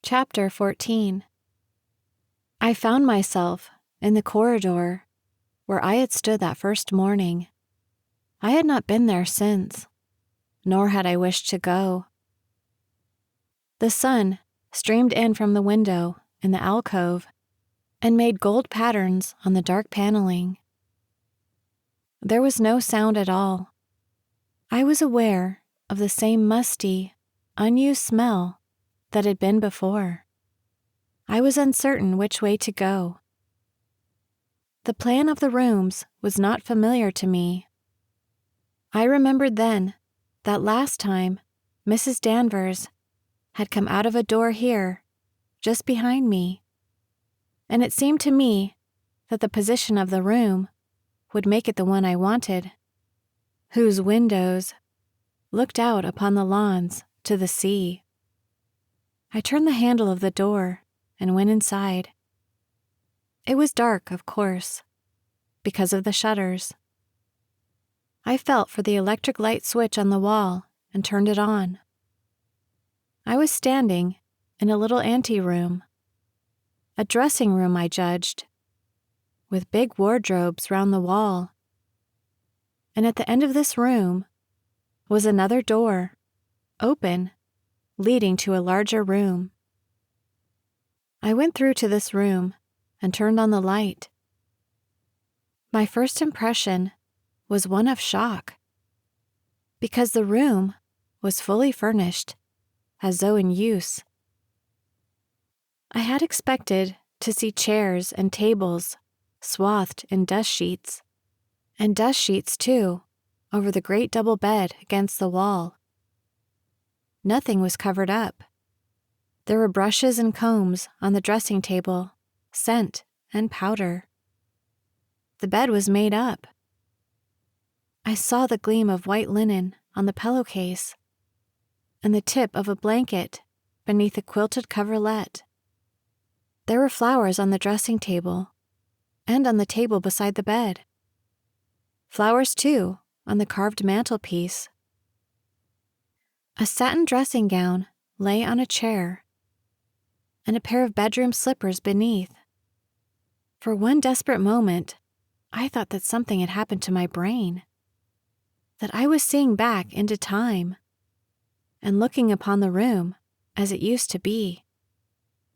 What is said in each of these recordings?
Chapter 14. I found myself in the corridor where I had stood that first morning. I had not been there since, nor had I wished to go. The sun streamed in from the window in the alcove and made gold patterns on the dark paneling. There was no sound at all. I was aware of the same musty, unused smell that had been before. I was uncertain which way to go. The plan of the rooms was not familiar to me. I remembered then that last time Mrs. Danvers had come out of a door here, just behind me, and it seemed to me that the position of the room would make it the one I wanted, whose windows looked out upon the lawns to the sea. I turned the handle of the door and went inside. It was dark, of course, because of the shutters. I felt for the electric light switch on the wall and turned it on. I was standing in a little anteroom, a dressing room, I judged, with big wardrobes round the wall. And at the end of this room was another door, open, leading to a larger room. I went through to this room and turned on the light. My first impression was one of shock, because the room was fully furnished, as though in use. I had expected to see chairs and tables swathed in dust sheets, and dust sheets, too, over the great double bed against the wall. Nothing was covered up. There were brushes and combs on the dressing table, scent and powder. The bed was made up. I saw the gleam of white linen on the pillowcase and the tip of a blanket beneath a quilted coverlet. There were flowers on the dressing table and on the table beside the bed. Flowers, too, on the carved mantelpiece. A satin dressing gown lay on a chair, and a pair of bedroom slippers beneath. For one desperate moment, I thought that something had happened to my brain, that I was seeing back into time and looking upon the room as it used to be,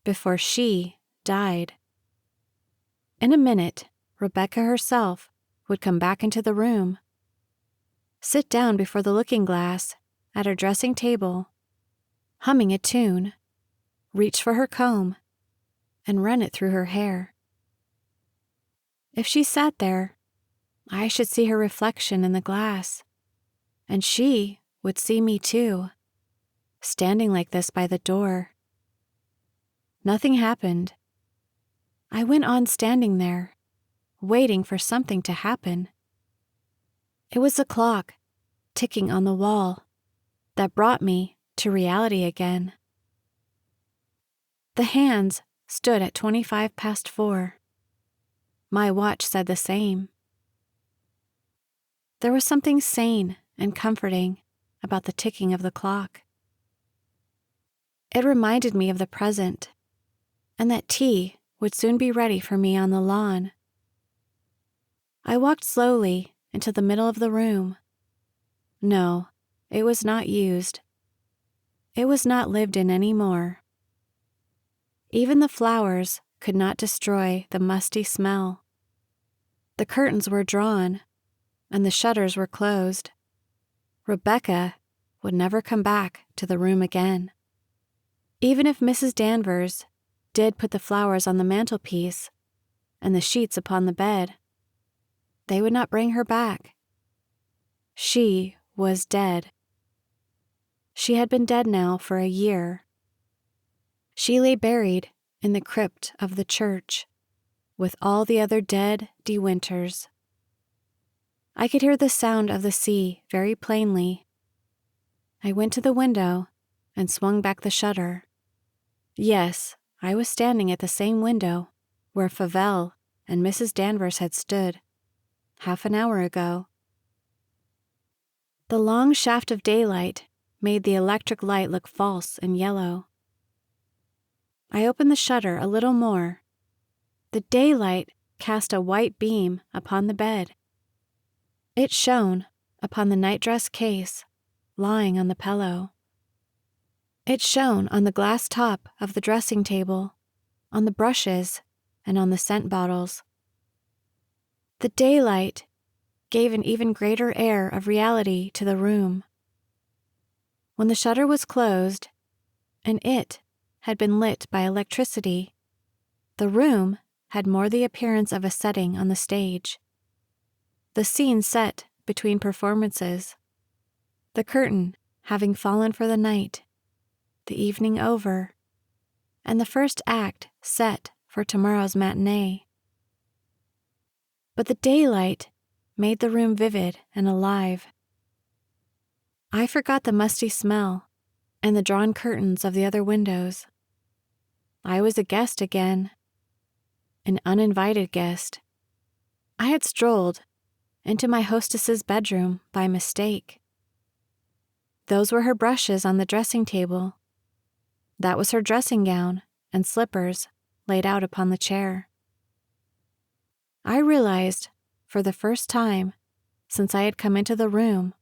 before she died. In a minute, Rebecca herself would come back into the room, sit down before the looking-glass at her dressing table, humming a tune, reach for her comb, and run it through her hair. If she sat there, I should see her reflection in the glass, and she would see me too, standing like this by the door. Nothing happened. I went on standing there, waiting for something to happen. It was the clock ticking on the wall that brought me to reality again. The hands stood at 4:25. My watch said the same. There was something sane and comforting about the ticking of the clock. It reminded me of the present, and that tea would soon be ready for me on the lawn. I walked slowly into the middle of the room. No, it was not used. It was not lived in any more. Even the flowers could not destroy the musty smell. The curtains were drawn, and the shutters were closed. Rebecca would never come back to the room again. Even if Mrs. Danvers did put the flowers on the mantelpiece and the sheets upon the bed, they would not bring her back. She was dead. She had been dead now for a year. She lay buried in the crypt of the church, with all the other dead De Winters. I could hear the sound of the sea very plainly. I went to the window and swung back the shutter. Yes, I was standing at the same window where Fauvel and Mrs. Danvers had stood half an hour ago. The long shaft of daylight made the electric light look false and yellow. I opened the shutter a little more. The daylight cast a white beam upon the bed. It shone upon the nightdress case lying on the pillow. It shone on the glass top of the dressing table, on the brushes, and on the scent bottles. The daylight gave an even greater air of reality to the room. When the shutter was closed, and it had been lit by electricity, the room had more the appearance of a setting on the stage. The scene set between performances, the curtain having fallen for the night, the evening over, and the first act set for tomorrow's matinee. But the daylight made the room vivid and alive. I forgot the musty smell and the drawn curtains of the other windows. I was a guest again, an uninvited guest. I had strolled into my hostess's bedroom by mistake. Those were her brushes on the dressing table. That was her dressing gown and slippers laid out upon the chair. I realized, for the first time since I had come into the room,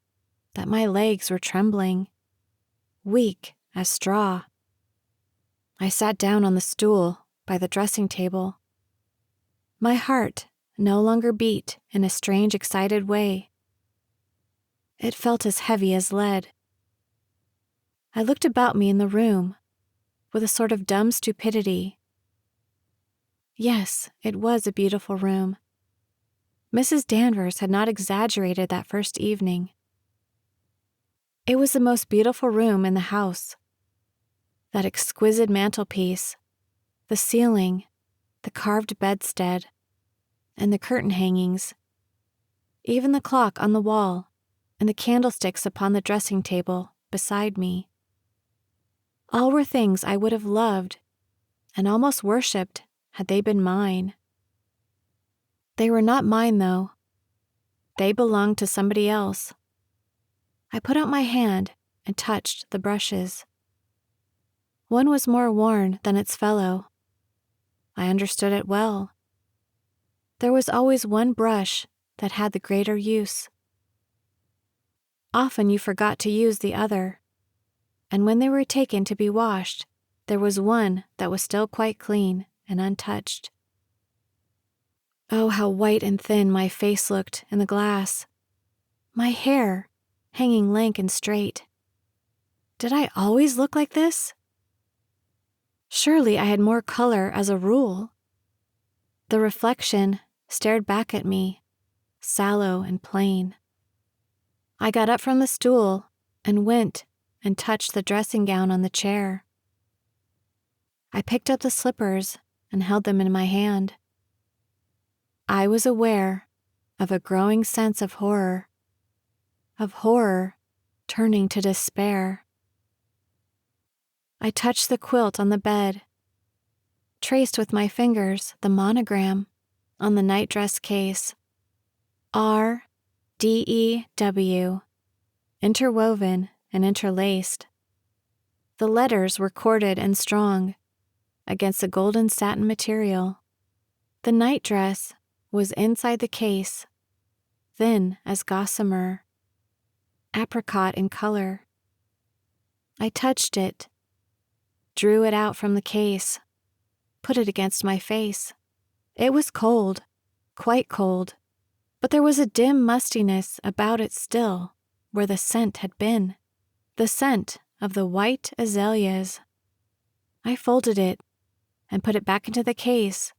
that my legs were trembling, weak as straw. I sat down on the stool by the dressing table. My heart no longer beat in a strange, excited way. It felt as heavy as lead. I looked about me in the room with a sort of dumb stupidity. Yes, it was a beautiful room. Mrs. Danvers had not exaggerated that first evening. It was the most beautiful room in the house. That exquisite mantelpiece, the ceiling, the carved bedstead, and the curtain hangings, even the clock on the wall and the candlesticks upon the dressing table beside me. All were things I would have loved and almost worshipped had they been mine. They were not mine, though. They belonged to somebody else. I put out my hand and touched the brushes. One was more worn than its fellow. I understood it well. There was always one brush that had the greater use. Often you forgot to use the other, and when they were taken to be washed, there was one that was still quite clean and untouched. Oh, how white and thin my face looked in the glass. My hair hanging lank and straight. Did I always look like this? Surely I had more color as a rule. The reflection stared back at me, sallow and plain. I got up from the stool and went and touched the dressing gown on the chair. I picked up the slippers and held them in my hand. I was aware of a growing sense of horror turning to despair. I touched the quilt on the bed, traced with my fingers the monogram on the nightdress case, R-D-E-W, interwoven and interlaced. The letters were corded and strong against the golden satin material. The nightdress was inside the case, thin as gossamer, apricot in color. I touched it, drew it out from the case, put it against my face. It was cold, quite cold, but there was a dim mustiness about it still, where the scent had been, the scent of the white azaleas. I folded it and put it back into the case,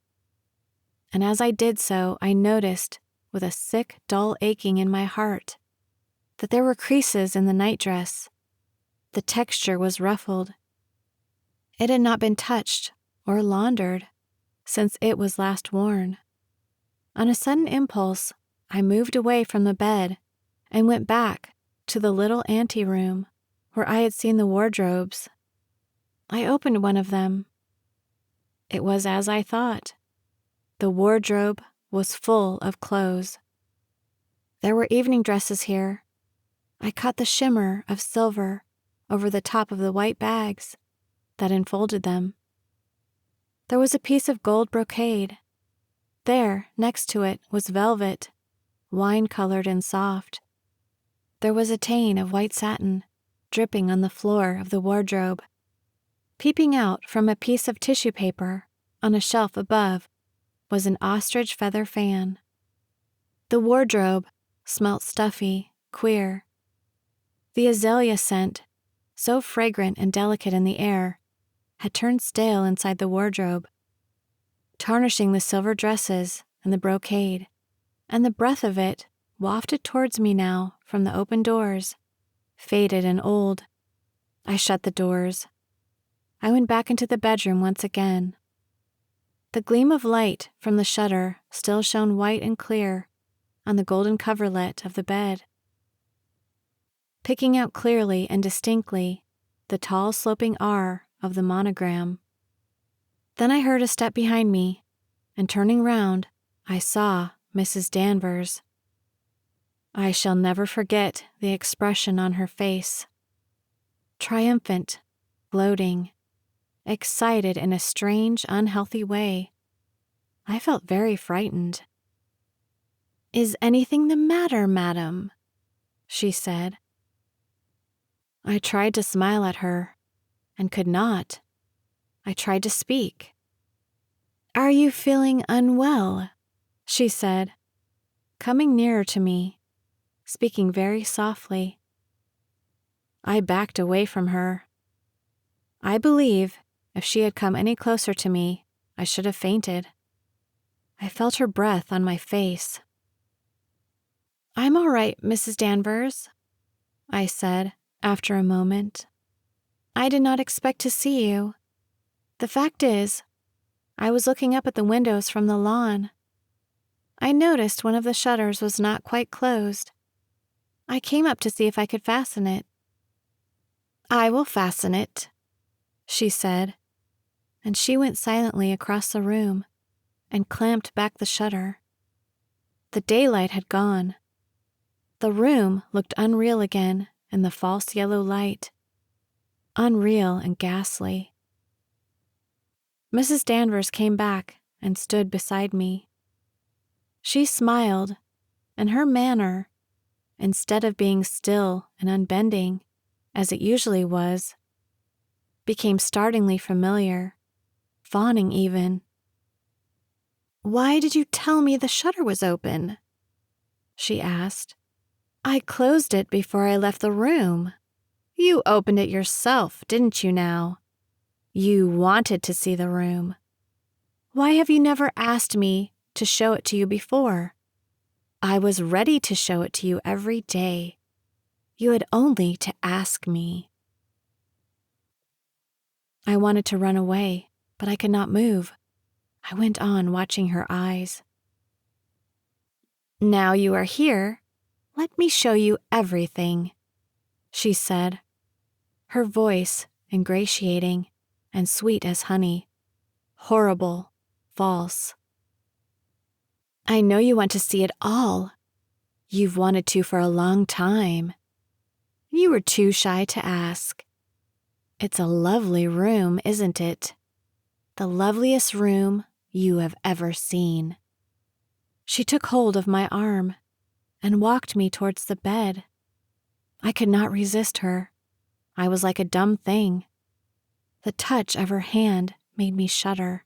and as I did so, I noticed, with a sick, dull aching in my heart, that there were creases in the nightdress. The texture was ruffled. It had not been touched or laundered since it was last worn. On a sudden impulse, I moved away from the bed and went back to the little anteroom where I had seen the wardrobes. I opened one of them. It was as I thought. The wardrobe was full of clothes. There were evening dresses here. I caught the shimmer of silver over the top of the white bags that enfolded them. There was a piece of gold brocade. There, next to it, was velvet, wine-colored and soft. There was a stain of white satin, dripping on the floor of the wardrobe. Peeping out from a piece of tissue paper on a shelf above was an ostrich feather fan. The wardrobe smelt stuffy, queer. The azalea scent, so fragrant and delicate in the air, had turned stale inside the wardrobe, tarnishing the silver dresses and the brocade, and the breath of it wafted towards me now from the open doors, faded and old. I shut the doors. I went back into the bedroom once again. The gleam of light from the shutter still shone white and clear on the golden coverlet of the bed, picking out clearly and distinctly the tall sloping R of the monogram. Then I heard a step behind me, and turning round, I saw Mrs. Danvers. I shall never forget the expression on her face. Triumphant, gloating, excited in a strange, unhealthy way. I felt very frightened. "Is anything the matter, madam?" she said. I tried to smile at her, and could not. I tried to speak. "Are you feeling unwell?" she said, coming nearer to me, speaking very softly. I backed away from her. I believe if she had come any closer to me, I should have fainted. I felt her breath on my face. "I'm all right, Mrs. Danvers," I said after a moment. "I did not expect to see you. The fact is, I was looking up at the windows from the lawn. I noticed one of the shutters was not quite closed. I came up to see if I could fasten it." "I will fasten it," she said, and she went silently across the room and clamped back the shutter. The daylight had gone. The room looked unreal again in the false yellow light, unreal and ghastly. Mrs. Danvers came back and stood beside me. She smiled, and her manner, instead of being still and unbending, as it usually was, became startlingly familiar, fawning even. "Why did you tell me the shutter was open?" she asked. "I closed it before I left the room. You opened it yourself, didn't you now? You wanted to see the room. Why have you never asked me to show it to you before? I was ready to show it to you every day. You had only to ask me." I wanted to run away, but I could not move. I went on watching her eyes. "Now you are here, let me show you everything," she said, her voice ingratiating and sweet as honey, horrible, false. "I know you want to see it all. You've wanted to for a long time. You were too shy to ask. It's a lovely room, isn't it? The loveliest room you have ever seen." She took hold of my arm and walked me towards the bed. I could not resist her. I was like a dumb thing. The touch of her hand made me shudder,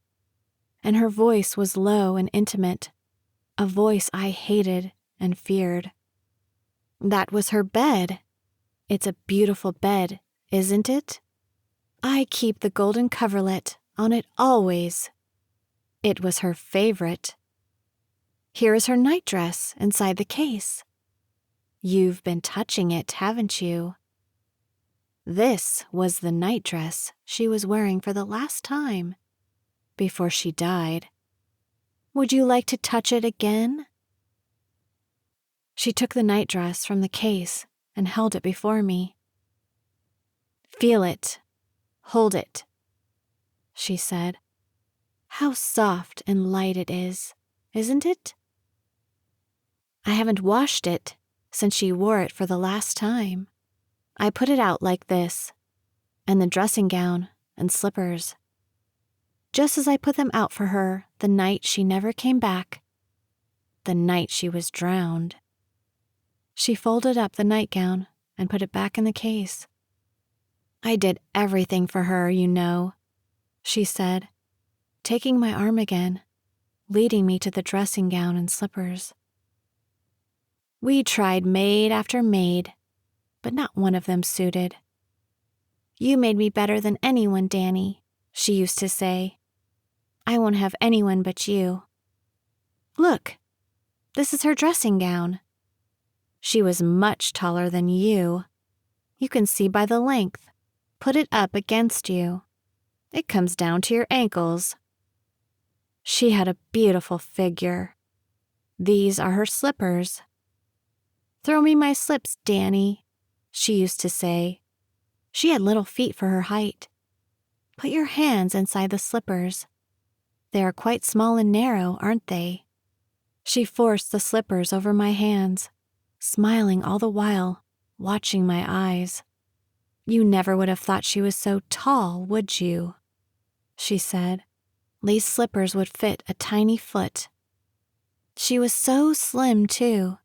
and her voice was low and intimate, a voice I hated and feared. That was her bed. It's a beautiful bed, isn't it? I keep the golden coverlet on it always. It was her favorite. Here is her nightdress inside the case. You've been touching it, haven't you? This was the nightdress she was wearing for the last time, before she died. Would you like to touch it again? She took the nightdress from the case and held it before me. "Feel it. Hold it," she said. "How soft and light it is, isn't it? I haven't washed it since she wore it for the last time. I put it out like this, and the dressing gown and slippers. just as I put them out for her the night she never came back, the night she was drowned. She folded up the nightgown and put it back in the case. I did everything for her, you know, she said, taking my arm again, leading me to the dressing gown and slippers. We tried maid after maid, but not one of them suited. You made me better than anyone, Danny, she used to say. I won't have anyone but you. Look, this is her dressing gown. She was much taller than you. You can see by the length. Put it up against you. It comes down to your ankles. She had a beautiful figure. These are her slippers. Throw me my slips, Danny, she used to say. She had little feet for her height. Put your hands inside the slippers. They are quite small and narrow, aren't they? She forced the slippers over my hands, smiling all the while, watching my eyes. You never would have thought she was so tall, would you? She said. These slippers would fit a tiny foot. She was so slim, too.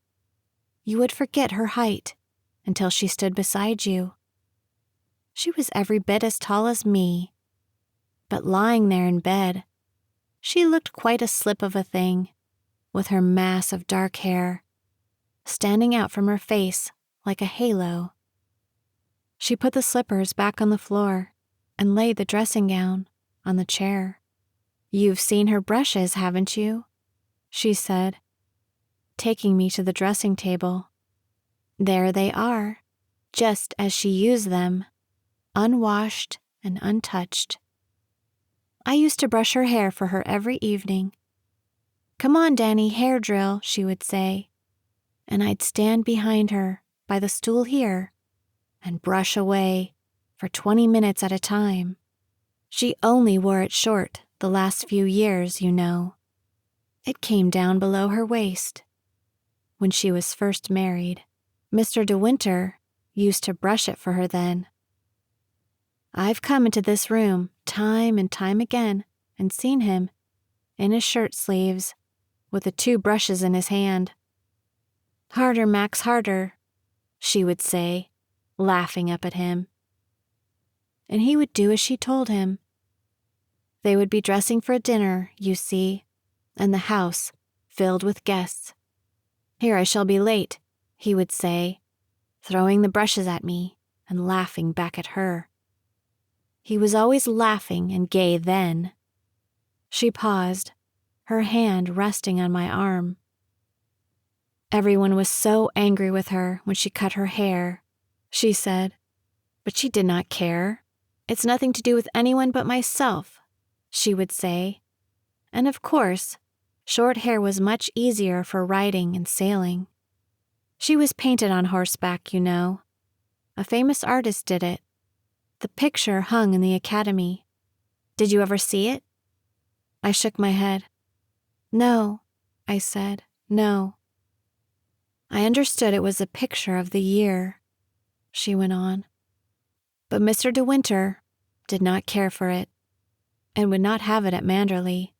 You would forget her height until she stood beside you. She was every bit as tall as me, but lying there in bed, she looked quite a slip of a thing, with her mass of dark hair standing out from her face like a halo. She put the slippers back on the floor and laid the dressing gown on the chair. You've seen her brushes, haven't you? She said, taking me to the dressing table. There they are, just as she used them, unwashed and untouched. I used to brush her hair for her every evening. Come on, Danny, hair drill, she would say, and I'd stand behind her by the stool here and brush away for 20 minutes at a time. She only wore it short the last few years, you know. It came down below her waist. When she was first married, Mr. De Winter used to brush it for her then. I've come into this room time and time again and seen him, in his shirt sleeves, with the 2 brushes in his hand. Harder, Max, harder, she would say, laughing up at him. And he would do as she told him. They would be dressing for a dinner, you see, and the house filled with guests. Here I shall be late, he would say, throwing the brushes at me and laughing back at her. He was always laughing and gay then. She paused, her hand resting on my arm. Everyone was so angry with her when she cut her hair, she said, but she did not care. It's nothing to do with anyone but myself, she would say. And of course, short hair was much easier for riding and sailing. She was painted on horseback, you know. A famous artist did it. The picture hung in the Academy. Did you ever see it? I shook my head. No, I said, no. I understood it was a picture of the year, she went on. But Mr. De Winter did not care for it, and would not have it at Manderley.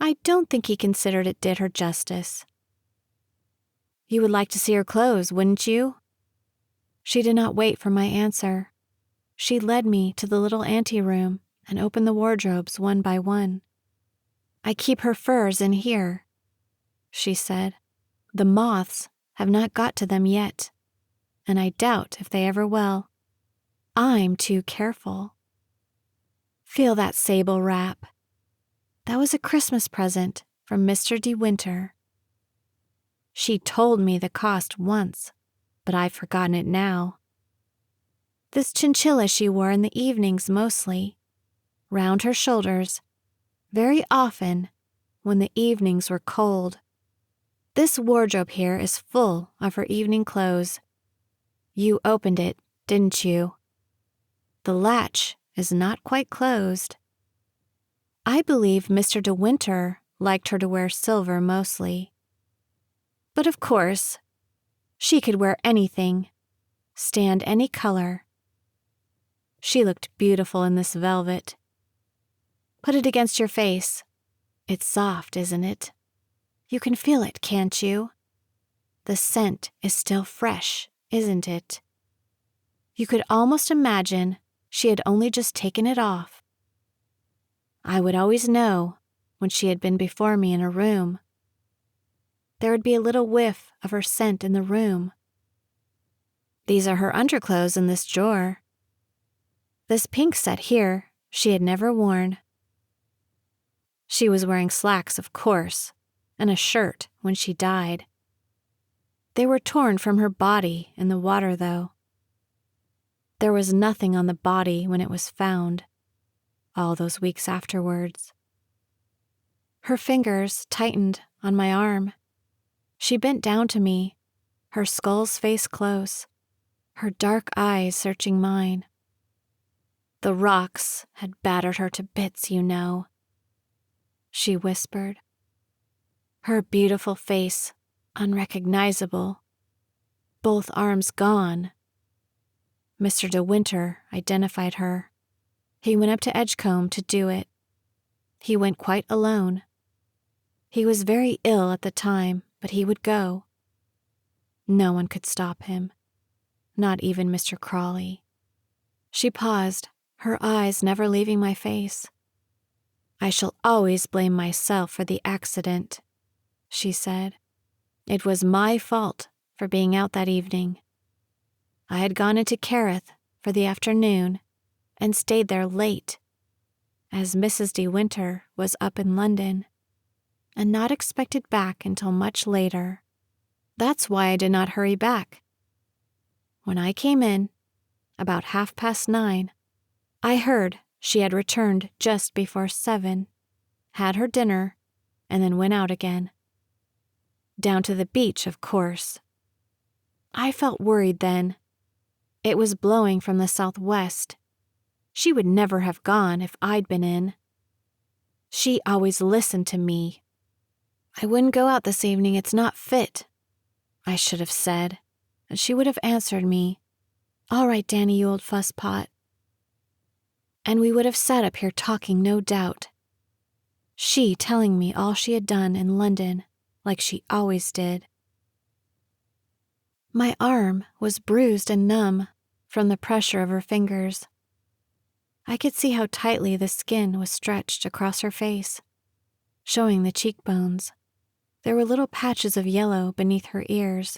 I don't think he considered it did her justice. You would like to see her clothes, wouldn't you? She did not wait for my answer. She led me to the little anteroom and opened the wardrobes one by one. I keep her furs in here, she said. The moths have not got to them yet, and I doubt if they ever will. I'm too careful. Feel that sable wrap. That was a Christmas present from Mr. De Winter. She told me the cost once, but I've forgotten it now. This chinchilla she wore in the evenings mostly, round her shoulders, very often when the evenings were cold. This wardrobe here is full of her evening clothes. You opened it, didn't you? The latch is not quite closed. I believe Mr. De Winter liked her to wear silver mostly. But of course, she could wear anything, stand any color. She looked beautiful in this velvet. Put it against your face. It's soft, isn't it? You can feel it, can't you? The scent is still fresh, isn't it? You could almost imagine she had only just taken it off. I would always know when she had been before me in a room. There would be a little whiff of her scent in the room. These are her underclothes in this drawer. This pink set here she had never worn. She was wearing slacks, of course, and a shirt when she died. They were torn from her body in the water, though. There was nothing on the body when it was found, all those weeks afterwards. Her fingers tightened on my arm. She bent down to me, her skull's face close, her dark eyes searching mine. The rocks had battered her to bits, you know, she whispered. Her beautiful face unrecognizable, both arms gone. Mr. De Winter identified her. He went up to Edgecombe to do it. He went quite alone. He was very ill at the time, but he would go. No one could stop him, not even Mr. Crawley. She paused, her eyes never leaving my face. I shall always blame myself for the accident, she said. It was my fault for being out that evening. I had gone into Carith for the afternoon and stayed there late, as Mrs. De Winter was up in London, and not expected back until much later. That's why I did not hurry back. When I came in, about 9:30, I heard she had returned just before 7, had her dinner, and then went out again. Down to the beach, of course. I felt worried then. It was blowing from the southwest. She would never have gone if I'd been in. She always listened to me. I wouldn't go out this evening, it's not fit, I should have said, and she would have answered me, all right, Danny, you old fusspot. And we would have sat up here talking, no doubt. She telling me all she had done in London, like she always did. My arm was bruised and numb from the pressure of her fingers. I could see how tightly the skin was stretched across her face, showing the cheekbones. There were little patches of yellow beneath her ears.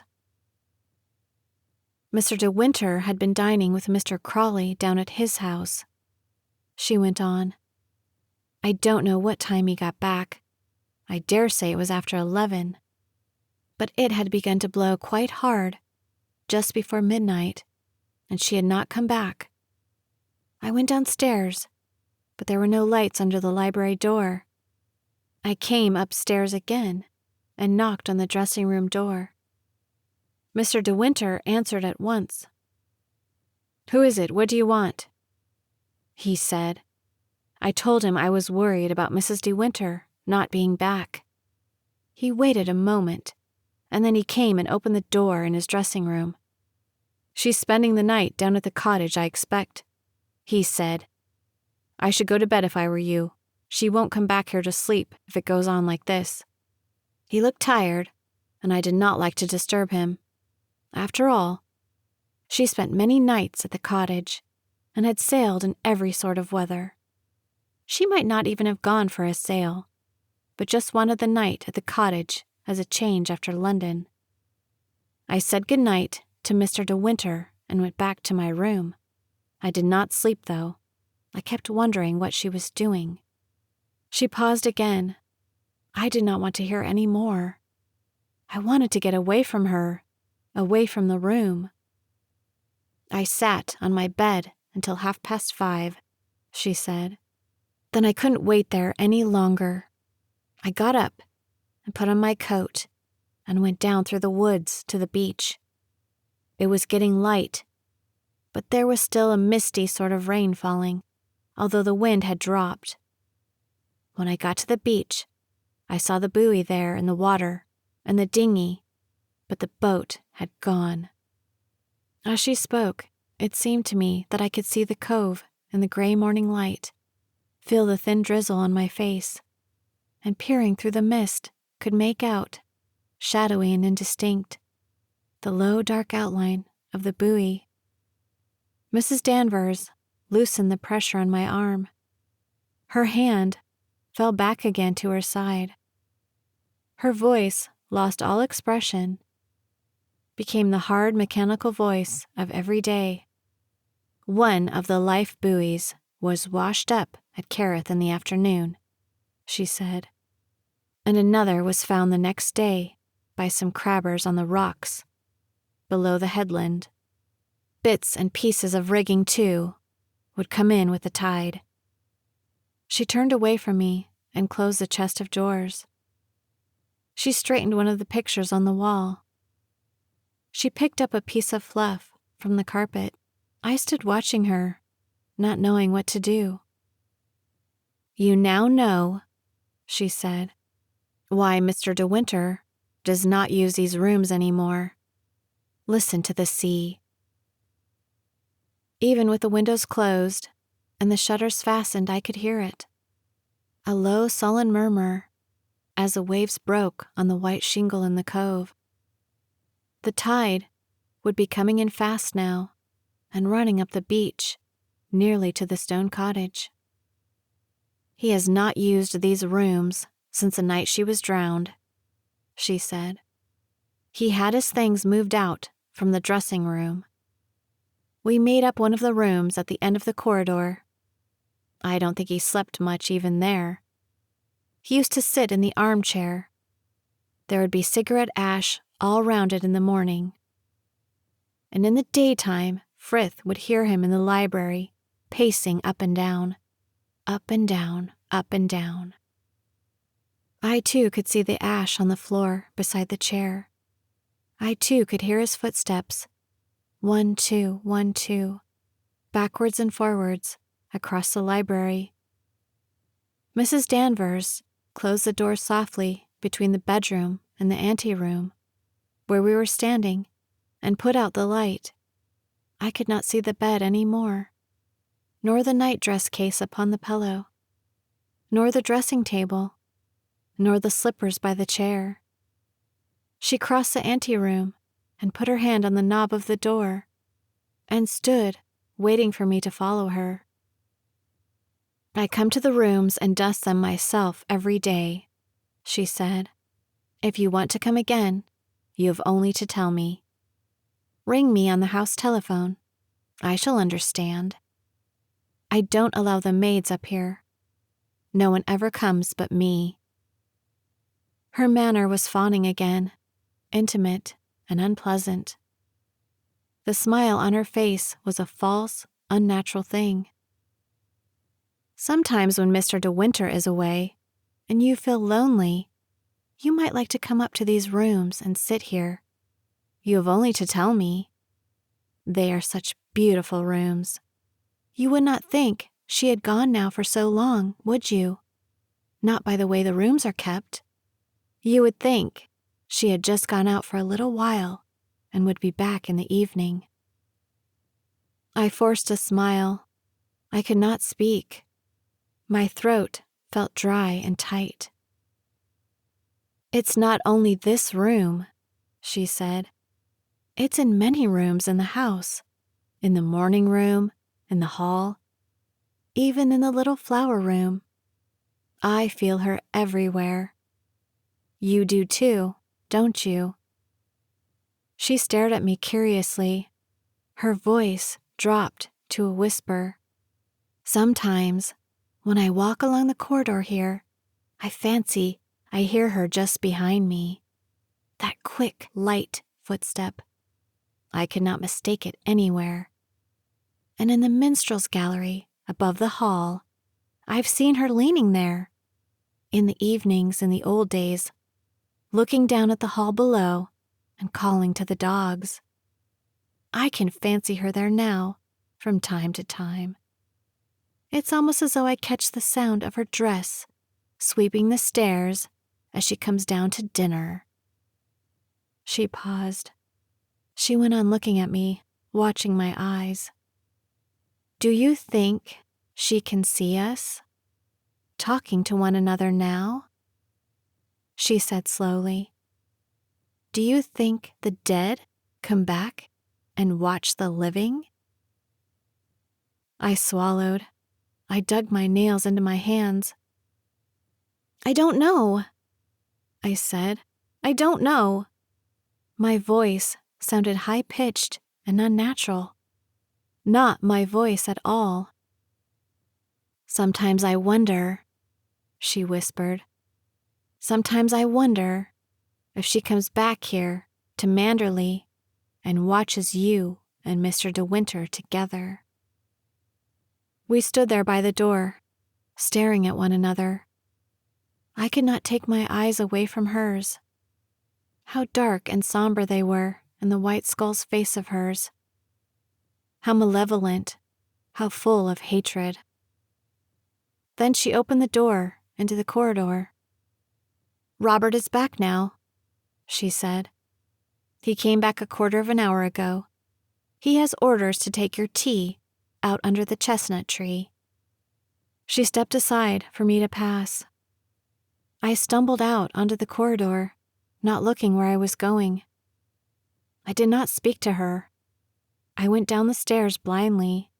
Mr. De Winter had been dining with Mr. Crawley down at his house, she went on. I don't know what time he got back. I dare say it was after 11. But it had begun to blow quite hard, just before midnight, and she had not come back. I went downstairs, but there were no lights under the library door. I came upstairs again and knocked on the dressing room door. Mr. De Winter answered at once. Who is it? What do you want? He said. I told him I was worried about Mrs. De Winter not being back. He waited a moment, and then he came and opened the door in his dressing room. She's spending the night down at the cottage, I expect, he said. I should go to bed if I were you. She won't come back here to sleep if it goes on like this. He looked tired, and I did not like to disturb him. After all, she spent many nights at the cottage, and had sailed in every sort of weather. She might not even have gone for a sail, but just wanted the night at the cottage as a change after London. I said good night to Mr. De Winter and went back to my room. I did not sleep, though. I kept wondering what she was doing. She paused again. I did not want to hear any more. I wanted to get away from her, away from the room. I sat on my bed until 5:30, she said. Then I couldn't wait there any longer. I got up and put on my coat and went down through the woods to the beach. It was getting light, but there was still a misty sort of rain falling, although the wind had dropped. When I got to the beach, I saw the buoy there in the water and the dinghy, but the boat had gone. As she spoke, it seemed to me that I could see the cove in the gray morning light, feel the thin drizzle on my face, and peering through the mist could make out, shadowy and indistinct, the low dark outline of the buoy. Mrs. Danvers loosened the pressure on my arm. Her hand fell back again to her side. Her voice lost all expression, became the hard mechanical voice of every day. One of the life buoys was washed up at Carith in the afternoon, she said, and another was found the next day by some crabbers on the rocks below the headland. Bits and pieces of rigging, too, would come in with the tide. She turned away from me and closed the chest of drawers. She straightened one of the pictures on the wall. She picked up a piece of fluff from the carpet. I stood watching her, not knowing what to do. "You now know," she said, "why Mr. De Winter does not use these rooms anymore. Listen to the sea." Even with the windows closed and the shutters fastened, I could hear it. A low, sullen murmur as the waves broke on the white shingle in the cove. The tide would be coming in fast now and running up the beach, nearly to the stone cottage. "He has not used these rooms since the night she was drowned," she said. "He had his things moved out from the dressing room. We made up one of the rooms at the end of the corridor. I don't think he slept much even there. He used to sit in the armchair. There would be cigarette ash all round it in the morning. And in the daytime, Frith would hear him in the library, pacing up and down, up and down, up and down." I too could see the ash on the floor beside the chair. I too could hear his footsteps, 1, 2, 1, 2, backwards and forwards across the library. Mrs. Danvers closed the door softly between the bedroom and the anteroom, where we were standing, and put out the light. I could not see the bed any more, nor the nightdress case upon the pillow, nor the dressing table, nor the slippers by the chair. She crossed the anteroom and put her hand on the knob of the door, and stood waiting for me to follow her. "I come to the rooms and dust them myself every day," she said. "If you want to come again, you have only to tell me. Ring me on the house telephone. I shall understand. I don't allow the maids up here. No one ever comes but me." Her manner was fawning again, intimate and unpleasant. The smile on her face was a false, unnatural thing. "Sometimes when Mr. De Winter is away, and you feel lonely, you might like to come up to these rooms and sit here. You have only to tell me. They are such beautiful rooms. You would not think she had gone now for so long, would you? Not by the way the rooms are kept. You would think she had just gone out for a little while and would be back in the evening." I forced a smile. I could not speak. My throat felt dry and tight. "It's not only this room," she said. "It's in many rooms in the house, in the morning room, in the hall, even in the little flower room. I feel her everywhere. You do too, don't you?" She stared at me curiously. Her voice dropped to a whisper. "Sometimes, when I walk along the corridor here, I fancy I hear her just behind me. That quick, light footstep. I cannot mistake it anywhere. And in the minstrel's gallery above the hall, I've seen her leaning there. In the evenings in the old days, looking down at the hall below and calling to the dogs. I can fancy her there now, from time to time. It's almost as though I catch the sound of her dress sweeping the stairs as she comes down to dinner." She paused. She went on looking at me, watching my eyes. "Do you think she can see us?" talking to one another now?" She said slowly. "Do you think the dead come back and watch the living?" I swallowed. I dug my nails into my hands. "I don't know," I said. "I don't know." My voice sounded high-pitched and unnatural. Not my voice at all. "Sometimes I wonder," she whispered. "Sometimes I wonder if she comes back here to Manderley and watches you and Mr. De Winter together." We stood there by the door, staring at one another. I could not take my eyes away from hers. How dark and somber they were in the white skull's face of hers. How malevolent, how full of hatred. Then she opened the door into the corridor. "Robert is back now," she said. "He came back a quarter of an hour ago. He has orders to take your tea out under the chestnut tree." She stepped aside for me to pass. I stumbled out onto the corridor, not looking where I was going. I did not speak to her. I went down the stairs blindly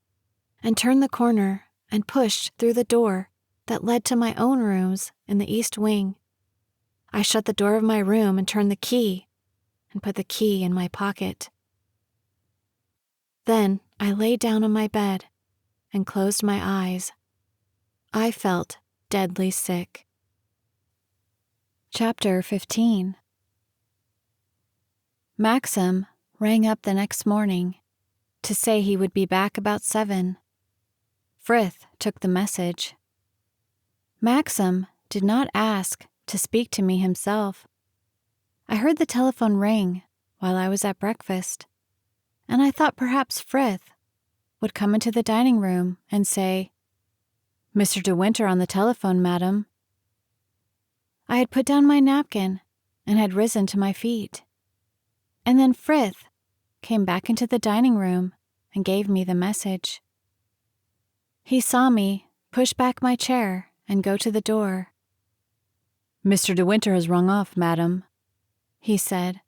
and turned the corner and pushed through the door that led to my own rooms in the east wing. I shut the door of my room and turned the key and put the key in my pocket. Then I lay down on my bed and closed my eyes. I felt deadly sick. Chapter 15. Maxim rang up the next morning to say he would be back about 7. Frith took the message. Maxim did not ask to speak to me himself. I heard the telephone ring while I was at breakfast, and I thought perhaps Frith would come into the dining room and say, "Mr. De Winter on the telephone, madam." I had put down my napkin and had risen to my feet. And then Frith came back into the dining room and gave me the message. He saw me push back my chair and go to the door. "Mr. De Winter has rung off, madam," he said.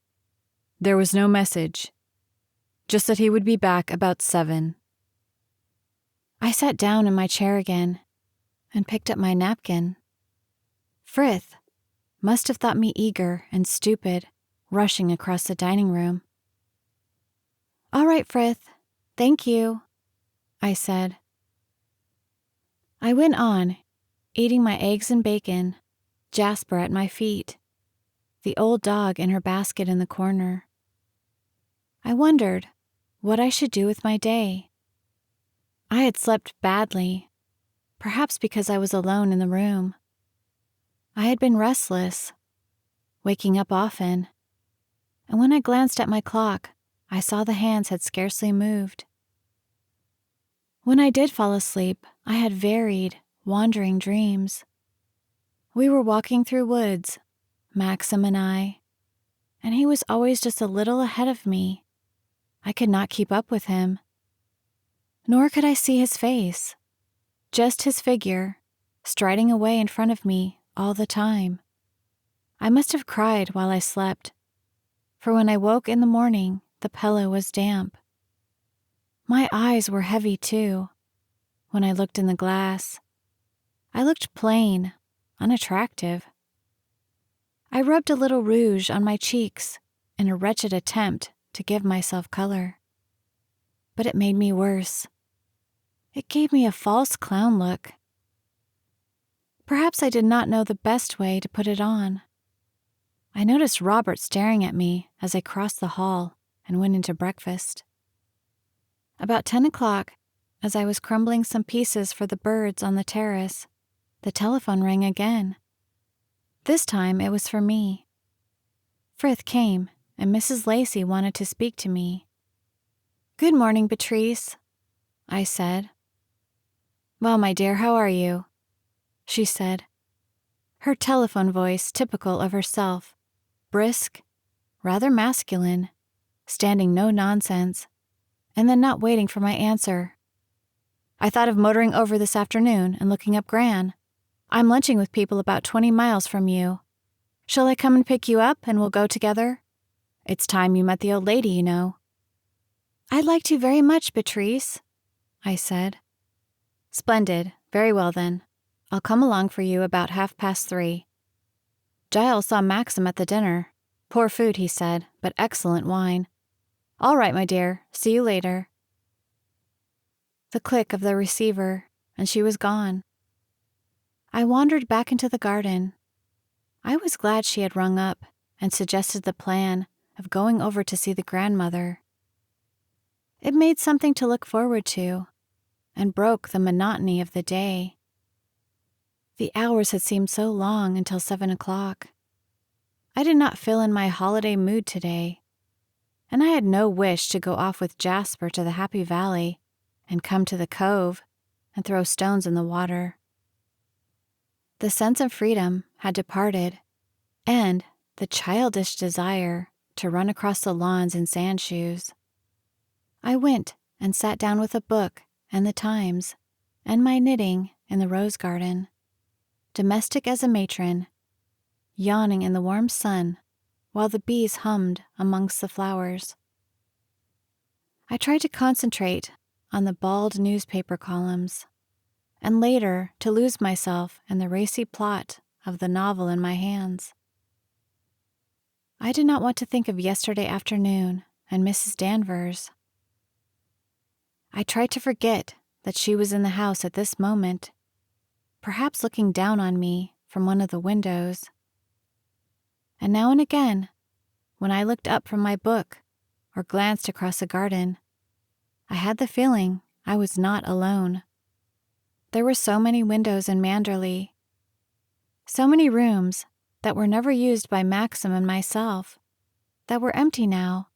"There was no message, just that he would be back about 7. I sat down in my chair again and picked up my napkin. Frith must have thought me eager and stupid, rushing across the dining room. "All right, Frith. Thank you," I said. I went on, eating my eggs and bacon, Jasper at my feet, the old dog in her basket in the corner. I wondered what I should do with my day. I had slept badly, perhaps because I was alone in the room. I had been restless, waking up often, and when I glanced at my clock, I saw the hands had scarcely moved. When I did fall asleep, I had varied, wandering dreams. We were walking through woods, Maxim and I, and he was always just a little ahead of me. I could not keep up with him. Nor could I see his face, just his figure, striding away in front of me all the time. I must have cried while I slept, for when I woke in the morning, the pillow was damp. My eyes were heavy, too. When I looked in the glass, I looked plain, unattractive. I rubbed a little rouge on my cheeks in a wretched attempt to give myself color. But it made me worse. It gave me a false clown look. Perhaps I did not know the best way to put it on. I noticed Robert staring at me as I crossed the hall and went into breakfast. About 10 o'clock, as I was crumbling some pieces for the birds on the terrace, the telephone rang again. This time it was for me. Frith came, and Mrs. Lacey wanted to speak to me. "Good morning, Beatrice," I said. "Well, my dear, how are you?" she said. Her telephone voice typical of herself, brisk, rather masculine, standing no nonsense, and then not waiting for my answer. "I thought of motoring over this afternoon and looking up Gran." I'm lunching with people about 20 miles from you. Shall I come and pick you up and we'll go together? It's time you met the old lady, you know." "I'd like to very much, Beatrice," I said. "Splendid. Very well then. I'll come along for you about 3:30. Giles saw Maxim at the dinner. Poor food, he said, but excellent wine. All right, my dear. See you later." The click of the receiver, and she was gone. I wandered back into the garden. I was glad she had rung up and suggested the plan of going over to see the grandmother. It made something to look forward to, and broke the monotony of the day. The hours had seemed so long until 7 o'clock. I did not feel in my holiday mood today, and I had no wish to go off with Jasper to the Happy Valley and come to the cove and throw stones in the water. The sense of freedom had departed, and the childish desire to run across the lawns in sand shoes. I went and sat down with a book and the Times and my knitting in the rose garden, domestic as a matron, yawning in the warm sun while the bees hummed amongst the flowers. I tried to concentrate on the bald newspaper columns, and later to lose myself in the racy plot of the novel in my hands. I did not want to think of yesterday afternoon and Mrs. Danvers. I tried to forget that she was in the house at this moment, perhaps looking down on me from one of the windows. And now and again, when I looked up from my book or glanced across the garden, I had the feeling I was not alone. There were so many windows in Manderley, so many rooms that were never used by Maxim and myself, that were empty now,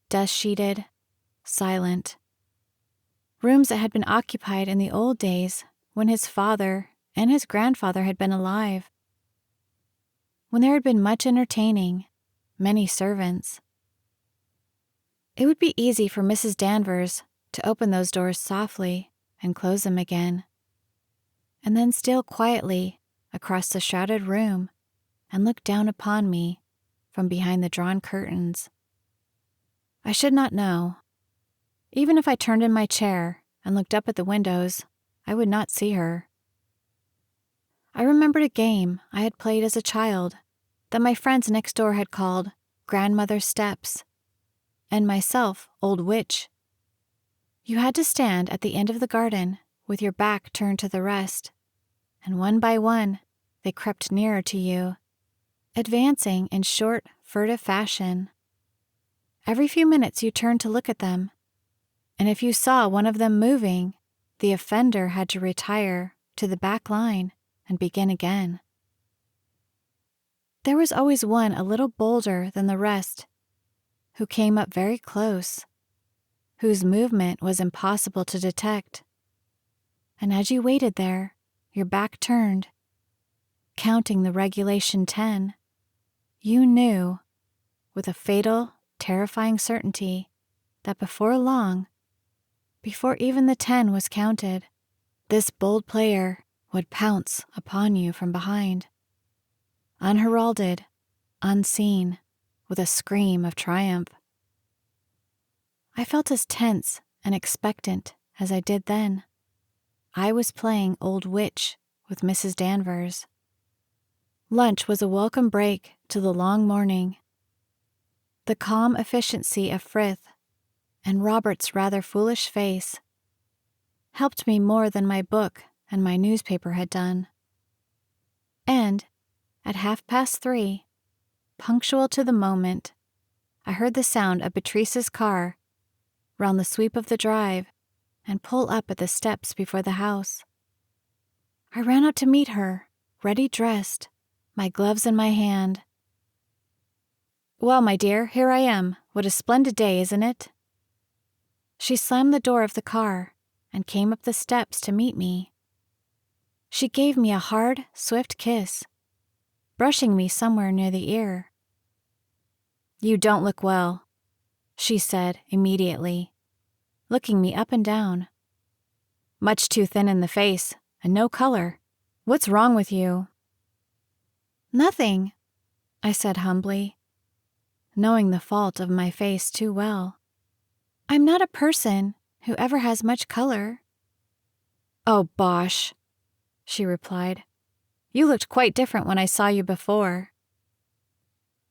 dust-sheeted, silent. Rooms that had been occupied in the old days when his father and his grandfather had been alive, when there had been much entertaining, many servants. It would be easy for Mrs. Danvers to open those doors softly and close them again, and then steal quietly across the shrouded room and look down upon me from behind the drawn curtains. I should not know. Even if I turned in my chair and looked up at the windows, I would not see her. I remembered a game I had played as a child that my friends next door had called Grandmother's Steps, and myself Old Witch. You had to stand at the end of the garden with your back turned to the rest, and one by one they crept nearer to you, advancing in short, furtive fashion. Every few minutes you turned to look at them, and if you saw one of them moving, the offender had to retire to the back line and begin again. There was always one a little bolder than the rest, who came up very close, whose movement was impossible to detect. And as you waited there, your back turned, counting the regulation 10, you knew, with a fatal, terrifying certainty, that before long, before even the 10 was counted, this bold player would pounce upon you from behind, unheralded, unseen, with a scream of triumph. I felt as tense and expectant as I did then. I was playing Old Witch with Mrs. Danvers. Lunch was a welcome break to the long morning. The calm efficiency of Frith and Robert's rather foolish face helped me more than my book and my newspaper had done. And at 3:30, punctual to the moment, I heard the sound of Beatrice's car round the sweep of the drive and pull up at the steps before the house. I ran out to meet her, ready dressed, my gloves in my hand. "Well, my dear, here I am. What a splendid day, isn't it?" She slammed the door of the car and came up the steps to meet me. She gave me a hard, swift kiss, brushing me somewhere near the ear. "You don't look well," she said immediately, looking me up and down. "Much too thin in the face, and no color. What's wrong with you?" "Nothing," I said humbly, knowing the fault of my face too well. "I'm not a person who ever has much color." "Oh, bosh," she replied. "You looked quite different when I saw you before."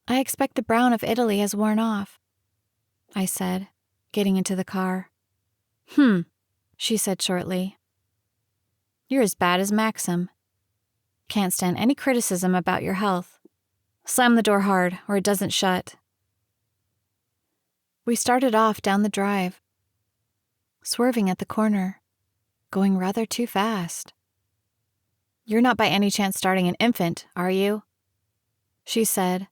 "I expect the brown of Italy has worn off," I said, getting into the car. She said shortly. "You're as bad as Maxim. Can't stand any criticism about your health. Slam the door hard, or it doesn't shut." We started off down the drive, swerving at the corner, going rather too fast. "You're not by any chance starting an infant, are you?" she said,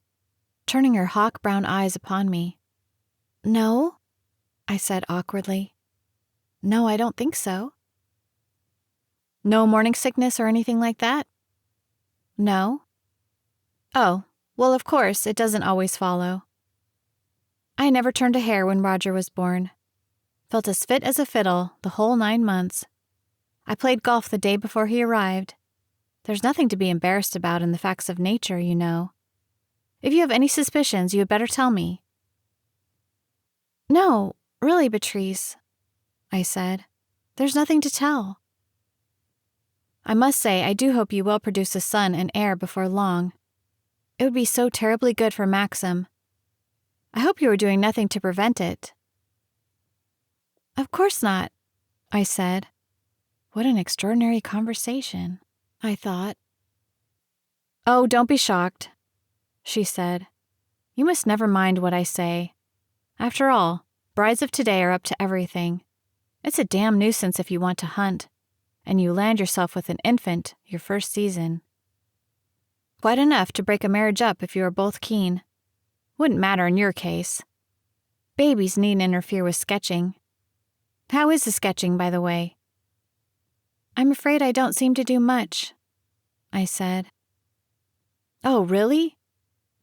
turning her hawk brown eyes upon me. "No," I said awkwardly. "No, I don't think so." "No morning sickness or anything like that?" "No." "Oh, well, of course, it doesn't always follow." I never turned a hair when Roger was born. Felt as fit as a fiddle the whole 9 months. I played golf the day before he arrived. There's nothing to be embarrassed about in the facts of nature, you know. If you have any suspicions, you had better tell me. "No, really, Beatrice," I said. "There's nothing to tell." "I must say I do hope you will produce a son and heir before long. It would be so terribly good for Maxim. I hope you are doing nothing to prevent it." "Of course not," I said. What an extraordinary conversation, I thought. "Oh, don't be shocked," she said. "You must never mind what I say. After all, brides of today are up to everything. It's a damn nuisance if you want to hunt, and you land yourself with an infant your first season. Quite enough to break a marriage up if you are both keen. Wouldn't matter in your case. Babies needn't interfere with sketching. How is the sketching, by the way?" "I'm afraid I don't seem to do much," I said. "Oh, really?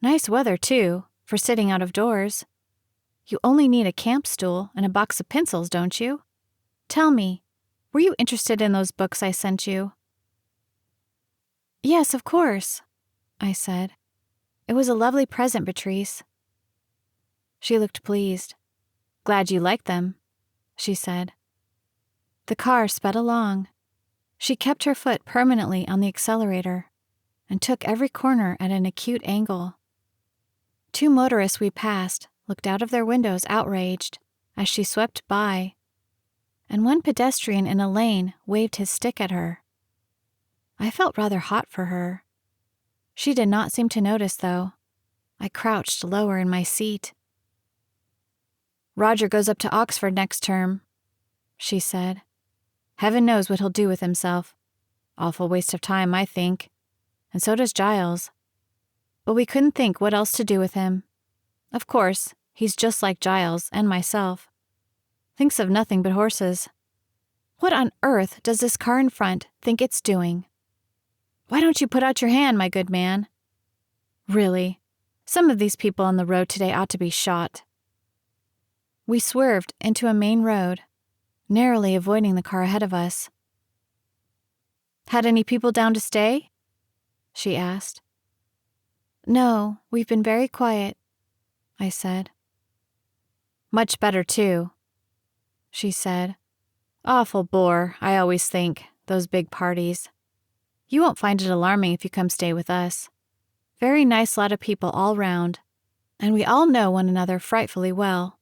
Nice weather, too, for sitting out of doors. You only need a camp stool and a box of pencils, don't you? Tell me, were you interested in those books I sent you?" "Yes, of course," I said. "It was a lovely present, Beatrice." She looked pleased. "Glad you liked them," she said. The car sped along. She kept her foot permanently on the accelerator and took every corner at an acute angle. 2 motorists we passed looked out of their windows outraged as she swept by, and one pedestrian in a lane waved his stick at her. I felt rather hot for her. She did not seem to notice, though. I crouched lower in my seat. "Roger goes up to Oxford next term," she said. "Heaven knows what he'll do with himself. Awful waste of time, I think. And so does Giles. But we couldn't think what else to do with him. Of course, he's just like Giles and myself. Thinks of nothing but horses. What on earth does this car in front think it's doing? Why don't you put out your hand, my good man? Really, some of these people on the road today ought to be shot." We swerved into a main road, narrowly avoiding the car ahead of us. "Had any people down to stay?" she asked. "No, we've been very quiet," I said. "Much better, too," she said. "Awful bore, I always think, those big parties. You won't find it alarming if you come stay with us. Very nice lot of people all round, and we all know one another frightfully well.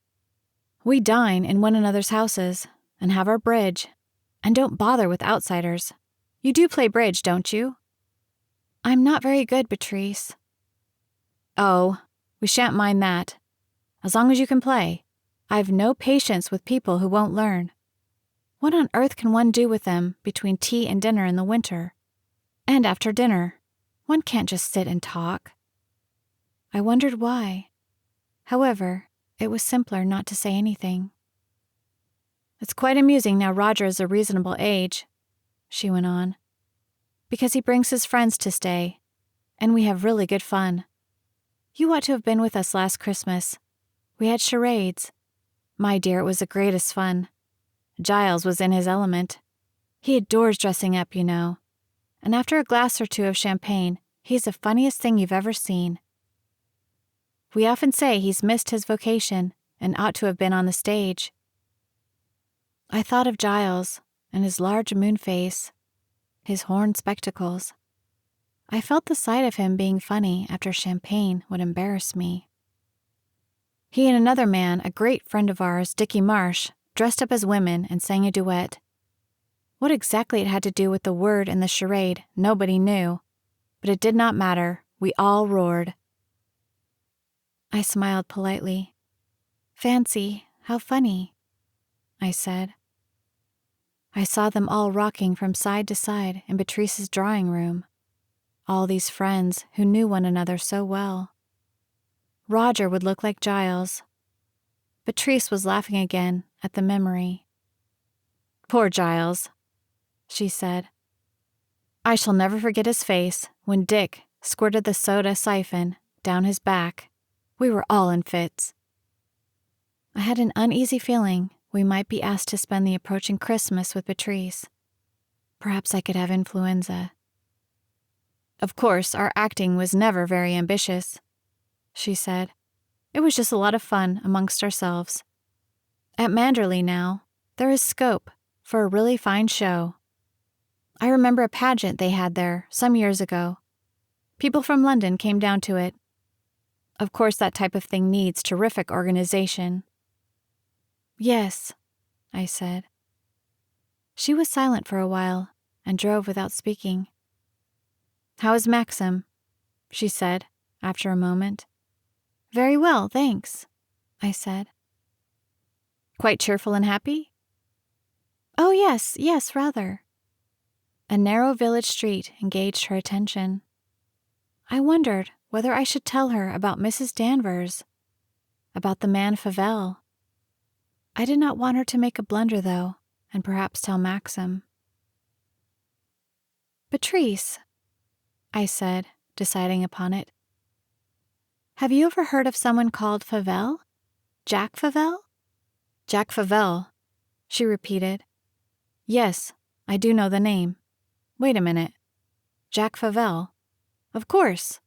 We dine in one another's houses, and have our bridge, and don't bother with outsiders. You do play bridge, don't you?" "I'm not very good, Beatrice." "Oh, we shan't mind that. As long as you can play. I've no patience with people who won't learn. What on earth can one do with them between tea and dinner in the winter? And after dinner, one can't just sit and talk." I wondered why. However, it was simpler not to say anything. "It's quite amusing now Roger is a reasonable age," she went on, "because he brings his friends to stay, and we have really good fun. You ought to have been with us last Christmas. We had charades. My dear, it was the greatest fun. Giles was in his element. He adores dressing up, you know. and after a glass or two of champagne, he's the funniest thing you've ever seen. We often say he's missed his vocation and ought to have been on the stage. I thought of Giles and his large moon face, his horn spectacles. I felt the sight of him being funny after champagne would embarrass me. He and another man, a great friend of ours, Dickie Marsh, dressed up as women and sang a duet. What exactly it had to do with the word in the charade, nobody knew, but it did not matter. We all roared. I smiled politely. "Fancy, how funny," I said. I saw them all rocking from side to side in Beatrice's drawing room. All these friends who knew one another so well. Roger would look like Giles. Beatrice was laughing again at the memory. "Poor Giles," she said. "I shall never forget his face when Dick squirted the soda siphon down his back. We were all in fits." I had an uneasy feeling we might be asked to spend the approaching Christmas with Beatrice. Perhaps I could have influenza. "Of course, our acting was never very ambitious," she said. "It was just a lot of fun amongst ourselves. At Manderley now, there is scope for a really fine show. I remember a pageant they had there some years ago. People from London came down to it. Of course, that type of thing needs terrific organization." "Yes," I said. She was silent for a while and drove without speaking. "How is Maxim?" she said after a moment. "Very well, thanks," I said. "Quite cheerful and happy?" "Oh, yes, rather." A narrow village street engaged her attention. I wondered whether I should tell her about Mrs. Danvers, about the man Favell. I did not want her to make a blunder, though, and perhaps tell Maxim. "Beatrice," I said, deciding upon it. "Have you ever heard of someone called Favell? Jack Favell?" "Jack Favell," she repeated. "Yes, I do know the name. Wait a minute. Jack Favell. Of course.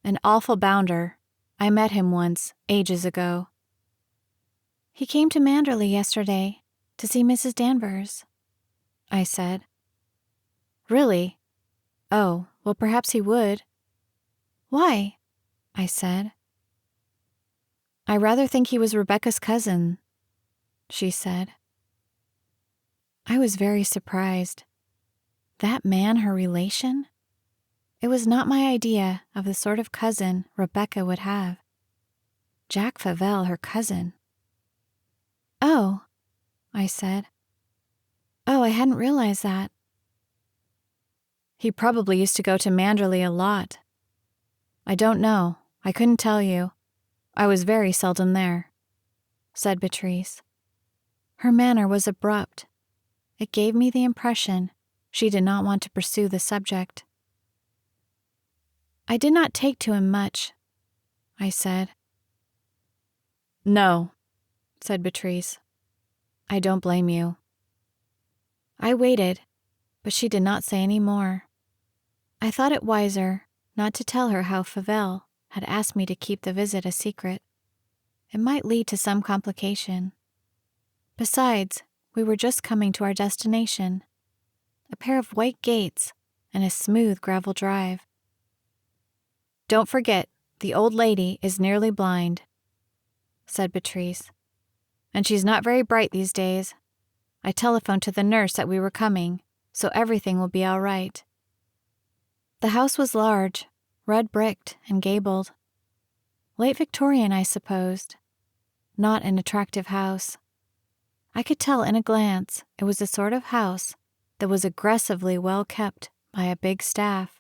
An awful bounder. I met him once, ages ago." "He came to Manderley yesterday to see Mrs. Danvers," I said. "Really? Oh, well, perhaps he would." "Why?" I said. "I rather think he was Rebecca's cousin," she said. I was very surprised. That man her relation? It was not my idea of the sort of cousin Rebecca would have. Jack Favell, her cousin. "Oh," I said. "Oh, I hadn't realized that." "He probably used to go to Manderley a lot." "I don't know. I couldn't tell you. I was very seldom there," said Beatrice. Her manner was abrupt. It gave me the impression she did not want to pursue the subject. "I did not take to him much," I said. "No," said Beatrice. "I don't blame you." I waited, but she did not say any more. I thought it wiser not to tell her how Favell had asked me to keep the visit a secret. It might lead to some complication. Besides, we were just coming to our destination, a pair of white gates and a smooth gravel drive. "Don't forget, the old lady is nearly blind," said Beatrice. "And she's not very bright these days. I telephoned to the nurse that we were coming, so everything will be all right." The house was large, red-bricked and gabled. Late Victorian, I supposed. Not an attractive house. I could tell in a glance it was the sort of house that was aggressively well kept by a big staff.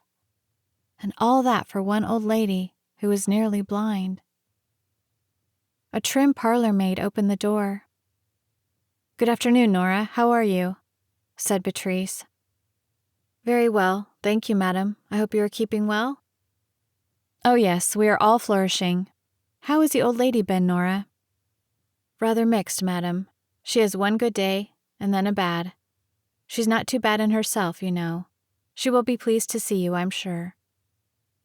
And all that for one old lady who was nearly blind. A trim parlor maid opened the door. "Good afternoon, Nora. How are you?" said Beatrice. "Very well, thank you, madam. I hope you are keeping well?" "Oh yes, we are all flourishing. How has the old lady been, Nora?" "Rather mixed, madam. She has one good day, and then a bad. She's not too bad in herself, you know. She will be pleased to see you, I'm sure."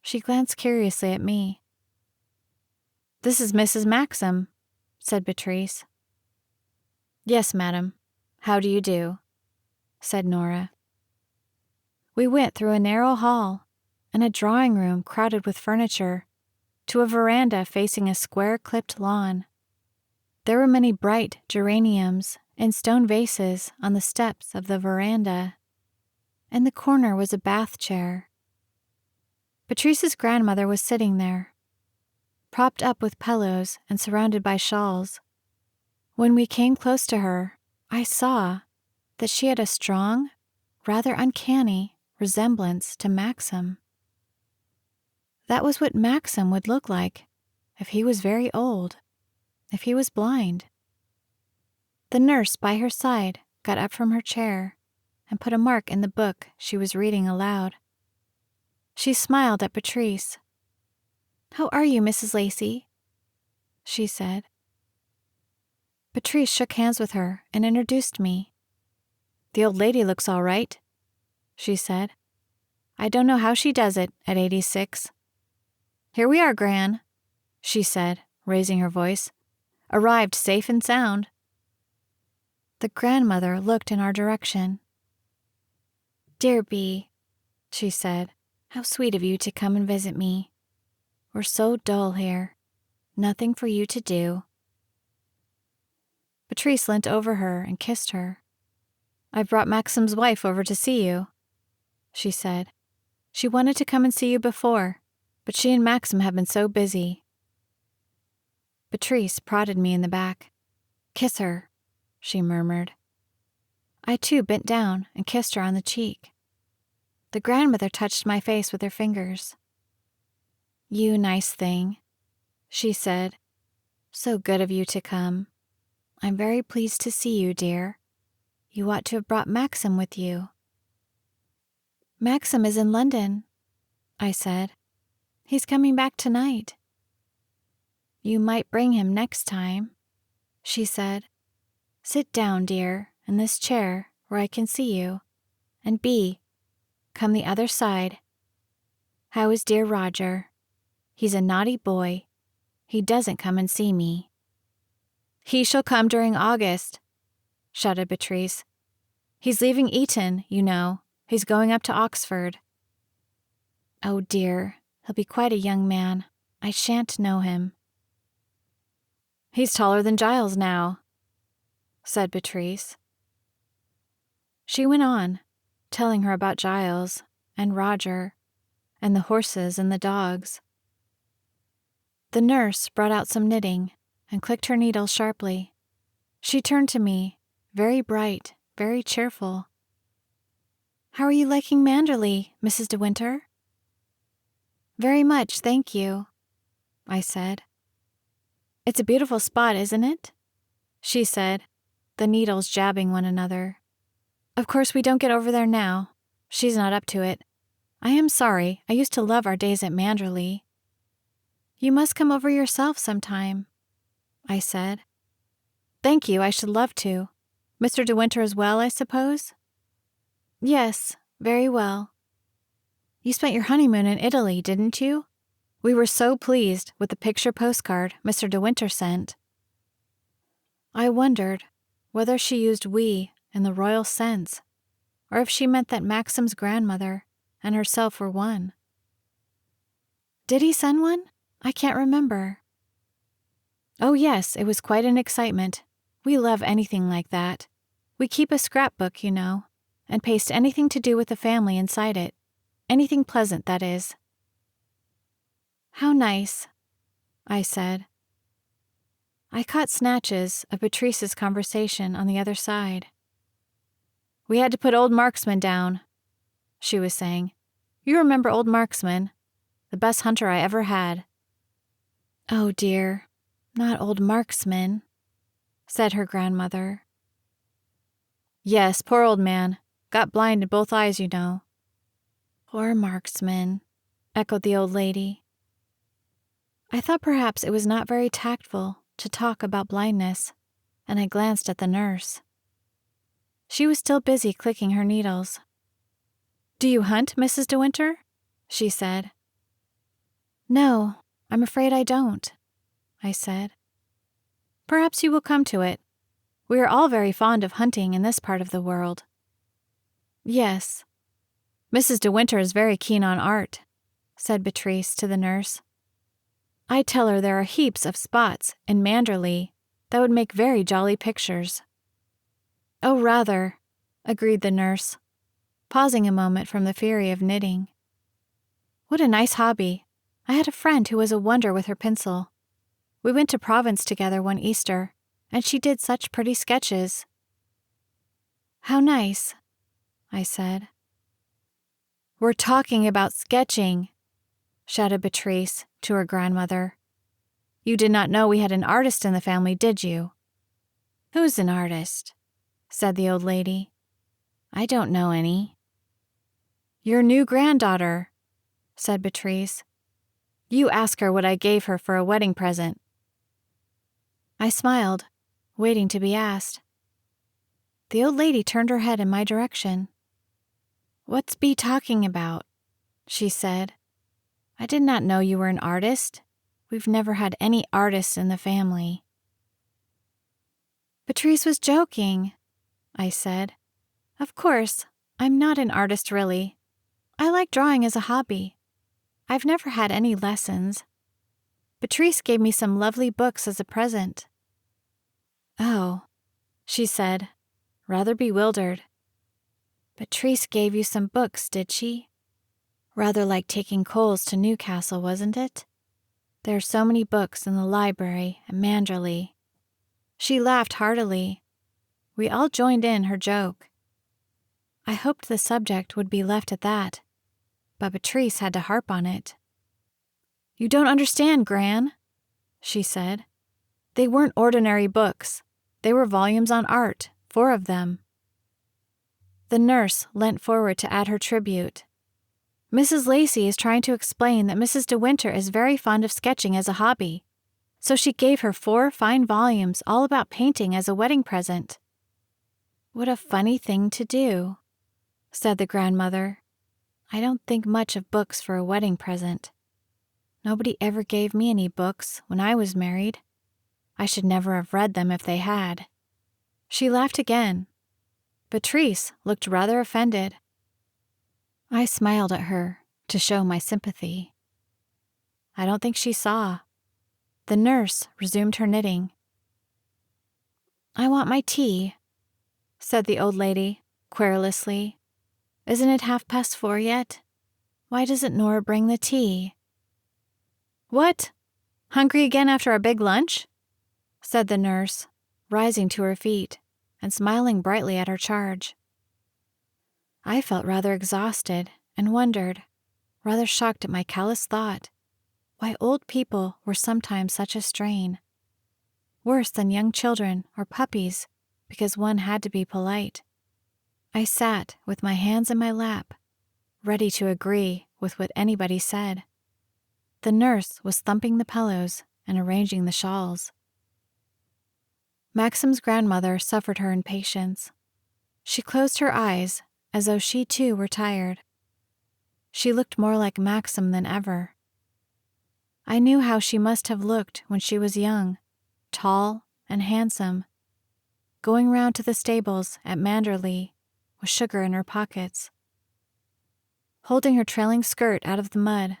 She glanced curiously at me. "This is Mrs. Maxim," said Beatrice. "Yes, madam. How do you do?" said Nora. We went through a narrow hall and a drawing room crowded with furniture to a veranda facing a square-clipped lawn. There were many bright geraniums in stone vases on the steps of the veranda. In the corner was a bath chair. Patrice's grandmother was sitting there, propped up with pillows and surrounded by shawls. When we came close to her, I saw that she had a strong, rather uncanny resemblance to Maxim. That was what Maxim would look like if he was very old, if he was blind. The nurse by her side got up from her chair and put a mark in the book she was reading aloud. She smiled at Patrice. "How are you, Mrs. Lacey?" she said. Patrice shook hands with her and introduced me. "The old lady looks all right," she said. "I don't know how she does it at 86. Here we are, Gran," she said, raising her voice. "Arrived safe and sound." The grandmother looked in our direction. "Dear Bee," she said, "how sweet of you to come and visit me. We're so dull here. Nothing for you to do." Patrice leant over her and kissed her. "I've brought Maxim's wife over to see you," she said. "She wanted to come and see you before, but she and Maxim have been so busy." Patrice prodded me in the back. "Kiss her," she murmured. I too bent down and kissed her on the cheek. The grandmother touched my face with her fingers. "You nice thing," she said. "So good of you to come. I'm very pleased to see you, dear. You ought to have brought Maxim with you." "Maxim is in London," I said. "He's coming back tonight." "You might bring him next time," she said. "Sit down, dear, in this chair where I can see you. And Bee, come the other side. How is dear Roger? He's a naughty boy. He doesn't come and see me." "He shall come during August," shouted Beatrice. "He's leaving Eton, you know. He's going up to Oxford." "Oh dear, he'll be quite a young man. I shan't know him." "He's taller than Giles now," said Beatrice. She went on, telling her about Giles and Roger and the horses and the dogs. The nurse brought out some knitting and clicked her needle sharply. She turned to me, very bright, very cheerful. "How are you liking Manderley, Mrs. De Winter?" "Very much, thank you," I said. "It's a beautiful spot, isn't it?" she said, the needles jabbing one another. "Of course we don't get over there now. She's not up to it. I am sorry. I used to love our days at Manderley." "You must come over yourself sometime," I said. "Thank you, I should love to. Mr. De Winter is well, I suppose?" "Yes, very well." "You spent your honeymoon in Italy, didn't you? We were so pleased with the picture postcard Mr. De Winter sent." I wondered whether she used "we" in the royal sense, or if she meant that Maxim's grandmother and herself were one. "Did he send one? I can't remember." "Oh yes, it was quite an excitement. We love anything like that. We keep a scrapbook, you know, and paste anything to do with the family inside it. Anything pleasant, that is." "How nice," I said. I caught snatches of Patrice's conversation on the other side. "We had to put old Marksman down," she was saying. "You remember old Marksman, the best hunter I ever had." "Oh dear, not old Marksman," said her grandmother. "Yes, poor old man. Got blind in both eyes, you know." "Poor Marksman," echoed the old lady. I thought perhaps it was not very tactful to talk about blindness, and I glanced at the nurse. She was still busy clicking her needles. "Do you hunt, Mrs. De Winter?" she said. "No, I'm afraid I don't," I said. "Perhaps you will come to it. We are all very fond of hunting in this part of the world." "Yes. Mrs. De Winter is very keen on art," said Beatrice to the nurse. "I tell her there are heaps of spots in Manderley that would make very jolly pictures." "Oh, rather," agreed the nurse, pausing a moment from the fury of knitting. "What a nice hobby. I had a friend who was a wonder with her pencil. We went to Provence together one Easter, and she did such pretty sketches." "How nice," I said. "We're talking about sketching," shouted Beatrice to her grandmother. "You did not know we had an artist in the family, did you?" "Who's an artist?" said the old lady. "I don't know any." "Your new granddaughter," said Beatrice. "You ask her what I gave her for a wedding present." I smiled, waiting to be asked. The old lady turned her head in my direction. "What's Bee talking about?" she said. "I did not know you were an artist. We've never had any artists in the family." "Beatrice was joking," I said. "Of course, I'm not an artist really. I like drawing as a hobby. I've never had any lessons. Beatrice gave me some lovely books as a present." "Oh," she said, rather bewildered. "Beatrice gave you some books, did she? Rather like taking coals to Newcastle, wasn't it? There are so many books in the library at Manderley." She laughed heartily. We all joined in her joke. I hoped the subject would be left at that, but Beatrice had to harp on it. "You don't understand, Gran," she said. "They weren't ordinary books. They were volumes on art, 4 of them." The nurse leant forward to add her tribute. "Mrs. Lacey is trying to explain that Mrs. De Winter is very fond of sketching as a hobby, so she gave her 4 fine volumes all about painting as a wedding present." "What a funny thing to do," said the grandmother. "I don't think much of books for a wedding present. Nobody ever gave me any books when I was married. I should never have read them if they had." She laughed again. Beatrice looked rather offended. I smiled at her to show my sympathy. I don't think she saw. The nurse resumed her knitting. "I want my tea," said the old lady, querulously. "Isn't it 4:30 yet? Why doesn't Nora bring the tea?" "What? Hungry again after a big lunch?" said the nurse, rising to her feet and smiling brightly at her charge. I felt rather exhausted and wondered, rather shocked at my callous thought, why old people were sometimes such a strain. Worse than young children or puppies, because one had to be polite. I sat with my hands in my lap, ready to agree with what anybody said. The nurse was thumping the pillows and arranging the shawls. Maxim's grandmother suffered her impatience. She closed her eyes as though she too were tired. She looked more like Maxim than ever. I knew how she must have looked when she was young, tall and handsome, going round to the stables at Manderley with sugar in her pockets, holding her trailing skirt out of the mud.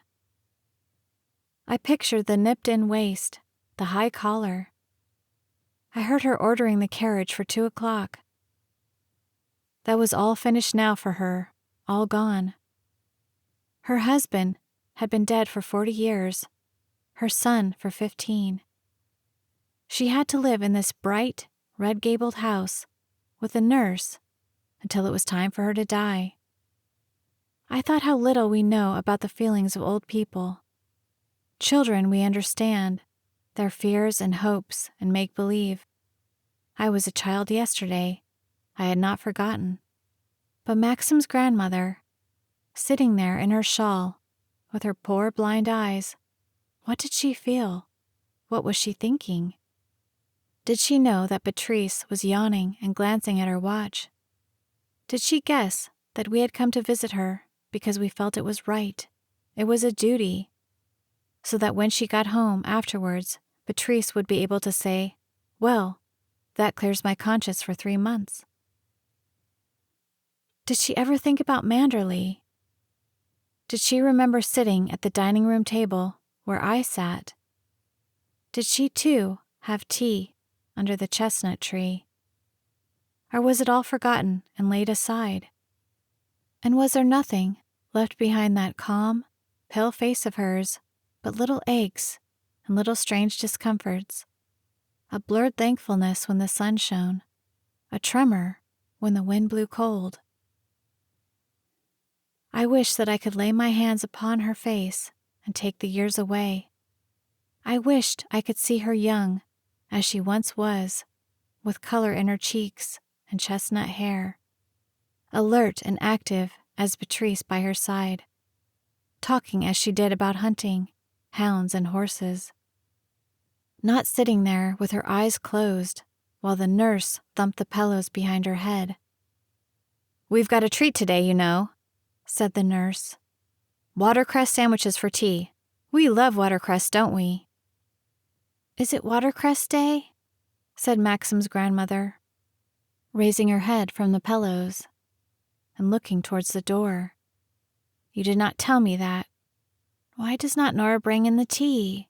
I pictured the nipped-in waist, the high collar. I heard her ordering the carriage for 2:00. That was all finished now for her, all gone. Her husband had been dead for 40 years, her son for 15. She had to live in this bright, red-gabled house with a nurse until it was time for her to die. I thought how little we know about the feelings of old people. Children we understand, their fears and hopes and make-believe. I was a child yesterday. I had not forgotten. But Maxim's grandmother, sitting there in her shawl, with her poor blind eyes, what did she feel? What was she thinking? Did she know that Beatrice was yawning and glancing at her watch? Did she guess that we had come to visit her because we felt it was right. It was a duty. So that when she got home afterwards, Patrice would be able to say, "Well, that clears my conscience for 3 months." Did she ever think about Manderley? Did she remember sitting at the dining room table where I sat? Did she, too, have tea under the chestnut tree? Or was it all forgotten and laid aside? And was there nothing left behind that calm, pale face of hers but little aches and little strange discomforts, a blurred thankfulness when the sun shone, a tremor when the wind blew cold? I wish that I could lay my hands upon her face and take the years away. I wished I could see her young, as she once was, with color in her cheeks and chestnut hair, alert and active as Patrice by her side, talking as she did about hunting, hounds and horses, not sitting there with her eyes closed while the nurse thumped the pillows behind her head. "We've got a treat today, you know," said the nurse. "Watercress sandwiches for tea. We love watercress, don't we?" "Is it Watercress Day?" said Maxim's grandmother, raising her head from the pillows and looking towards the door. "You did not tell me that. Why does not Nora bring in the tea?"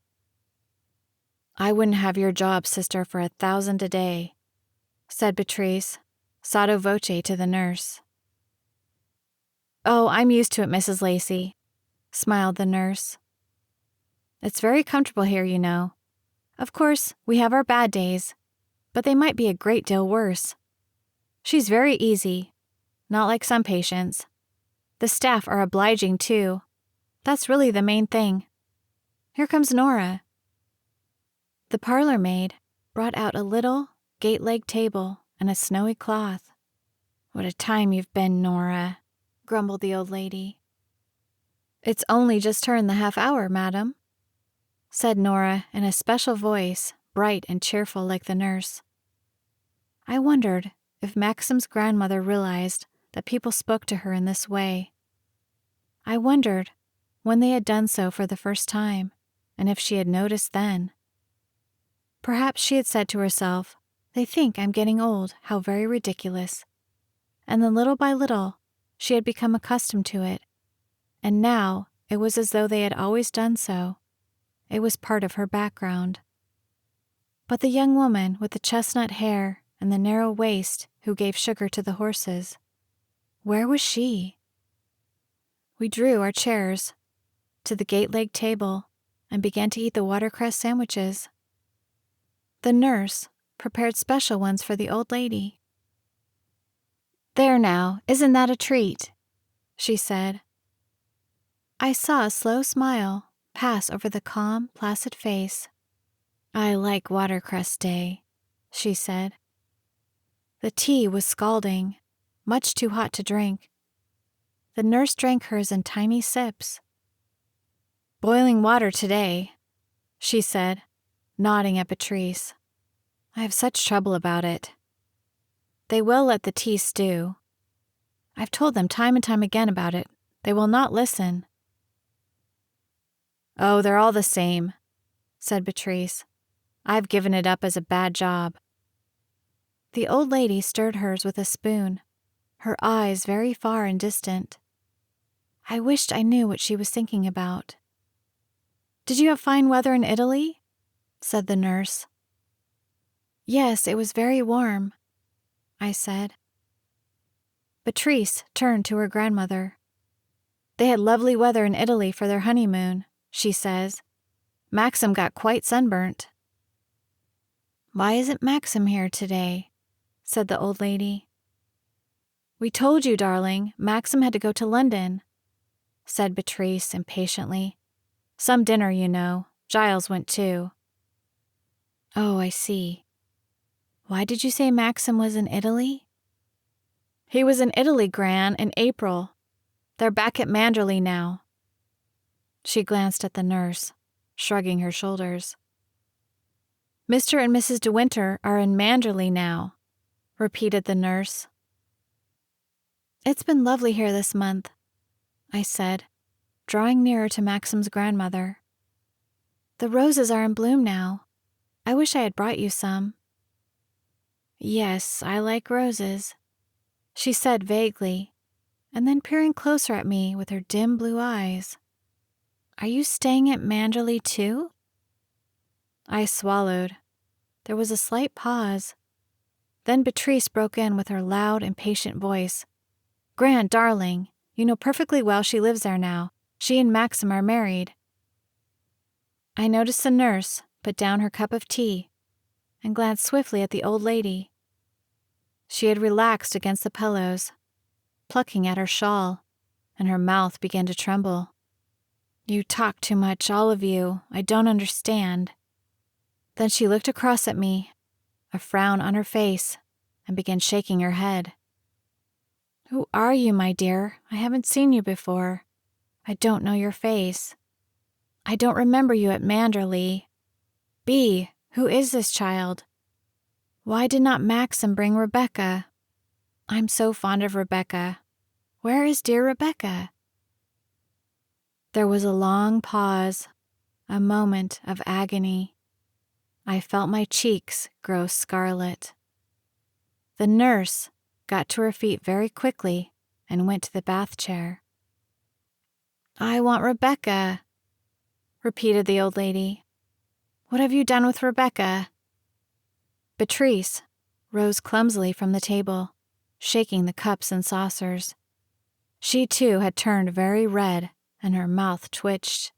"I wouldn't have your job, sister, for 1,000 a day," said Patrice, sotto voce to the nurse. "Oh, I'm used to it, Mrs. Lacey," smiled the nurse. "It's very comfortable here, you know. Of course, we have our bad days, but they might be a great deal worse. She's very easy, not like some patients. The staff are obliging, too. That's really the main thing. Here comes Nora." The parlor maid brought out a little, gate-legged table and a snowy cloth. "What a time you've been, Nora," grumbled the old lady. "It's only just turned the half hour, madam," said Nora in a special voice, bright and cheerful like the nurse. I wondered if Maxim's grandmother realized that people spoke to her in this way. I wondered when they had done so for the first time, and if she had noticed then. Perhaps she had said to herself, "They think I'm getting old, how very ridiculous." And then little by little, she had become accustomed to it, and now it was as though they had always done so. It was part of her background. But the young woman with the chestnut hair and the narrow waist who gave sugar to the horses, where was she? We drew our chairs to the gate-legged table and began to eat the watercress sandwiches. The nurse prepared special ones for the old lady. "There now, isn't that a treat?" she said. I saw a slow smile pass over the calm, placid face. "I like Watercress Day," she said. The tea was scalding, much too hot to drink. The nurse drank hers in tiny sips. "Boiling water today," she said, nodding at Patrice. "I have such trouble about it. They will let the tea stew. I've told them time and time again about it. They will not listen." "Oh, they're all the same," said Patrice. "I've given it up as a bad job." The old lady stirred hers with a spoon, her eyes very far and distant. I wished I knew what she was thinking about. "Did you have fine weather in Italy?" said the nurse. "Yes, it was very warm," I said. Patrice turned to her grandmother. "They had lovely weather in Italy for their honeymoon," she says. "Maxim got quite sunburnt." "Why isn't Maxim here today?" said the old lady. "We told you, darling, Maxim had to go to London," said Patrice impatiently. "Some dinner, you know. Giles went too." "Oh, I see. Why did you say Maxim was in Italy?" "He was in Italy, Gran, in April. They're back at Manderley now." She glanced at the nurse, shrugging her shoulders. "Mr. and Mrs. De Winter are in Manderley now," repeated the nurse. "It's been lovely here this month," I said, drawing nearer to Maxim's grandmother. "The roses are in bloom now. I wish I had brought you some." "Yes, I like roses," she said vaguely, and then peering closer at me with her dim blue eyes. "Are you staying at Manderley too?" I swallowed. There was a slight pause. Then Beatrice broke in with her loud, impatient voice. "Gran, darling, you know perfectly well she lives there now. She and Maxim are married." I noticed the nurse put down her cup of tea and glanced swiftly at the old lady. She had relaxed against the pillows, plucking at her shawl, and her mouth began to tremble. "You talk too much, all of you. I don't understand." Then she looked across at me, a frown on her face, and began shaking her head. "Who are you, my dear? I haven't seen you before. I don't know your face. I don't remember you at Manderley. Bea, who is this child? Why did not Maxim bring Rebecca? I'm so fond of Rebecca. Where is dear Rebecca?" There was a long pause, a moment of agony. I felt my cheeks grow scarlet. The nurse got to her feet very quickly and went to the bath chair. "I want Rebecca," repeated the old lady. "What have you done with Rebecca?" Beatrice rose clumsily from the table, shaking the cups and saucers. She too had turned very red and her mouth twitched.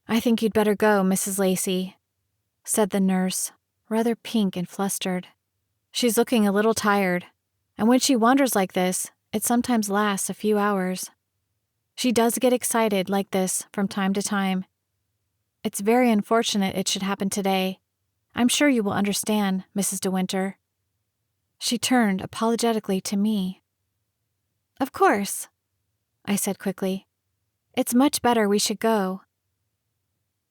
"I think you'd better go, Mrs. Lacey," said the nurse, rather pink and flustered. "She's looking a little tired, and when she wanders like this, it sometimes lasts a few hours. She does get excited like this from time to time. It's very unfortunate it should happen today. I'm sure you will understand, Mrs. De Winter." She turned apologetically to me. "Of course," I said quickly. "It's much better we should go."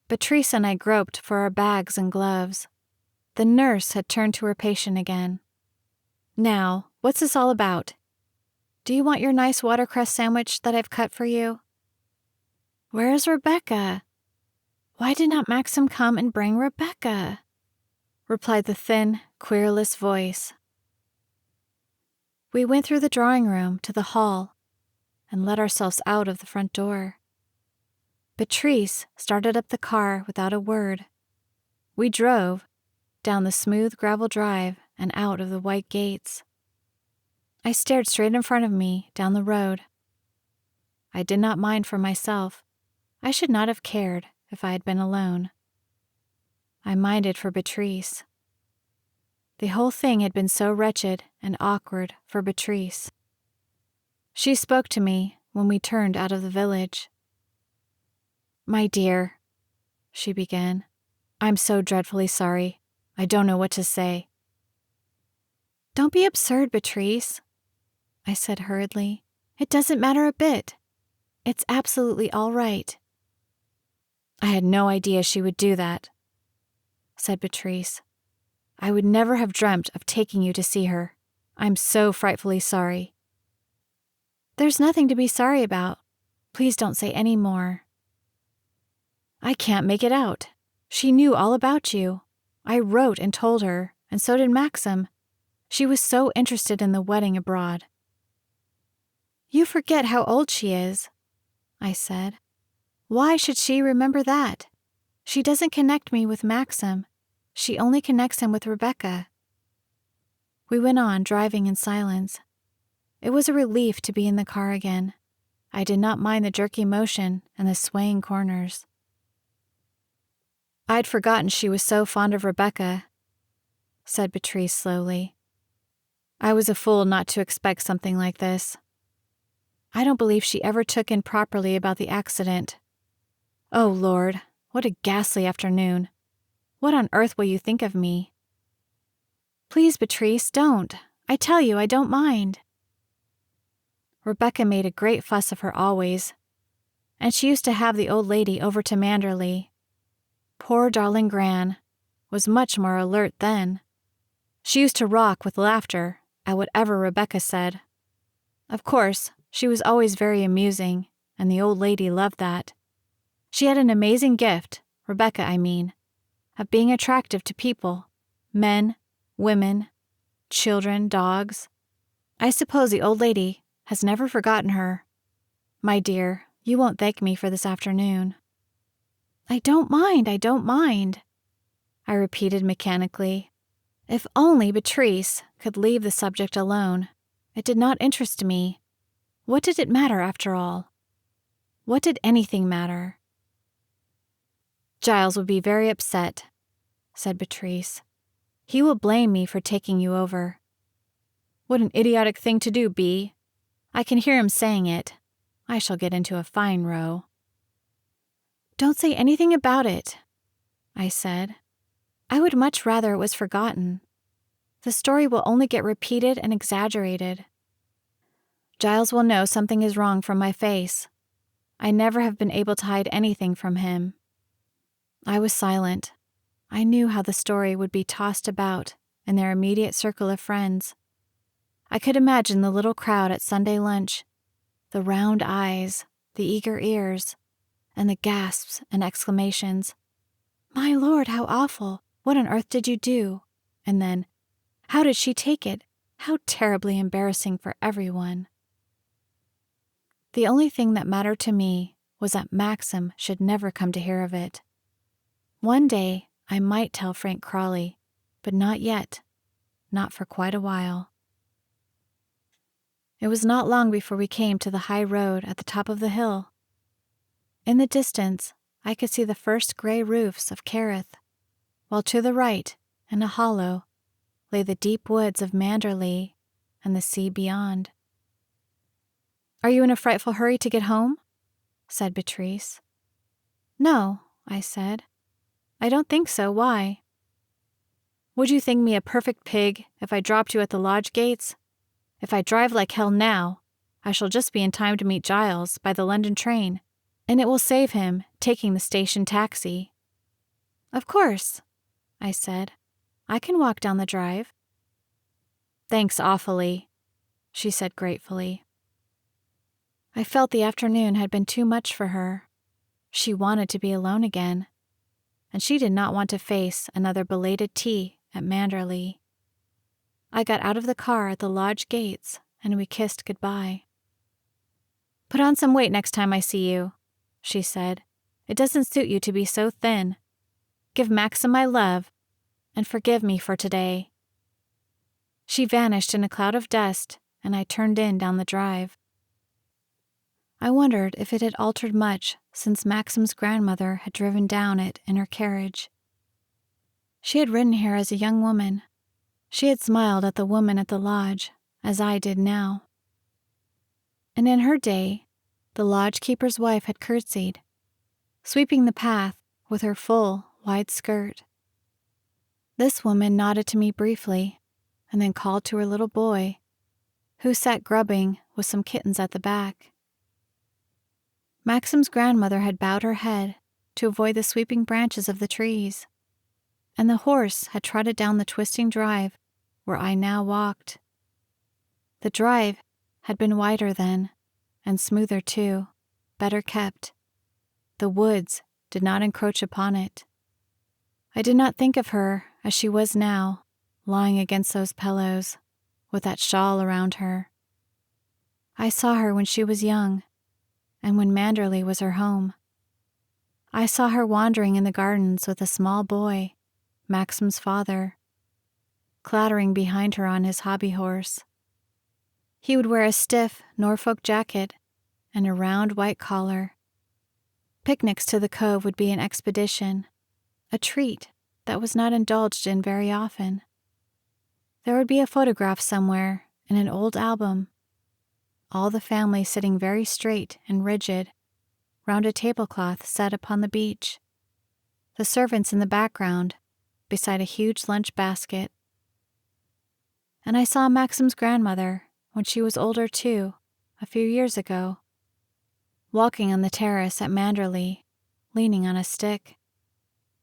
Beatrice and I groped for our bags and gloves. The nurse had turned to her patient again. "Now, what's this all about? Do you want your nice watercress sandwich that I've cut for you?" "Where is Rebecca? Why did not Maxim come and bring Rebecca?" replied the thin, querulous voice. We went through the drawing room to the hall and let ourselves out of the front door. Beatrice started up the car without a word. We drove down the smooth gravel drive and out of the white gates. I stared straight in front of me down the road. I did not mind for myself. I should not have cared if I had been alone. I minded for Beatrice. The whole thing had been so wretched and awkward for Beatrice. She spoke to me when we turned out of the village. "My dear," she began, "I'm so dreadfully sorry. I don't know what to say." "Don't be absurd, Beatrice," I said hurriedly. "It doesn't matter a bit. It's absolutely all right." "I had no idea she would do that," said Beatrice. "I would never have dreamt of taking you to see her. I'm so frightfully sorry." "There's nothing to be sorry about. Please don't say any more." "I can't make it out. She knew all about you. I wrote and told her, and so did Maxim. She was so interested in the wedding abroad." "You forget how old she is," I said. "Why should she remember that? She doesn't connect me with Maxim. She only connects him with Rebecca." We went on driving in silence. It was a relief to be in the car again. I did not mind the jerky motion and the swaying corners. "I'd forgotten she was so fond of Rebecca," said Beatrice slowly. "I was a fool not to expect something like this. I don't believe she ever took in properly about the accident. Oh, Lord, what a ghastly afternoon. What on earth will you think of me?" "Please, Beatrice, don't. I tell you I don't mind." Rebecca made a great fuss of her always, and she used to have the old lady over to Manderley. Poor darling Gran was much more alert then. She used to rock with laughter at whatever Rebecca said. Of course, She was always very amusing, and the old lady loved that. She had an amazing gift, Rebecca I mean, of being attractive to people, men, women, children, dogs. I suppose the old lady has never forgotten her. My dear, you won't thank me for this afternoon. I don't mind, I repeated mechanically. If only Beatrice could leave the subject alone. It did not interest me. What did it matter after all? What did anything matter? Giles would be very upset, said Beatrice. He will blame me for taking you over. What an idiotic thing to do, Bee. I can hear him saying it. I shall get into a fine row. Don't say anything about it, I said. I would much rather it was forgotten. The story will only get repeated and exaggerated. Giles will know something is wrong from my face. I never have been able to hide anything from him. I was silent. I knew how the story would be tossed about in their immediate circle of friends. I could imagine the little crowd at Sunday lunch, the round eyes, the eager ears, and the gasps and exclamations. My Lord, how awful! What on earth did you do? And then, how did she take it? How terribly embarrassing for everyone. The only thing that mattered to me was that Maxim should never come to hear of it. One day I might tell Frank Crawley, but not yet, not for quite a while. It was not long before we came to the high road at the top of the hill. In the distance, I could see the first gray roofs of Kerrith, while to the right, in a hollow, lay the deep woods of Manderley and the sea beyond. Are you in a frightful hurry to get home? Said Beatrice. No, I said. I don't think so. Why? Would you think me a perfect pig if I dropped you at the lodge gates? If I drive like hell now, I shall just be in time to meet Giles by the London train, and it will save him taking the station taxi. Of course, I said. I can walk down the drive. Thanks awfully, she said gratefully. I felt the afternoon had been too much for her. She wanted to be alone again, and she did not want to face another belated tea at Manderley. I got out of the car at the lodge gates, and we kissed goodbye. Put on some weight next time I see you, she said. It doesn't suit you to be so thin. Give Maxim my love, and forgive me for today. She vanished in a cloud of dust, and I turned in down the drive. I wondered if it had altered much since Maxim's grandmother had driven down it in her carriage. She had ridden here as a young woman. She had smiled at the woman at the lodge, as I did now. And in her day, the lodge-keeper's wife had curtsied, sweeping the path with her full, wide skirt. This woman nodded to me briefly, and then called to her little boy, who sat grubbing with some kittens at the back. Maxim's grandmother had bowed her head to avoid the sweeping branches of the trees, and the horse had trotted down the twisting drive where I now walked. The drive had been wider then, and smoother too, better kept. The woods did not encroach upon it. I did not think of her as she was now, lying against those pillows, with that shawl around her. I saw her when she was young, and when Manderley was her home. I saw her wandering in the gardens with a small boy, Maxim's father, clattering behind her on his hobby horse. He would wear a stiff Norfolk jacket and a round white collar. Picnics to the cove would be an expedition, a treat that was not indulged in very often. There would be a photograph somewhere in an old album, all the family sitting very straight and rigid round a tablecloth set upon the beach, the servants in the background beside a huge lunch basket. And I saw Maxim's grandmother when she was older too, a few years ago, walking on the terrace at Manderley, leaning on a stick.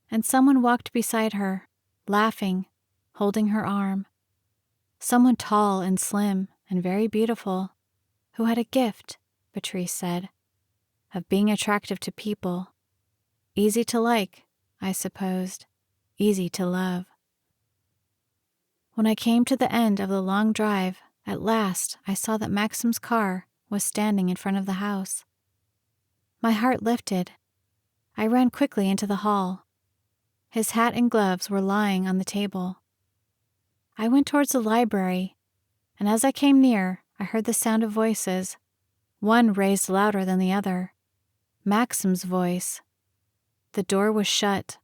And someone walked beside her, laughing, holding her arm. Someone tall and slim and very beautiful, who had a gift, Patrice said, of being attractive to people. Easy to like, I supposed. Easy to love. When I came to the end of the long drive, at last I saw that Maxim's car was standing in front of the house. My heart lifted. I ran quickly into the hall. His hat and gloves were lying on the table. I went towards the library, and as I came near, I heard the sound of voices, one raised louder than the other. Maxim's voice. The door was shut.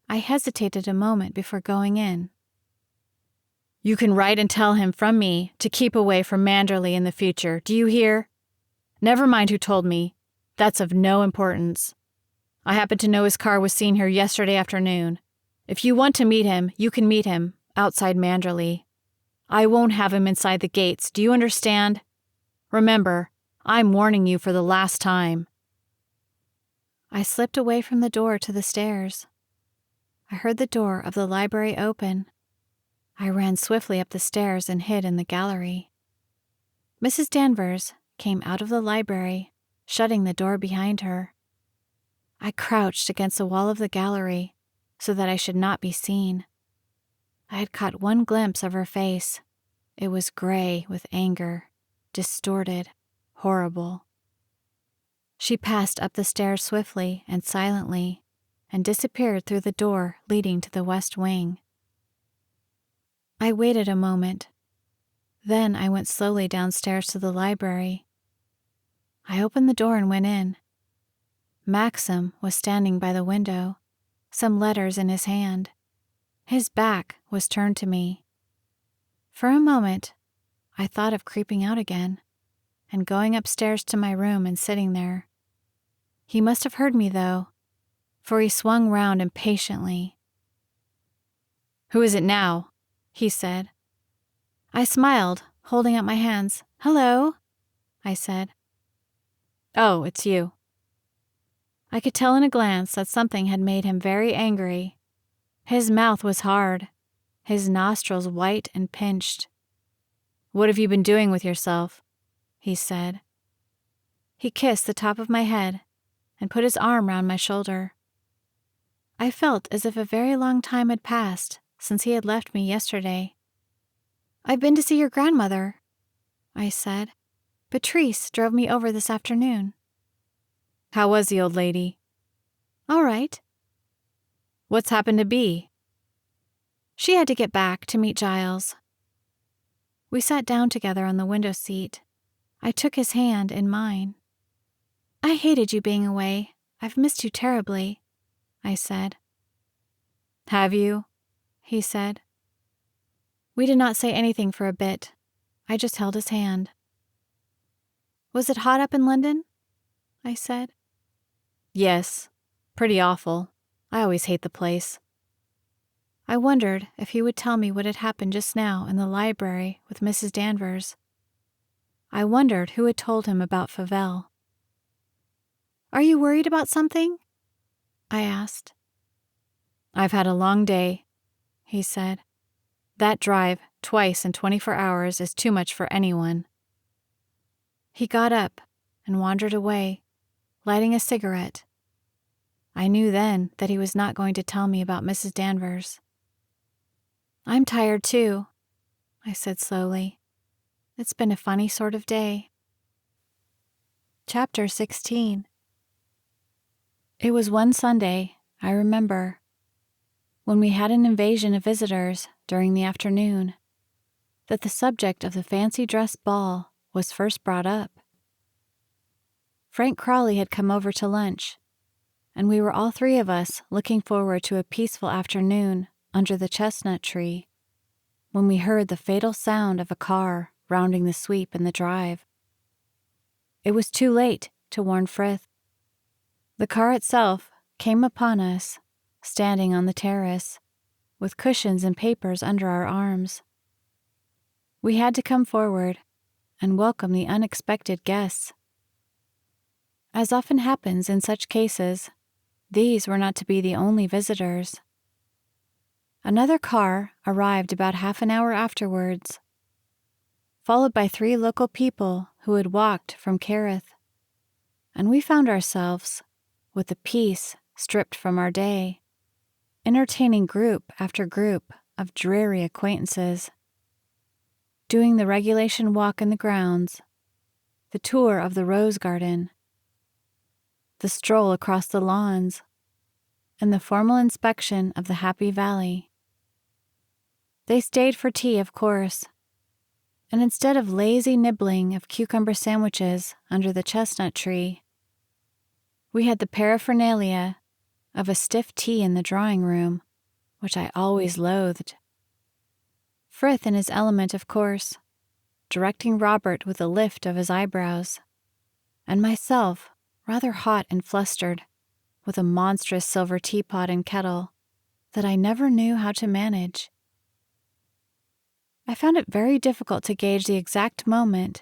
I hesitated a moment before going in. "You can write and tell him from me to keep away from Manderley in the future, do you hear? Never mind who told me. That's of no importance. I happen to know his car was seen here yesterday afternoon. If you want to meet him, you can meet him outside Manderley. I won't have him inside the gates, do you understand? Remember, I'm warning you for the last time." I slipped away from the door to the stairs. I heard the door of the library open. I ran swiftly up the stairs and hid in the gallery. Mrs. Danvers came out of the library, shutting the door behind her. I crouched against the wall of the gallery so that I should not be seen. I had caught one glimpse of her face. It was gray with anger, distorted, horrible. She passed up the stairs swiftly and silently and disappeared through the door leading to the west wing. I waited a moment. Then I went slowly downstairs to the library. I opened the door and went in. Maxim was standing by the window, some letters in his hand. His back was turned to me. For a moment, I thought of creeping out again and going upstairs to my room and sitting there. He must have heard me, though, for he swung round impatiently. "Who is it now?" he said. I smiled, holding up my hands. "Hello," I said. "Oh, it's you." I could tell in a glance that something had made him very angry. His mouth was hard, his nostrils white and pinched. "What have you been doing with yourself?" he said. He kissed the top of my head and put his arm round my shoulder. I felt as if a very long time had passed since he had left me yesterday. "I've been to see your grandmother," I said. "Patrice drove me over this afternoon." "How was the old lady?" "All right." "What's happened to Bea?" "She had to get back to meet Giles." We sat down together on the window seat. I took his hand in mine. "I hated you being away. I've missed you terribly," I said. "Have you?" he said. We did not say anything for a bit. I just held his hand. "Was it hot up in London?" I said. "Yes, pretty awful. I always hate the place." I wondered if he would tell me what had happened just now in the library with Mrs. Danvers. I wondered who had told him about Fauvel. "Are you worried about something?" I asked. "I've had a long day," he said. "That drive twice in 24 hours is too much for anyone." He got up and wandered away, lighting a cigarette. I knew then that he was not going to tell me about Mrs. Danvers. "I'm tired too," I said slowly. "It's been a funny sort of day." Chapter 16. It was one Sunday, I remember, when we had an invasion of visitors during the afternoon, that the subject of the fancy dress ball was first brought up. Frank Crawley had come over to lunch, and we were all three of us looking forward to a peaceful afternoon under the chestnut tree, when we heard the fatal sound of a car rounding the sweep in the drive. It was too late to warn Frith. The car itself came upon us, standing on the terrace, with cushions and papers under our arms. We had to come forward and welcome the unexpected guests. As often happens in such cases, these were not to be the only visitors. Another car arrived about half an hour afterwards. followed by 3 local people who had walked from Kerith, and we found ourselves, with the peace stripped from our day, entertaining group after group of dreary acquaintances, doing the regulation walk in the grounds, the tour of the rose garden, the stroll across the lawns, and the formal inspection of the Happy Valley. They stayed for tea, of course, and instead of lazy nibbling of cucumber sandwiches under the chestnut tree, we had the paraphernalia of a stiff tea in the drawing room, which I always loathed. Frith in his element, of course, directing Robert with a lift of his eyebrows, and myself rather hot and flustered, with a monstrous silver teapot and kettle that I never knew how to manage. I found it very difficult to gauge the exact moment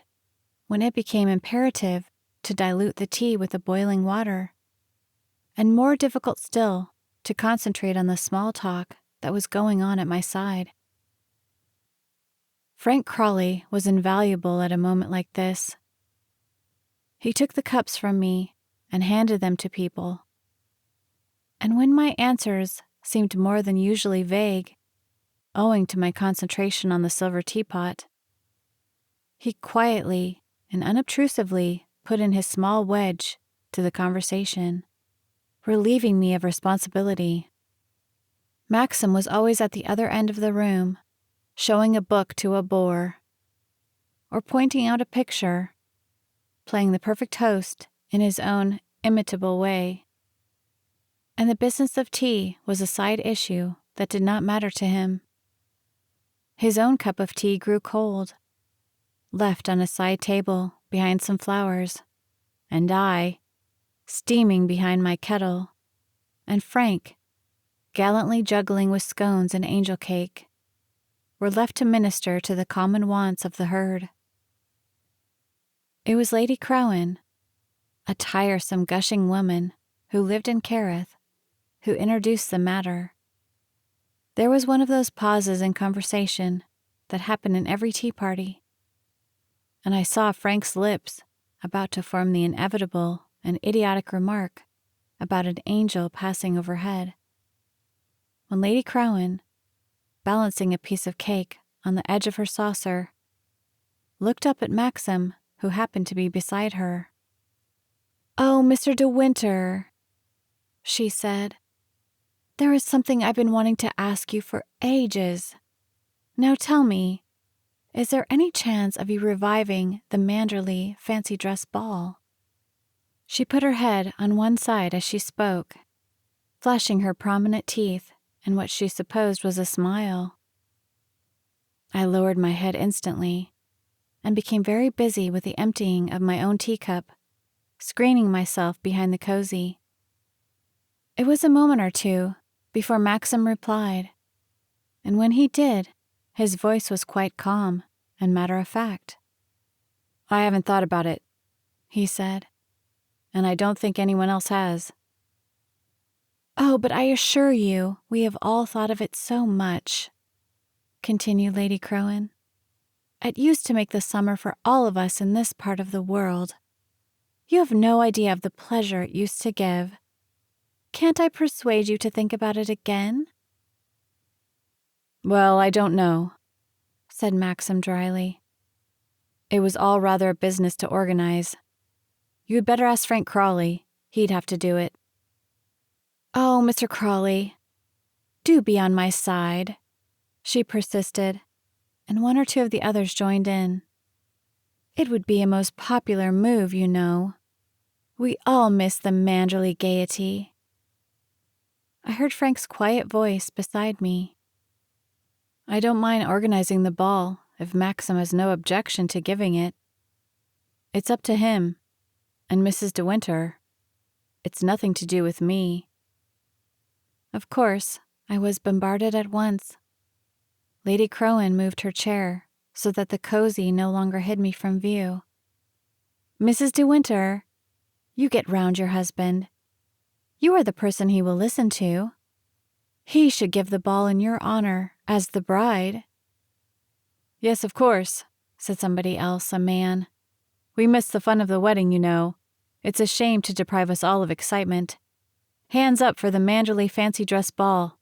when it became imperative to dilute the tea with the boiling water, and more difficult still to concentrate on the small talk that was going on at my side. Frank Crawley was invaluable at a moment like this. He took the cups from me and handed them to people, and when my answers seemed more than usually vague, owing to my concentration on the silver teapot, he quietly and unobtrusively put in his small wedge to the conversation, relieving me of responsibility. Maxim was always at the other end of the room, showing a book to a bore, or pointing out a picture, playing the perfect host in his own imitable way. And the business of tea was a side issue that did not matter to him. His own cup of tea grew cold, left on a side table behind some flowers, and I, steaming behind my kettle, and Frank, gallantly juggling with scones and angel cake, were left to minister to the common wants of the herd. It was Lady Crowan, a tiresome, gushing woman who lived in Kerith, who introduced the matter. There was one of those pauses in conversation that happen in every tea party, and I saw Frank's lips about to form the inevitable and idiotic remark about an angel passing overhead, when Lady Crowan, balancing a piece of cake on the edge of her saucer, looked up at Maxim, who happened to be beside her. "Oh, Mr. De Winter," she said, "there is something I've been wanting to ask you for ages. Now tell me, is there any chance of you reviving the Manderley fancy dress ball?" She put her head on one side as she spoke, flashing her prominent teeth in what she supposed was a smile. I lowered my head instantly and became very busy with the emptying of my own teacup, screening myself behind the cozy. It was a moment or two before Maxim replied, and when he did, his voice was quite calm and matter-of-fact. "I haven't thought about it," he said, "and I don't think anyone else has." "Oh, but I assure you we have all thought of it so much," continued Lady Crowan. "It used to make the summer for all of us in this part of the world. You have no idea of the pleasure it used to give. Can't I persuade you to think about it again?" "Well, I don't know," said Maxim dryly. "It was all rather a business to organize. You had better ask Frank Crawley. He'd have to do it." "Oh, Mr. Crawley, do be on my side," she persisted, and one or two of the others joined in. "It would be a most popular move, you know. We all miss the Manderley gaiety." I heard Frank's quiet voice beside me. "I don't mind organizing the ball if Maxim has no objection to giving it. It's up to him, and Mrs. De Winter. It's nothing to do with me." Of course, I was bombarded at once. Lady Crowan moved her chair so that the cozy no longer hid me from view. "Mrs. De Winter, you get round your husband. You are the person he will listen to. He should give the ball in your honor as the bride." "Yes, of course," said somebody else, a man. "We missed the fun of the wedding, you know. It's a shame to deprive us all of excitement. Hands up for the Manderley fancy dress ball.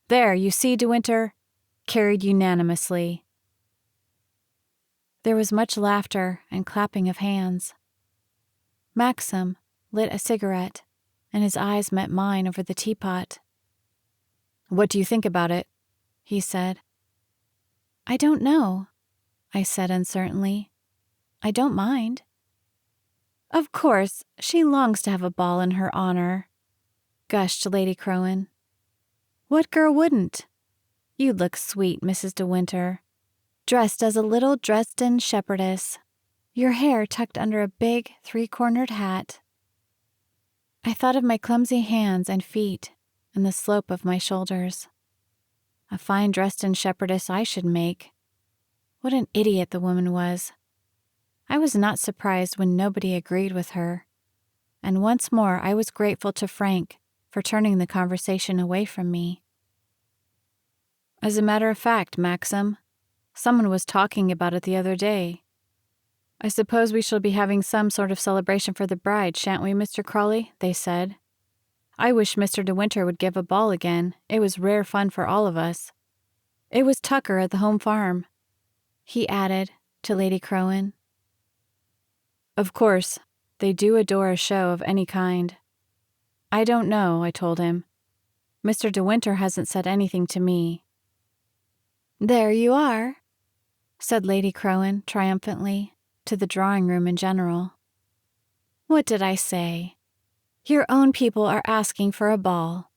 There, you see, De Winter? Carried unanimously." There was much laughter and clapping of hands. Maxim lit a cigarette, and his eyes met mine over the teapot. "What do you think about it?" he said. "I don't know," I said uncertainly. "I don't mind." "Of course, she longs to have a ball in her honor," gushed Lady Crowan. "What girl wouldn't? You look sweet, Mrs. De Winter, dressed as a little Dresden shepherdess, your hair tucked under a big three-cornered hat." I thought of my clumsy hands and feet and the slope of my shoulders. A fine Dresden shepherdess I should make. What an idiot the woman was. I was not surprised when nobody agreed with her, and once more I was grateful to Frank for turning the conversation away from me. "As a matter of fact, Maxim, someone was talking about it the other day. I suppose we shall be having some sort of celebration for the bride, shan't we, Mr. Crawley?" they said. "I wish Mr. De Winter would give a ball again. It was rare fun for all of us. It was Tucker at the home farm," he added to Lady Crowan. "Of course, they do adore a show of any kind." "I don't know," I told him. "Mr. De Winter hasn't said anything to me." "There you are," said Lady Crowan triumphantly to the drawing room in general. "What did I say? Your own people are asking for a ball.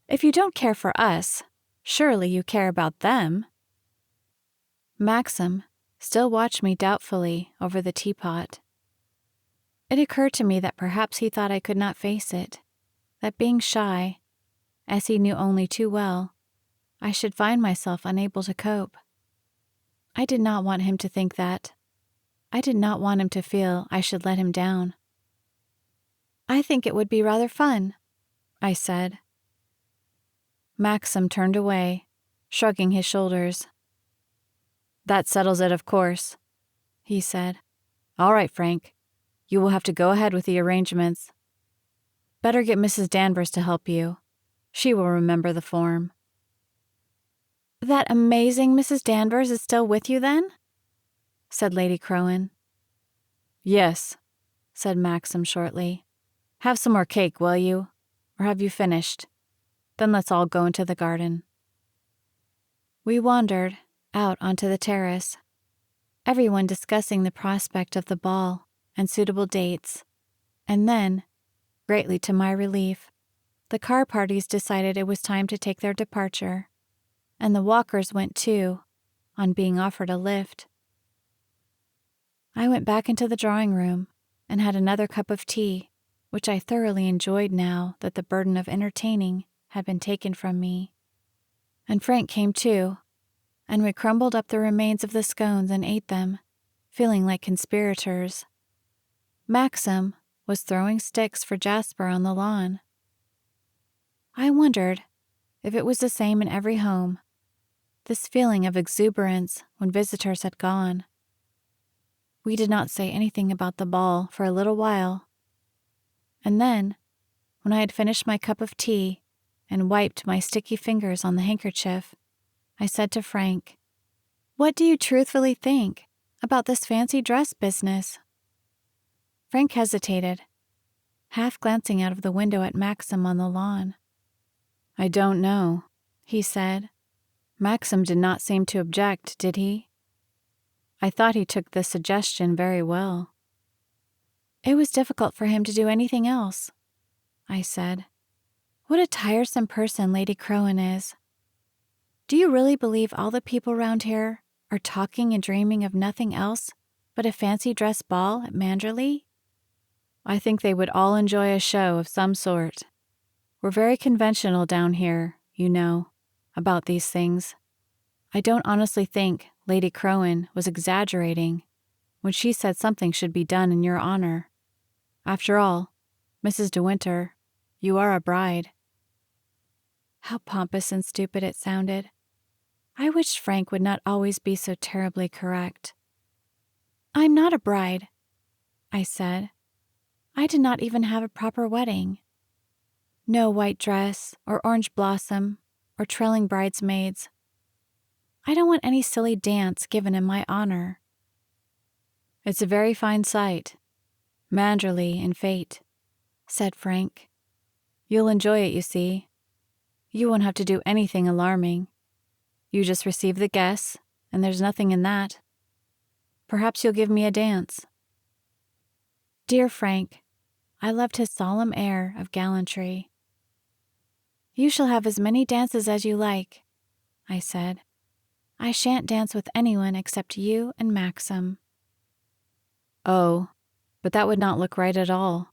If you don't care for us, surely you care about them." Maxim still watched me doubtfully over the teapot. It occurred to me that perhaps he thought I could not face it, that being shy, as he knew only too well, I should find myself unable to cope. I did not want him to think that. I did not want him to feel I should let him down. "I think it would be rather fun," I said. Maxim turned away, shrugging his shoulders. "That settles it, of course," he said. "All right, Frank. You will have to go ahead with the arrangements. Better get Mrs. Danvers to help you. She will remember the form." "That amazing Mrs. Danvers is still with you, then?" said Lady Crowan. "Yes," said Maxim shortly. "Have some more cake, will you? Or have you finished? Then let's all go into the garden." We wandered out onto the terrace, everyone discussing the prospect of the ball and suitable dates, and then, greatly to my relief, the car parties decided it was time to take their departure, and the walkers went too, on being offered a lift. I went back into the drawing room and had another cup of tea, which I thoroughly enjoyed now that the burden of entertaining had been taken from me. And Frank came too, and we crumbled up the remains of the scones and ate them, feeling like conspirators. Maxim was throwing sticks for Jasper on the lawn. I wondered if it was the same in every home, this feeling of exuberance when visitors had gone. We did not say anything about the ball for a little while, and then, when I had finished my cup of tea and wiped my sticky fingers on the handkerchief, I said to Frank, "What do you truthfully think about this fancy dress business?" Frank hesitated, half glancing out of the window at Maxim on the lawn. "I don't know," he said. "Maxim did not seem to object, did he? I thought he took the suggestion very well." "It was difficult for him to do anything else," I said. "What a tiresome person Lady Crowan is. Do you really believe all the people round here are talking and dreaming of nothing else but a fancy dress ball at Manderley?" "I think they would all enjoy a show of some sort. We're very conventional down here, you know, about these things. I don't honestly think Lady Crowan was exaggerating when she said something should be done in your honor. After all, Mrs. De Winter, you are a bride." How pompous and stupid it sounded. I wished Frank would not always be so terribly correct. I'm not a bride, I said. I did not even have a proper wedding. No white dress or orange blossom or trailing bridesmaids. I don't want any silly dance given in my honor. It's a very fine sight, Manderley in fate, said Frank. You'll enjoy it, you see. You won't have to do anything alarming. You just receive the guests, and there's nothing in that. Perhaps you'll give me a dance. Dear Frank, I loved his solemn air of gallantry. You shall have as many dances as you like, I said. I shan't dance with anyone except you and Maxim. Oh, but that would not look right at all,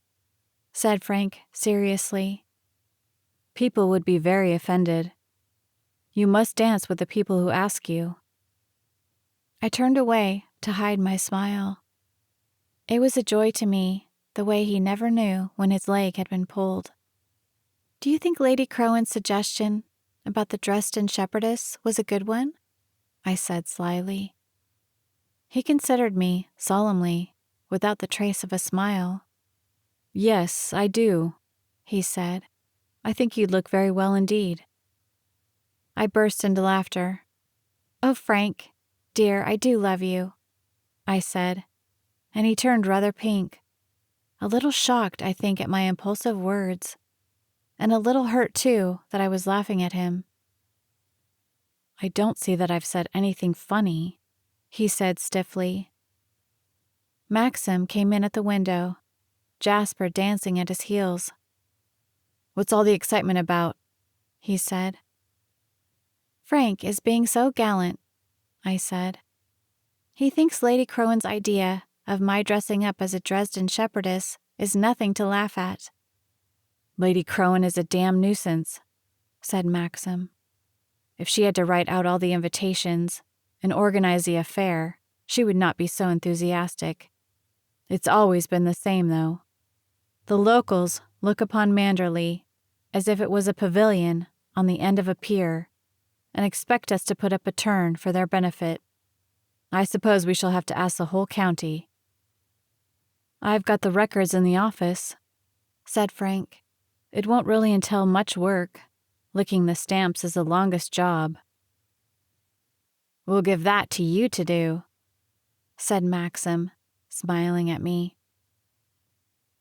said Frank seriously. People would be very offended. You must dance with the people who ask you. I turned away to hide my smile. It was a joy to me, the way he never knew when his leg had been pulled. Do you think Lady Crowan's suggestion about the Dresden shepherdess was a good one? I said slyly. He considered me solemnly, without the trace of a smile. Yes, I do, he said. I think you'd look very well indeed. I burst into laughter. Oh, Frank, dear, I do love you, I said, and he turned rather pink, a little shocked, I think, at my impulsive words, and a little hurt, too, that I was laughing at him. I don't see that I've said anything funny, he said stiffly. Maxim came in at the window, Jasper dancing at his heels. What's all the excitement about? He said. Frank is being so gallant, I said. He thinks Lady Crowan's idea of my dressing up as a Dresden shepherdess is nothing to laugh at. Lady Crowan is a damn nuisance, said Maxim. If she had to write out all the invitations and organize the affair, she would not be so enthusiastic. It's always been the same, though. The locals look upon Manderley as if it was a pavilion on the end of a pier, and expect us to put up a turn for their benefit. I suppose we shall have to ask the whole county. I've got the records in the office, said Frank. It won't really entail much work. Licking the stamps is the longest job. We'll give that to you to do, said Maxim, smiling at me.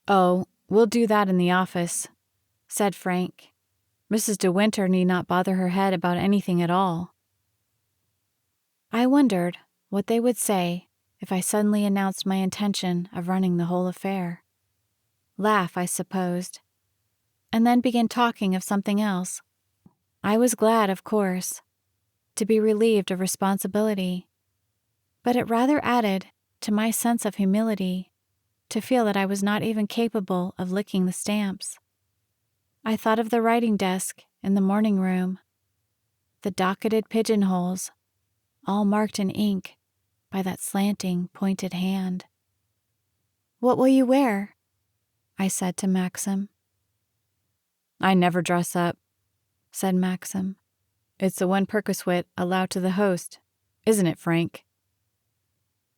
Oh, we'll do that in the office, said Frank. Mrs. De Winter need not bother her head about anything at all. I wondered what they would say if I suddenly announced my intention of running the whole affair. Laugh, I supposed, and then begin talking of something else. I was glad, of course, to be relieved of responsibility, but it rather added to my sense of humility to feel that I was not even capable of licking the stamps. I thought of the writing desk in the morning room, the docketed pigeonholes, all marked in ink by that slanting, pointed hand. What will you wear? I said to Maxim. I never dress up, said Maxim. It's the one perquisite allowed to the host, isn't it, Frank?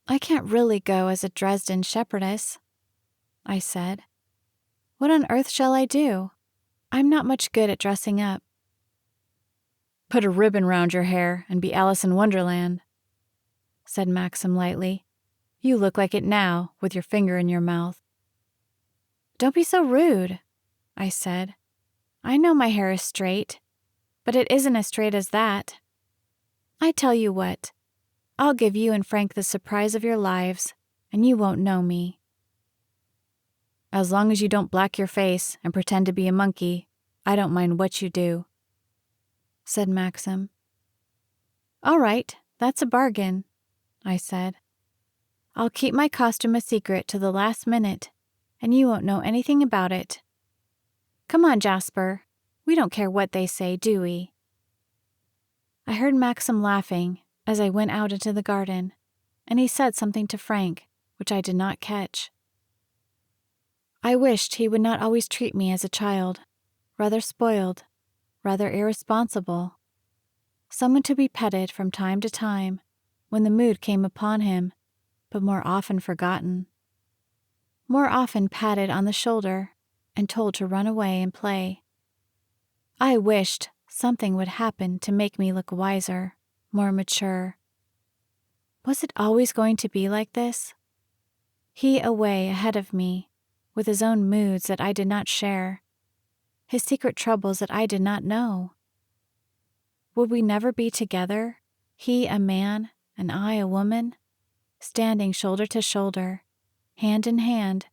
I can't really go as a Dresden shepherdess, I said. What on earth shall I do? I'm not much good at dressing up. Put a ribbon round your hair and be Alice in Wonderland, said Maxim lightly. You look like it now, with your finger in your mouth. Don't be so rude, I said. I know my hair is straight, but it isn't as straight as that. I tell you what, I'll give you and Frank the surprise of your lives, and you won't know me. As long as you don't black your face and pretend to be a monkey, I don't mind what you do, said Maxim. All right, that's a bargain, I said. I'll keep my costume a secret to the last minute, and you won't know anything about it. Come on, Jasper. We don't care what they say, do we? I heard Maxim laughing as I went out into the garden, and he said something to Frank, which I did not catch. I wished he would not always treat me as a child, rather spoiled, rather irresponsible, someone to be petted from time to time when the mood came upon him, but more often forgotten. More often patted on the shoulder and told to run away and play. I wished something would happen to make me look wiser, more mature. Was it always going to be like this? He away ahead of me, with his own moods that I did not share, his secret troubles that I did not know. Would we never be together, he a man and I a woman, standing shoulder to shoulder, hand in hand,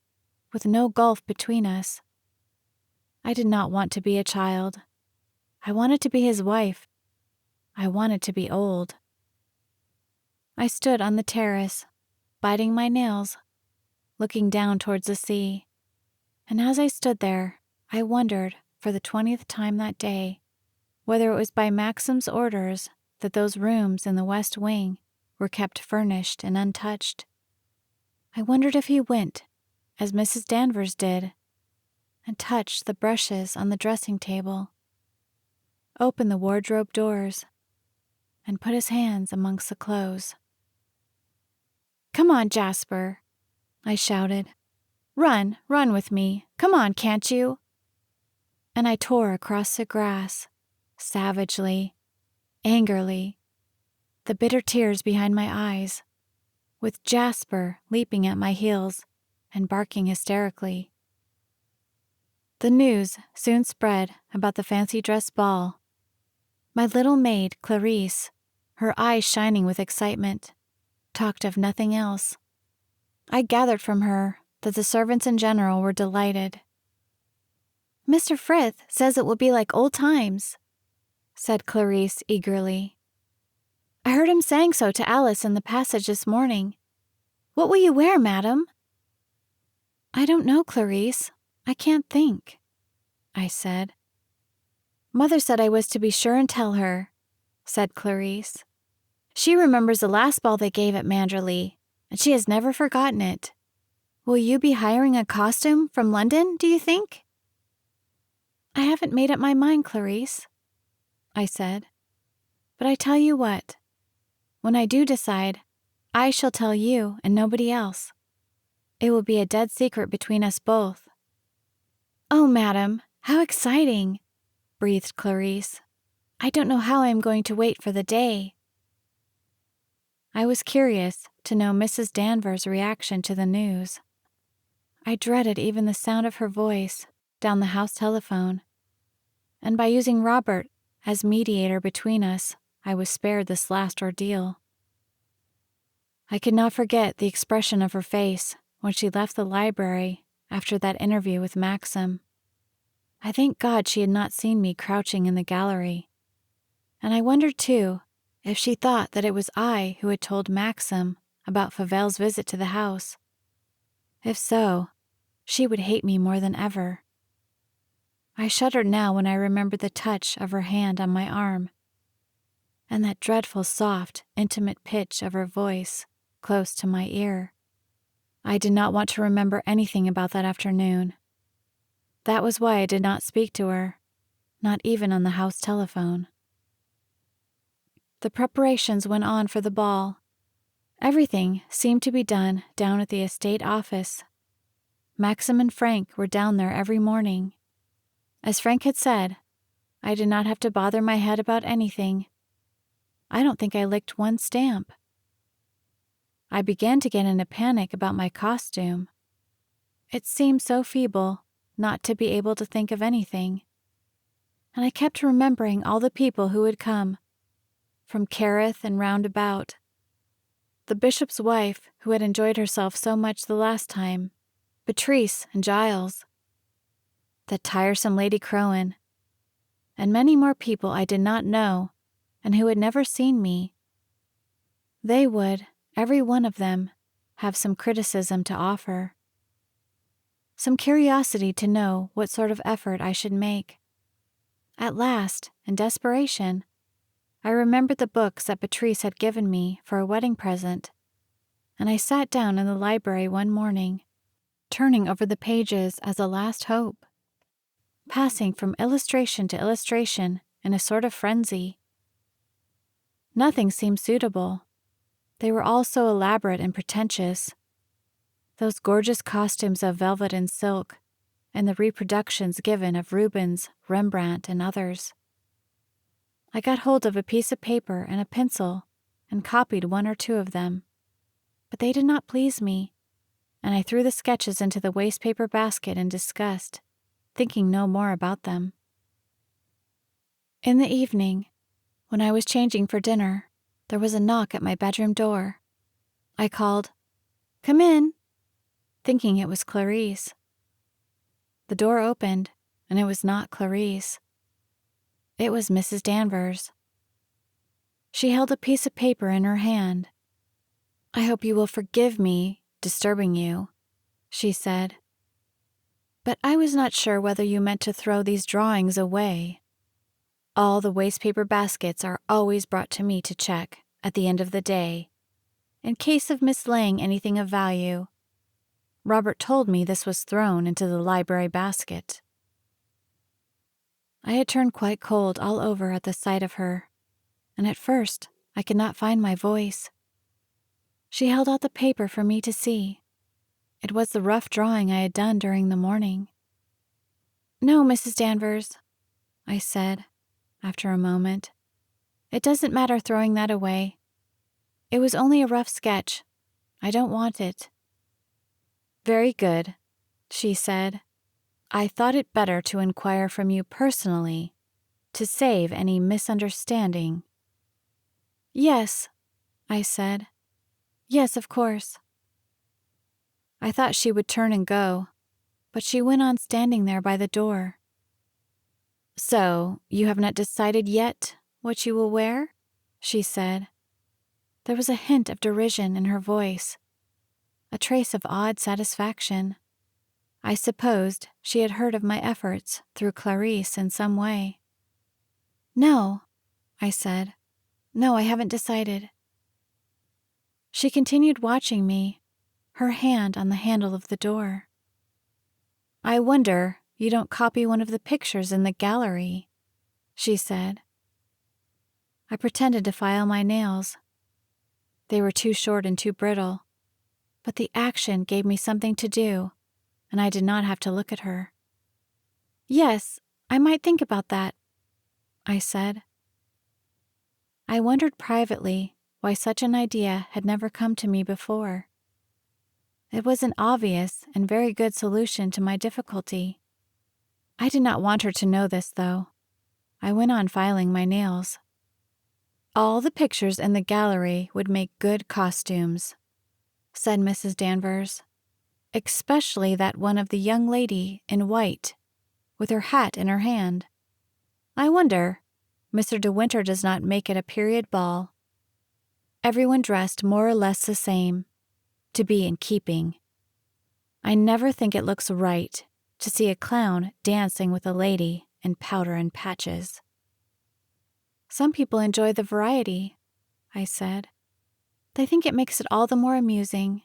with no gulf between us? I did not want to be a child. I wanted to be his wife. I wanted to be old. I stood on the terrace, biting my nails, looking down towards the sea, and as I stood there, I wondered, for the 20th time that day, whether it was by Maxim's orders that those rooms in the West Wing were kept furnished and untouched. I wondered if he went, as Mrs. Danvers did, and touched the brushes on the dressing table, opened the wardrobe doors, and put his hands amongst the clothes. "Come on, Jasper," I shouted. "Run with me. Come on, can't you?" And I tore across the grass, savagely, angrily, the bitter tears behind my eyes, with Jasper leaping at my heels and barking hysterically. The news soon spread about the fancy dress ball. My little maid, Clarice, her eyes shining with excitement, talked of nothing else. I gathered from her that the servants in general were delighted. "Mr. Frith says it will be like old times," said Clarice eagerly. "I heard him saying so to Alice in the passage this morning. What will you wear, madam?" "I don't know, Clarice. I can't think," I said. "Mother said I was to be sure and tell her," said Clarice. "She remembers the last ball they gave at Manderley, and she has never forgotten it. Will you be hiring a costume from London, do you think?" "I haven't made up my mind, Clarice," I said. "But I tell you what, when I do decide, I shall tell you and nobody else. It will be a dead secret between us both." "Oh, madam, how exciting!" breathed Clarice. "I don't know how I am going to wait for the day." I was curious to know Mrs. Danvers' reaction to the news. I dreaded even the sound of her voice down the house telephone, and by using Robert as mediator between us, I was spared this last ordeal. I could not forget the expression of her face when she left the library after that interview with Maxim. I thank God she had not seen me crouching in the gallery, and I wondered, too, if she thought that it was I who had told Maxim about Favel's visit to the house. If so, she would hate me more than ever. I shuddered now when I remembered the touch of her hand on my arm, and that dreadful soft, intimate pitch of her voice close to my ear. I did not want to remember anything about that afternoon. That was why I did not speak to her, not even on the house telephone. The preparations went on for the ball. Everything seemed to be done down at the estate office. Maxim and Frank were down there every morning. As Frank had said, I did not have to bother my head about anything. I don't think I licked one stamp. I began to get in a panic about my costume. It seemed so feeble not to be able to think of anything. And I kept remembering all the people who would come, from Carith and round about. The bishop's wife, who had enjoyed herself so much the last time, Patrice and Giles, that tiresome Lady Crowan, and many more people I did not know and who had never seen me. They would, every one of them, have some criticism to offer, some curiosity to know what sort of effort I should make. At last, in desperation, I remembered the books that Patrice had given me for a wedding present, and I sat down in the library one morning, turning over the pages as a last hope, passing from illustration to illustration in a sort of frenzy. Nothing seemed suitable. They were all so elaborate and pretentious. Those gorgeous costumes of velvet and silk, and the reproductions given of Rubens, Rembrandt, and others. I got hold of a piece of paper and a pencil and copied one or two of them, but they did not please me, and I threw the sketches into the wastepaper basket in disgust, thinking no more about them. In the evening, when I was changing for dinner, there was a knock at my bedroom door. I called, "Come in," thinking it was Clarice. The door opened, and it was not Clarice. It was Mrs. Danvers. She held a piece of paper in her hand. "I hope you will forgive me disturbing you," she said. "But I was not sure whether you meant to throw these drawings away. All the wastepaper baskets are always brought to me to check at the end of the day, in case of mislaying anything of value. Robert told me this was thrown into the library basket." I had turned quite cold all over at the sight of her, and at first I could not find my voice. She held out the paper for me to see. It was the rough drawing I had done during the morning. "No, Mrs. Danvers," I said, after a moment. "It doesn't matter throwing that away. It was only a rough sketch. I don't want it." "Very good," she said. "I thought it better to inquire from you personally, to save any misunderstanding." "Yes," I said. "Yes, of course." I thought she would turn and go, but she went on standing there by the door. "So, you have not decided yet what you will wear?" she said. There was a hint of derision in her voice, a trace of odd satisfaction. I supposed she had heard of my efforts through Clarice in some way. "No," I said. "No, I haven't decided." She continued watching me, her hand on the handle of the door. "I wonder you don't copy one of the pictures in the gallery," she said. I pretended to file my nails. They were too short and too brittle, but the action gave me something to do, and I did not have to look at her. "Yes, I might think about that," I said. I wondered privately why such an idea had never come to me before. It was an obvious and very good solution to my difficulty. I did not want her to know this, though. I went on filing my nails. "All the pictures in the gallery would make good costumes," said Mrs. Danvers, "especially that one of the young lady in white, with her hat in her hand. I wonder Mr. De Winter does not make it a period ball. Everyone dressed more or less the same, to be in keeping. I never think it looks right to see a clown dancing with a lady in powder and patches." "Some people enjoy the variety," I said. "They think it makes it all the more amusing."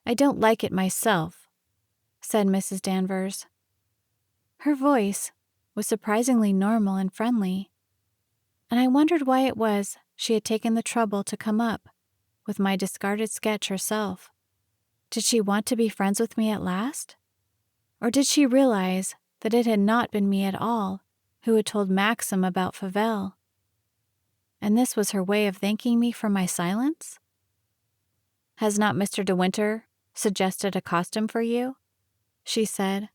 "I don't like it myself," said Mrs. Danvers. Her voice was surprisingly normal and friendly, and I wondered why it was she had taken the trouble to come up with my discarded sketch herself. Did she want to be friends with me at last? Or did she realize that it had not been me at all who had told Maxim about Fauvel? And this was her way of thanking me for my silence? "Has not Mr. De Winter suggested a costume for you?" she said.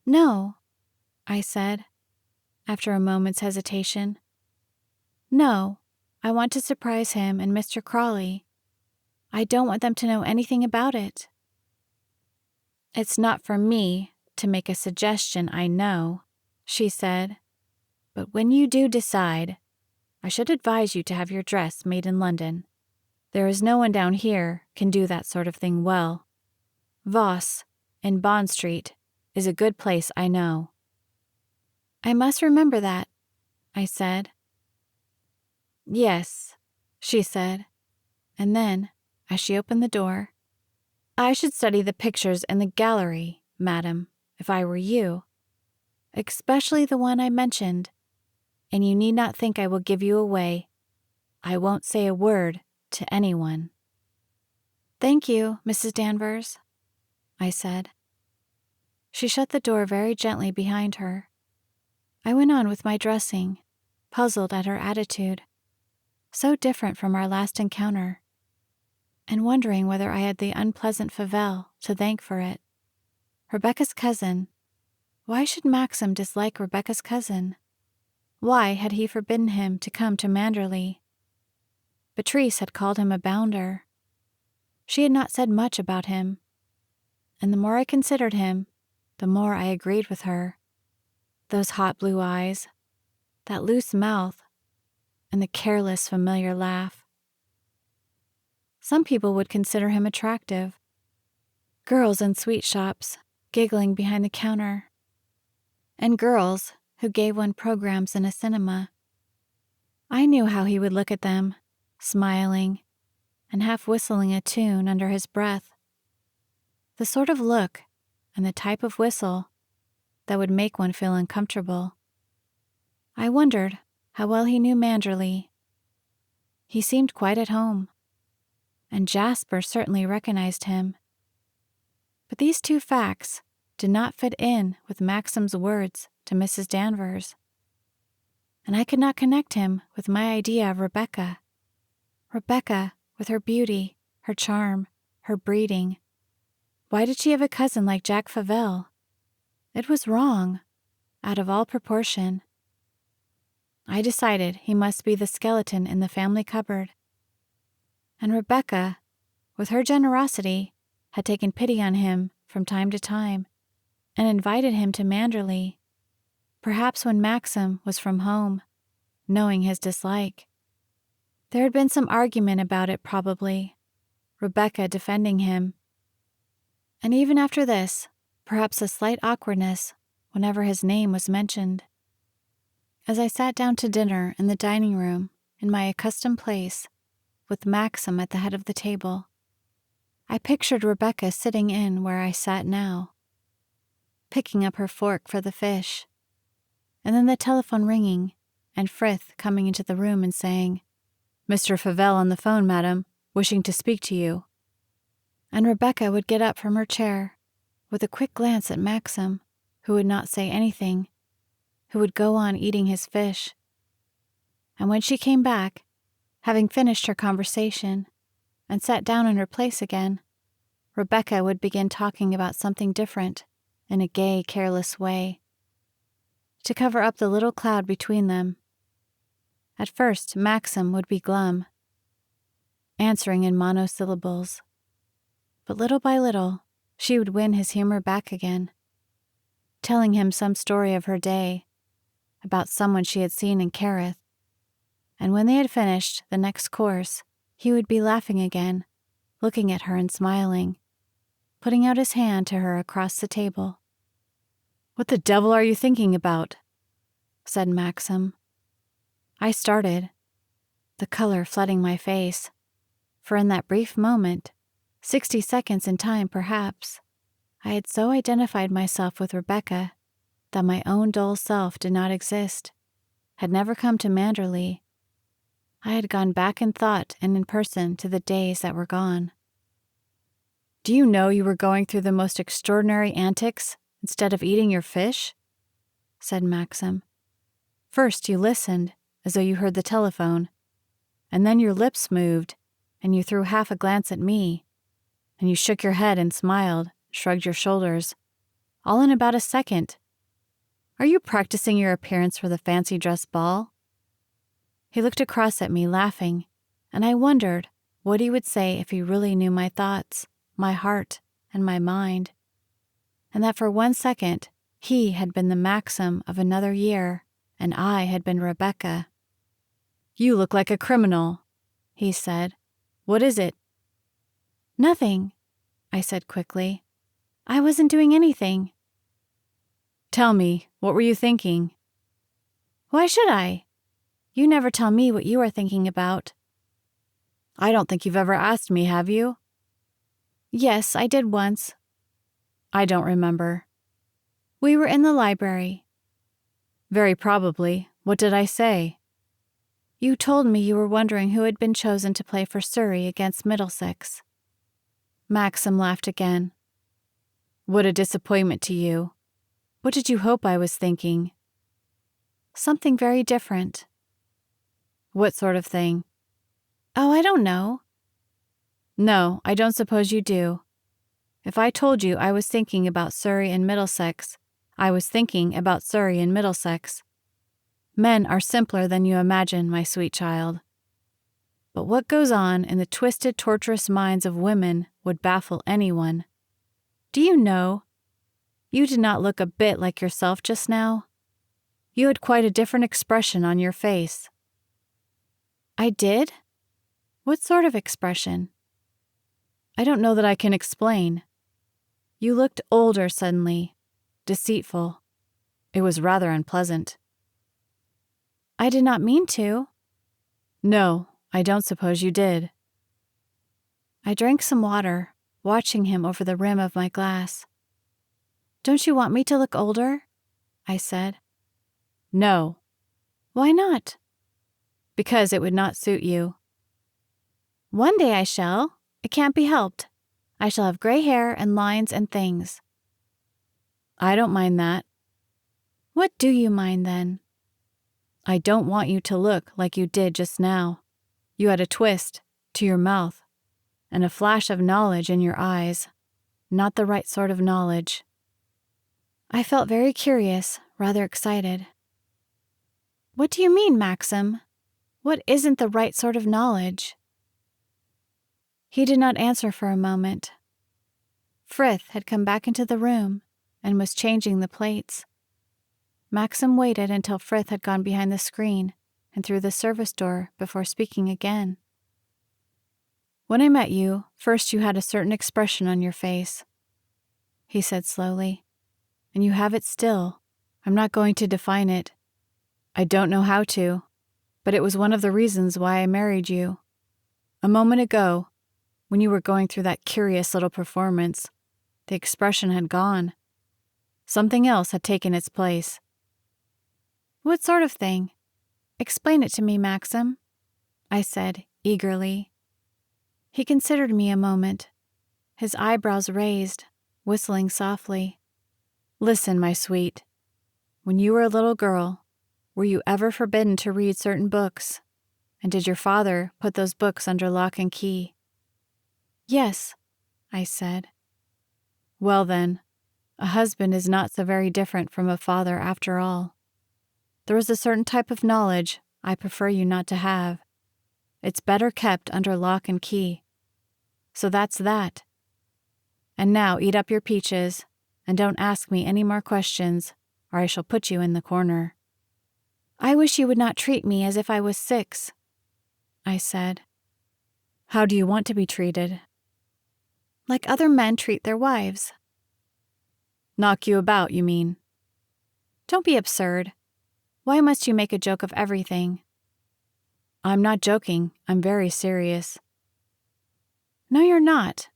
"No," I said, after a moment's hesitation. "No, I want to surprise him and Mr. Crawley. I don't want them to know anything about it." "It's not for me to make a suggestion, I know," she said. "But when you do decide, I should advise you to have your dress made in London. There is no one down here can do that sort of thing well. Voss, in Bond Street, is a good place, I know." "I must remember that," I said. "Yes," she said, and then, as she opened the door, "I should study the pictures in the gallery, madam, if I were you, especially the one I mentioned, and you need not think I will give you away. I won't say a word to anyone. "Thank you, Mrs. Danvers," I said. She shut the door very gently behind her. I went on with my dressing, puzzled at her attitude, so different from our last encounter, and wondering whether I had the unpleasant Fauvel to thank for it. Rebecca's cousin. Why should Maxim dislike Rebecca's cousin? Why had he forbidden him to come to Manderley? Beatrice had called him a bounder. She had not said much about him, and the more I considered him, the more I agreed with her. Those hot blue eyes, that loose mouth, and the careless, familiar laugh. Some people would consider him attractive. Girls in sweet shops, giggling behind the counter, and girls who gave one programs in a cinema. I knew how he would look at them, smiling and half whistling a tune under his breath. The sort of look and the type of whistle that would make one feel uncomfortable. I wondered how well he knew Manderley. He seemed quite at home, and Jasper certainly recognized him. But these two facts did not fit in with Maxim's words to Mrs. Danvers, and I could not connect him with my idea of Rebecca. Rebecca, with her beauty, her charm, her breeding. Why did she have a cousin like Jacques Fauvel? It was wrong, out of all proportion. I decided he must be the skeleton in the family cupboard. And Rebecca, with her generosity, had taken pity on him from time to time and invited him to Manderley, perhaps when Maxim was from home, knowing his dislike. There had been some argument about it probably, Rebecca defending him. And even after this, perhaps a slight awkwardness whenever his name was mentioned. As I sat down to dinner in the dining room in my accustomed place, with Maxim at the head of the table, I pictured Rebecca sitting in where I sat now, picking up her fork for the fish, and then the telephone ringing and Frith coming into the room and saying, "Mr. Fauvel on the phone, madam, wishing to speak to you." And Rebecca would get up from her chair, with a quick glance at Maxim, who would not say anything, who would go on eating his fish. And when she came back, having finished her conversation, and sat down in her place again, Rebecca would begin talking about something different, in a gay, careless way, to cover up the little cloud between them. At first, Maxim would be glum, answering in monosyllables, but little by little, she would win his humor back again, telling him some story of her day, about someone she had seen in Kerrith, and when they had finished the next course, he would be laughing again, looking at her and smiling, putting out his hand to her across the table. "What the devil are you thinking about?" said Maxim. I started, the color flooding my face, for in that brief moment, 60 seconds in time perhaps, I had so identified myself with Rebecca that my own dull self did not exist, had never come to Manderley. I had gone back in thought and in person to the days that were gone. "Do you know you were going through the most extraordinary antics instead of eating your fish?" said Maxim. "First you listened, as though you heard the telephone, and then your lips moved, and you threw half a glance at me, and you shook your head and smiled, shrugged your shoulders, all in about a second. Are you practicing your appearance for the fancy dress ball?" He looked across at me, laughing, and I wondered what he would say if he really knew my thoughts, my heart, and my mind, and that for 1 second he had been the Maxim of another year, and I had been Rebecca. "You look like a criminal," he said. "What is it?" "Nothing," I said quickly. "I wasn't doing anything." "Tell me, what were you thinking?" "Why should I? You never tell me what you are thinking about." "I don't think you've ever asked me, have you?" "Yes, I did once." "I don't remember." "We were in the library." "Very probably. What did I say?" You told me you were wondering who had been chosen to play for Surrey against Middlesex. Maxim laughed again. What a disappointment to you. What did you hope I was thinking? Something very different. What sort of thing? Oh, I don't know. No, I don't suppose you do. If I told you I was thinking about Surrey and Middlesex, I was thinking about Surrey and Middlesex. Men are simpler than you imagine, my sweet child. But what goes on in the twisted, torturous minds of women would baffle anyone. Do you know? You did not look a bit like yourself just now. You had quite a different expression on your face. I did? What sort of expression? I don't know that I can explain. You looked older suddenly, deceitful. It was rather unpleasant. I did not mean to. No, I don't suppose you did. I drank some water, watching him over the rim of my glass. Don't you want me to look older? I said. No. Why not? Because it would not suit you. One day I shall. It can't be helped. I shall have gray hair and lines and things. I don't mind that. What do you mind then? I don't want you to look like you did just now. You had a twist to your mouth and a flash of knowledge in your eyes. Not the right sort of knowledge. I felt very curious, rather excited. What do you mean, Maxim? What isn't the right sort of knowledge? He did not answer for a moment. Frith had come back into the room and was changing the plates. Maxim waited until Frith had gone behind the screen and through the service door before speaking again. When I met you, first you had a certain expression on your face, he said slowly. And you have it still. I'm not going to define it. I don't know how to, but it was one of the reasons why I married you. A moment ago, when you were going through that curious little performance, the expression had gone. Something else had taken its place. What sort of thing? Explain it to me, Maxim, I said eagerly. He considered me a moment, his eyebrows raised, whistling softly. Listen, my sweet. When you were a little girl, were you ever forbidden to read certain books? And did your father put those books under lock and key? Yes, I said. Well then, a husband is not so very different from a father after all. There is a certain type of knowledge I prefer you not to have. It's better kept under lock and key. So that's that. And now eat up your peaches, and don't ask me any more questions, or I shall put you in the corner. I wish you would not treat me as if I was 6, I said. How do you want to be treated? Like other men treat their wives. Knock you about, you mean? Don't be absurd. Why must you make a joke of everything? I'm not joking. I'm very serious. No, you're not.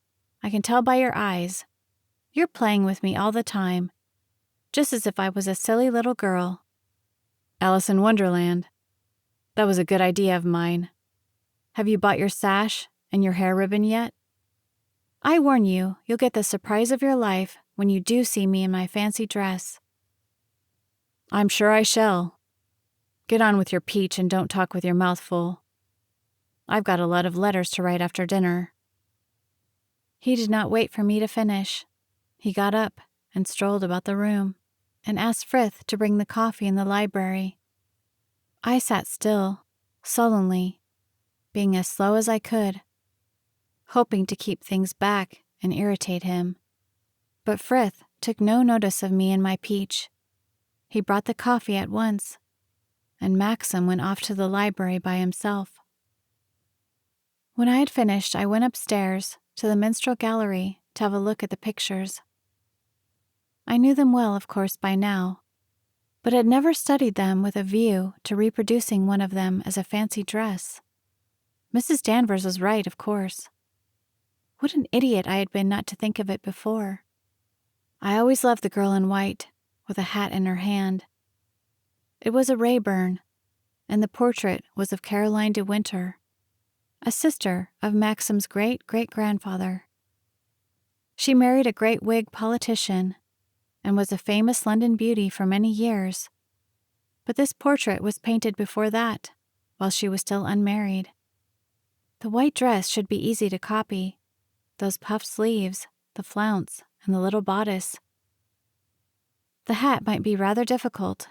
I can tell by your eyes. You're playing with me all the time, just as if I was a silly little girl. Alice in Wonderland. That was a good idea of mine. Have you bought your sash and your hair ribbon yet? I warn you, you'll get the surprise of your life when you do see me in my fancy dress. I'm sure I shall. Get on with your peach and don't talk with your mouth full. I've got a lot of letters to write after dinner. He did not wait for me to finish. He got up and strolled about the room and asked Frith to bring the coffee in the library. I sat still, sullenly, being as slow as I could, hoping to keep things back and irritate him. But Frith took no notice of me and my peach. He brought the coffee at once, and Maxim went off to the library by himself. When I had finished, I went upstairs to the minstrel gallery to have a look at the pictures. I knew them well, of course, by now, but had never studied them with a view to reproducing one of them as a fancy dress. Mrs. Danvers was right, of course. What an idiot I had been not to think of it before. I always loved the girl in white, with a hat in her hand. It was a Rayburn, and the portrait was of Caroline de Winter, a sister of Maxim's great-great-grandfather. She married a great Whig politician and was a famous London beauty for many years, but this portrait was painted before that, while she was still unmarried. The white dress should be easy to copy, those puffed sleeves, the flounce, and the little bodice. The hat might be rather difficult,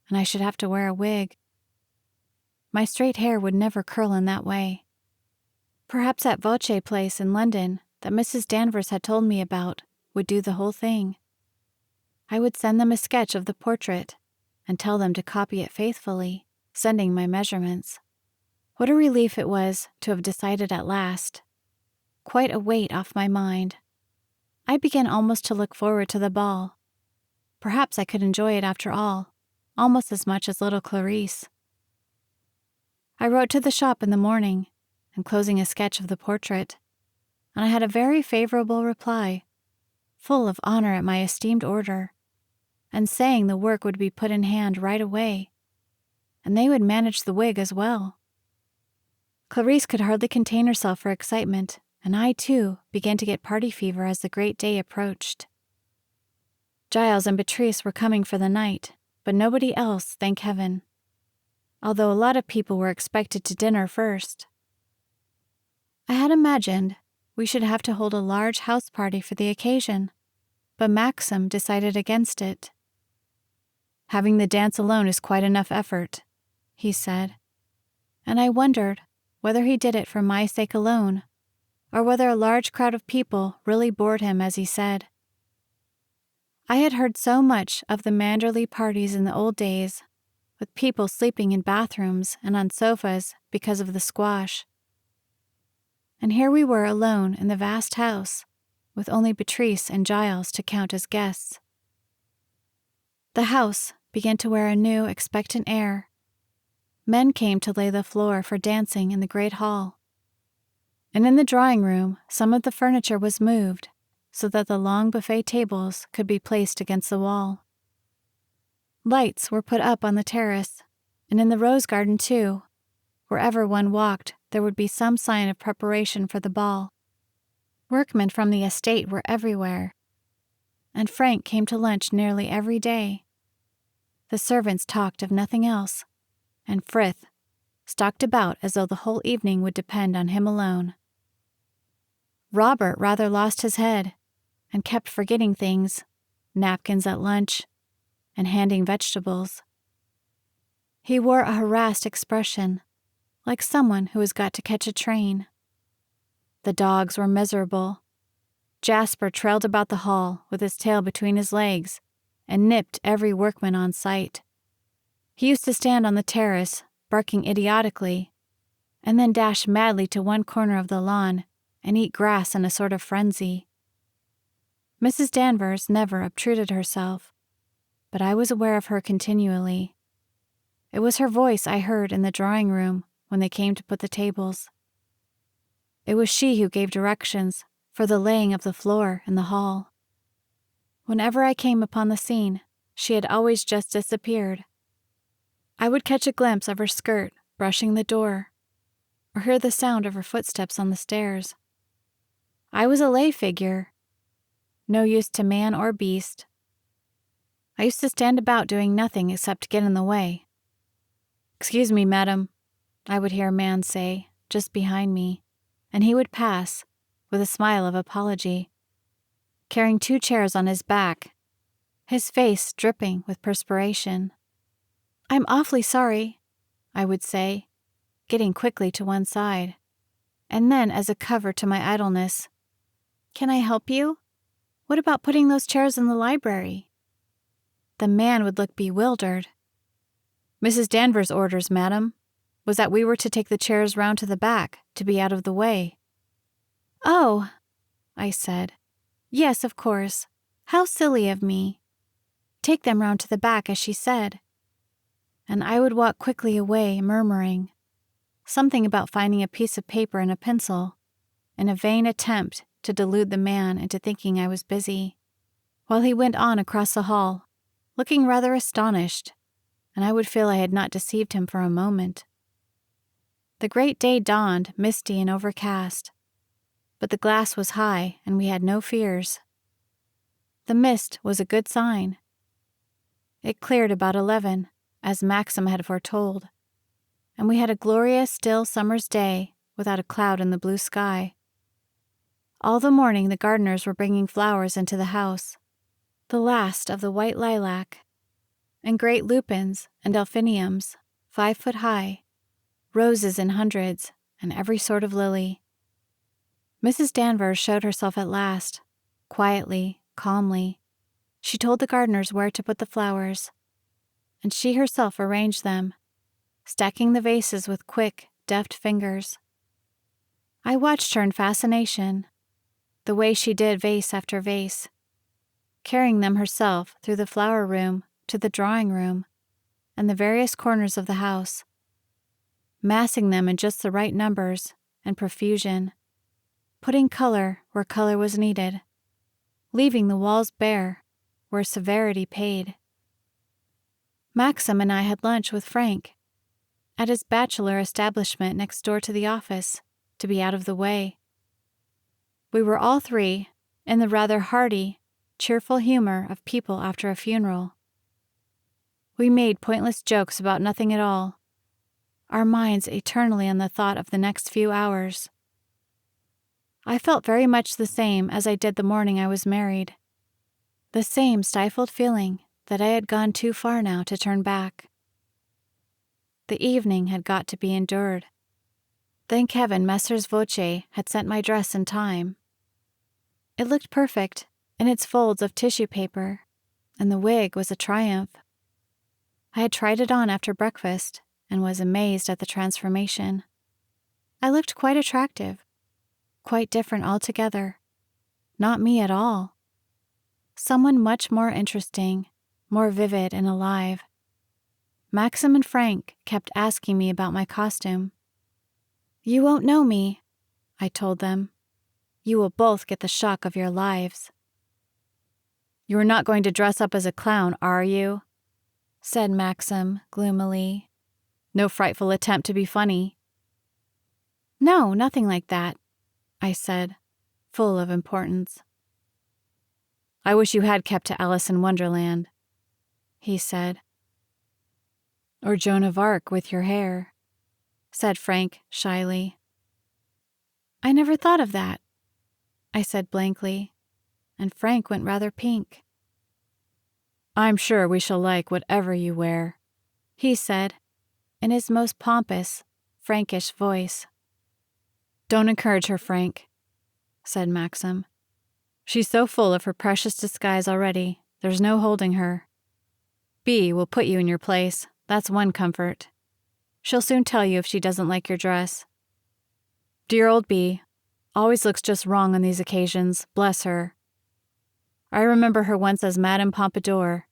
and I should have to wear a wig. My straight hair would never curl in that way. Perhaps that Voce place in London that Mrs. Danvers had told me about would do the whole thing. I would send them a sketch of the portrait and tell them to copy it faithfully, sending my measurements. What a relief it was to have decided at last. Quite a weight off my mind. I began almost to look forward to the ball. Perhaps I could enjoy it after all, almost as much as little Clarice. I wrote to the shop in the morning, enclosing a sketch of the portrait, and I had a very favorable reply, full of honor at my esteemed order, and saying the work would be put in hand right away, and they would manage the wig as well. Clarice could hardly contain herself for excitement, and I, too, began to get party fever as the great day approached. Giles and Beatrice were coming for the night, but nobody else, thank heaven, although a lot of people were expected to dinner first. I had imagined we should have to hold a large house party for the occasion, but Maxim decided against it. "Having the dance alone is quite enough effort," he said, and I wondered whether he did it for my sake alone, or whether a large crowd of people really bored him as he said. I had heard so much of the Manderley parties in the old days, with people sleeping in bathrooms and on sofas because of the squash. And here we were alone in the vast house, with only Beatrice and Giles to count as guests. The house began to wear a new, expectant air. Men came to lay the floor for dancing in the great hall. And in the drawing room, some of the furniture was moved, so that the long buffet tables could be placed against the wall. Lights were put up on the terrace, and in the rose garden too. Wherever one walked, there would be some sign of preparation for the ball. Workmen from the estate were everywhere, and Frank came to lunch nearly every day. The servants talked of nothing else, and Frith stalked about as though the whole evening would depend on him alone. Robert rather lost his head, and kept forgetting things, napkins at lunch, and handing vegetables. He wore a harassed expression, like someone who has got to catch a train. The dogs were miserable. Jasper trailed about the hall with his tail between his legs and nipped every workman on sight. He used to stand on the terrace, barking idiotically, and then dash madly to one corner of the lawn and eat grass in a sort of frenzy. Mrs. Danvers never obtruded herself, but I was aware of her continually. It was her voice I heard in the drawing room when they came to put the tables. It was she who gave directions for the laying of the floor in the hall. Whenever I came upon the scene, she had always just disappeared. I would catch a glimpse of her skirt brushing the door, or hear the sound of her footsteps on the stairs. I was a lay figure, no use to man or beast. I used to stand about doing nothing except get in the way. "Excuse me, madam," I would hear a man say, just behind me, and he would pass, with a smile of apology, carrying 2 chairs on his back, his face dripping with perspiration. "I'm awfully sorry," I would say, getting quickly to one side, and then as a cover to my idleness, "Can I help you? What about putting those chairs in the library?" The man would look bewildered. "Mrs. Danvers' orders, madam, was that we were to take the chairs round to the back, to be out of the way." "Oh," I said. "Yes, of course. How silly of me. Take them round to the back, as she said." And I would walk quickly away, murmuring something about finding a piece of paper and a pencil, in a vain attempt to delude the man into thinking I was busy, while he went on across the hall, looking rather astonished, and I would feel I had not deceived him for a moment. The great day dawned, misty and overcast, but the glass was high and we had no fears. The mist was a good sign. It cleared about 11, as Maxim had foretold, and we had a glorious still summer's day without a cloud in the blue sky. All the morning the gardeners were bringing flowers into the house, the last of the white lilac, and great lupins and delphiniums, 5 foot high, roses in hundreds, and every sort of lily. Mrs. Danvers showed herself at last, quietly, calmly. She told the gardeners where to put the flowers, and she herself arranged them, stacking the vases with quick, deft fingers. I watched her in fascination, the way she did vase after vase, carrying them herself through the flower room to the drawing room and the various corners of the house, massing them in just the right numbers and profusion, putting color where color was needed, leaving the walls bare where severity paid. Maxim and I had lunch with Frank at his bachelor establishment next door to the office, to be out of the way. We were all three in the rather hearty, cheerful humor of people after a funeral. We made pointless jokes about nothing at all, our minds eternally on the thought of the next few hours. I felt very much the same as I did the morning I was married, the same stifled feeling that I had gone too far now to turn back. The evening had got to be endured. Thank heaven Messer's Voce had sent my dress in time. It looked perfect in its folds of tissue paper, and the wig was a triumph. I had tried it on after breakfast and was amazed at the transformation. I looked quite attractive, quite different altogether. Not me at all. Someone much more interesting, more vivid and alive. Maxim and Frank kept asking me about my costume. "You won't know me," I told them. "You will both get the shock of your lives." "You are not going to dress up as a clown, are you?" said Maxim gloomily. "No frightful attempt to be funny?" "No, nothing like that," I said, full of importance. "I wish you had kept to Alice in Wonderland," he said. "Or Joan of Arc with your hair," said Frank shyly. "I never thought of that," I said blankly, and Frank went rather pink. "I'm sure we shall like whatever you wear," he said, in his most pompous, Frankish voice. "Don't encourage her, Frank," said Maxim. "She's so full of her precious disguise already, there's no holding her. Bea will put you in your place, that's one comfort. She'll soon tell you if she doesn't like your dress. Dear old Bea always looks just wrong on these occasions, bless her. I remember her once as Madame Pompadour,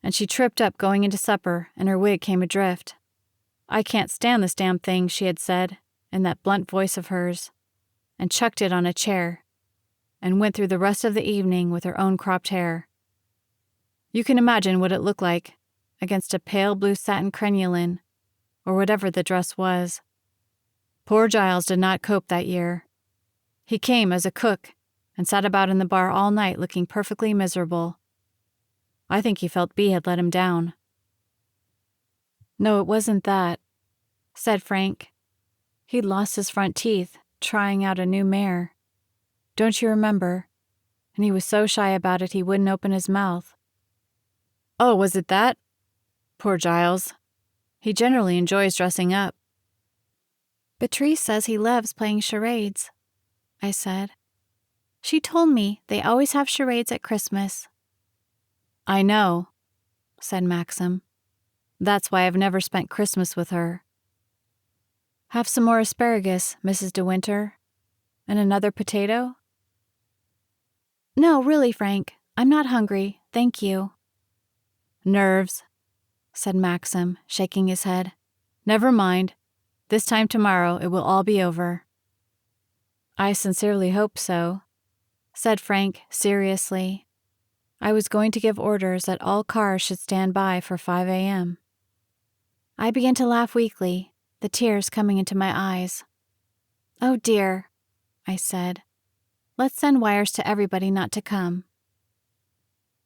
and she tripped up going into supper and her wig came adrift. 'I can't stand this damn thing,' she had said, in that blunt voice of hers, and chucked it on a chair, and went through the rest of the evening with her own cropped hair. You can imagine what it looked like against a pale blue satin crinoline, or whatever the dress was. Poor Giles did not cope that year. He came as a cook and sat about in the bar all night looking perfectly miserable. I think he felt Bea had let him down." "No, it wasn't that," said Frank. "He'd lost his front teeth trying out a new mare. Don't you remember? And he was so shy about it he wouldn't open his mouth." "Oh, was it that? Poor Giles. He generally enjoys dressing up." "Beatrice says he loves playing charades," I said. "She told me they always have charades at Christmas." "I know," said Maxim. "That's why I've never spent Christmas with her. Have some more asparagus, Mrs. De Winter? And another potato?" "No, really, Frank, I'm not hungry, thank you." "Nerves," said Maxim, shaking his head. "Never mind. This time tomorrow it will all be over." "I sincerely hope so," said Frank seriously. I was going to give orders that all cars should stand by for 5 a.m. I began to laugh weakly, the tears coming into my eyes. "Oh dear," I said. "Let's send wires to everybody not to come."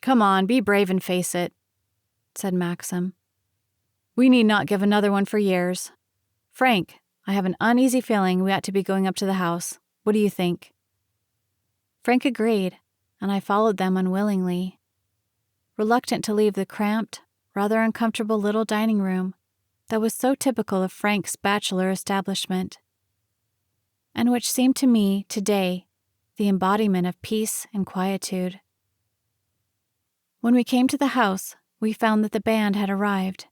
"Come on, be brave and face it," said Maxim. "We need not give another one for years. Frank, I have an uneasy feeling we ought to be going up to the house. What do you think?" Frank agreed, and I followed them unwillingly, reluctant to leave the cramped, rather uncomfortable little dining room that was so typical of Frank's bachelor establishment, and which seemed to me today the embodiment of peace and quietude. When we came to the house, we found that the band had arrived,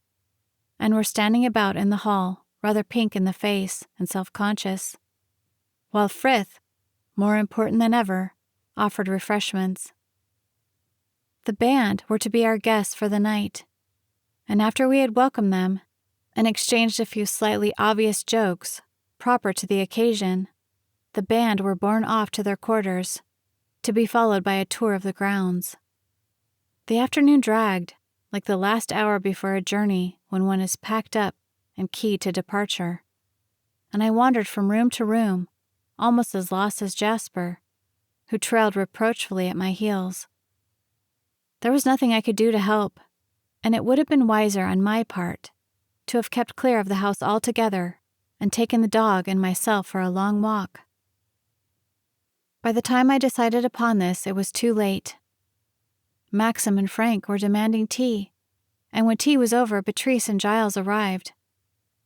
and were standing about in the hall, rather pink in the face and self-conscious, while Frith, more important than ever, offered refreshments. The band were to be our guests for the night, and after we had welcomed them and exchanged a few slightly obvious jokes proper to the occasion, the band were borne off to their quarters, to be followed by a tour of the grounds. The afternoon dragged, like the last hour before a journey when one is packed up and keyed to departure, and I wandered from room to room, almost as lost as Jasper, who trailed reproachfully at my heels. There was nothing I could do to help, and it would have been wiser on my part to have kept clear of the house altogether and taken the dog and myself for a long walk. By the time I decided upon this, it was too late. Maxim and Frank were demanding tea, and when tea was over, Beatrice and Giles arrived.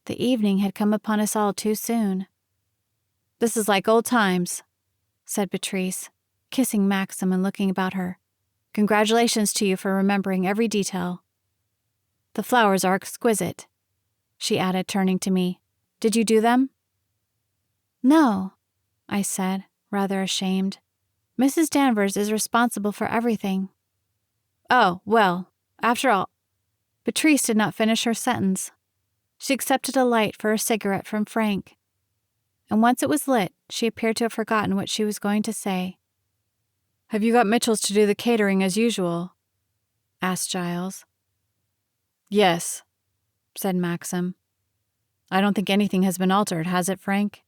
The evening had come upon us all too soon. "This is like old times," said Beatrice, kissing Maxim and looking about her. "Congratulations to you for remembering every detail. The flowers are exquisite," she added, turning to me. "Did you do them?" "No," I said, rather ashamed. "Mrs. Danvers is responsible for everything." "Oh, well, after all—" Beatrice did not finish her sentence. She accepted a light for a cigarette from Frank, and once it was lit, she appeared to have forgotten what she was going to say. "Have you got Mitchells to do the catering as usual?" asked Giles. "Yes," said Maxim. "I don't think anything has been altered, has it, Frank?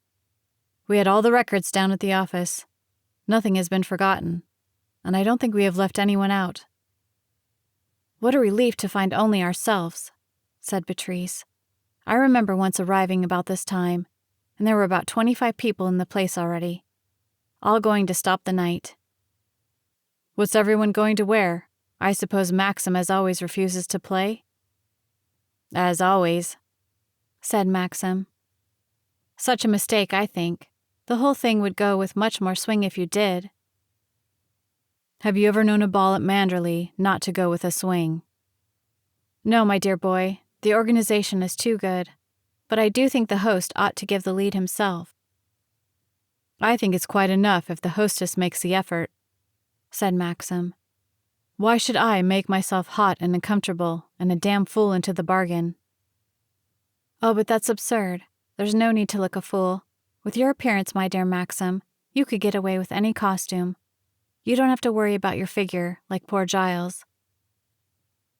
We had all the records down at the office. Nothing has been forgotten, and I don't think we have left anyone out." "What a relief to find only ourselves," said Beatrice. "I remember once arriving about this time, and there were about 25 people in the place already, all going to stop the night." "What's everyone going to wear? I suppose Maxim, as always, refuses to play?" "As always," said Maxim. "Such a mistake, I think. The whole thing would go with much more swing if you did." "Have you ever known a ball at Manderley not to go with a swing?" "No, my dear boy, the organization is too good, but I do think the host ought to give the lead himself." "I think it's quite enough if the hostess makes the effort," said Maxim. "Why should I make myself hot and uncomfortable, and a damn fool into the bargain?" "Oh, but that's absurd. There's no need to look a fool. With your appearance, my dear Maxim, you could get away with any costume. You don't have to worry about your figure, like poor Giles."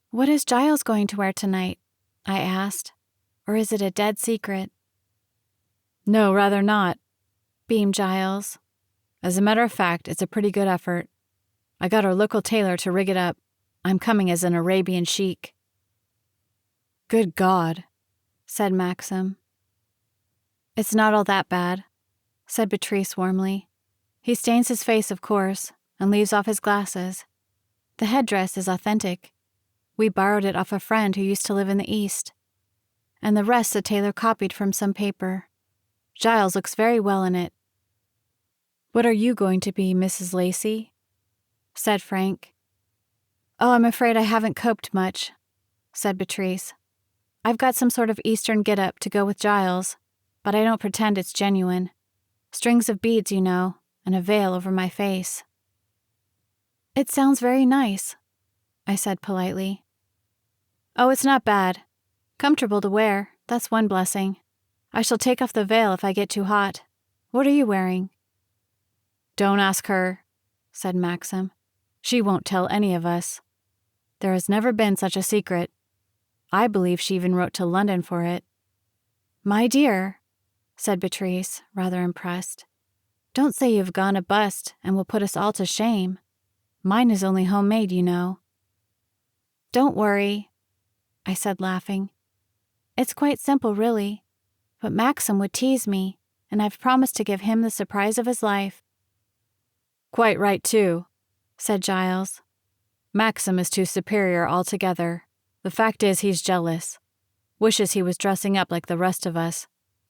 "What is Giles going to wear tonight?" I asked. "Or is it a dead secret?" "No, rather not," beamed Giles. "As a matter of fact, it's a pretty good effort. I got our local tailor to rig it up. I'm coming as an Arabian sheik." "Good God," said Maxim. "It's not all that bad," said Beatrice warmly. "He stains his face, of course, and leaves off his glasses. The headdress is authentic. We borrowed it off a friend who used to live in the East, and the rest the tailor copied from some paper. Giles looks very well in it." "What are you going to be, Mrs. Lacey?" said Frank. "Oh, I'm afraid I haven't coped much," said Beatrice. "I've got some sort of Eastern get-up to go with Giles, but I don't pretend it's genuine. Strings of beads, you know, and a veil over my face." "It sounds very nice," I said politely. "Oh, it's not bad. Comfortable to wear, that's one blessing. I shall take off the veil if I get too hot. What are you wearing?" "Don't ask her," said Maxim. "She won't tell any of us. There has never been such a secret. I believe she even wrote to London for it. "My dear," said Beatrice, rather impressed, "don't say you've gone a bust and will put us all to shame. Mine is only homemade, you know." "Don't worry," I said, laughing. "It's quite simple, really, but Maxim would tease me, and I've promised to give him the surprise of his life." "Quite right, too," said Giles. "Maxim is too superior altogether. The fact is he's jealous. Wishes he was dressing up like the rest of us,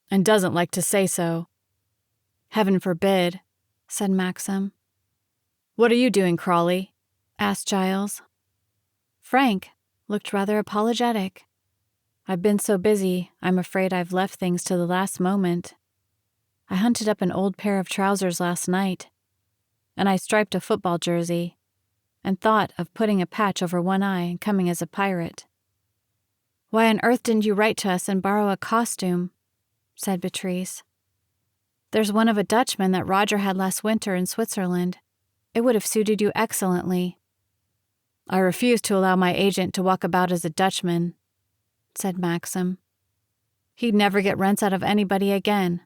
and doesn't like to say so." "Heaven forbid," said Maxim. "What are you doing, Crawley?" asked Giles. Frank looked rather apologetic. "I've been so busy, I'm afraid I've left things to the last moment. I hunted up an old pair of trousers last night, and I striped a football jersey, and thought of putting a patch over one eye and coming as a pirate." "Why on earth didn't you write to us and borrow a costume?" said Beatrice. "There's one of a Dutchman that Roger had last winter in Switzerland. It would have suited you excellently." "I refuse to allow my agent to walk about as a Dutchman," said Maxim. "He'd never get rents out of anybody again.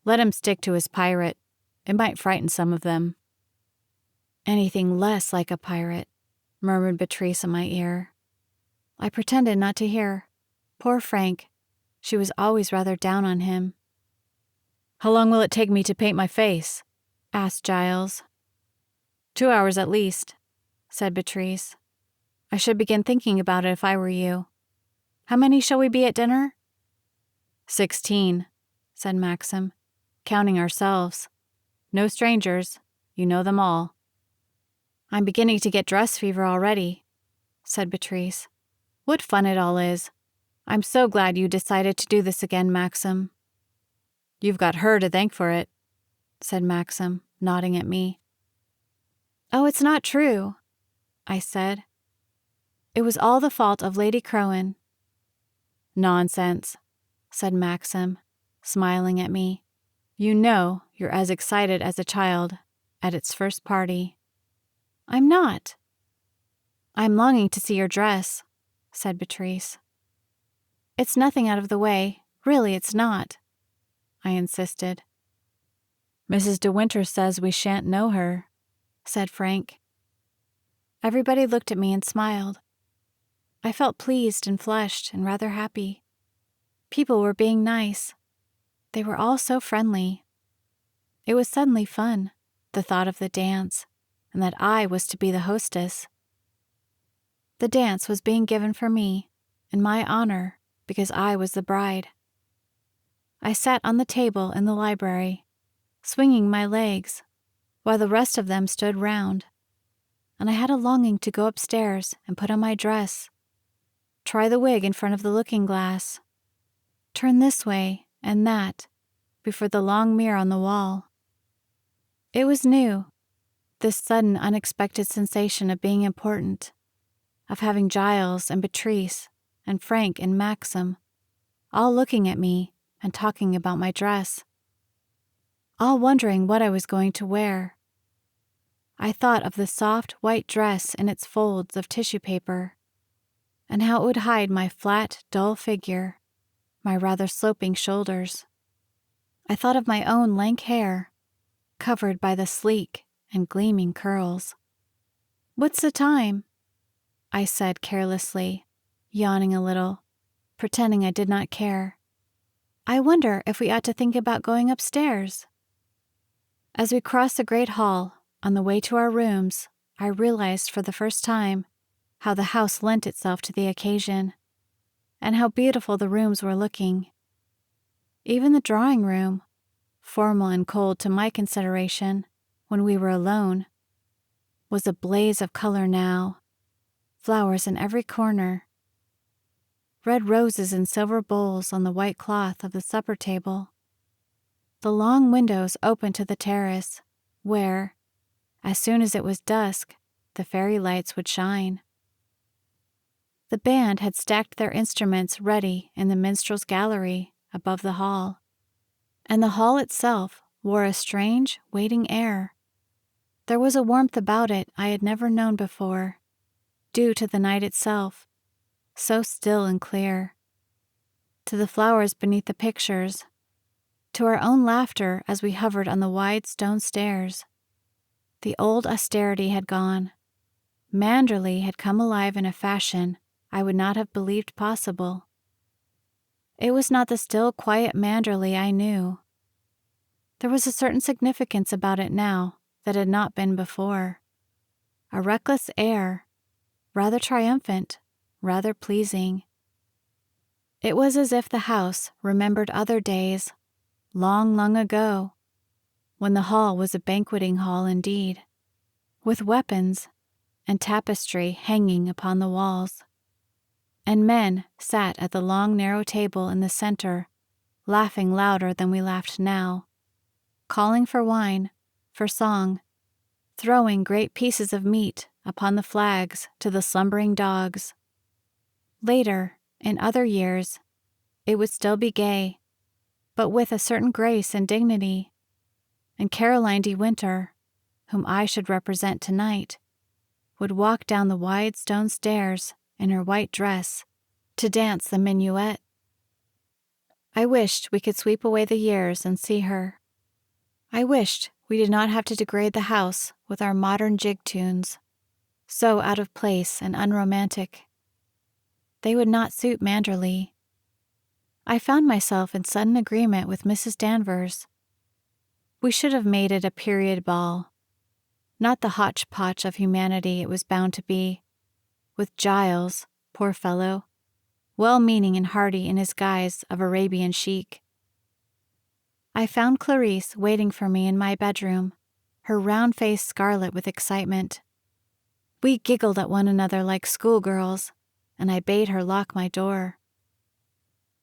Let him stick to his pirate. It might frighten some of them." "Anything less like a pirate," murmured Beatrice in my ear. I pretended not to hear. Poor Frank. She was always rather down on him. "How long will it take me to paint my face?" asked Giles. 2 hours at least," said Beatrice. "I should begin thinking about it if I were you. How many shall we be at dinner?" 16, said Maxim, "counting ourselves. No strangers. You know them all." "I'm beginning to get dress fever already," said Beatrice. "What fun it all is. I'm so glad you decided to do this again, Maxim." "You've got her to thank for it," said Maxim, nodding at me. "Oh, it's not true," I said. "It was all the fault of Lady Crowan." "Nonsense," said Maxim, smiling at me. "You know you're as excited as a child at its first party." "I'm not." "I'm longing to see your dress," said Beatrice. "It's nothing out of the way. Really, it's not," I insisted. "Mrs. De Winter says we shan't know her," said Frank. Everybody looked at me and smiled. I felt pleased and flushed and rather happy. People were being nice. They were all so friendly. It was suddenly fun, the thought of the dance, and that I was to be the hostess. The dance was being given for me, in my honor, because I was the bride. I sat on the table in the library, swinging my legs, while the rest of them stood round, and I had a longing to go upstairs and put on my dress, try the wig in front of the looking-glass, turn this way and that before the long mirror on the wall. It was new, this sudden unexpected sensation of being important, of having Giles and Beatrice and Frank and Maxim all looking at me and talking about my dress, all wondering what I was going to wear. I thought of the soft white dress in its folds of tissue paper, and how it would hide my flat, dull figure, my rather sloping shoulders. I thought of my own lank hair, covered by the sleek and gleaming curls. "What's the time?" I said carelessly, yawning a little, pretending I did not care. "I wonder if we ought to think about going upstairs." As we crossed the great hall, on the way to our rooms, I realized for the first time how the house lent itself to the occasion, and how beautiful the rooms were looking. Even the drawing room, formal and cold to my consideration when we were alone, was a blaze of color now, flowers in every corner, red roses in silver bowls on the white cloth of the supper table. The long windows opened to the terrace, where, as soon as it was dusk, the fairy lights would shine. The band had stacked their instruments ready in the minstrel's gallery above the hall, and the hall itself wore a strange, waiting air. There was a warmth about it I had never known before, due to the night itself, so still and clear, to the flowers beneath the pictures, to our own laughter as we hovered on the wide stone stairs. The old austerity had gone. Manderley had come alive in a fashion I would not have believed possible. It was not the still, quiet Manderley I knew. There was a certain significance about it now that had not been before. A reckless air, rather triumphant, rather pleasing. It was as if the house remembered other days, long, long ago, when the hall was a banqueting hall indeed, with weapons and tapestry hanging upon the walls, and men sat at the long narrow table in the center, laughing louder than we laughed now, calling for wine, for song, throwing great pieces of meat upon the flags to the slumbering dogs. Later, in other years, it would still be gay, but with a certain grace and dignity, and Caroline de Winter, whom I should represent tonight, would walk down the wide stone stairs in her white dress to dance the minuet. I wished we could sweep away the years and see her. I wished we did not have to degrade the house with our modern jig tunes, so out of place and unromantic. They would not suit Manderley. I found myself in sudden agreement with Mrs. Danvers. We should have made it a period ball, not the hodgepodge of humanity it was bound to be, with Giles, poor fellow, well-meaning and hearty in his guise of Arabian chic. I found Clarice waiting for me in my bedroom, her round face scarlet with excitement. We giggled at one another like schoolgirls, and I bade her lock my door.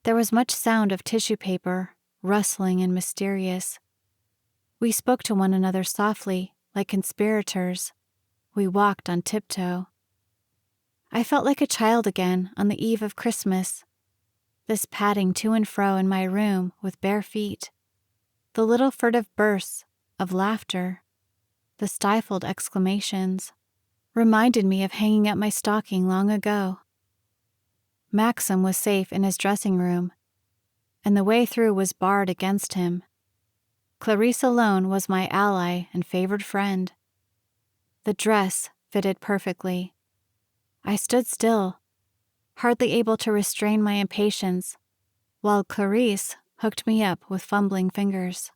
There was much sound of tissue paper, rustling and mysterious. We spoke to one another softly, like conspirators. We walked on tiptoe. I felt like a child again on the eve of Christmas, this padding to and fro in my room with bare feet, the little furtive bursts of laughter, the stifled exclamations, reminded me of hanging up my stocking long ago. Maxim was safe in his dressing room, and the way through was barred against him. Clarice alone was my ally and favored friend. The dress fitted perfectly. I stood still, hardly able to restrain my impatience, while Clarice hooked me up with fumbling fingers.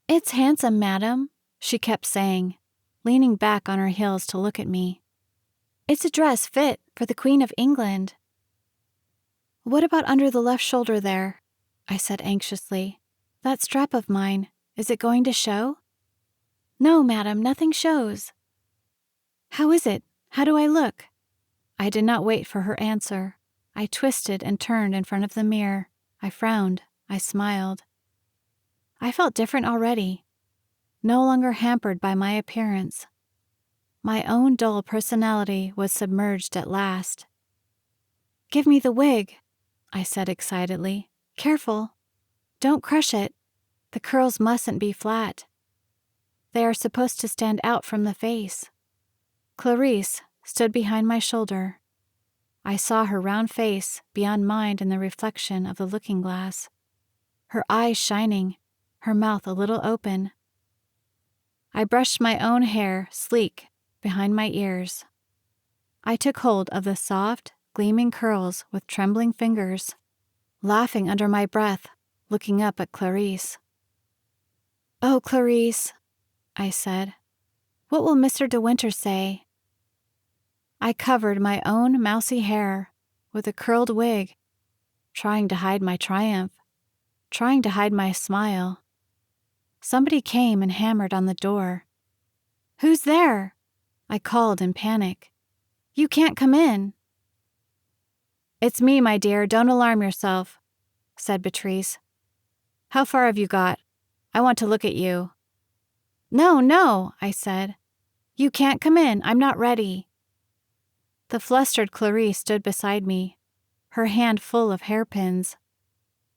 "It's handsome, madam," she kept saying, leaning back on her heels to look at me. "It's a dress fit for the Queen of England." "What about under the left shoulder there?" I said anxiously. "That strap of mine, is it going to show?" "No, madam, nothing shows." "How is it? How do I look?" I did not wait for her answer. I twisted and turned in front of the mirror. I frowned. I smiled. I felt different already, no longer hampered by my appearance. My own dull personality was submerged at last. "Give me the wig," I said excitedly. "Careful. Don't crush it. The curls mustn't be flat. They are supposed to stand out from the face." Clarice stood behind my shoulder. I saw her round face beyond mine in the reflection of the looking-glass, her eyes shining, her mouth a little open. I brushed my own hair sleek behind my ears. I took hold of the soft, gleaming curls with trembling fingers, laughing under my breath, looking up at Clarice. "Oh, Clarice," I said, "what will Mr. De Winter say?" I covered my own mousy hair with a curled wig, trying to hide my triumph, trying to hide my smile. Somebody came and hammered on the door. "Who's there?" I called in panic. "You can't come in." "It's me, my dear, don't alarm yourself," said Beatrice. "How far have you got? I want to look at you." "No, no," I said. "You can't come in, I'm not ready." The flustered Clarice stood beside me, her hand full of hairpins,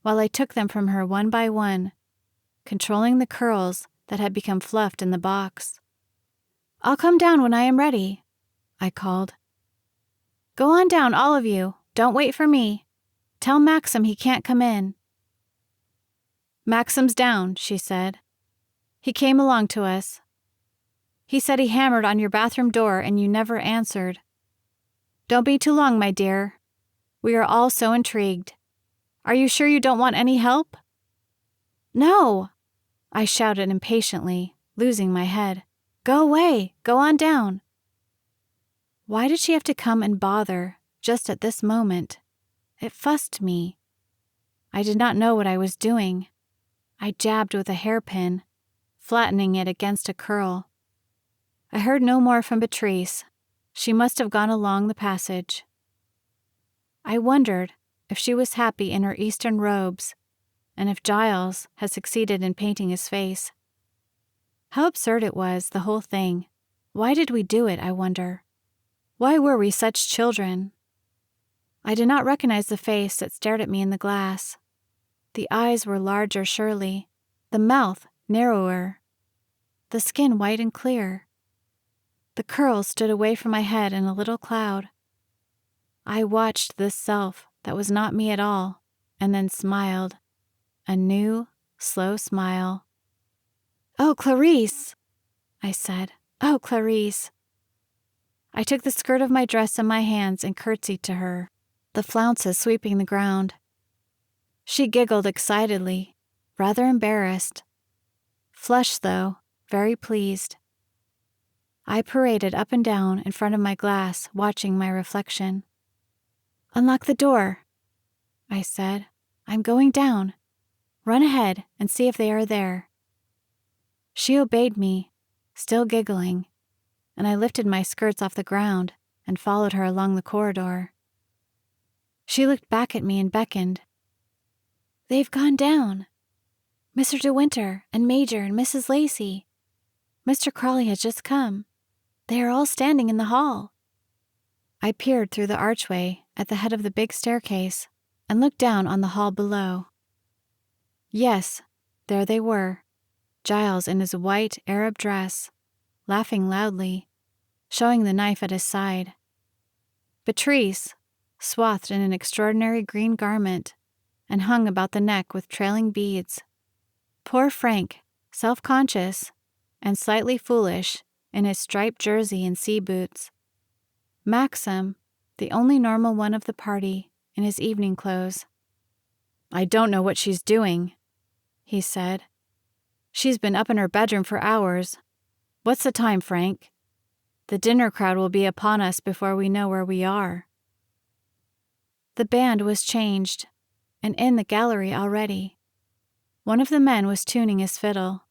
while I took them from her one by one, controlling the curls that had become fluffed in the box. "I'll come down when I am ready," I called. Go on down, all of you. Don't wait for me. Tell Maxim he can't come in." "Maxim's down," she said. "He came along to us. He said he hammered on your bathroom door and you never answered. Don't be too long, my dear. We are all so intrigued. Are you sure you don't want any help?" "No," I shouted impatiently, losing my head. "Go away. Go on down." Why did she have to come and bother just at this moment? It fussed me. I did not know what I was doing. I jabbed with a hairpin, flattening it against a curl. I heard no more from Beatrice. She must have gone along the passage. I wondered if she was happy in her Eastern robes, and if Giles had succeeded in painting his face. How absurd it was, the whole thing. Why did we do it, I wonder? Why were we such children? I did not recognize the face that stared at me in the glass. The eyes were larger, surely, the mouth narrower, the skin white and clear. The curls stood away from my head in a little cloud. I watched this self that was not me at all, and then smiled. A new, slow smile. "Oh, Clarice," I said. "Oh, Clarice." I took the skirt of my dress in my hands and curtsied to her, the flounces sweeping the ground. She giggled excitedly, rather embarrassed. Flushed, though, very pleased. I paraded up and down in front of my glass, watching my reflection. "Unlock the door," I said. "I'm going down. Run ahead and see if they are there." She obeyed me, still giggling, and I lifted my skirts off the ground and followed her along the corridor. She looked back at me and beckoned. "They've gone down. Mr. De Winter and Major and Mrs. Lacey. Mr. Crawley has just come. They are all standing in the hall." I peered through the archway at the head of the big staircase and looked down on the hall below. Yes, there they were, Giles in his white Arab dress, laughing loudly, showing the knife at his side. Beatrice, swathed in an extraordinary green garment and hung about the neck with trailing beads. Poor Frank, self-conscious and slightly foolish in his striped jersey and sea boots. Maxim, the only normal one of the party, in his evening clothes. "I don't know what she's doing," he said. "She's been up in her bedroom for hours. What's the time, Frank? The dinner crowd will be upon us before we know where we are." The band was changed, and in the gallery already. One of the men was tuning his fiddle.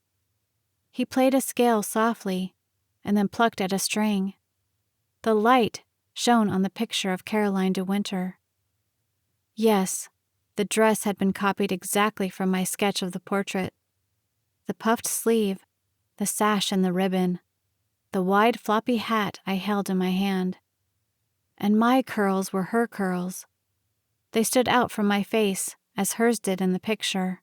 He played a scale softly, and then plucked at a string. The light shone on the picture of Caroline de Winter. Yes, the dress had been copied exactly from my sketch of the portrait. The puffed sleeve, the sash and the ribbon, the wide floppy hat I held in my hand. And my curls were her curls. They stood out from my face as hers did in the picture.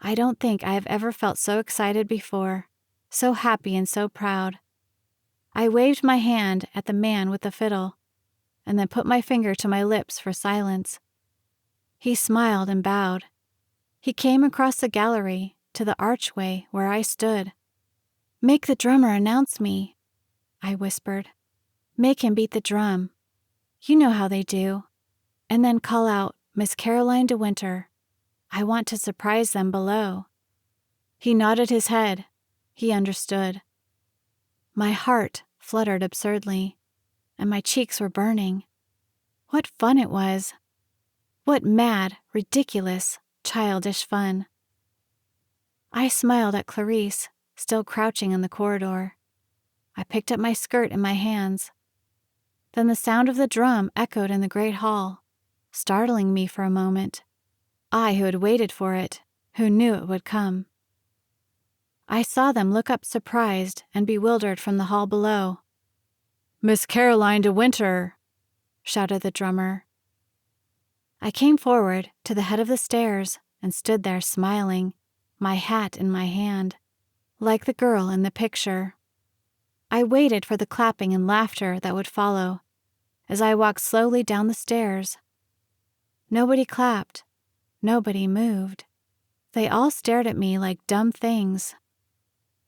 I don't think I have ever felt so excited before, so happy and so proud. I waved my hand at the man with the fiddle, and then put my finger to my lips for silence. He smiled and bowed. He came across the gallery to the archway where I stood. "Make the drummer announce me," I whispered. "Make him beat the drum. You know how they do. And then call out, 'Miss Caroline de Winter.' I want to surprise them below." He nodded his head. He understood. My heart fluttered absurdly, and my cheeks were burning. What fun it was! What mad, ridiculous, childish fun! I smiled at Clarice, still crouching in the corridor. I picked up my skirt in my hands. Then the sound of the drum echoed in the great hall, startling me for a moment. I who had waited for it, who knew it would come. I saw them look up surprised and bewildered from the hall below. "Miss Caroline de Winter!" shouted the drummer. I came forward to the head of the stairs and stood there smiling, my hat in my hand, like the girl in the picture. I waited for the clapping and laughter that would follow, as I walked slowly down the stairs. Nobody clapped. Nobody moved. They all stared at me like dumb things.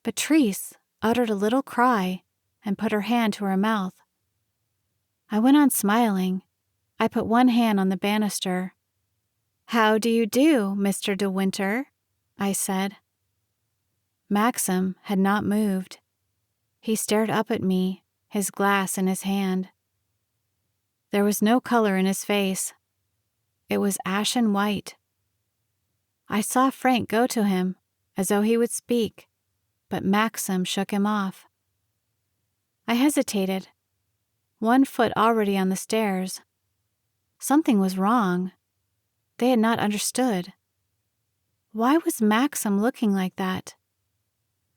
Patrice uttered a little cry and put her hand to her mouth. I went on smiling. I put one hand on the banister. "How do you do, Mr. De Winter?" I said. Maxim had not moved. He stared up at me, his glass in his hand. There was no color in his face. It was ashen white. I saw Frank go to him, as though he would speak, but Maxim shook him off. I hesitated, one foot already on the stairs. Something was wrong. They had not understood. Why was Maxim looking like that?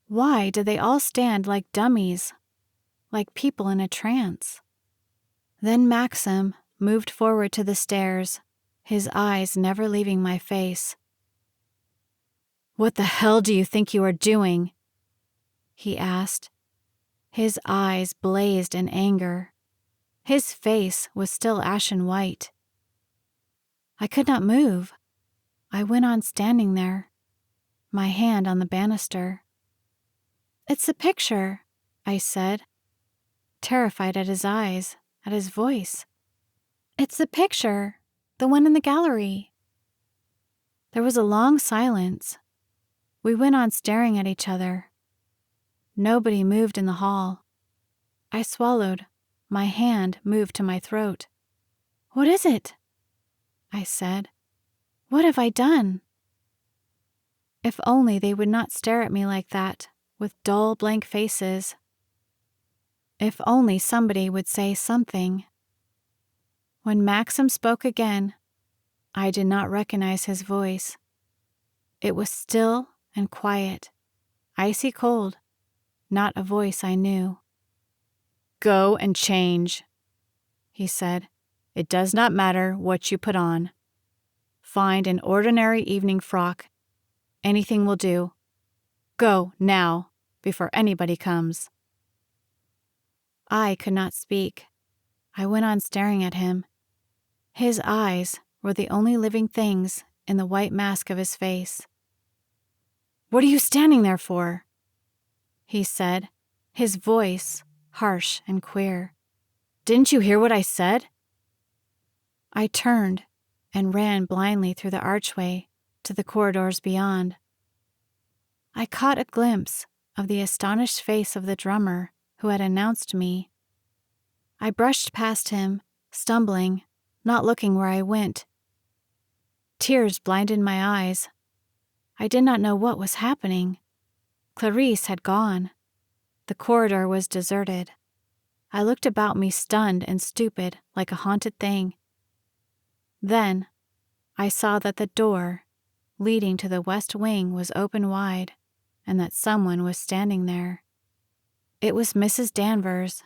Why did they all stand like dummies, like people in a trance? Then Maxim moved forward to the stairs, his eyes never leaving my face. "What the hell do you think you are doing?" he asked. His eyes blazed in anger. His face was still ashen white. I could not move. I went on standing there, my hand on the banister. "It's a picture," I said, terrified at his eyes, at his voice. "It's the picture, the one in the gallery." There was a long silence. We went on staring at each other. Nobody moved in the hall. I swallowed. My hand moved to my throat. "What is it?" I said. "What have I done?" If only they would not stare at me like that, with dull, blank faces. If only somebody would say something. When Maxim spoke again, I did not recognize his voice. It was still and quiet, icy cold, not a voice I knew. "Go and change," he said. "It does not matter what you put on. Find an ordinary evening frock. Anything will do. Go now, before anybody comes." I could not speak. I went on staring at him. His eyes were the only living things in the white mask of his face. "What are you standing there for?" he said, his voice harsh and queer. "Didn't you hear what I said?" I turned and ran blindly through the archway to the corridors beyond. I caught a glimpse of the astonished face of the drummer who had announced me. I brushed past him, stumbling, not looking where I went. Tears blinded my eyes. I did not know what was happening. Clarice had gone. The corridor was deserted. I looked about me stunned and stupid like a haunted thing. Then I saw that the door leading to the west wing was open wide and that someone was standing there. It was Mrs. Danvers.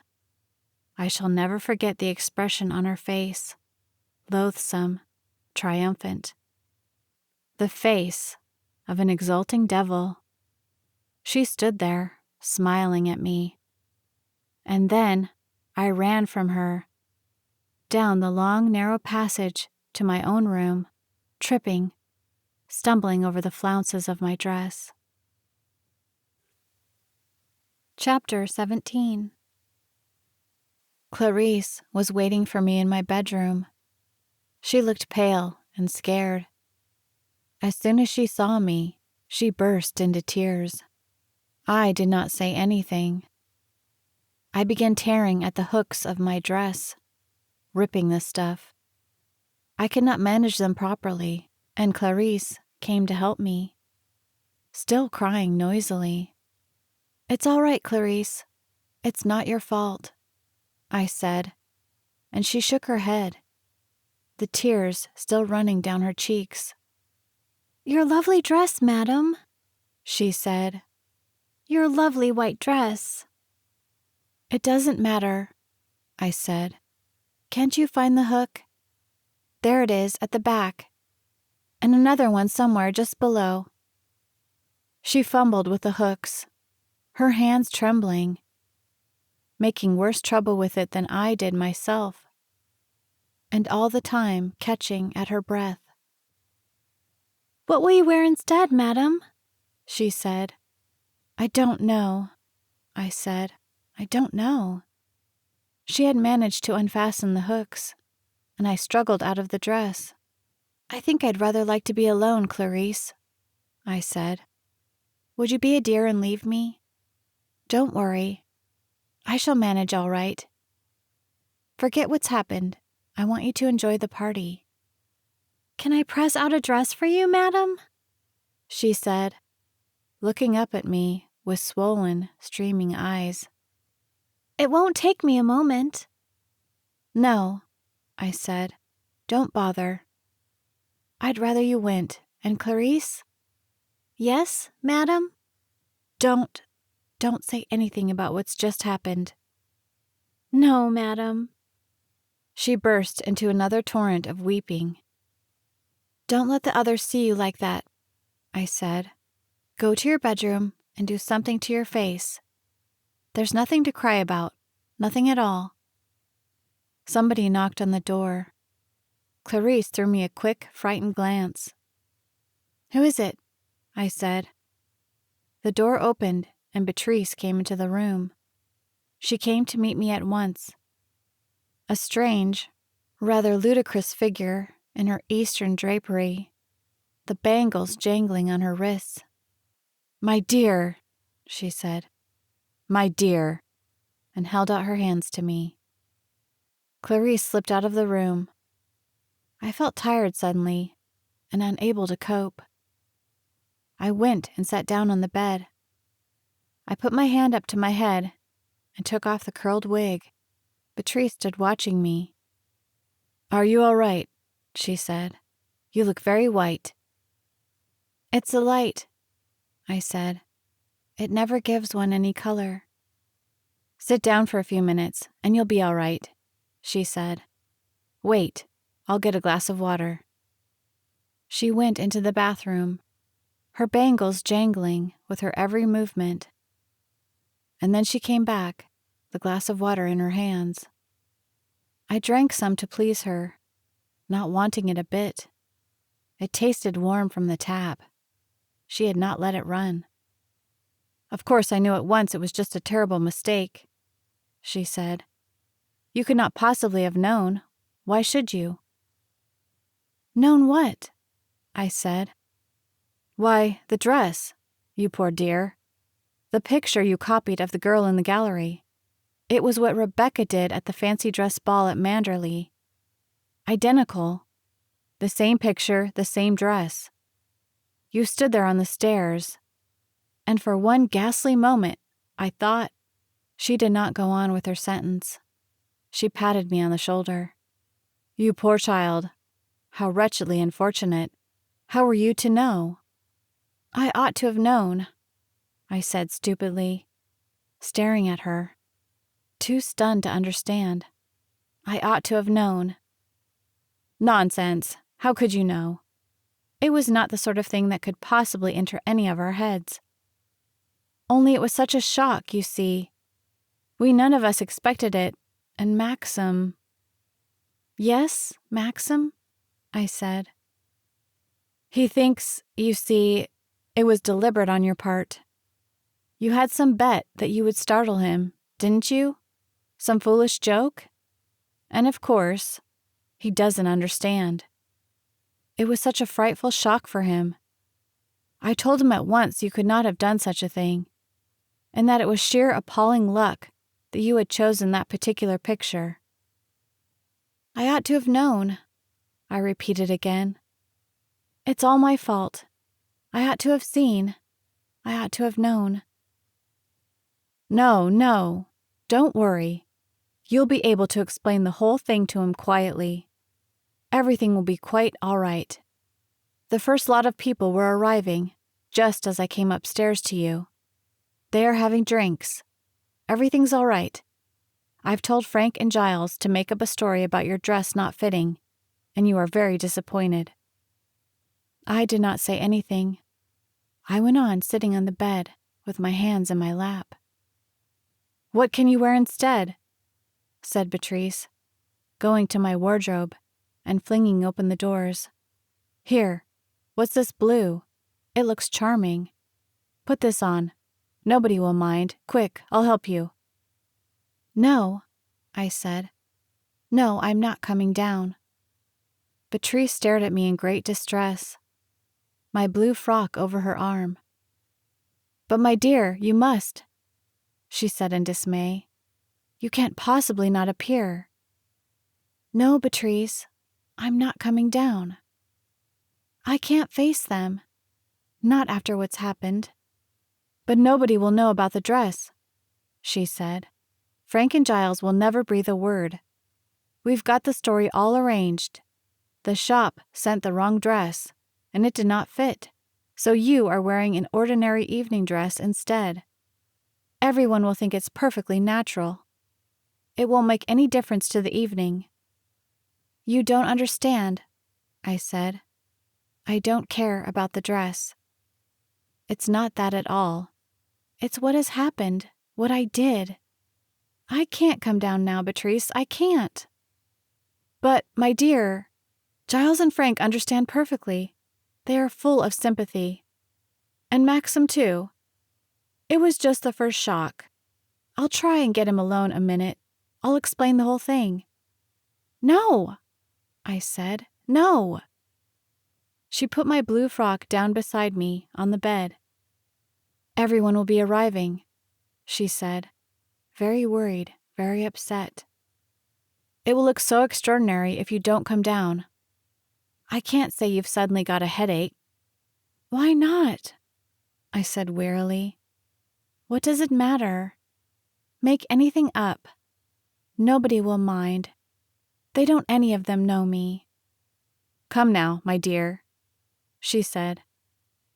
I shall never forget the expression on her face, loathsome, triumphant. The face of an exulting devil. She stood there, smiling at me. And then I ran from her, down the long, narrow passage to my own room, tripping, stumbling over the flounces of my dress. Chapter 17. Clarice was waiting for me in my bedroom. She looked pale and scared. As soon as she saw me, she burst into tears. I did not say anything. I began tearing at the hooks of my dress, ripping the stuff. I could not manage them properly, and Clarice came to help me, still crying noisily. "It's all right, Clarice. It's not your fault," I said, and she shook her head, the tears still running down her cheeks. "Your lovely dress, madam," she said. "Your lovely white dress." "It doesn't matter," I said. "Can't you find the hook? There it is at the back, and another one somewhere just below." She fumbled with the hooks, her hands trembling, making worse trouble with it than I did myself. and all the time catching at her breath. "What will you wear instead, madam?" she said. "I don't know," I said. "I don't know." She had managed to unfasten the hooks, and I struggled out of the dress. "I think I'd rather like to be alone, Clarice," I said. "Would you be a dear and leave me? Don't worry. I shall manage all right. Forget what's happened. I want you to enjoy the party." "Can I press out a dress for you, madam?" she said, looking up at me with swollen, streaming eyes. "It won't take me a moment." "No," I said. "Don't bother. I'd rather you went. And Clarice?" "Yes, madam?" Don't say anything about what's just happened." "No, madam." She burst into another torrent of weeping. "Don't let the others see you like that," I said. "Go to your bedroom and do something to your face. There's nothing to cry about, nothing at all." Somebody knocked on the door. Clarice threw me a quick, frightened glance. "Who is it?" I said. The door opened and Beatrice came into the room. She came to meet me at once. A strange, rather ludicrous figure in her Eastern drapery, the bangles jangling on her wrists. "My dear," she said. "My dear," and held out her hands to me. Clarice slipped out of the room. I felt tired suddenly and unable to cope. I went and sat down on the bed. I put my hand up to my head and took off the curled wig. Beatrice stood watching me. "Are you all right?" she said. "You look very white." "It's the light," I said. "It never gives one any color." "Sit down for a few minutes and you'll be all right," she said. "Wait, I'll get a glass of water." She went into the bathroom, her bangles jangling with her every movement. And then she came back, the glass of water in her hands. I drank some to please her, not wanting it a bit. It tasted warm from the tap. She had not let it run. "Of course I knew at once it was just a terrible mistake," she said. "You could not possibly have known. Why should you?" "Known what?" I said. "Why, the dress, you poor dear. The picture you copied of the girl in the gallery. It was what Rebecca did at the fancy dress ball at Manderley. Identical. The same picture, the same dress. You stood there on the stairs, and for one ghastly moment, I thought—" She did not go on with her sentence. She patted me on the shoulder. "You poor child. How wretchedly unfortunate. How were you to know?" "I ought to have known," I said stupidly, staring at her, too stunned to understand. "I ought to have known." "Nonsense. How could you know? It was not the sort of thing that could possibly enter any of our heads. Only it was such a shock, you see. We none of us expected it, and Maxim—" "Yes, Maxim?" I said. "He thinks, you see, it was deliberate on your part. You had some bet that you would startle him, didn't you? Some foolish joke? And of course, he doesn't understand. It was such a frightful shock for him. I told him at once you could not have done such a thing, and that it was sheer appalling luck that you had chosen that particular picture." "I ought to have known," I repeated again. "It's all my fault. I ought to have seen. I ought to have known." No, don't worry. You'll be able to explain the whole thing to him quietly. Everything will be quite all right. The first lot of people were arriving, just as I came upstairs to you. They are having drinks. Everything's all right. I've told Frank and Giles to make up a story about your dress not fitting, and you are very disappointed." I did not say anything. I went on sitting on the bed with my hands in my lap. "What can you wear instead?" said Beatrice, going to my wardrobe and flinging open the doors. "Here, what's this blue? It looks charming. Put this on. Nobody will mind. Quick, I'll help you." "No," I said. "No, I'm not coming down." Beatrice stared at me in great distress, my blue frock over her arm. "But my dear, you must," she said in dismay. "You can't possibly not appear." "No, Beatrice, I'm not coming down. I can't face them, not after what's happened." "But nobody will know about the dress," she said. "Frank and Giles will never breathe a word. We've got the story all arranged. The shop sent the wrong dress, and it did not fit, so you are wearing an ordinary evening dress instead. Everyone will think it's perfectly natural. It won't make any difference to the evening." "You don't understand," I said. "I don't care about the dress. It's not that at all. It's what has happened, what I did. I can't come down now, Beatrice, I can't." "But, my dear, Giles and Frank understand perfectly. They are full of sympathy. And Maxim, too. It was just the first shock. I'll try and get him alone a minute. I'll explain the whole thing." "No," I said. "No." She put my blue frock down beside me on the bed. "Everyone will be arriving," she said, very worried, very upset. "It will look so extraordinary if you don't come down. I can't say you've suddenly got a headache." "Why not?" I said wearily. "What does it matter? Make anything up. Nobody will mind. They don't any of them know me." "Come now, my dear," she said,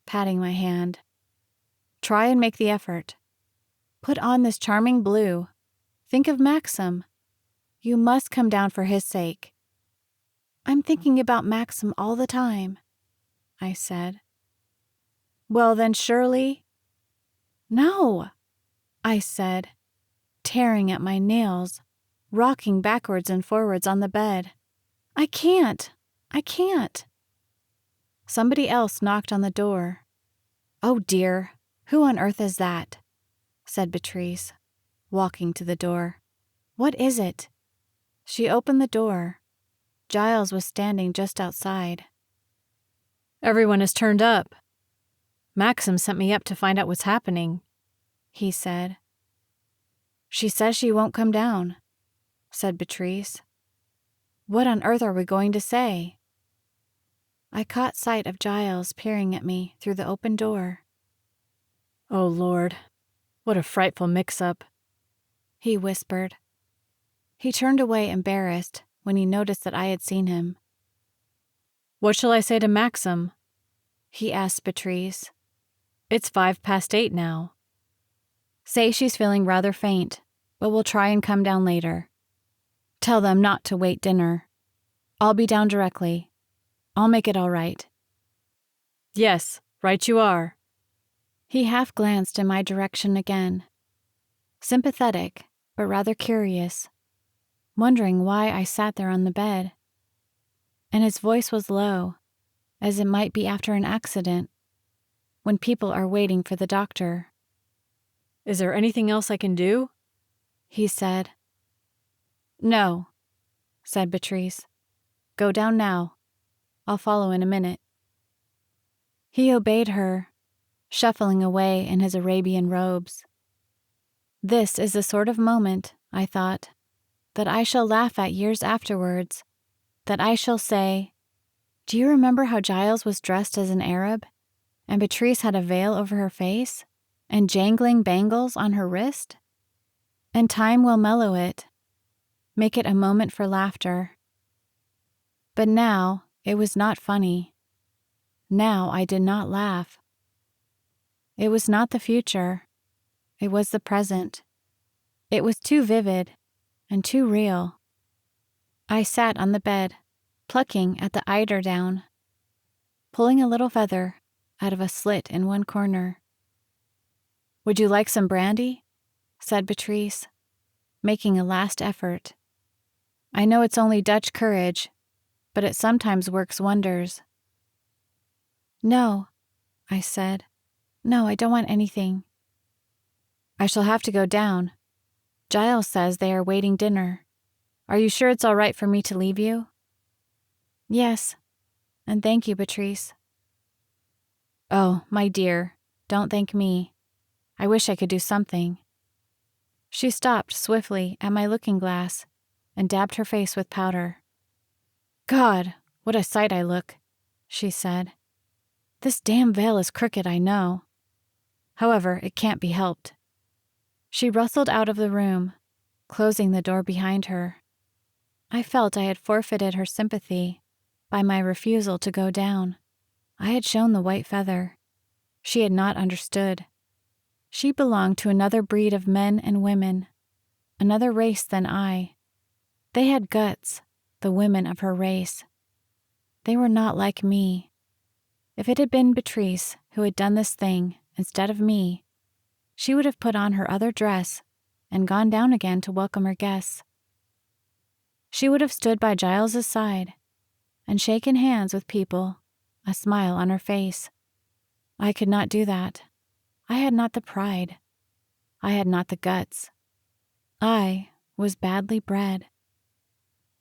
patting my hand. "Try and make the effort. Put on this charming blue. Think of Maxim. You must come down for his sake." "I'm thinking about Maxim all the time," I said. "Well, then surely—" "No," I said, tearing at my nails, rocking backwards and forwards on the bed. "I can't. I can't." Somebody else knocked on the door. "Oh dear, who on earth is that?" said Beatrice, walking to the door. "What is it?" She opened the door. Giles was standing just outside. "Everyone is turned up. Maxim sent me up to find out what's happening," he said. "She says she won't come down," said Beatrice. "What on earth are we going to say?" I caught sight of Giles peering at me through the open door. "Oh, Lord, what a frightful mix-up," he whispered. He turned away embarrassed when he noticed that I had seen him. "What shall I say to Maxim?" he asked Beatrice. "It's 8:05 now. Say she's feeling rather faint, but we'll try and come down later. Tell them not to wait dinner. I'll be down directly. I'll make it all right." "Yes, right you are." He half glanced in my direction again, sympathetic but rather curious, wondering why I sat there on the bed. And his voice was low, as it might be after an accident, when people are waiting for the doctor. "Is there anything else I can do?" he said. "No," said Beatrice. "Go down now. I'll follow in a minute." He obeyed her, shuffling away in his Arabian robes. This is the sort of moment, I thought, that I shall laugh at years afterwards, that I shall say, "Do you remember how Giles was dressed as an Arab, and Beatrice had a veil over her face, and jangling bangles on her wrist?" And time will mellow it, make it a moment for laughter. But now it was not funny. Now I did not laugh. It was not the future. It was the present. It was too vivid and too real. I sat on the bed, plucking at the eiderdown, pulling a little feather out of a slit in one corner. "Would you like some brandy?" said Beatrice, making a last effort. "I know it's only Dutch courage, but it sometimes works wonders. No, I said. No, I don't want anything. I shall have to go down. Giles says they are waiting dinner. Are you sure it's all right for me to leave you? Yes, and thank you, Patrice. Oh, my dear, don't thank me. I wish I could do something. She stopped swiftly at my looking glass and dabbed her face with powder. God, what a sight I look, she said. This damn veil is crooked, I know. However, it can't be helped. She rustled out of the room, closing the door behind her. I felt I had forfeited her sympathy by my refusal to go down. I had shown the white feather. She had not understood. She belonged to another breed of men and women, another race than I. They had guts, the women of her race. They were not like me. If it had been Beatrice who had done this thing instead of me, she would have put on her other dress and gone down again to welcome her guests. She would have stood by Giles's side and shaken hands with people, a smile on her face. I could not do that. I had not the pride. I had not the guts. I was badly bred.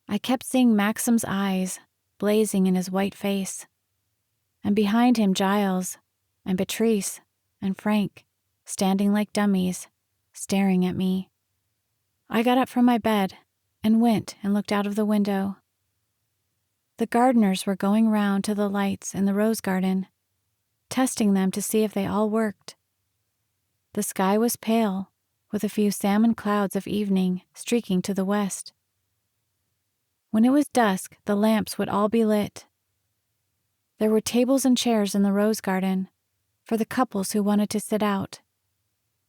I kept seeing Maxim's eyes blazing in his white face, and behind him Giles and Beatrice and Frank, standing like dummies, staring at me. I got up from my bed and went and looked out of the window. The gardeners were going round to the lights in the rose garden, testing them to see if they all worked. The sky was pale, with a few salmon clouds of evening streaking to the west. When it was dusk, the lamps would all be lit. There were tables and chairs in the rose garden for the couples who wanted to sit out.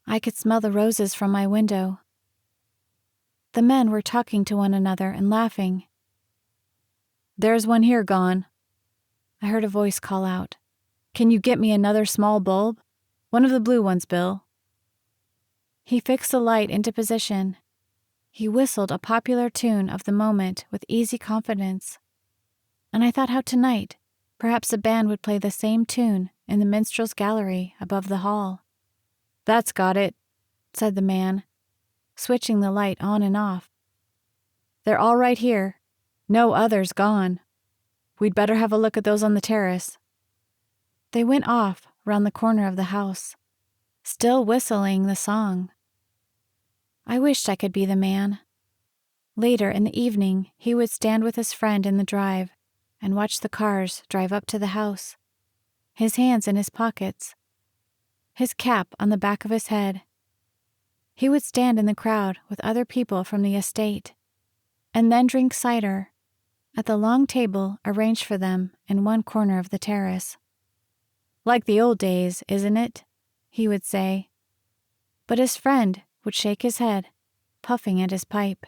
I could smell the roses from my window. The men were talking to one another and laughing. There's one here gone. I heard a voice call out. Can you get me another small bulb? One of the blue ones, Bill. He fixed the light into position. He whistled a popular tune of the moment with easy confidence. And I thought how tonight, perhaps a band would play the same tune in the minstrel's gallery above the hall. That's got it, said the man, switching the light on and off. They're all right here. No others gone. We'd better have a look at those on the terrace. They went off round the corner of the house, still whistling the song. I wished I could be the man. Later in the evening, he would stand with his friend in the drive and watch the cars drive up to the house, his hands in his pockets, his cap on the back of his head. He would stand in the crowd with other people from the estate, and then drink cider at the long table arranged for them in one corner of the terrace. Like the old days, isn't it? He would say. But his friend would shake his head, puffing at his pipe.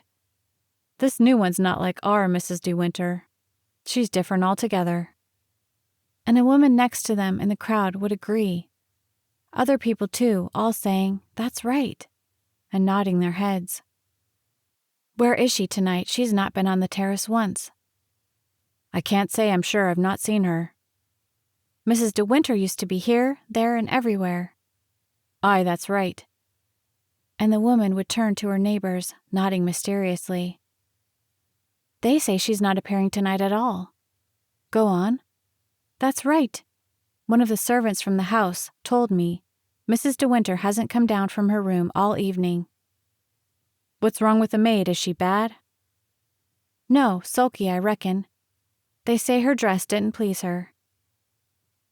This new one's not like our Mrs. De Winter. She's different altogether. And a woman next to them in the crowd would agree. Other people, too, all saying, That's right, and nodding their heads. Where is she tonight? She's not been on the terrace once. I can't say I'm sure I've not seen her. Mrs. De Winter used to be here, there, and everywhere. Aye, that's right. And the woman would turn to her neighbors, nodding mysteriously. They say she's not appearing tonight at all. Go on. That's right. One of the servants from the house told me Mrs. De Winter hasn't come down from her room all evening. What's wrong with the maid? Is she bad? No, sulky, I reckon. They say her dress didn't please her.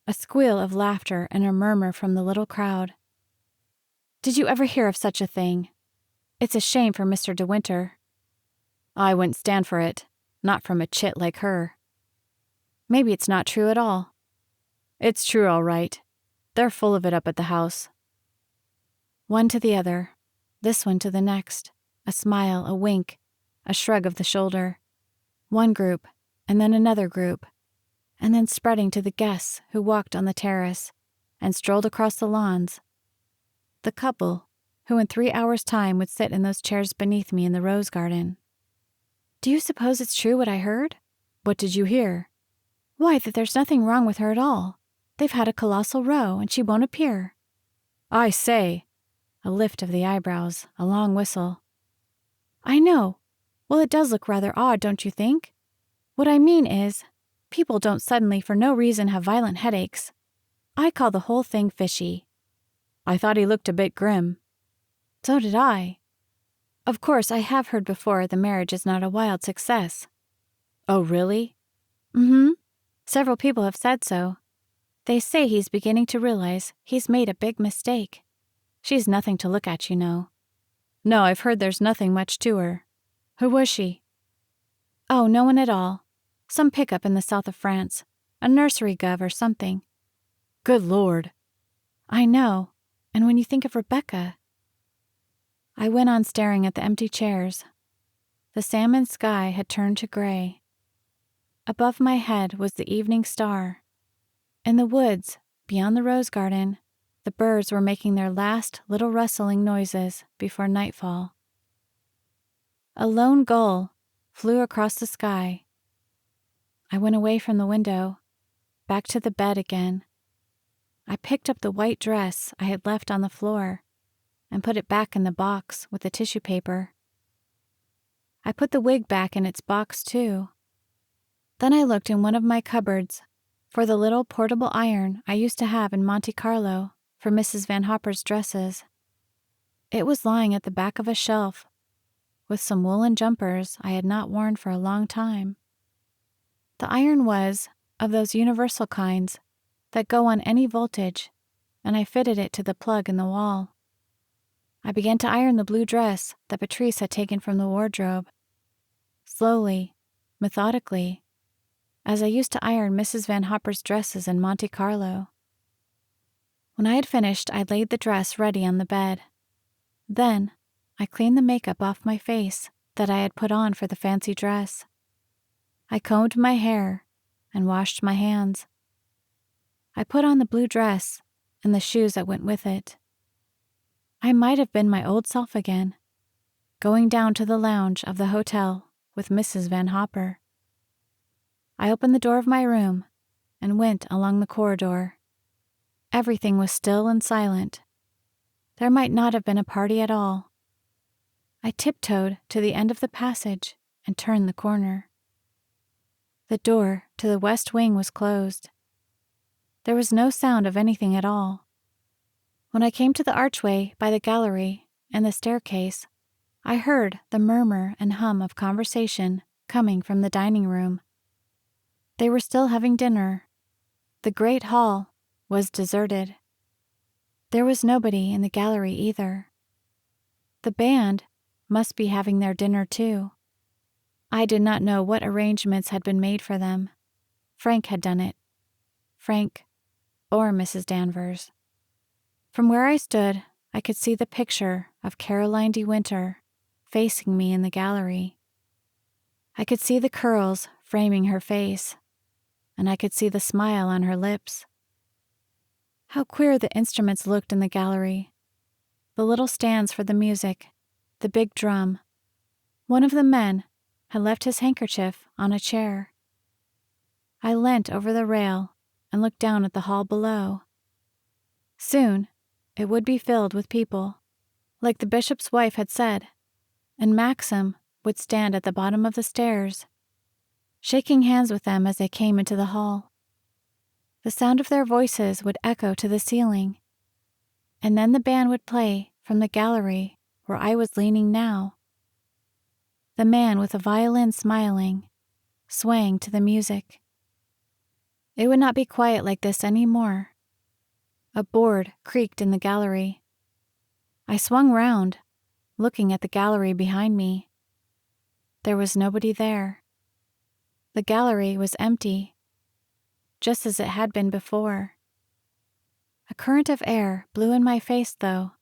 A squeal of laughter and a murmur from the little crowd. Did you ever hear of such a thing? It's a shame for Mr. De Winter. I wouldn't stand for it, not from a chit like her. Maybe it's not true at all. It's true, all right. They're full of it up at the house. One to the other, this one to the next, a smile, a wink, a shrug of the shoulder. One group, and then another group, and then spreading to the guests who walked on the terrace and strolled across the lawns. The couple, who in 3 hours' time would sit in those chairs beneath me in the rose garden. Do you suppose it's true what I heard? What did you hear? Why, that there's nothing wrong with her at all. They've had a colossal row, and she won't appear. I say. A lift of the eyebrows, a long whistle. I know. Well, it does look rather odd, don't you think? What I mean is, people don't suddenly for no reason have violent headaches. I call the whole thing fishy. I thought he looked a bit grim. So did I. Of course, I have heard before the marriage is not a wild success. Oh, really? Mm-hmm. Several people have said so. They say he's beginning to realize he's made a big mistake. She's nothing to look at, you know. No, I've heard there's nothing much to her. Who was she? Oh, no one at all. Some pickup in the south of France. A nursery gov or something. Good Lord. I know. And when you think of Rebecca... I went on staring at the empty chairs. The salmon sky had turned to gray. Above my head was the evening star. In the woods, beyond the rose garden, the birds were making their last little rustling noises before nightfall. A lone gull flew across the sky. I went away from the window, back to the bed again. I picked up the white dress I had left on the floor and put it back in the box with the tissue paper. I put the wig back in its box too. Then I looked in one of my cupboards for the little portable iron I used to have in Monte Carlo for Mrs. Van Hopper's dresses. It was lying at the back of a shelf with some woolen jumpers I had not worn for a long time. The iron was of those universal kinds that go on any voltage, and I fitted it to the plug in the wall. I began to iron the blue dress that Patrice had taken from the wardrobe. Slowly, methodically, as I used to iron Mrs. Van Hopper's dresses in Monte Carlo. When I had finished, I laid the dress ready on the bed. Then, I cleaned the makeup off my face that I had put on for the fancy dress. I combed my hair and washed my hands. I put on the blue dress and the shoes that went with it. I might have been my old self again, going down to the lounge of the hotel with Mrs. Van Hopper. I opened the door of my room and went along the corridor. Everything was still and silent. There might not have been a party at all. I tiptoed to the end of the passage and turned the corner. The door to the west wing was closed. There was no sound of anything at all. When I came to the archway by the gallery and the staircase, I heard the murmur and hum of conversation coming from the dining room. They were still having dinner. The great hall was deserted. There was nobody in the gallery either. The band must be having their dinner too. I did not know what arrangements had been made for them. Frank had done it. Frank or Mrs. Danvers. From where I stood, I could see the picture of Caroline de Winter facing me in the gallery. I could see the curls framing her face, and I could see the smile on her lips. How queer the instruments looked in the gallery. The little stands for the music, the big drum. One of the men had left his handkerchief on a chair. I leant over the rail and looked down at the hall below. Soon, it would be filled with people, like the bishop's wife had said, and Maxim would stand at the bottom of the stairs, shaking hands with them as they came into the hall. The sound of their voices would echo to the ceiling, and then the band would play from the gallery where I was leaning now. The man with a violin smiling, swaying to the music. It would not be quiet like this any more. A board creaked in the gallery. I swung round, looking at the gallery behind me. There was nobody there. The gallery was empty, just as it had been before. A current of air blew in my face, though.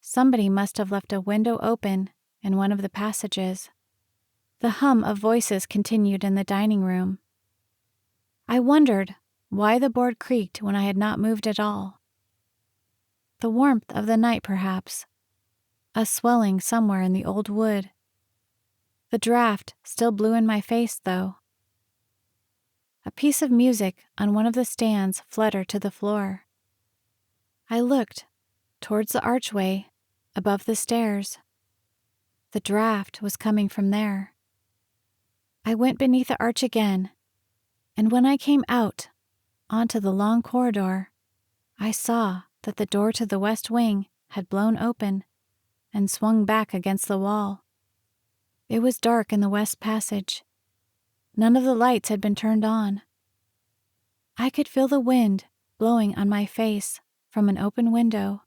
Somebody must have left a window open in one of the passages. The hum of voices continued in the dining room. I wondered why the board creaked when I had not moved at all. The warmth of the night, perhaps. A swelling somewhere in the old wood. The draft still blew in my face, though. a piece of music on one of the stands fluttered to the floor. I looked towards the archway above the stairs. The draft was coming from there. I went beneath the arch again, and when I came out onto the long corridor, I saw that the door to the west wing had blown open and swung back against the wall. It was dark in the west passage. None of the lights had been turned on. I could feel the wind blowing on my face from an open window.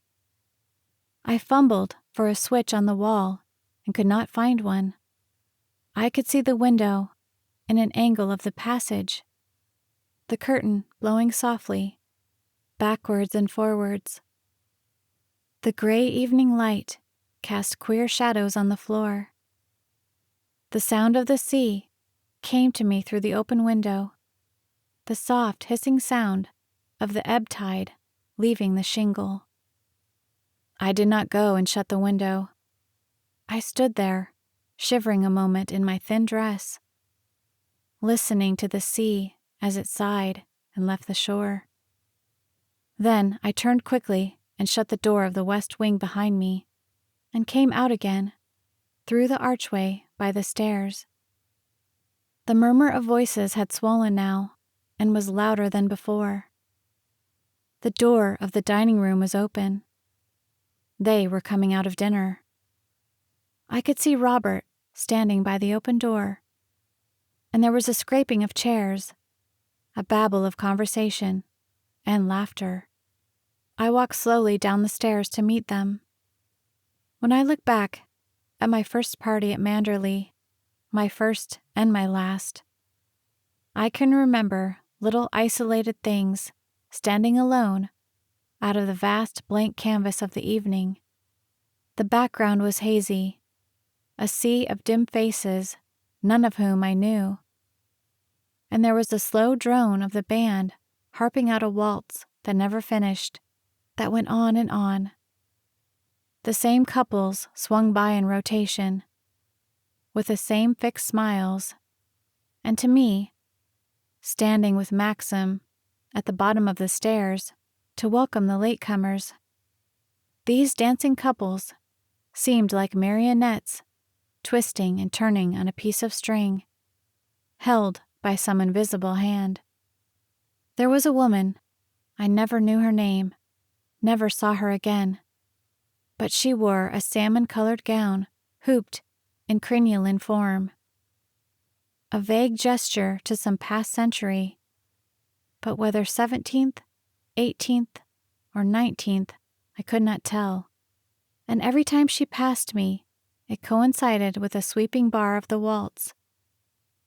I fumbled for a switch on the wall and could not find one. I could see the window in an angle of the passage, the curtain blowing softly, backwards and forwards. The gray evening light cast queer shadows on the floor. The sound of the sea came to me through the open window, the soft hissing sound of the ebb tide leaving the shingle. I did not go and shut the window. I stood there, shivering a moment in my thin dress, listening to the sea as it sighed and left the shore. Then I turned quickly and shut the door of the west wing behind me, and came out again, through the archway by the stairs. The murmur of voices had swollen now, and was louder than before. The door of the dining room was open. They were coming out of dinner. I could see Robert standing by the open door, and there was a scraping of chairs, a babble of conversation, and laughter. I walked slowly down the stairs to meet them. When I look back at my first party at Manderley, my first and my last, I can remember little isolated things standing alone out of the vast blank canvas of the evening. The background was hazy, a sea of dim faces, none of whom I knew. And there was the slow drone of the band harping out a waltz that never finished, that went on and on. The same couples swung by in rotation, with the same fixed smiles, and to me, standing with Maxim at the bottom of the stairs to welcome the latecomers, these dancing couples seemed like marionettes twisting and turning on a piece of string, held by some invisible hand. There was a woman. I never knew her name, never saw her again, but she wore a salmon-colored gown hooped in crinoline form. A vague gesture to some past century, but whether 17th, 18th, or 19th, I could not tell. And every time she passed me, it coincided with a sweeping bar of the waltz,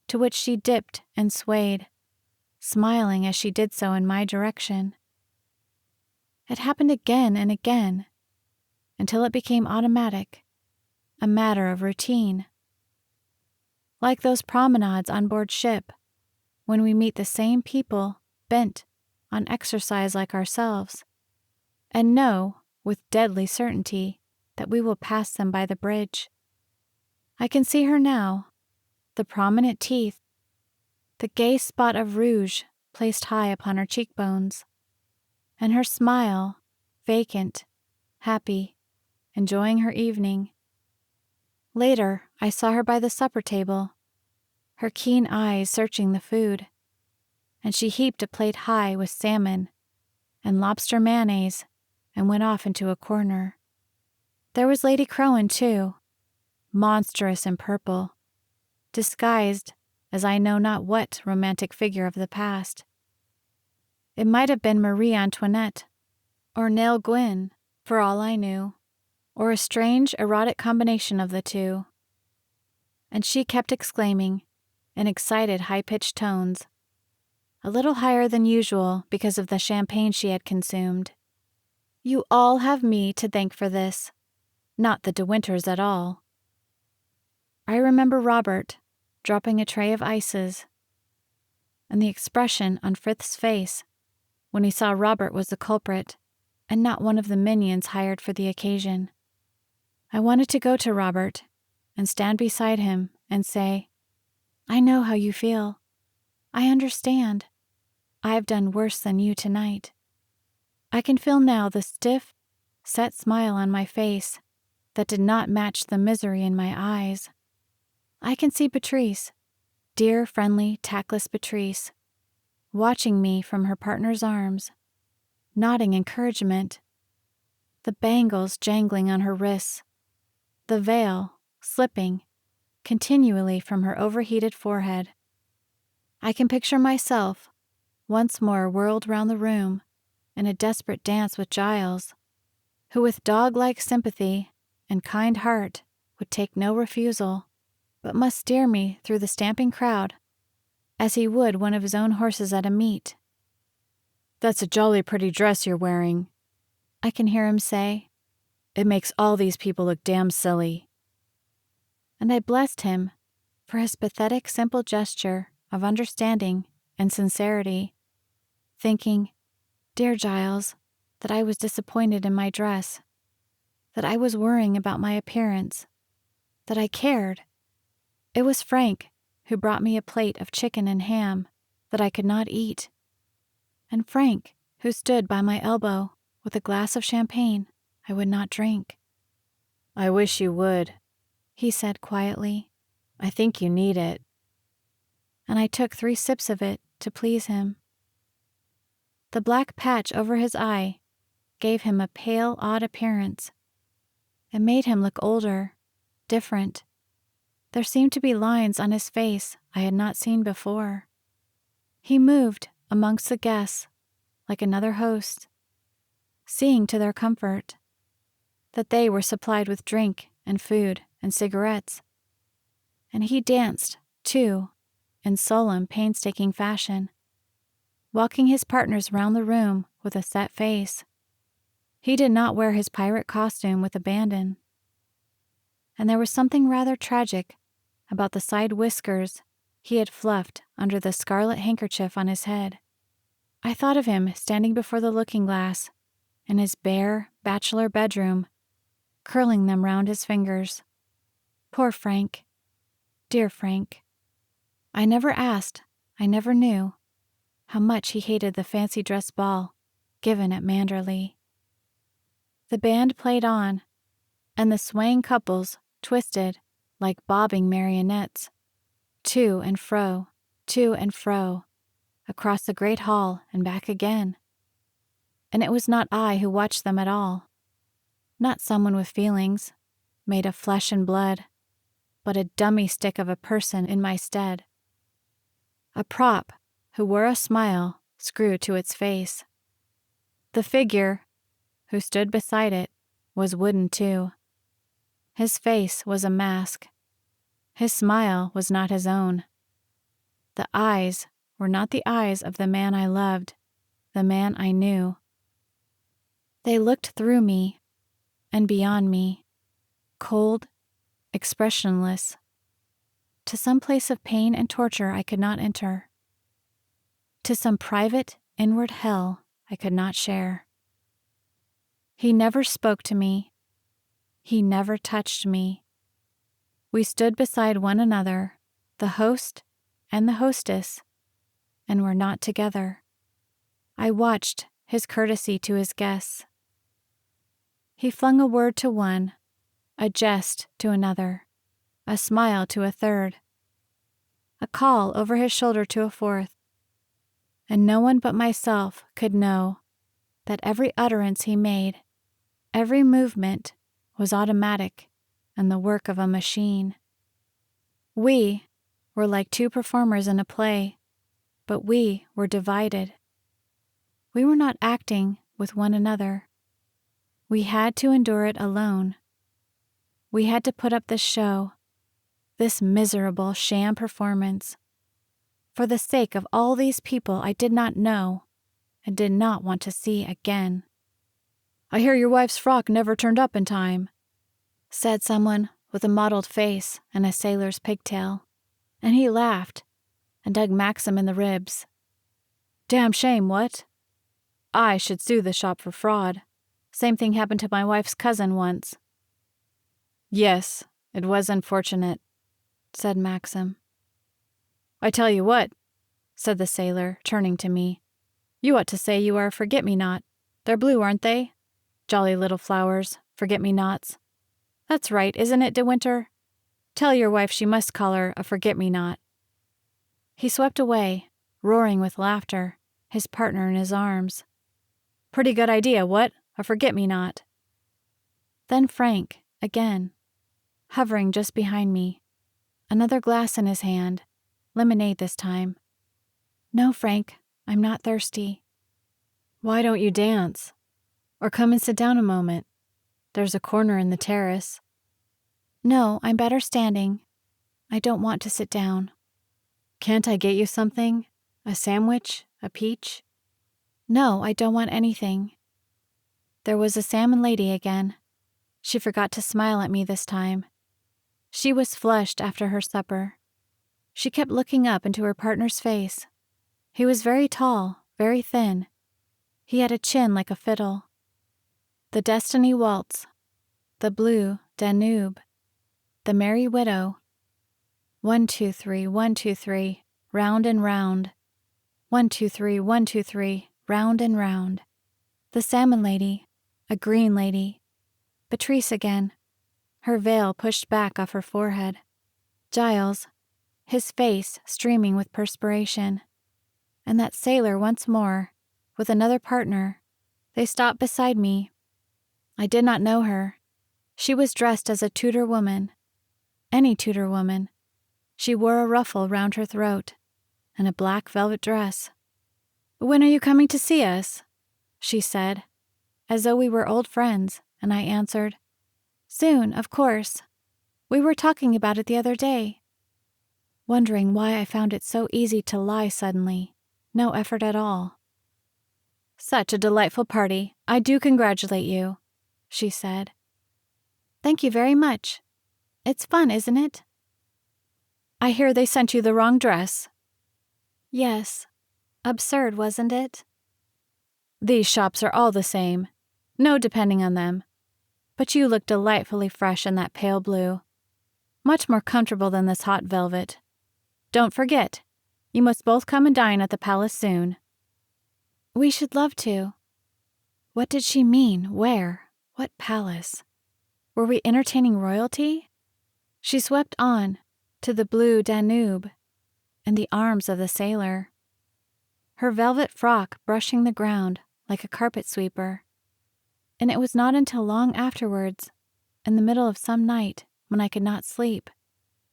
to which she dipped and swayed, smiling as she did so in my direction. It happened again and again, until it became automatic, a matter of routine. Like those promenades on board ship, when we meet the same people bent on exercise like ourselves, and know with deadly certainty that we will pass them by the bridge. I can see her now, the prominent teeth, the gay spot of rouge placed high upon her cheekbones, and her smile, vacant, happy, enjoying her evening. Later, I saw her by the supper table, her keen eyes searching the food, and she heaped a plate high with salmon and lobster mayonnaise and went off into a corner. There was Lady Crowan, too, monstrous in purple, disguised as I know not what romantic figure of the past. It might have been Marie Antoinette, or Nell Gwynn, for all I knew, or a strange erotic combination of the two. And she kept exclaiming, in excited high-pitched tones, a little higher than usual because of the champagne she had consumed, "You all have me to thank for this, not the De Winters at all." I remember Robert dropping a tray of ices, and the expression on Frith's face when he saw Robert was the culprit and not one of the minions hired for the occasion. I wanted to go to Robert and stand beside him and say, "I know how you feel. I understand. I've done worse than you tonight. I can feel now the stiff, set smile on my face that did not match the misery in my eyes. I can see Patrice, dear, friendly, tactless Patrice, watching me from her partner's arms, nodding encouragement, the bangles jangling on her wrists, the veil slipping continually from her overheated forehead. I can picture myself once more whirled round the room in a desperate dance with Giles, who with dog-like sympathy and kind heart would take no refusal, but must steer me through the stamping crowd as he would one of his own horses at a meet. "That's a jolly pretty dress you're wearing," I can hear him say. "It makes all these people look damn silly." And I blessed him for his pathetic simple gesture of understanding and sincerity, thinking, dear Giles, that I was disappointed in my dress, that I was worrying about my appearance, that I cared. It was Frank who brought me a plate of chicken and ham that I could not eat, and Frank who stood by my elbow with a glass of champagne I would not drink. "I wish you would," he said quietly. "I think you need it." And I took 3 sips of it to please him. The black patch over his eye gave him a pale, odd appearance. It made him look older, different. There seemed to be lines on his face I had not seen before. He moved amongst the guests like another host, seeing to their comfort, that they were supplied with drink and food and cigarettes. And he danced, too, in solemn, painstaking fashion, walking his partners round the room with a set face. He did not wear his pirate costume with abandon. And there was something rather tragic about the side whiskers he had fluffed under the scarlet handkerchief on his head. I thought of him standing before the looking-glass in his bare, bachelor bedroom, curling them round his fingers. Poor Frank. Dear Frank. I never asked, I never knew, how much he hated the fancy dress ball given at Manderley. The band played on, and the swaying couples twisted like bobbing marionettes, to and fro, across the great hall and back again. And it was not I who watched them at all, not someone with feelings, made of flesh and blood, but a dummy stick of a person in my stead. A prop who wore a smile screwed to its face. The figure who stood beside it was wooden too. His face was a mask. His smile was not his own. The eyes were not the eyes of the man I loved, the man I knew. They looked through me and beyond me, cold, expressionless, to some place of pain and torture I could not enter, to some private, inward hell I could not share. He never spoke to me. He never touched me. We stood beside one another, the host and the hostess, and were not together. I watched his courtesy to his guests. He flung a word to one, a jest to another, a smile to a third, a call over his shoulder to a fourth, and no one but myself could know that every utterance he made, every movement, was automatic and the work of a machine. We were like 2 performers in a play, but we were divided. We were not acting with one another. We had to endure it alone. We had to put up this show, this miserable sham performance, for the sake of all these people I did not know and did not want to see again. "I hear your wife's frock never turned up in time," said someone with a mottled face and a sailor's pigtail, and he laughed and dug Maxim in the ribs. "Damn shame, what? I should sue the shop for fraud. Same thing happened to my wife's cousin once." "Yes, it was unfortunate," said Maxim. "I tell you what, said the sailor, turning to me. "You ought to say you are a forget-me-not. They're blue, aren't they? Jolly little flowers, forget-me-nots. That's right, isn't it, De Winter? Tell your wife she must call her a forget-me-not." He swept away, roaring with laughter, his partner in his arms. "Pretty good idea, what? A forget-me-not." Then Frank, again, hovering just behind me, another glass in his hand, lemonade this time. "No, Frank, I'm not thirsty." "Why don't you dance? Or come and sit down a moment. There's a corner in the terrace." "No, I'm better standing. I don't want to sit down." "Can't I get you something? A sandwich? A peach?" "No, I don't want anything." There was a salmon lady again. She forgot to smile at me this time. She was flushed after her supper. She kept looking up into her partner's face. He was very tall, very thin. He had a chin like a fiddle. The Destiny Waltz, the Blue Danube, the Merry Widow. 1, 2, 3, 1, 2, 3, round and round. 1, 2, 3, 1, 2, 3, round and round. The salmon lady, a green lady. Beatrice again, her veil pushed back off her forehead. Giles, his face streaming with perspiration. And that sailor once more, with another partner. They stopped beside me. I did not know her. She was dressed as a Tudor woman. Any Tudor woman. She wore a ruffle round her throat, and a black velvet dress. "When are you coming to see us?" she said, as though we were old friends, and I answered, "Soon, of course. We were talking about it the other day," wondering why I found it so easy to lie suddenly, no effort at all. "Such a delightful party. I do congratulate you," she said. "Thank you very much. It's fun, isn't it?" "I hear they sent you the wrong dress." "Yes. Absurd, wasn't it?" "These shops are all the same. No depending on them. But you look delightfully fresh in that pale blue. Much more comfortable than this hot velvet. Don't forget, you must both come and dine at the palace soon." "We should love to." What did she mean? Where? What palace? Were we entertaining royalty? She swept on, to the Blue Danube, in the arms of the sailor. Her velvet frock brushing the ground like a carpet sweeper. And it was not until long afterwards, in the middle of some night when I could not sleep,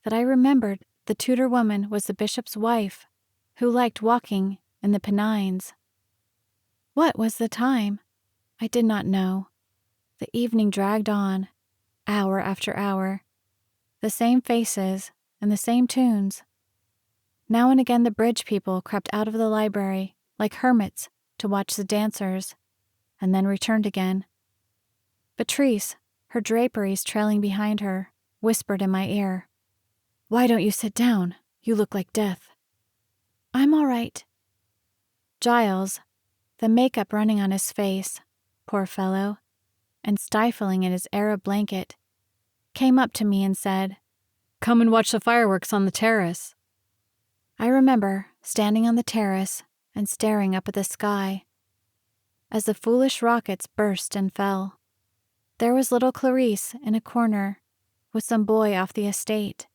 that I remembered the Tudor woman was the bishop's wife, who liked walking in the Pennines. What was the time? I did not know. The evening dragged on, hour after hour. The same faces and the same tunes. Now and again the bridge people crept out of the library, like hermits, to watch the dancers, and then returned again. Beatrice, her draperies trailing behind her, whispered in my ear, "Why don't you sit down? You look like death." "I'm all right." Giles, the makeup running on his face, poor fellow, and stifling in his Arab blanket, came up to me and said, "Come and watch the fireworks on the terrace." I remember standing on the terrace and staring up at the sky as the foolish rockets burst and fell. There was little Clarice in a corner with some boy off the estate.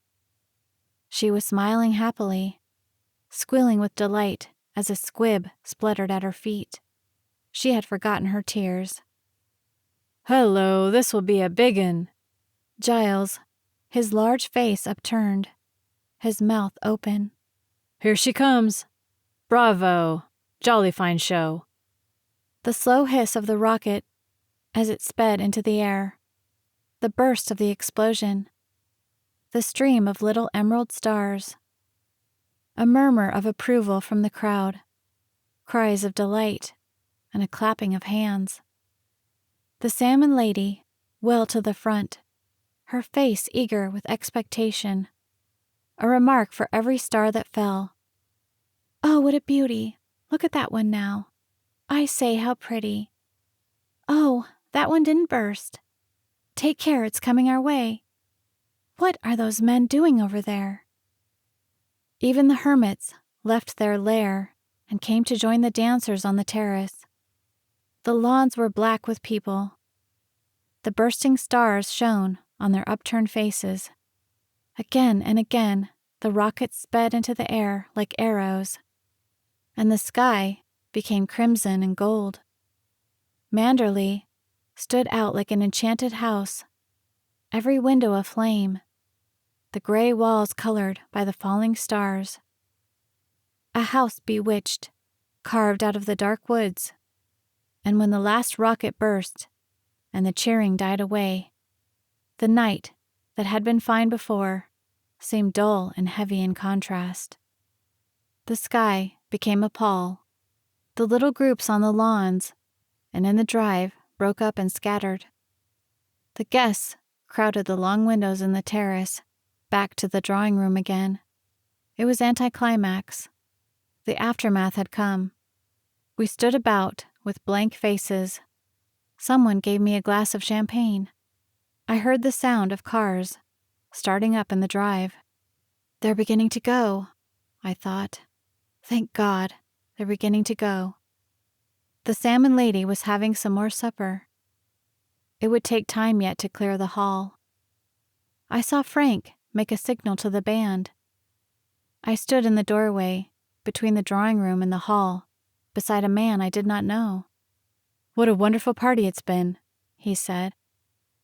She was smiling happily, squealing with delight as a squib spluttered at her feet. She had forgotten her tears. "Hello, this will be a big 'un." Giles, his large face upturned, his mouth open. "Here she comes. Bravo! Jolly fine show." The slow hiss of the rocket as it sped into the air, the burst of the explosion, the stream of little emerald stars, a murmur of approval from the crowd, cries of delight, and a clapping of hands. The salmon lady, well to the front, her face eager with expectation, a remark for every star that fell. "Oh, what a beauty! Look at that one now. I say, how pretty. Oh, that one didn't burst. Take care, it's coming our way. What are those men doing over there?" Even the hermits, left their lair and came to join the dancers on the terrace. The lawns were black with people. The bursting stars shone on their upturned faces. Again and again, the rockets sped into the air like arrows, and the sky became crimson and gold. Manderley stood out like an enchanted house, every window aflame, the gray walls colored by the falling stars. A house bewitched, carved out of the dark woods, and when the last rocket burst and the cheering died away, the night that had been fine before seemed dull and heavy in contrast. The sky became a pall. The little groups on the lawns and in the drive broke up and scattered. The guests crowded the long windows in the terrace back to the drawing room again. It was anticlimax. The aftermath had come. We stood about with blank faces. Someone gave me a glass of champagne. I heard the sound of cars starting up in the drive. They're beginning to go, I thought. Thank God, they're beginning to go. The salmon lady was having some more supper. It would take time yet to clear the hall. I saw Frank make a signal to the band. I stood in the doorway between the drawing room and the hall, beside a man I did not know. "What a wonderful party it's been," he said.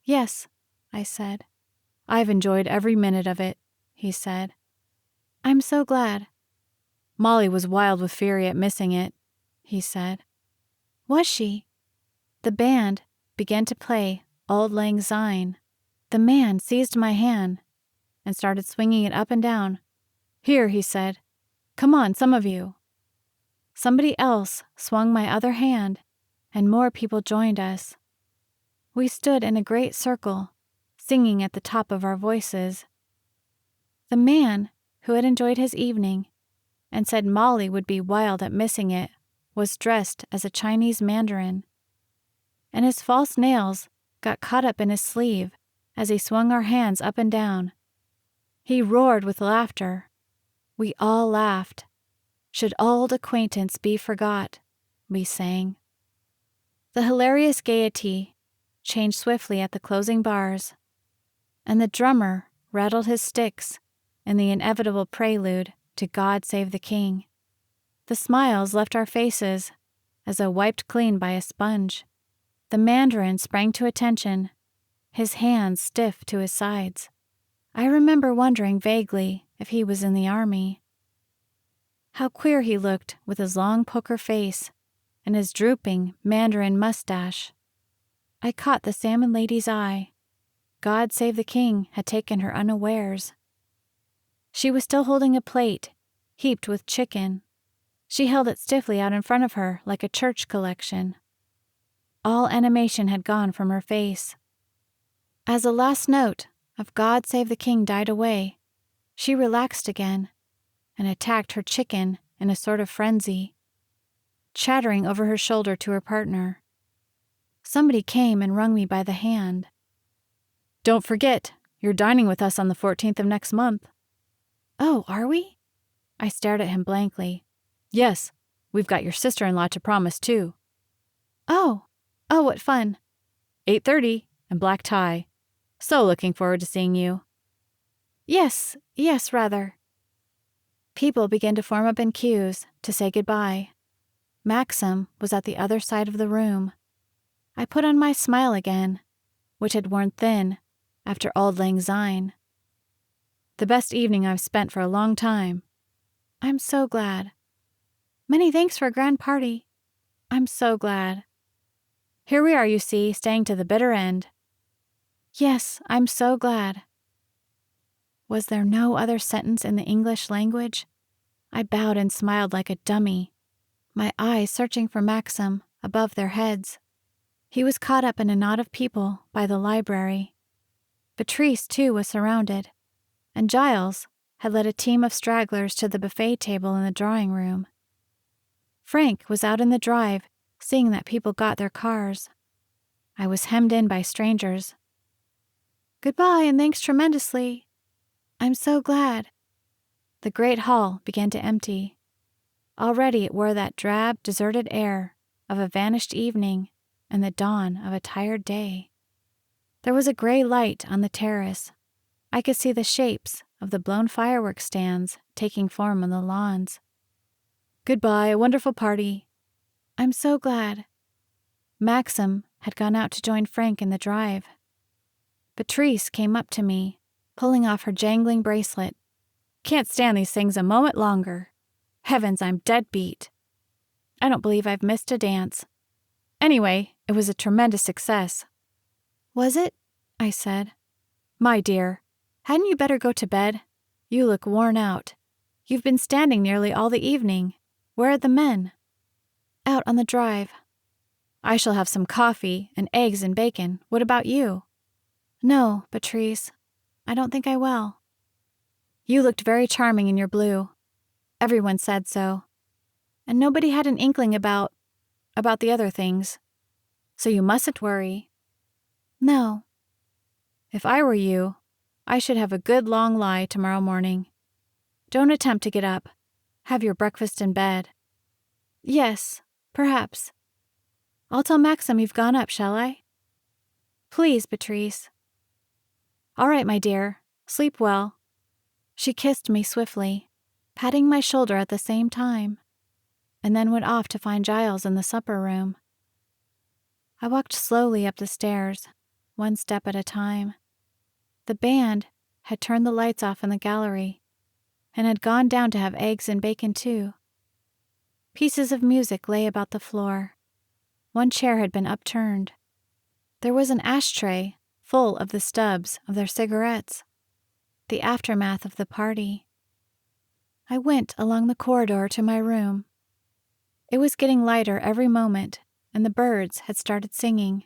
"Yes," I said. "I've enjoyed every minute of it," he said. "I'm so glad." "Molly was wild with fury at missing it," he said. "Was she?" The band began to play Auld Lang Syne. The man seized my hand and started swinging it up and down. "Here," he said. "Come on, some of you." Somebody else swung my other hand, and more people joined us. We stood in a great circle, singing at the top of our voices. The man who had enjoyed his evening and said Molly would be wild at missing it was dressed as a Chinese mandarin, and his false nails got caught up in his sleeve as he swung our hands up and down. He roared with laughter. We all laughed. "Should old acquaintance be forgot," we sang. The hilarious gaiety changed swiftly at the closing bars, and the drummer rattled his sticks in the inevitable prelude to God Save the King. The smiles left our faces as though wiped clean by a sponge. The mandarin sprang to attention, his hands stiff to his sides. I remember wondering vaguely if he was in the army. How queer he looked with his long poker face and his drooping mandarin mustache. I caught the salmon lady's eye. God Save the King had taken her unawares. She was still holding a plate, heaped with chicken. She held it stiffly out in front of her like a church collection. All animation had gone from her face. As the last note of God Save the King died away, she relaxed again and attacked her chicken in a sort of frenzy, chattering over her shoulder to her partner. Somebody came and wrung me by the hand. "Don't forget, you're dining with us on the 14th of next month." "Oh, are we?" I stared at him blankly. "Yes, we've got your sister-in-law to promise, too." Oh, what fun." 8:30 and black tie. So looking forward to seeing you." Yes, rather." People began to form up in queues to say goodbye. Maxim was at the other side of the room. I put on my smile again, which had worn thin after Auld Lang Syne. "The best evening I've spent for a long time." "I'm so glad." "Many thanks for a grand party." "I'm so glad." "Here we are, you see, staying to the bitter end." "Yes, I'm so glad." Was there no other sentence in the English language? I bowed and smiled like a dummy, my eyes searching for Maxim above their heads. He was caught up in a knot of people by the library. Patrice, too, was surrounded, and Giles had led a team of stragglers to the buffet table in the drawing room. Frank was out in the drive, seeing that people got their cars. I was hemmed in by strangers. "Goodbye, and thanks tremendously." "I'm so glad." The great hall began to empty. Already it wore that drab, deserted air of a vanished evening and the dawn of a tired day. There was a gray light on the terrace. I could see the shapes of the blown fireworks stands taking form on the lawns. "Goodbye, a wonderful party." "I'm so glad." Maxim had gone out to join Frank in the drive. Patrice came up to me, pulling off her jangling bracelet. "Can't stand these things a moment longer. Heavens, I'm dead beat. I don't believe I've missed a dance. Anyway, it was a tremendous success." "Was it?" I said. "My dear, hadn't you better go to bed? You look worn out. You've been standing nearly all the evening. Where are the men?" "Out on the drive." "I shall have some coffee and eggs and bacon. What about you?" "No, Patrice, I don't think I will." "You looked very charming in your blue. Everyone said so. And nobody had an inkling about the other things. So you mustn't worry." "No." "If I were you, I should have a good long lie tomorrow morning. Don't attempt to get up. Have your breakfast in bed." "Yes, perhaps. I'll tell Maxim you've gone up, shall I?" "Please, Patrice." "All right, my dear. Sleep well." She kissed me swiftly, patting my shoulder at the same time, and then went off to find Giles in the supper room. I walked slowly up the stairs, one step at a time. The band had turned the lights off in the gallery and had gone down to have eggs and bacon too. Pieces of music lay about the floor. One chair had been upturned. There was an ashtray full of the stubs of their cigarettes, the aftermath of the party. I went along the corridor to my room. It was getting lighter every moment, and the birds had started singing.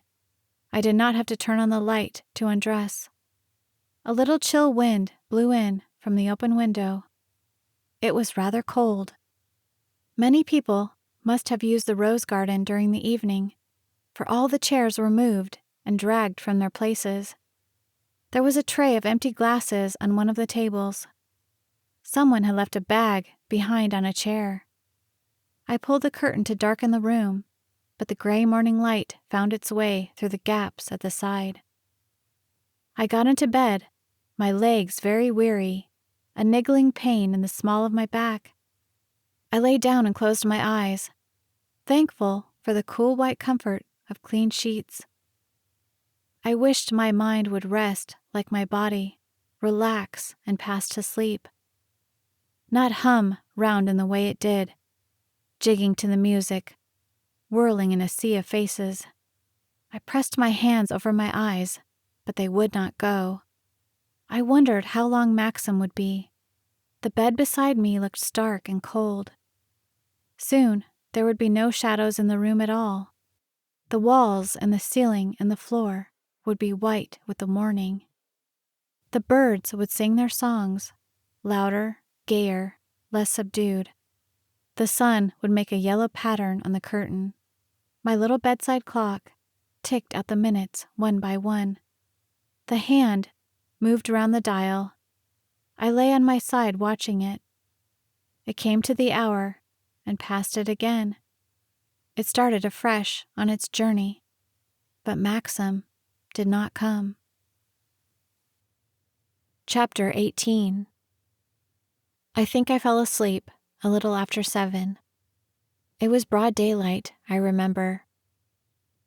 I did not have to turn on the light to undress. A little chill wind blew in from the open window. It was rather cold. Many people must have used the rose garden during the evening, for all the chairs were moved and dragged from their places. There was a tray of empty glasses on one of the tables. Someone had left a bag behind on a chair. I pulled the curtain to darken the room, but the gray morning light found its way through the gaps at the side. I got into bed, my legs very weary, a niggling pain in the small of my back. I lay down and closed my eyes, thankful for the cool white comfort of clean sheets. I wished my mind would rest like my body, relax and pass to sleep. Not hum round in the way it did, jigging to the music, whirling in a sea of faces. I pressed my hands over my eyes, but they would not go. I wondered how long Maxim would be. The bed beside me looked stark and cold. Soon there would be no shadows in the room at all. The walls and the ceiling and the floor would be white with the morning. The birds would sing their songs, louder, gayer, less subdued. The sun would make a yellow pattern on the curtain. My little bedside clock ticked out the minutes one by one. The hand moved around the dial. I lay on my side watching it. It came to the hour and passed it again. It started afresh on its journey, but Maxim did not come. Chapter 18. I think I fell asleep a little after 7. It was broad daylight, I remember.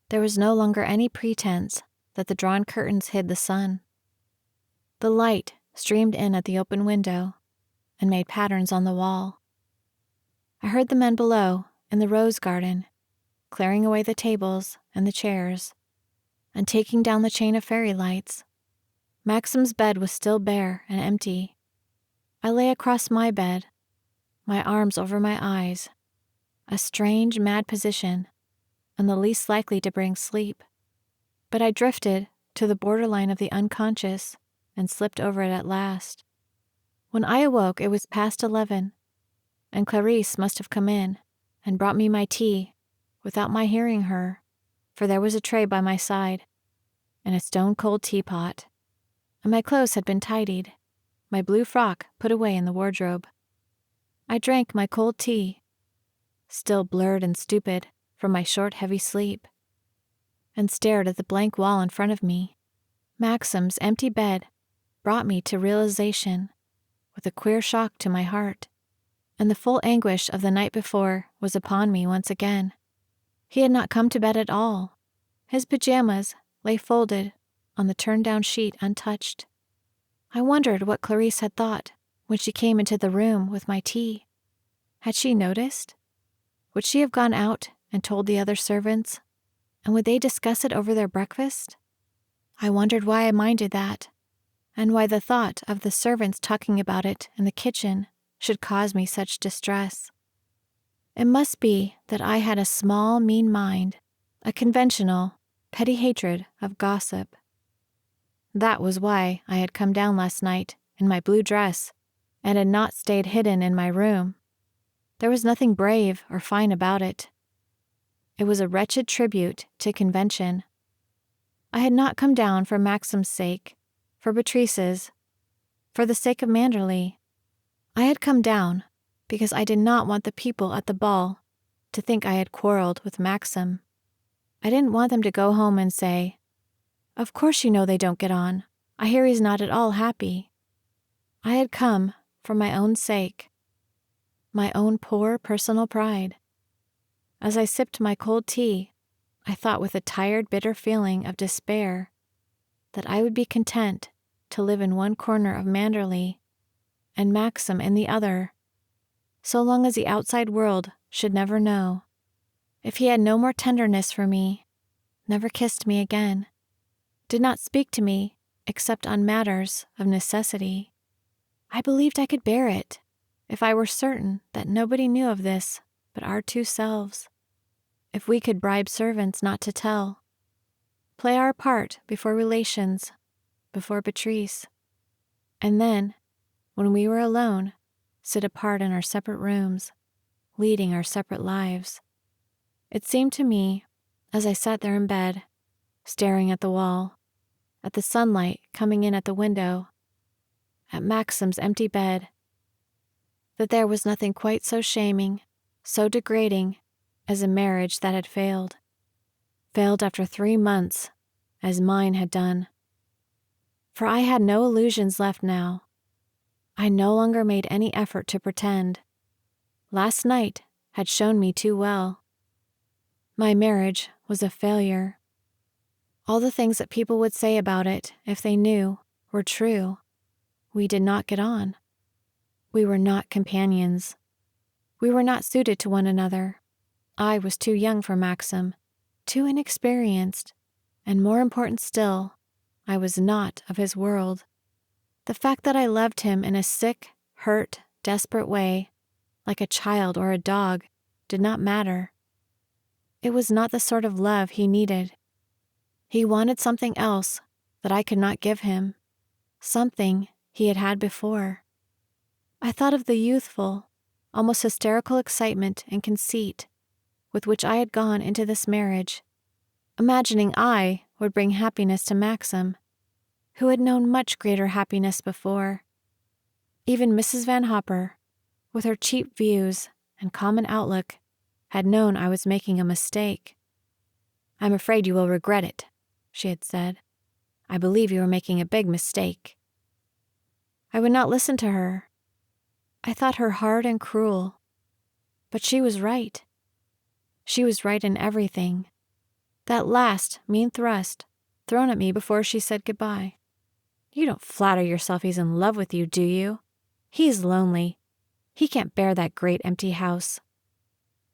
There was no longer any pretense that the drawn curtains hid the sun. The light streamed in at the open window and made patterns on the wall. I heard the men below in the rose garden, clearing away the tables and the chairs, and taking down the chain of fairy lights. Maxim's bed was still bare and empty. I lay across my bed, my arms over my eyes, a strange, mad position, and the least likely to bring sleep. But I drifted to the borderline of the unconscious and slipped over it at last. When I awoke, it was past 11, and Clarice must have come in and brought me my tea without my hearing her, for there was a tray by my side and a stone-cold teapot, and my clothes had been tidied, my blue frock put away in the wardrobe. I drank my cold tea still blurred and stupid from my short, heavy sleep, and stared at the blank wall in front of me. Maxim's empty bed brought me to realization with a queer shock to my heart, and the full anguish of the night before was upon me once again. He had not come to bed at all. His pajamas lay folded on the turned-down sheet untouched. I wondered what Clarice had thought when she came into the room with my tea. Had she noticed? Would she have gone out and told the other servants, and would they discuss it over their breakfast? I wondered why I minded that, and why the thought of the servants talking about it in the kitchen should cause me such distress. It must be that I had a small, mean mind, a conventional, petty hatred of gossip. That was why I had come down last night in my blue dress and had not stayed hidden in my room. There was nothing brave or fine about it. It was a wretched tribute to convention. I had not come down for Maxim's sake, for Beatrice's, for the sake of Manderley. I had come down because I did not want the people at the ball to think I had quarreled with Maxim. I didn't want them to go home and say, "Of course you know they don't get on. I hear he's not at all happy." I had come for my own sake, my own poor personal pride. As I sipped my cold tea, I thought with a tired, bitter feeling of despair that I would be content to live in one corner of Manderley and Maxim in the other, so long as the outside world should never know. If he had no more tenderness for me, never kissed me again, did not speak to me except on matters of necessity, I believed I could bear it if I were certain that nobody knew of this but our two selves. If we could bribe servants not to tell, play our part before relations, before Beatrice, and then, when we were alone, sit apart in our separate rooms, leading our separate lives. It seemed to me, as I sat there in bed, staring at the wall, at the sunlight coming in at the window, at Maxim's empty bed, that there was nothing quite so shaming, so degrading, as a marriage that had failed after 3 months, as mine had done. For I had no illusions left now. I no longer made any effort to pretend. Last night had shown me too well. My marriage was a failure. All the things that people would say about it, if they knew, were true. We did not get on. We were not companions. We were not suited to one another. I was too young for Maxim, too inexperienced, and more important still, I was not of his world. The fact that I loved him in a sick, hurt, desperate way, like a child or a dog, did not matter. It was not the sort of love he needed. He wanted something else that I could not give him, something he had had before. I thought of the youthful, almost hysterical excitement and conceit with which I had gone into this marriage, imagining I would bring happiness to Maxim, who had known much greater happiness before. Even Mrs. Van Hopper, with her cheap views and common outlook, had known I was making a mistake. "I'm afraid you will regret it," she had said. "I believe you are making a big mistake." I would not listen to her. I thought her hard and cruel. But she was right. She was right in everything. That last mean thrust thrown at me before she said goodbye. "You don't flatter yourself he's in love with you, do you? He's lonely. He can't bear that great empty house,"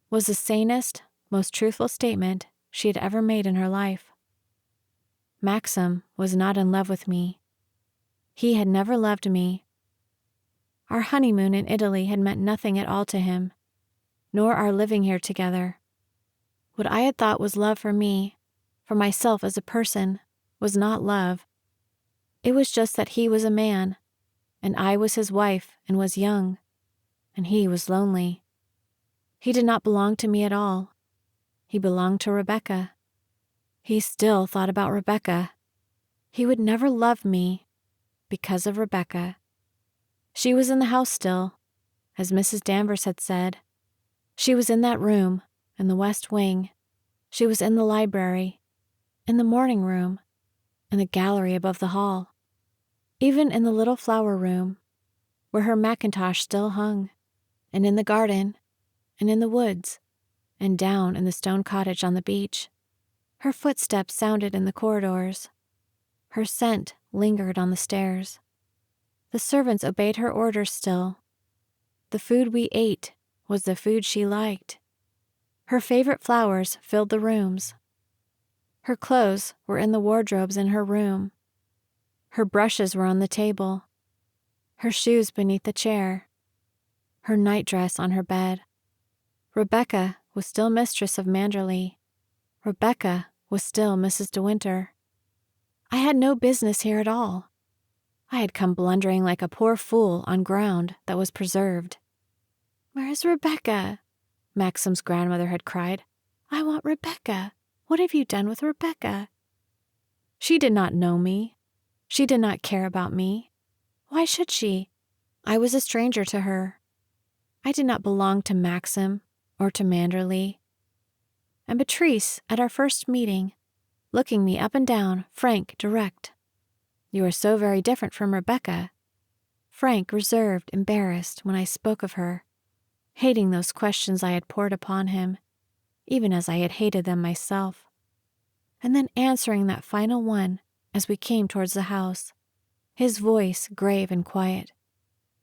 was the sanest, most truthful statement she had ever made in her life. Maxim was not in love with me. He had never loved me. Our honeymoon in Italy had meant nothing at all to him, nor our living here together. What I had thought was love for me, for myself as a person, was not love. It was just that he was a man, and I was his wife and was young, and he was lonely. He did not belong to me at all. He belonged to Rebecca. He still thought about Rebecca. He would never love me because of Rebecca. She was in the house still, as Mrs. Danvers had said, She was in that room, in the West Wing. She was in the library, in the morning room, in the gallery above the hall, even in the little flower room, where her mackintosh still hung, and in the garden, and in the woods, and down in the stone cottage on the beach. Her footsteps sounded in the corridors. Her scent lingered on the stairs. The servants obeyed her orders still. The food we ate was the food she liked. Her favorite flowers filled the rooms. Her clothes were in the wardrobes in her room. Her brushes were on the table. Her shoes beneath the chair. Her nightdress on her bed. Rebecca was still mistress of Manderley. Rebecca was still Mrs. De Winter. I had no business here at all. I had come blundering like a poor fool on ground that was preserved. "Where is Rebecca?" Maxim's grandmother had cried. "I want Rebecca. What have you done with Rebecca?" She did not know me. She did not care about me. Why should she? I was a stranger to her. I did not belong to Maxim or to Manderley. And Beatrice, at our first meeting, looking me up and down, frank, direct. "You are so very different from Rebecca." Frank, reserved, embarrassed when I spoke of her, hating those questions I had poured upon him, even as I had hated them myself. And then answering that final one as we came towards the house, his voice grave and quiet.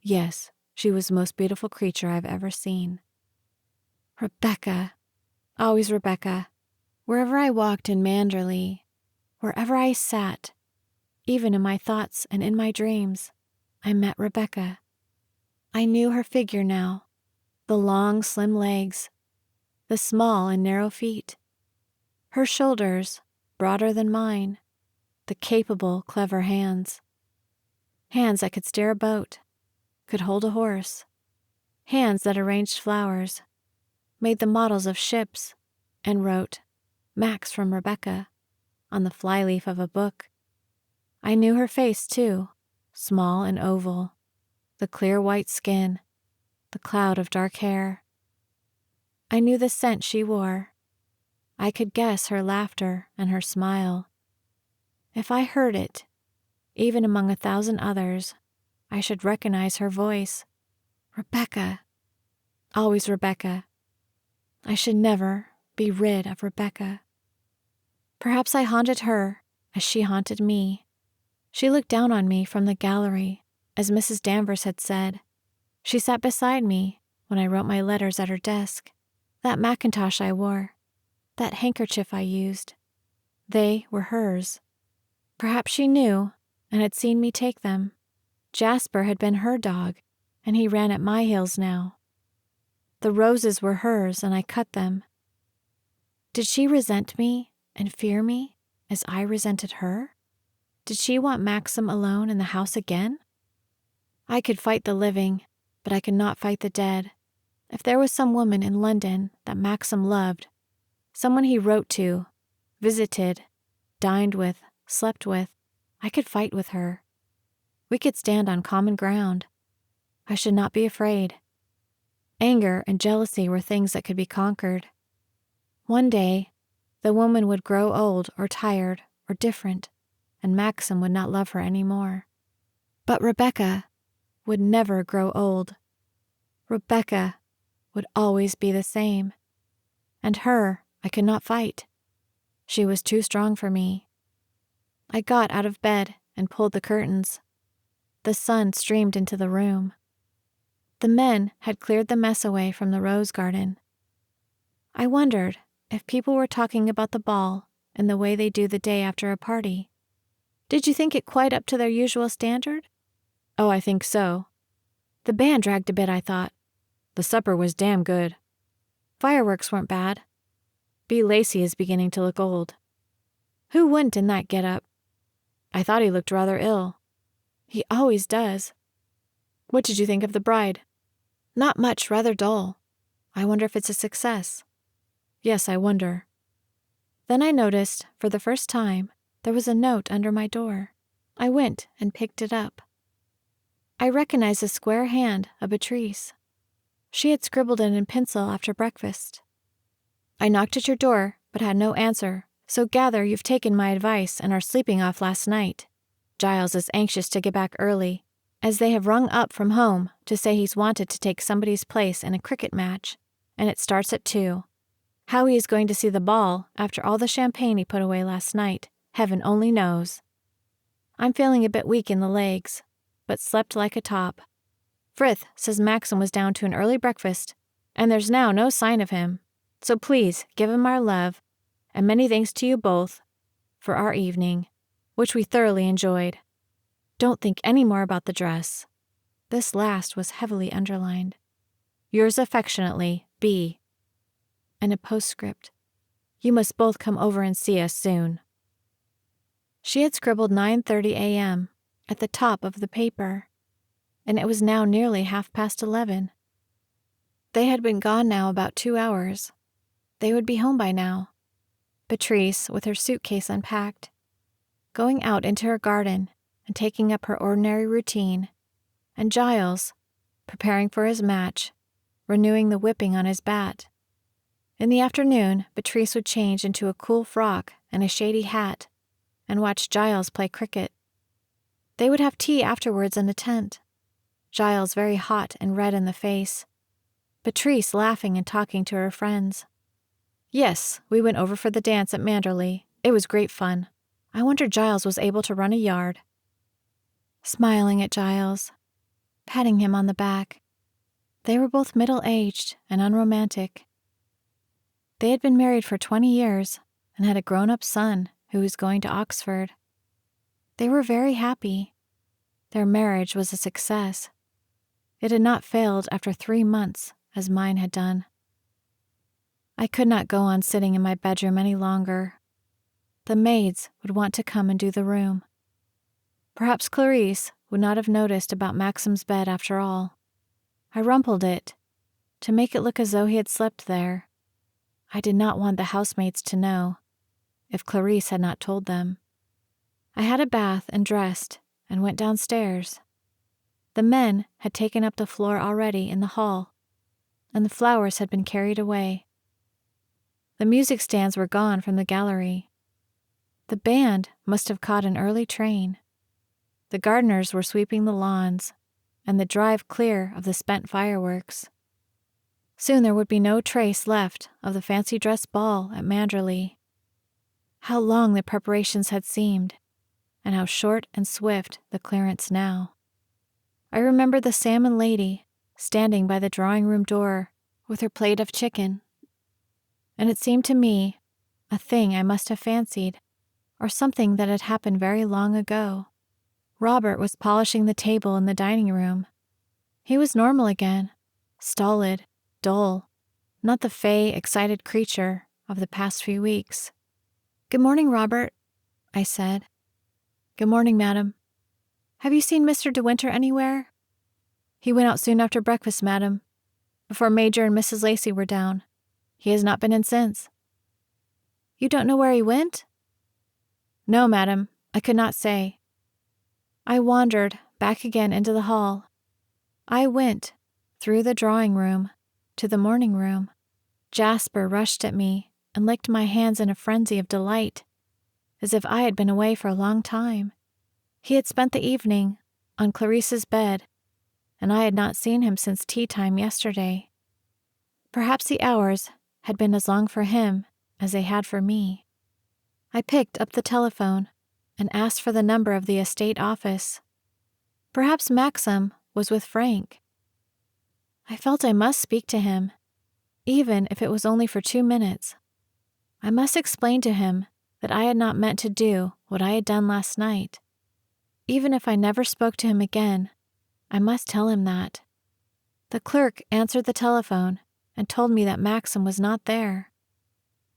Yes, she was the most beautiful creature I've ever seen. Rebecca, always Rebecca. Wherever I walked in Manderley, wherever I sat, even in my thoughts and in my dreams, I met Rebecca. I knew her figure now, the long, slim legs, the small and narrow feet, her shoulders, broader than mine, the capable, clever hands. Hands that could steer a boat, could hold a horse. Hands that arranged flowers, made the models of ships, and wrote, "Max from Rebecca," on the flyleaf of a book. I knew her face, too, small and oval, the clear white skin, the cloud of dark hair. I knew the scent she wore. I could guess her laughter and her smile. If I heard it, even among 1,000 others, I should recognize her voice. Rebecca, always Rebecca. I should never be rid of Rebecca. Perhaps I haunted her as she haunted me. She looked down on me from the gallery, as Mrs. Danvers had said. She sat beside me when I wrote my letters at her desk. That mackintosh I wore, that handkerchief I used, they were hers. Perhaps she knew and had seen me take them. Jasper had been her dog, and he ran at my heels now. The roses were hers, and I cut them. Did she resent me and fear me as I resented her? Did she want Maxim alone in the house again? I could fight the living, but I could not fight the dead. If there was some woman in London that Maxim loved, someone he wrote to, visited, dined with, slept with, I could fight with her. We could stand on common ground. I should not be afraid. Anger and jealousy were things that could be conquered. One day, the woman would grow old or tired or different, and Maxim would not love her any more. But Rebecca would never grow old. Rebecca would always be the same. And her I could not fight. She was too strong for me. I got out of bed and pulled the curtains. The sun streamed into the room. The men had cleared the mess away from the rose garden. I wondered if people were talking about the ball in the way they do the day after a party. Did you think it quite up to their usual standard? Oh, I think so. The band dragged a bit, I thought. The supper was damn good. Fireworks weren't bad. B. Lacey is beginning to look old. Who wouldn't in that get-up? I thought he looked rather ill. He always does. What did you think of the bride? Not much, rather dull. I wonder if it's a success. Yes, I wonder. Then I noticed, for the first time, there was a note under my door. I went and picked it up. I recognized the square hand of Beatrice. She had scribbled it in pencil after breakfast. I knocked at your door, but had no answer, so gather you've taken my advice and are sleeping off last night. Giles is anxious to get back early, as they have rung up from home to say he's wanted to take somebody's place in a cricket match, and it starts at 2. How he is going to see the ball after all the champagne he put away last night, heaven only knows. I'm feeling a bit weak in the legs, but slept like a top. Frith says Maxim was down to an early breakfast, and there's now no sign of him. So please give him our love, and many thanks to you both for our evening, which we thoroughly enjoyed. Don't think any more about the dress. This last was heavily underlined. Yours affectionately, B. And a postscript. You must both come over and see us soon. She had scribbled 9:30 a.m. at the top of the paper, and it was now nearly 11:30. They had been gone now about 2 hours. They would be home by now. Patrice, with her suitcase unpacked, going out into her garden and taking up her ordinary routine, and Giles, preparing for his match, renewing the whipping on his bat. In the afternoon, Patrice would change into a cool frock and a shady hat and watch Giles play cricket. They would have tea afterwards in the tent, Giles very hot and red in the face, Patrice laughing and talking to her friends. Yes, we went over for the dance at Manderley. It was great fun. I wonder Giles was able to run a yard. Smiling at Giles, patting him on the back. They were both middle-aged and unromantic. They had been married for 20 years and had a grown-up son who was going to Oxford. They were very happy. Their marriage was a success. It had not failed after 3 months, as mine had done. I could not go on sitting in my bedroom any longer. The maids would want to come and do the room. Perhaps Clarice would not have noticed about Maxim's bed after all. I rumpled it, to make it look as though he had slept there. I did not want the housemaids to know, if Clarice had not told them. I had a bath and dressed, and went downstairs. The men had taken up the floor already in the hall, and the flowers had been carried away. The music stands were gone from the gallery. The band must have caught an early train. The gardeners were sweeping the lawns, and the drive clear of the spent fireworks. Soon there would be no trace left of the fancy dress ball at Manderley. How long the preparations had seemed, and how short and swift the clearance now. I remember the salmon lady standing by the drawing-room door with her plate of chicken, and it seemed to me a thing I must have fancied, or something that had happened very long ago. Robert was polishing the table in the dining room. He was normal again, stolid, dull, not the fey, excited creature of the past few weeks. "Good morning, Robert," I said. "Good morning, madam. Have you seen Mr. De Winter anywhere?" "He went out soon after breakfast, madam, before Major and Mrs. Lacey were down. He has not been in since." "You don't know where he went?" "No, madam, I could not say." I wandered back again into the hall. I went, through the drawing-room, to the morning-room. Jasper rushed at me and licked my hands in a frenzy of delight, as if I had been away for a long time. He had spent the evening on Clarice's bed, and I had not seen him since tea-time yesterday. Perhaps the hours had been as long for him as they had for me. I picked up the telephone and asked for the number of the estate office. Perhaps Maxim was with Frank. I felt I must speak to him, even if it was only for 2 minutes. I must explain to him that I had not meant to do what I had done last night. Even if I never spoke to him again, I must tell him that. The clerk answered the telephone and told me that Maxim was not there.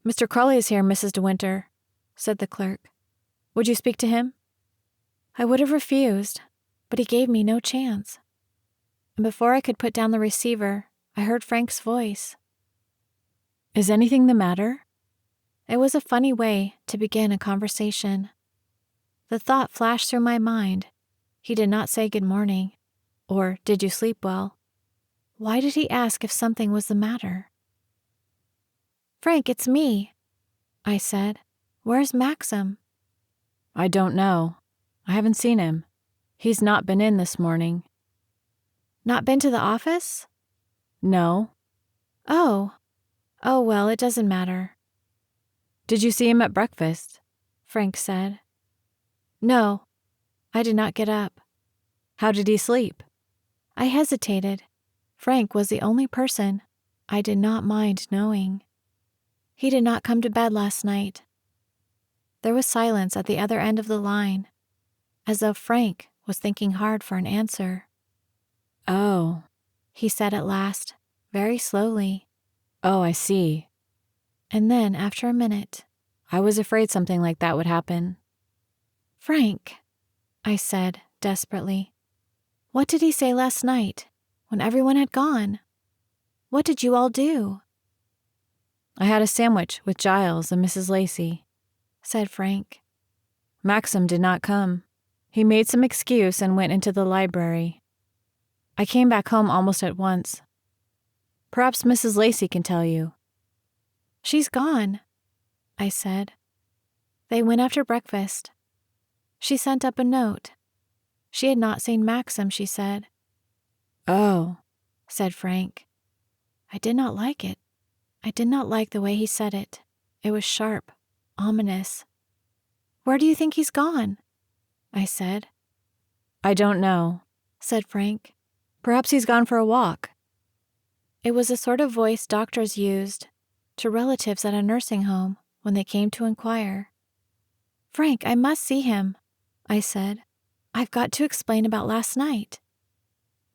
"Mr. Crawley is here, Mrs. De Winter," said the clerk. "Would you speak to him?" I would have refused, but he gave me no chance. And before I could put down the receiver, I heard Frank's voice. "Is anything the matter?" It was a funny way to begin a conversation. The thought flashed through my mind. He did not say good morning, or did you sleep well? Why did he ask if something was the matter? "Frank, it's me," I said. "Where's Maxim?" "I don't know. I haven't seen him. He's not been in this morning." "Not been to the office?" "No." Oh. Oh, well, it doesn't matter." "Did you see him at breakfast?" Frank said. "No, I did not get up." "How did he sleep?" I hesitated. Frank was the only person I did not mind knowing. "He did not come to bed last night." There was silence at the other end of the line, as though Frank was thinking hard for an answer. "Oh," he said at last, very slowly. "Oh, I see. And then, after a minute, I was afraid something like that would happen." "Frank," I said desperately, "what did he say last night when everyone had gone? What did you all do?" "I had a sandwich with Giles and Mrs. Lacey," said Frank. "Maxim did not come. He made some excuse and went into the library. I came back home almost at once. Perhaps Mrs. Lacey can tell you." "She's gone," I said. "They went after breakfast. She sent up a note. She had not seen Maxim, she said." "Oh," said Frank. I did not like it. I did not like the way he said it. It was sharp, ominous. "Where do you think he's gone?" I said. "I don't know," said Frank. "Perhaps he's gone for a walk." It was the sort of voice doctors used to relatives at a nursing home when they came to inquire. "Frank, I must see him," I said. "I've got to explain about last night."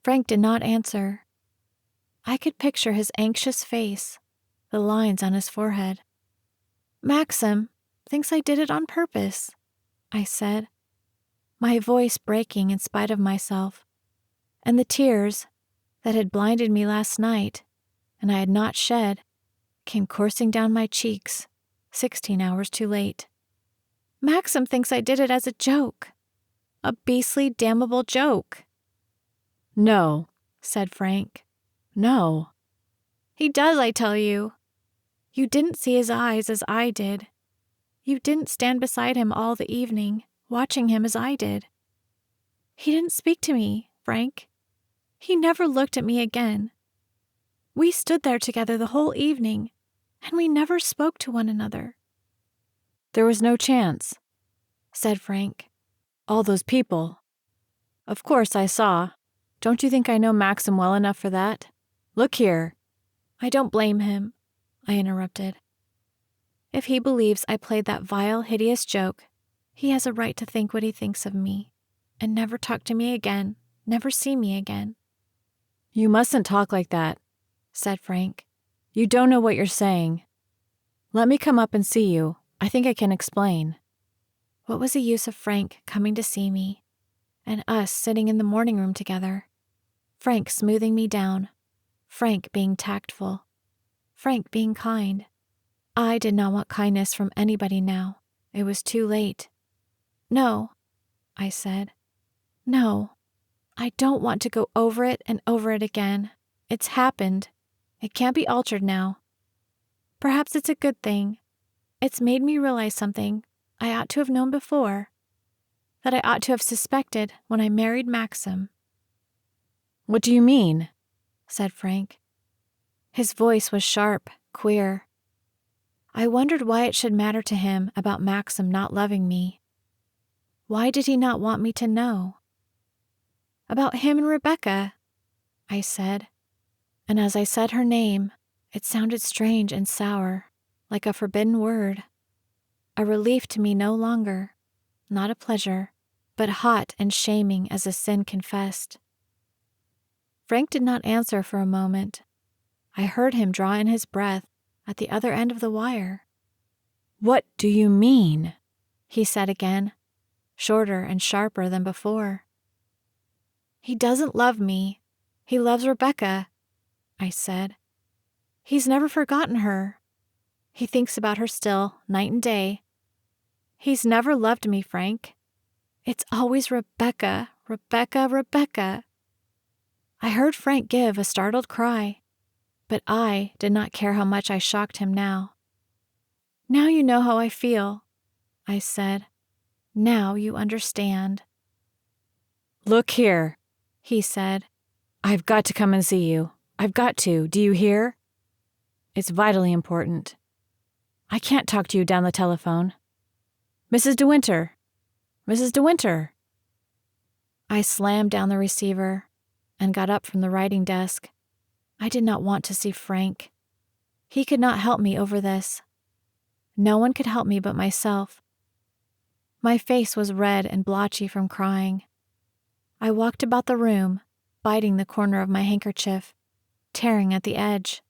Frank did not answer. I could picture his anxious face, the lines on his forehead. "Maxim thinks I did it on purpose," I said, my voice breaking in spite of myself, and the tears that had blinded me last night and I had not shed came coursing down my cheeks 16 hours too late. "Maxim thinks I did it as a joke. A beastly, damnable joke." "No," said Frank. "No." "He does, I tell you. You didn't see his eyes as I did. You didn't stand beside him all the evening, watching him as I did. He didn't speak to me, Frank. He never looked at me again. We stood there together the whole evening, and we never spoke to one another." "There was no chance," said Frank. "All those people. Of course I saw. Don't you think I know Maxim well enough for that? Look here." "I don't blame him," I interrupted. "If he believes I played that vile, hideous joke, he has a right to think what he thinks of me, and never talk to me again, never see me again." "You mustn't talk like that," said Frank. "You don't know what you're saying. Let me come up and see you. I think I can explain." What was the use of Frank coming to see me, and us sitting in the morning room together? Frank smoothing me down, Frank being tactful, Frank being kind. I did not want kindness from anybody now. It was too late. "No," I said. "No, I don't want to go over it and over it again. It's happened. It can't be altered now. Perhaps it's a good thing. It's made me realize something I ought to have known before, that I ought to have suspected when I married Maxim." "What do you mean?" said Frank. His voice was sharp, queer. I wondered why it should matter to him about Maxim not loving me. Why did he not want me to know? "About him and Rebecca," I said, and as I said her name, it sounded strange and sour, like a forbidden word. A relief to me no longer, not a pleasure, but hot and shaming as a sin confessed. Frank did not answer for a moment. I heard him draw in his breath at the other end of the wire. "What do you mean?" he said again, shorter and sharper than before. "He doesn't love me. He loves Rebecca," I said. "He's never forgotten her. He thinks about her still, night and day. He's never loved me, Frank. It's always Rebecca, Rebecca, Rebecca." I heard Frank give a startled cry, but I did not care how much I shocked him now. "Now you know how I feel," I said. "Now you understand." "Look here," he said. "I've got to come and see you. I've got to. Do you hear? It's vitally important. I can't talk to you down the telephone. Mrs. De Winter! Mrs. De Winter!" I slammed down the receiver and got up from the writing desk. I did not want to see Frank. He could not help me over this. No one could help me but myself. My face was red and blotchy from crying. I walked about the room, biting the corner of my handkerchief, tearing at the edge.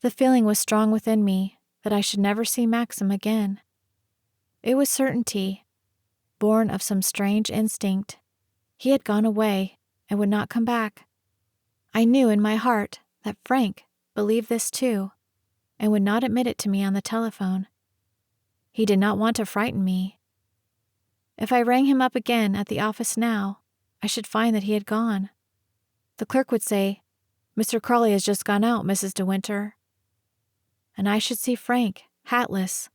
The feeling was strong within me that I should never see Maxim again. It was certainty, born of some strange instinct. He had gone away and would not come back. I knew in my heart that Frank believed this too, and would not admit it to me on the telephone. He did not want to frighten me. If I rang him up again at the office now, I should find that he had gone. The clerk would say, "Mr. Crawley has just gone out, Mrs. De Winter." And I should see Frank, hatless,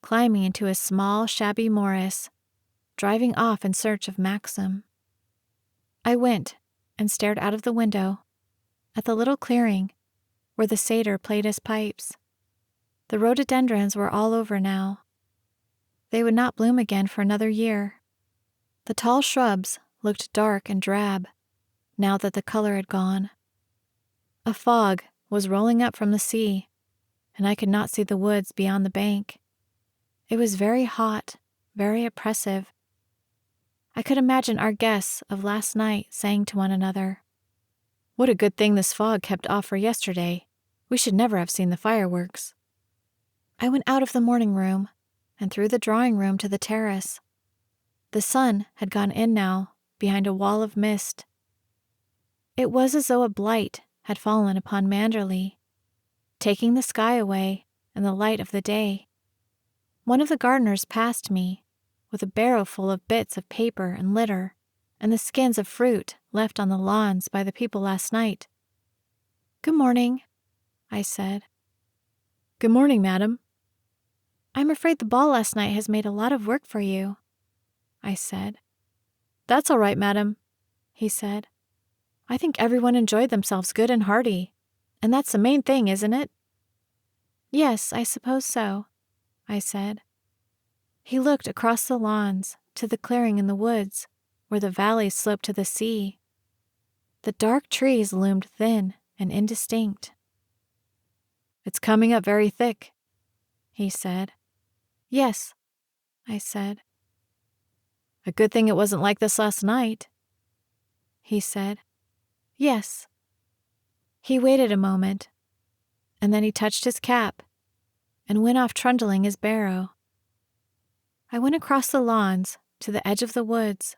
climbing into his small, shabby Morris, driving off in search of Maxim. I went and stared out of the window at the little clearing where the satyr played his pipes. The rhododendrons were all over now. They would not bloom again for another year. The tall shrubs looked dark and drab now that the color had gone. A fog was rolling up from the sea, and I could not see the woods beyond the bank. It was very hot, very oppressive. I could imagine our guests of last night saying to one another, "What a good thing this fog kept off for yesterday. We should never have seen the fireworks." I went out of the morning room and through the drawing room to the terrace. The sun had gone in now behind a wall of mist. It was as though a blight had fallen upon Manderley, taking the sky away and the light of the day. One of the gardeners passed me with a barrow full of bits of paper and litter and the skins of fruit left on the lawns by the people last night. "Good morning," I said. "Good morning, madam." "I'm afraid the ball last night has made a lot of work for you," I said. "That's all right, madam," he said. "I think everyone enjoyed themselves good and hearty, and that's the main thing, isn't it?" "Yes, I suppose so," I said. He looked across the lawns to the clearing in the woods where the valleys sloped to the sea. The dark trees loomed thin and indistinct. "It's coming up very thick," he said. "Yes," I said. "A good thing it wasn't like this last night," he said. "Yes." He waited a moment, and then he touched his cap and went off trundling his barrow. I went across the lawns to the edge of the woods.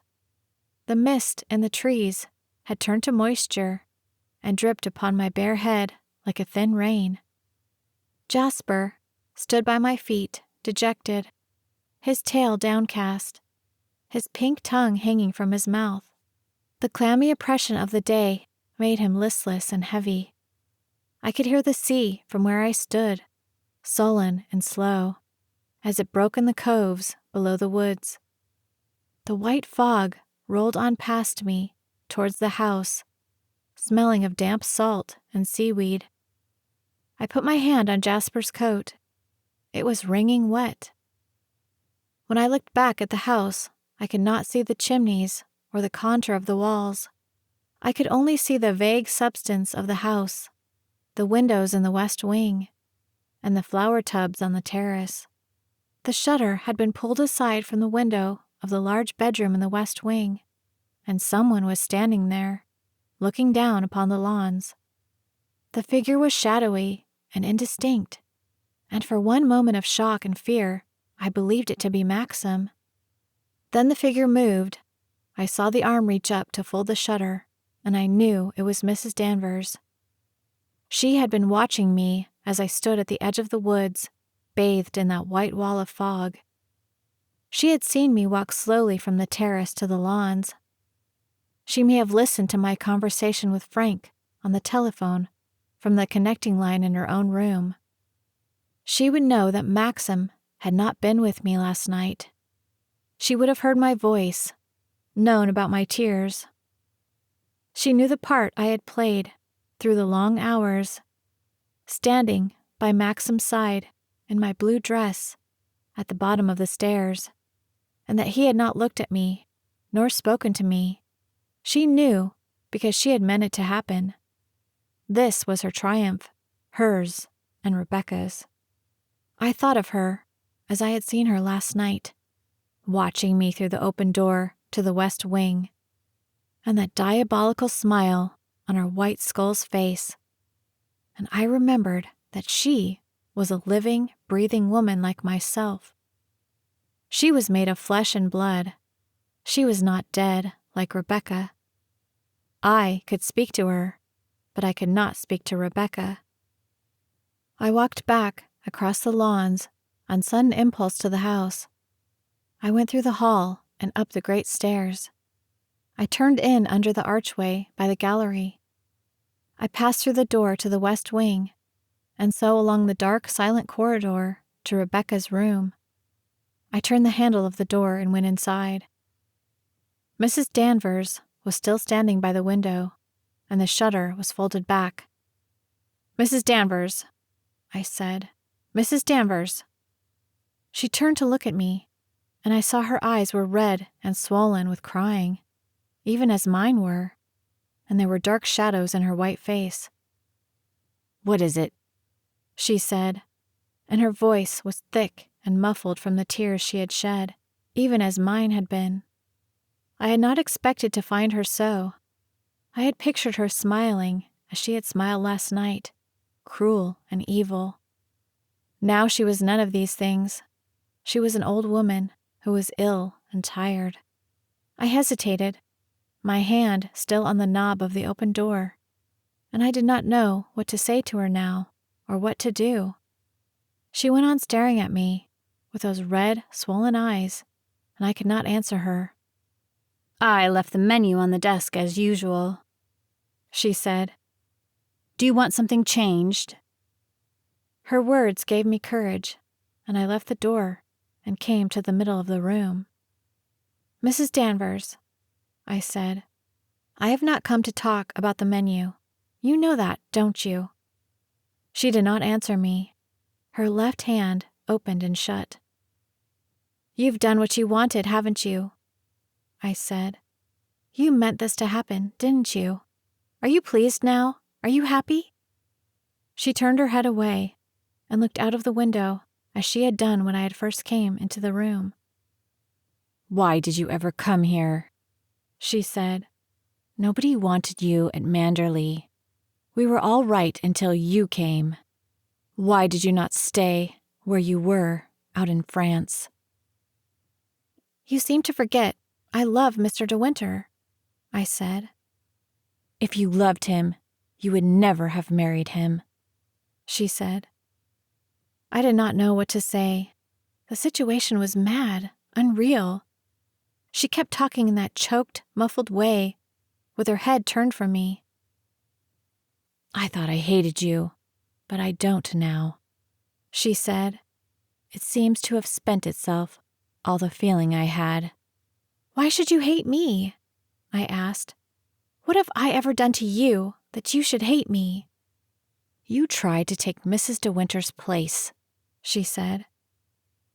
The mist in the trees had turned to moisture and dripped upon my bare head like a thin rain. Jasper stood by my feet, dejected, his tail downcast, his pink tongue hanging from his mouth. The clammy oppression of the day made him listless and heavy. I could hear the sea from where I stood, sullen and slow, as it broke in the coves below the woods. The white fog rolled on past me towards the house, smelling of damp salt and seaweed. I put my hand on Jasper's coat. It was wringing wet. When I looked back at the house, I could not see the chimneys or the contour of the walls. I could only see the vague substance of the house, the windows in the west wing, and the flower tubs on the terrace. The shutter had been pulled aside from the window of the large bedroom in the west wing, and someone was standing there, looking down upon the lawns. The figure was shadowy and indistinct, and for one moment of shock and fear, I believed it to be Maxim. Then the figure moved. I saw the arm reach up to fold the shutter, and I knew it was Mrs. Danvers. She had been watching me as I stood at the edge of the woods, bathed in that white wall of fog. She had seen me walk slowly from the terrace to the lawns. She may have listened to my conversation with Frank on the telephone from the connecting line in her own room. She would know that Maxim had not been with me last night. She would have heard my voice, known about my tears. She knew the part I had played through the long hours, standing by Maxim's side in my blue dress at the bottom of the stairs, and that he had not looked at me, nor spoken to me. She knew because she had meant it to happen. This was her triumph, hers and Rebecca's. I thought of her as I had seen her last night, watching me through the open door to the west wing, and that diabolical smile on her white skull's face. And I remembered that she was a living, breathing woman like myself. She was made of flesh and blood. She was not dead like Rebecca. I could speak to her, but I could not speak to Rebecca. I walked back across the lawns on sudden impulse to the house. I went through the hall and up the great stairs. I turned in under the archway by the gallery. I passed through the door to the west wing, and so along the dark, silent corridor to Rebecca's room. I turned the handle of the door and went inside. Mrs. Danvers was still standing by the window, and the shutter was folded back. "Mrs. Danvers," I said. "Mrs. Danvers." She turned to look at me, and I saw her eyes were red and swollen with crying, even as mine were, and there were dark shadows in her white face. "What is it?" she said, and her voice was thick and muffled from the tears she had shed, even as mine had been. I had not expected to find her so. I had pictured her smiling as she had smiled last night, cruel and evil. Now she was none of these things. She was an old woman who was ill and tired. I hesitated, my hand still on the knob of the open door, and I did not know what to say to her now or what to do. She went on staring at me with those red, swollen eyes, and I could not answer her. "I left the menu on the desk as usual," she said. "Do you want something changed?" Her words gave me courage, and I left the door and came to the middle of the room. "Mrs. Danvers," I said, "I have not come to talk about the menu. You know that, don't you?" She did not answer me. Her left hand opened and shut. "You've done what you wanted, haven't you?" I said. "You meant this to happen, didn't you? Are you pleased now? Are you happy?" She turned her head away and looked out of the window as she had done when I had first came into the room. "Why did you ever come here?" she said. "Nobody wanted you at Manderley. We were all right until you came. Why did you not stay where you were out in France?" "You seem to forget I love Mr. De Winter," I said. "If you loved him, you would never have married him," she said. I did not know what to say. The situation was mad, unreal. She kept talking in that choked, muffled way, with her head turned from me. "I thought I hated you, but I don't now," she said. "It seems to have spent itself, all the feeling I had." "Why should you hate me?" I asked. "What have I ever done to you that you should hate me?" "You tried to take Mrs. De Winter's place," she said.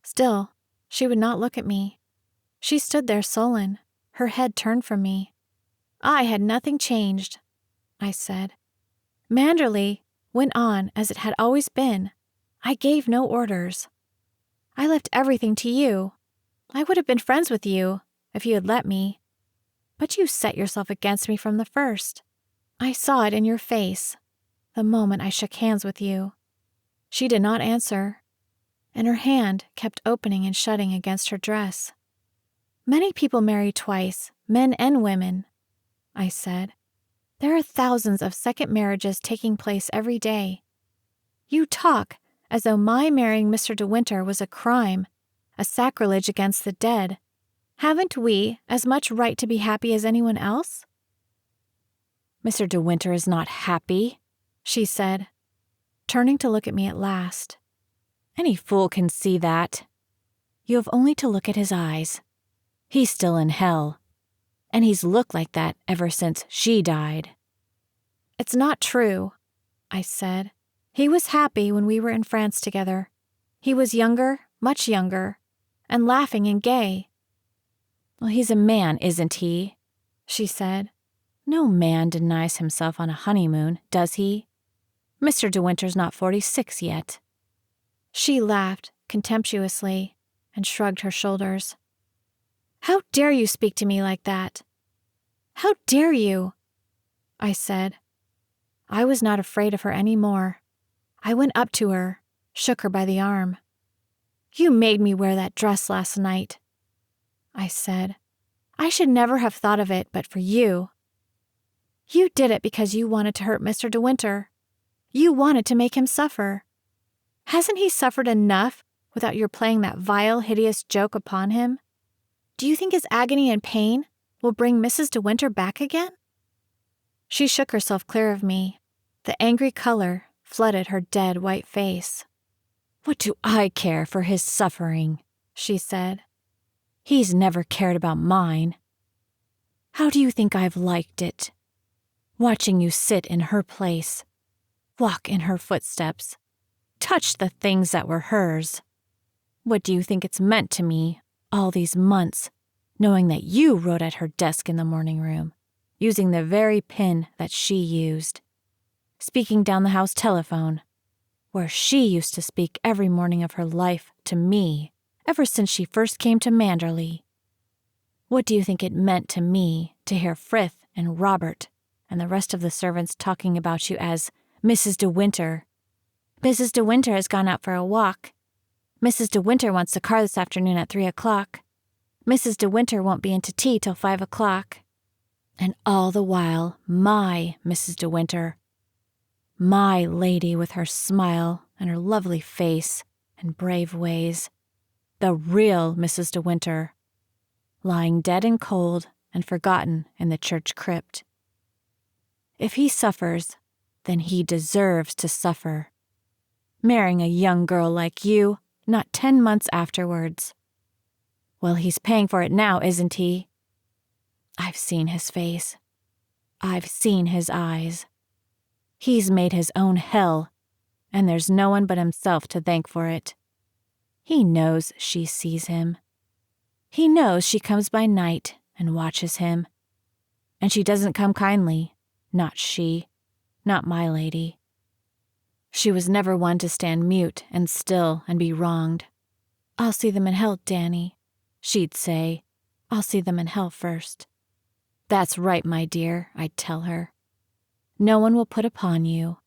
Still, she would not look at me. She stood there sullen, her head turned from me. "I had nothing changed," I said. "Manderley went on as it had always been. I gave no orders. I left everything to you. I would have been friends with you if you had let me. But you set yourself against me from the first. I saw it in your face, the moment I shook hands with you." She did not answer, and her hand kept opening and shutting against her dress. "Many people marry twice, men and women," I said. "There are thousands of second marriages taking place every day. You talk as though my marrying Mr. De Winter was a crime, a sacrilege against the dead. Haven't we as much right to be happy as anyone else? Mr. De Winter is not happy, she said, turning to look at me at last. Any fool can see that. You have only to look at his eyes. He's still in hell, and he's looked like that ever since she died. It's not true, I said. He was happy when we were in France together. He was younger, much younger, and laughing and gay. Well, he's a man, isn't he? She said. No man denies himself on a honeymoon, does he? Mr. De Winter's not 46 yet. She laughed contemptuously and shrugged her shoulders. How dare you speak to me like that? How dare you? I said. I was not afraid of her any more. I went up to her, shook her by the arm. You made me wear that dress last night, I said. I should never have thought of it but for you. You did it because you wanted to hurt Mr. De Winter. You wanted to make him suffer. Hasn't he suffered enough without your playing that vile, hideous joke upon him? Do you think his agony and pain will bring Mrs. De Winter back again? She shook herself clear of me. The angry color flooded her dead white face. What do I care for his suffering? She said. He's never cared about mine. How do you think I've liked it? Watching you sit in her place, walk in her footsteps, touch the things that were hers. What do you think it's meant to me, all these months, knowing that you wrote at her desk in the morning room, using the very pen that she used, speaking down the house telephone, where she used to speak every morning of her life to me, ever since she first came to Manderley? What do you think it meant to me to hear Frith and Robert and the rest of the servants talking about you as Mrs. De Winter? Mrs. De Winter has gone out for a walk. Mrs. De Winter wants the car this afternoon at 3 o'clock. Mrs. De Winter won't be in to tea till 5 o'clock. And all the while, my Mrs. De Winter, my lady with her smile and her lovely face and brave ways, the real Mrs. De Winter, lying dead and cold and forgotten in the church crypt. If he suffers, then he deserves to suffer. Marrying a young girl like you, not 10 months afterwards. Well, he's paying for it now, isn't he? I've seen his face. I've seen his eyes. He's made his own hell, and there's no one but himself to thank for it. He knows she sees him. He knows she comes by night and watches him. And she doesn't come kindly. Not she. Not my lady. She was never one to stand mute and still and be wronged. I'll see them in hell, Danny, she'd say. I'll see them in hell first. That's right, my dear, I'd tell her. No one will put upon you.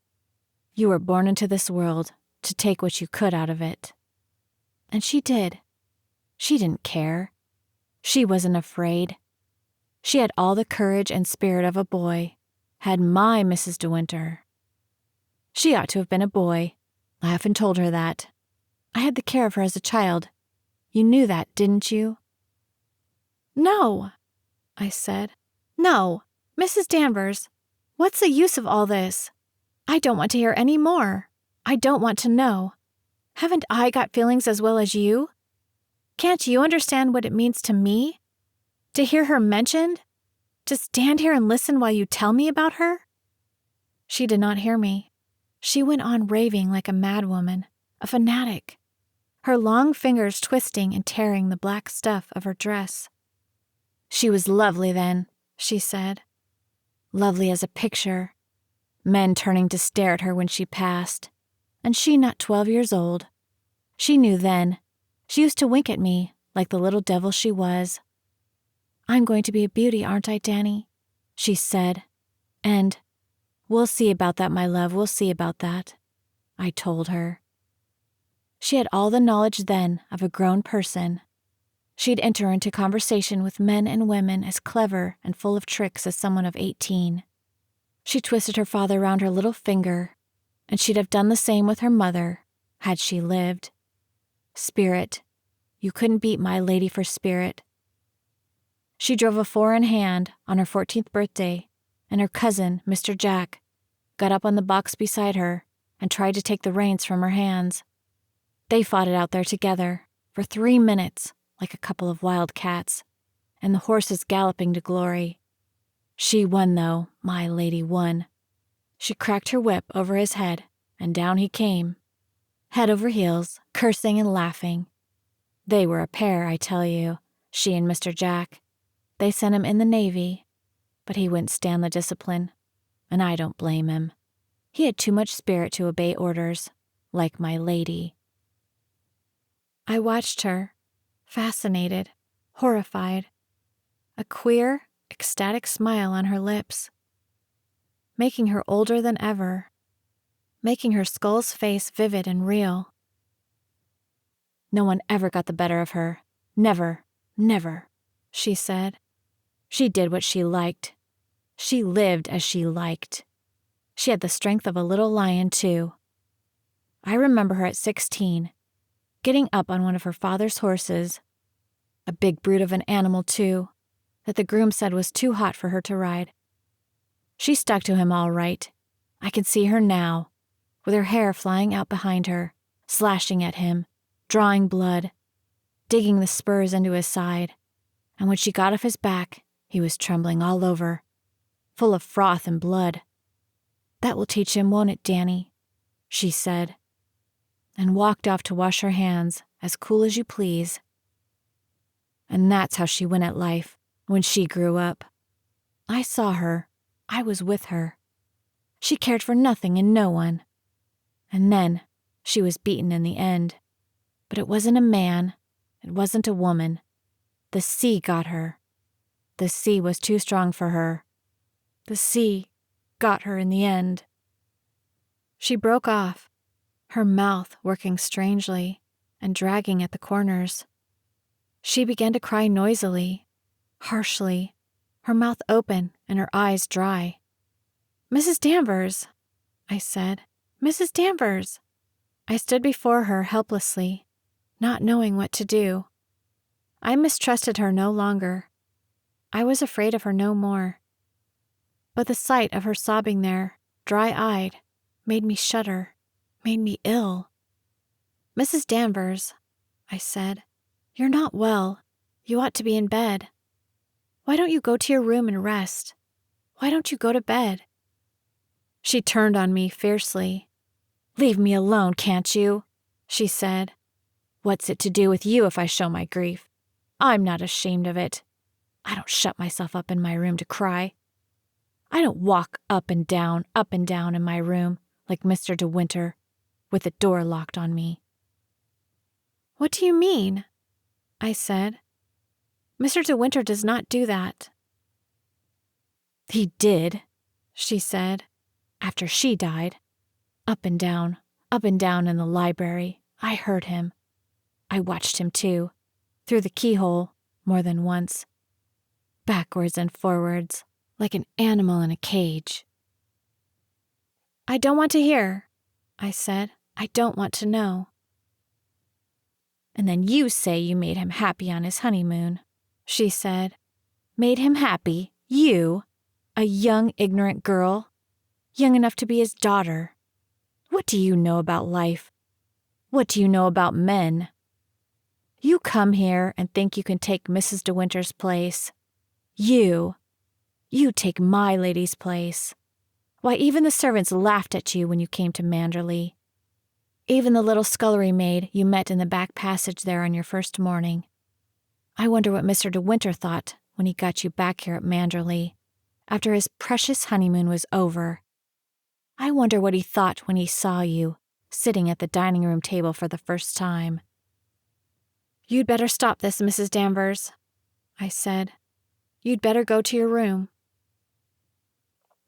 You were born into this world to take what you could out of it. And she did. She didn't care. She wasn't afraid. She had all the courage and spirit of a boy, had my Mrs. De Winter. She ought to have been a boy. I often told her that. I had the care of her as a child. You knew that, didn't you? No, I said. No, Mrs. Danvers, what's the use of all this? I don't want to hear any more. I don't want to know. Haven't I got feelings as well as you? Can't you understand what it means to me? To hear her mentioned? To stand here and listen while you tell me about her? She did not hear me. She went on raving like a madwoman, a fanatic, her long fingers twisting and tearing the black stuff of her dress. She was lovely then, she said. Lovely as a picture. Men turning to stare at her when she passed. And she not 12 years old. She knew then. She used to wink at me like the little devil she was. I'm going to be a beauty, aren't I, Danny? She said. And, we'll see about that, my love, we'll see about that, I told her. She had all the knowledge then of a grown person. She'd enter into conversation with men and women as clever and full of tricks as someone of 18. She twisted her father round her little finger, and she'd have done the same with her mother, had she lived. Spirit. You couldn't beat my lady for spirit. She drove a four in hand on her 14th birthday, and her cousin, Mr. Jack, got up on the box beside her and tried to take the reins from her hands. They fought it out there together for 3 minutes like a couple of wild cats, and the horses galloping to glory. She won, though, my lady won. She cracked her whip over his head, and down he came, head over heels, cursing and laughing. They were a pair, I tell you, she and Mr. Jack. They sent him in the Navy, but he wouldn't stand the discipline, and I don't blame him. He had too much spirit to obey orders, like my lady. I watched her, fascinated, horrified, a queer, ecstatic smile on her lips, making her older than ever, making her skull's face vivid and real. No one ever got the better of her. Never, never, she said. She did what she liked. She lived as she liked. She had the strength of a little lion, too. I remember her at 16, getting up on one of her father's horses, a big brute of an animal, too, that the groom said was too hot for her to ride. She stuck to him all right. I can see her now, with her hair flying out behind her, slashing at him, drawing blood, digging the spurs into his side, and when she got off his back, he was trembling all over, full of froth and blood. "That will teach him, won't it, Danny?" she said, and walked off to wash her hands, as cool as you please. And that's how she went at life, when she grew up. I saw her. I was with her. She cared for nothing and no one. And then she was beaten in the end. But it wasn't a man. It wasn't a woman. The sea got her. The sea was too strong for her. The sea got her in the end. She broke off, her mouth working strangely and dragging at the corners. She began to cry noisily, harshly, her mouth open and her eyes dry. "Mrs. Danvers," I said. "Mrs. Danvers." I stood before her helplessly, not knowing what to do. I mistrusted her no longer. I was afraid of her no more. But the sight of her sobbing there, dry-eyed, made me shudder, made me ill. "Mrs. Danvers," I said, "you're not well. You ought to be in bed. Why don't you go to your room and rest? Why don't you go to bed?" She turned on me fiercely. "Leave me alone, can't you?" she said. "What's it to do with you if I show my grief? I'm not ashamed of it. I don't shut myself up in my room to cry. I don't walk up and down in my room like Mr. De Winter, with the door locked on me." "What do you mean?" I said. "Mr. De Winter does not do that." "He did," she said, "after she died. Up and down in the library. I heard him. I watched him, too, through the keyhole, more than once. Backwards and forwards, like an animal in a cage." "I don't want to hear," I said. "I don't want to know." "And then you say you made him happy on his honeymoon," she said. "Made him happy? You? A young, ignorant girl? Young enough to be his daughter? What do you know about life? What do you know about men? You come here and think you can take Mrs. De Winter's place. You take my lady's place. Why, even the servants laughed at you when you came to Manderley. Even the little scullery maid you met in the back passage there on your first morning. I wonder what Mr. De Winter thought when he got you back here at Manderley, after his precious honeymoon was over. I wonder what he thought when he saw you, sitting at the dining room table for the first time." "You'd better stop this, Mrs. Danvers," I said. "You'd better go to your room."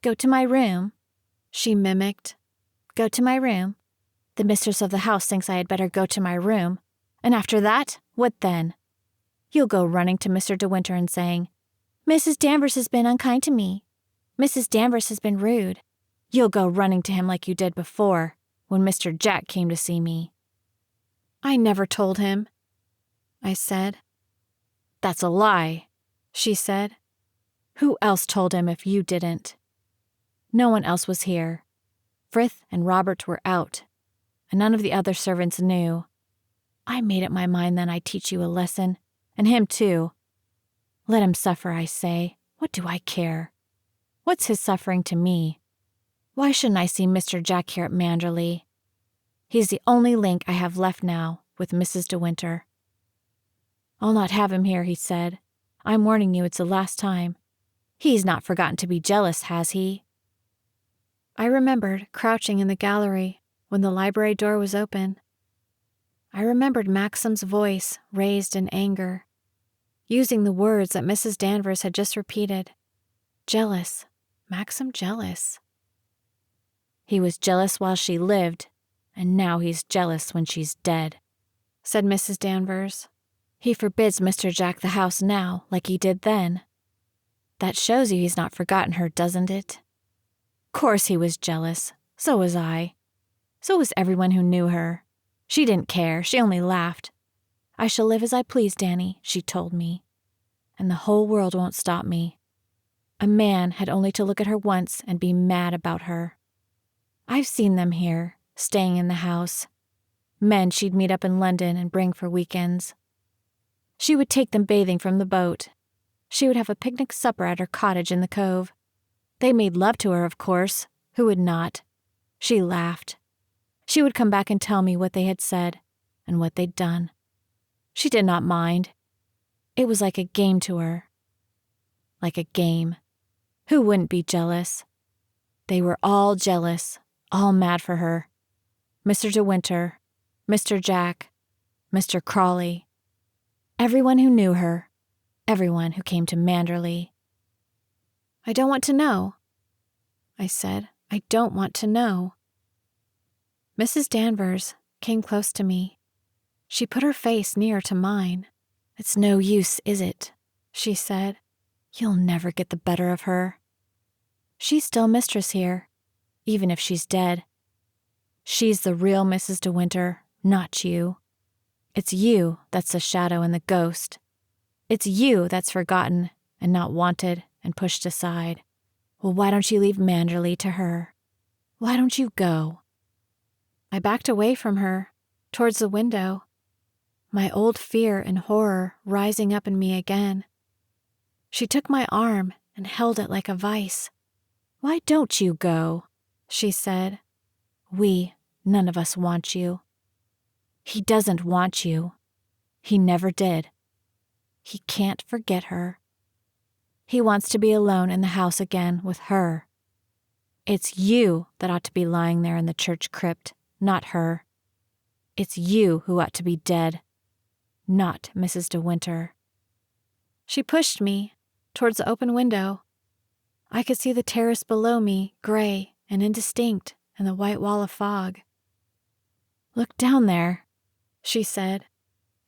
"Go to my room?" she mimicked. "Go to my room? The mistress of the house thinks I had better go to my room. And after that, what then? You'll go running to Mr. De Winter and saying, 'Mrs. Danvers has been unkind to me. Mrs. Danvers has been rude.' You'll go running to him like you did before, when Mr. Jack came to see me." "I never told him," I said. "That's a lie," she said. "Who else told him if you didn't? No one else was here. Frith and Robert were out, and none of the other servants knew. I made up my mind then I'd teach you a lesson, and him too. Let him suffer, I say. What do I care? What's his suffering to me? Why shouldn't I see Mr. Jack here at Manderley? He's the only link I have left now with Mrs. De Winter. I'll not have him here, he said. I'm warning you it's the last time. He's not forgotten to be jealous, has he? I remembered crouching in the gallery when the library door was open. I remembered Maxim's voice raised in anger, using the words that Mrs. Danvers had just repeated. Jealous. Maxim jealous. He was jealous while she lived, and now he's jealous when she's dead, said Mrs. Danvers. He forbids Mr. Jack the house now, like he did then. That shows you he's not forgotten her, doesn't it? Course he was jealous. So was I. So was everyone who knew her. She didn't care. She only laughed. I shall live as I please, Danny, she told me. And the whole world won't stop me. A man had only to look at her once and be mad about her. I've seen them here, staying in the house. Men she'd meet up in London and bring for weekends. She would take them bathing from the boat. She would have a picnic supper at her cottage in the cove. They made love to her, of course. Who would not? She laughed. She would come back and tell me what they had said and what they'd done. She did not mind. It was like a game to her. Like a game. Who wouldn't be jealous? They were all jealous, all mad for her. Mr. De Winter, Mr. Jack, Mr. Crawley. Everyone who knew her. Everyone who came to Manderley. I don't want to know, I said. I don't want to know. Mrs. Danvers came close to me. She put her face near to mine. It's no use, is it? She said. You'll never get the better of her. She's still mistress here, even if she's dead. She's the real Mrs. De Winter, not you. It's you that's the shadow and the ghost. It's you that's forgotten and not wanted and pushed aside. Well, why don't you leave Manderley to her? Why don't you go? I backed away from her, towards the window, my old fear and horror rising up in me again. She took my arm and held it like a vice. Why don't you go? She said. None of us want you. He doesn't want you. He never did. He can't forget her. He wants to be alone in the house again with her. It's you that ought to be lying there in the church crypt, not her. It's you who ought to be dead, not Mrs. De Winter. She pushed me towards the open window. I could see the terrace below me, gray and indistinct in the white wall of fog. Look down there, she said.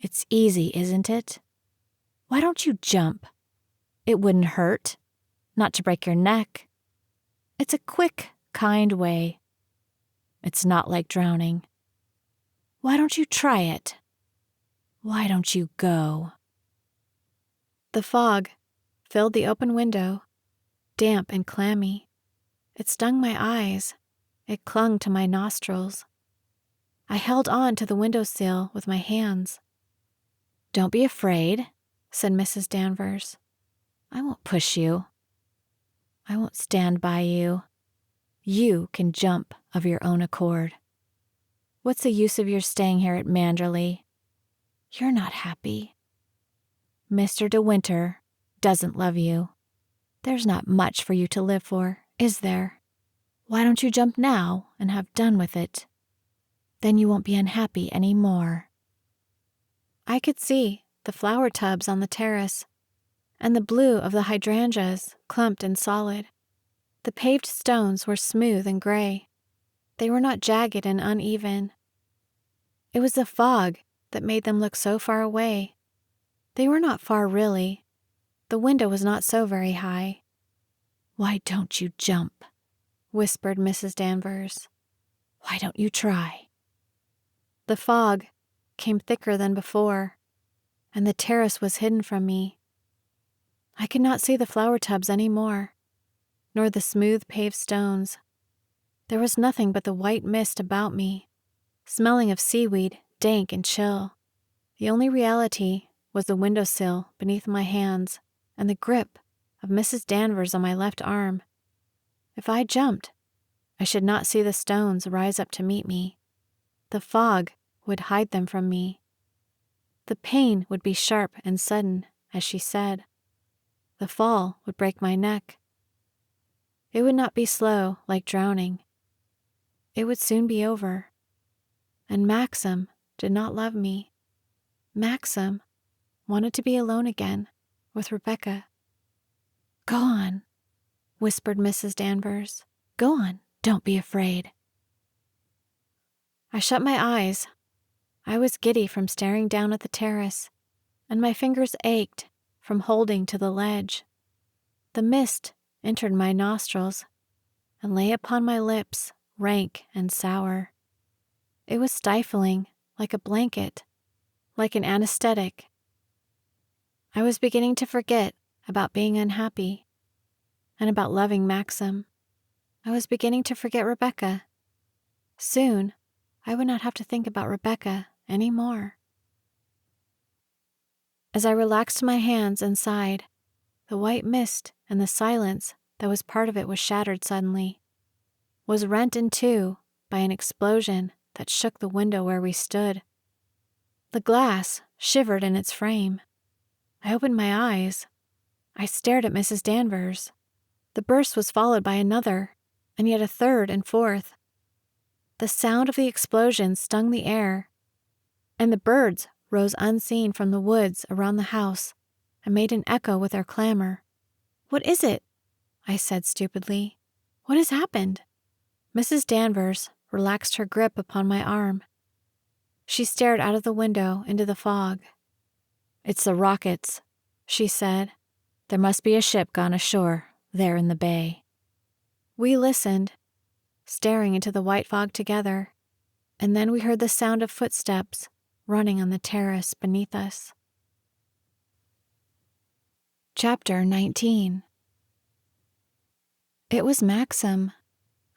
It's easy, isn't it? Why don't you jump? It wouldn't hurt, not to break your neck. It's a quick, kind way. It's not like drowning. Why don't you try it? Why don't you go? The fog filled the open window, damp and clammy. It stung my eyes. It clung to my nostrils. I held on to the windowsill with my hands. Don't be afraid, said Mrs. Danvers. I won't push you. I won't stand by you. You can jump of your own accord. What's the use of your staying here at Manderley? You're not happy. Mr. De Winter doesn't love you. There's not much for you to live for, is there? Why don't you jump now and have done with it? Then you won't be unhappy any more. I could see the flower tubs on the terrace and the blue of the hydrangeas clumped and solid. The paved stones were smooth and gray. They were not jagged and uneven. It was the fog that made them look so far away. They were not far, really. The window was not so very high. Why don't you jump? Whispered Mrs. Danvers. Why don't you try? The fog came thicker than before, and the terrace was hidden from me. I could not see the flower tubs any more. nor the smooth paved stones. There was nothing but the white mist about me, smelling of seaweed, dank and chill. The only reality was the windowsill beneath my hands and the grip of Mrs. Danvers on my left arm. If I jumped, I should not see the stones rise up to meet me. The fog would hide them from me. The pain would be sharp and sudden, as she said. The fall would break my neck. It would not be slow like drowning. It would soon be over. And Maxim did not love me. Maxim wanted to be alone again with Rebecca. "Go on," whispered Mrs. Danvers. "Go on, don't be afraid." I shut my eyes. I was giddy from staring down at the terrace, and my fingers ached from holding to the ledge. The mist entered my nostrils and lay upon my lips, rank and sour. It was stifling, like a blanket, like an anesthetic. I was beginning to forget about being unhappy and about loving Maxim. I was beginning to forget Rebecca. Soon, I would not have to think about Rebecca any more. As I relaxed my hands and sighed, the white mist and the silence that was part of it was shattered suddenly, was rent in two by an explosion that shook the window where we stood. The glass shivered in its frame. I opened my eyes. I stared at Mrs. Danvers. The burst was followed by another, and yet a third and fourth. The sound of the explosion stung the air, and the birds rose unseen from the woods around the house and made an echo with their clamor. "What is it?" I said stupidly. "What has happened?" Mrs. Danvers relaxed her grip upon my arm. She stared out of the window into the fog. "It's the rockets," she said. "There must be a ship gone ashore there in the bay." We listened, staring into the white fog together, and then we heard the sound of footsteps running on the terrace beneath us. Chapter 19. It was Maxim.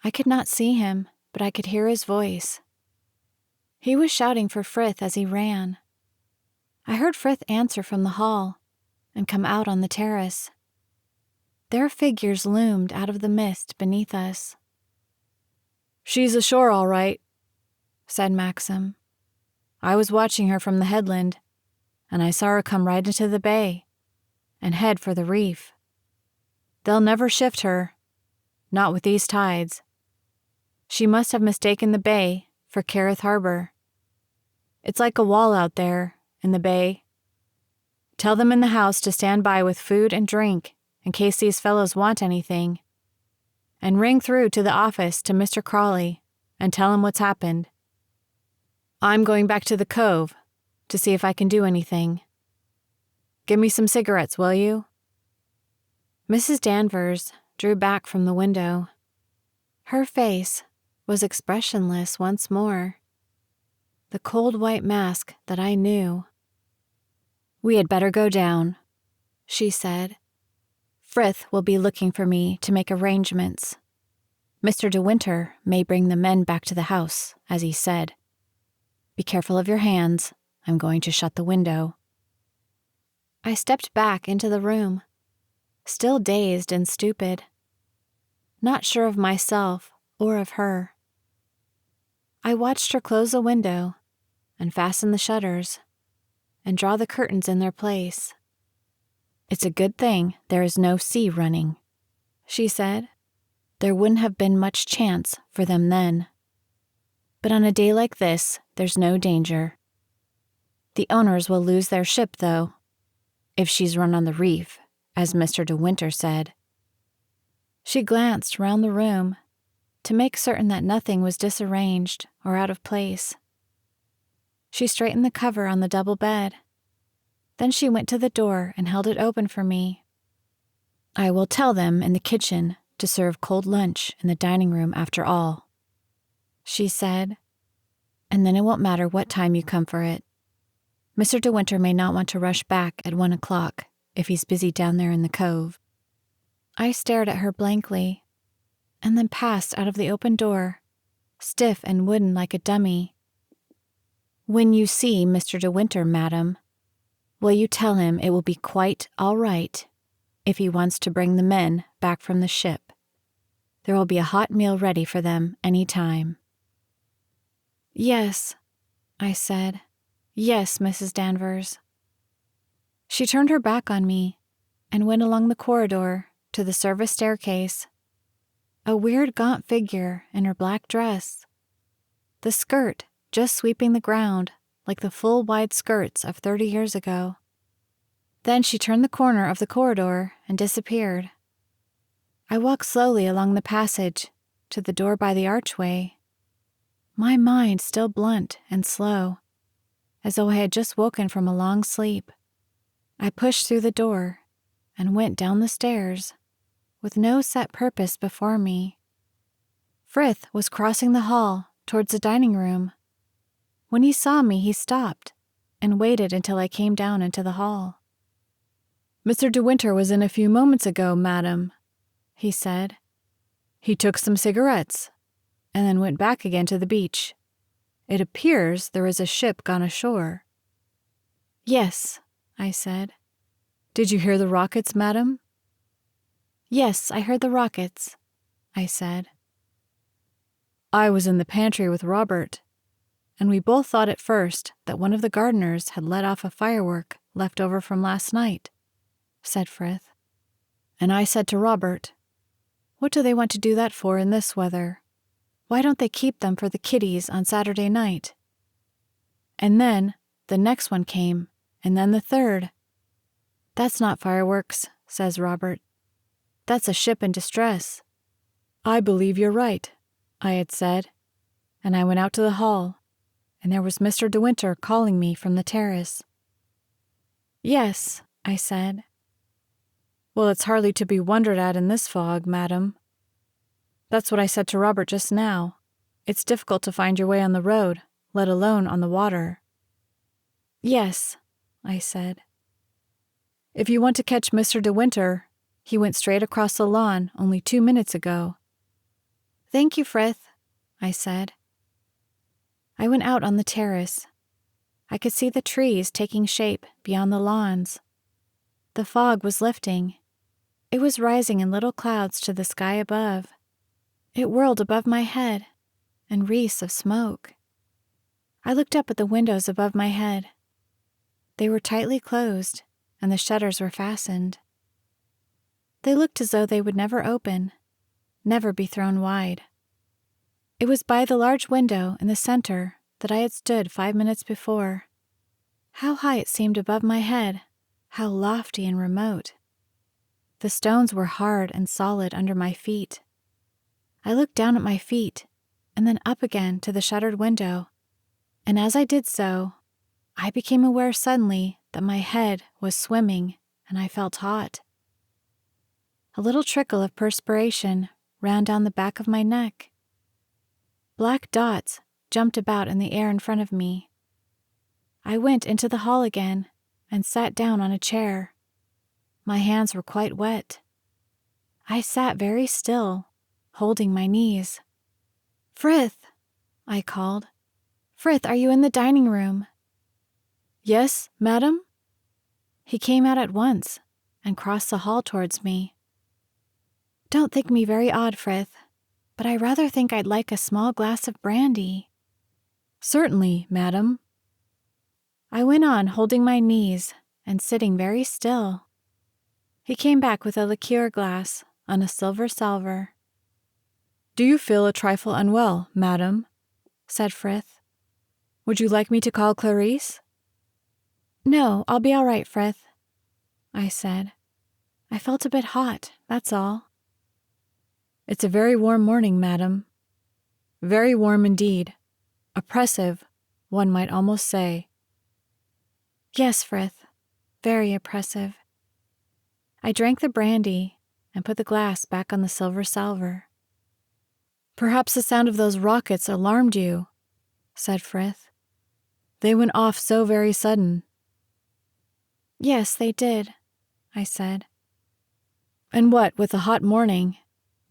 I could not see him, but I could hear his voice. He was shouting for Frith as he ran. I heard Frith answer from the hall and come out on the terrace. Their figures loomed out of the mist beneath us. "She's ashore all right," said Maxim. "I was watching her from the headland, and I saw her come right into the bay and head for the reef. They'll never shift her, not with these tides. She must have mistaken the bay for Carith Harbor. It's like a wall out there in the bay. Tell them in the house to stand by with food and drink in case these fellows want anything, and ring through to the office to Mr. Crawley and tell him what's happened. I'm going back to the cove to see if I can do anything. Give me some cigarettes, will you?" Mrs. Danvers drew back from the window. Her face was expressionless once more. The cold white mask that I knew. "We had better go down," she said. "Frith will be looking for me to make arrangements. Mr. De Winter may bring the men back to the house, as he said. Be careful of your hands. I'm going to shut the window." I stepped back into the room, still dazed and stupid, not sure of myself or of her. I watched her close the window and fasten the shutters and draw the curtains in their place. "It's a good thing there is no sea running," she said. "There wouldn't have been much chance for them then. But on a day like this, there's no danger. The owners will lose their ship, though, if she's run on the reef, as Mr. De Winter said." She glanced round the room to make certain that nothing was disarranged or out of place. She straightened the cover on the double bed. Then she went to the door and held it open for me. "I will tell them in the kitchen to serve cold lunch in the dining room after all," she said, "and then it won't matter what time you come for it. Mr. De Winter may not want to rush back at 1 o'clock if he's busy down there in the cove." I stared at her blankly, and then passed out of the open door, stiff and wooden like a dummy. "When you see Mr. De Winter, madam, will you tell him it will be quite all right if he wants to bring the men back from the ship? There will be a hot meal ready for them any time." "Yes," I said. "Yes, Mrs. Danvers." She turned her back on me and went along the corridor to the service staircase, a weird gaunt figure in her black dress, the skirt just sweeping the ground like the full wide skirts of 30 years ago. Then she turned the corner of the corridor and disappeared. I walked slowly along the passage to the door by the archway, my mind still blunt and slow, as though I had just woken from a long sleep. I pushed through the door and went down the stairs, with no set purpose before me. Frith was crossing the hall towards the dining room. When he saw me, he stopped and waited until I came down into the hall. "Mr. De Winter was in a few moments ago, madam," he said. "He took some cigarettes and then went back again to the beach. It appears there is a ship gone ashore." "Yes," I said. "Did you hear the rockets, madam?" "Yes, I heard the rockets," I said. "I was in the pantry with Robert, and we both thought at first that one of the gardeners had let off a firework left over from last night," said Frith. "And I said to Robert, 'What do they want to do that for in this weather? Why don't they keep them for the kiddies on Saturday night?' And then the next one came, and then the third. 'That's not fireworks,' says Robert. 'That's a ship in distress.' 'I believe you're right,' I had said, and I went out to the hall, and there was Mr. De Winter calling me from the terrace. "Yes," I said. "Well, it's hardly to be wondered at in this fog, madam. That's what I said to Robert just now. It's difficult to find your way on the road, let alone on the water." "Yes," I said. "If you want to catch Mr. De Winter, he went straight across the lawn only 2 minutes ago." "Thank you, Frith," I said. I went out on the terrace. I could see the trees taking shape beyond the lawns. The fog was lifting. It was rising in little clouds to the sky above. It whirled above my head, and wreaths of smoke. I looked up at the windows above my head. They were tightly closed, and the shutters were fastened. They looked as though they would never open, never be thrown wide. It was by the large window in the center that I had stood 5 minutes before. How high it seemed above my head, how lofty and remote. The stones were hard and solid under my feet. I looked down at my feet, and then up again to the shuttered window, and as I did so, I became aware suddenly that my head was swimming, and I felt hot. A little trickle of perspiration ran down the back of my neck. Black dots jumped about in the air in front of me. I went into the hall again and sat down on a chair. My hands were quite wet. I sat very still, holding my knees. "Frith," I called. "Frith, are you in the dining room?" "Yes, madam?" He came out at once and crossed the hall towards me. "Don't think me very odd, Frith, but I rather think I'd like a small glass of brandy." "Certainly, madam." I went on holding my knees and sitting very still. He came back with a liqueur glass on a silver salver. "Do you feel a trifle unwell, madam?" said Frith. "Would you like me to call Clarice?" "No, I'll be all right, Frith," I said. I felt a bit hot, that's all. "It's a very warm morning, madam. Very warm indeed. Oppressive, one might almost say." "Yes, Frith, very oppressive." I drank the brandy and put the glass back on the silver salver. "Perhaps the sound of those rockets alarmed you," said Frith. "They went off so very sudden." "Yes, they did," I said. And what with the hot morning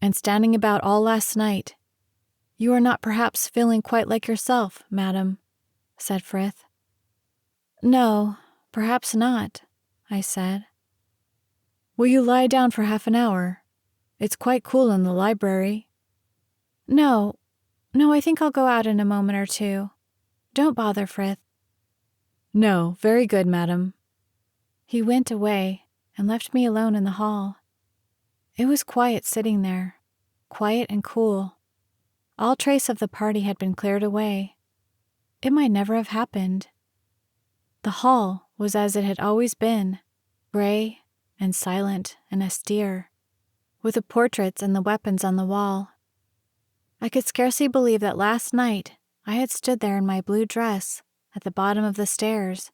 and standing about all last night, you are not perhaps feeling quite like yourself, madam, said Frith. No, perhaps not, I said. Will you lie down for half an hour? It's quite cool in the library. No, I think I'll go out in a moment or two. Don't bother, Frith. No, very good, madam. He went away and left me alone in the hall. It was quiet sitting there, quiet and cool. All trace of the party had been cleared away. It might never have happened. The hall was as it had always been, gray and silent and austere, with the portraits and the weapons on the wall. I could scarcely believe that last night I had stood there in my blue dress at the bottom of the stairs,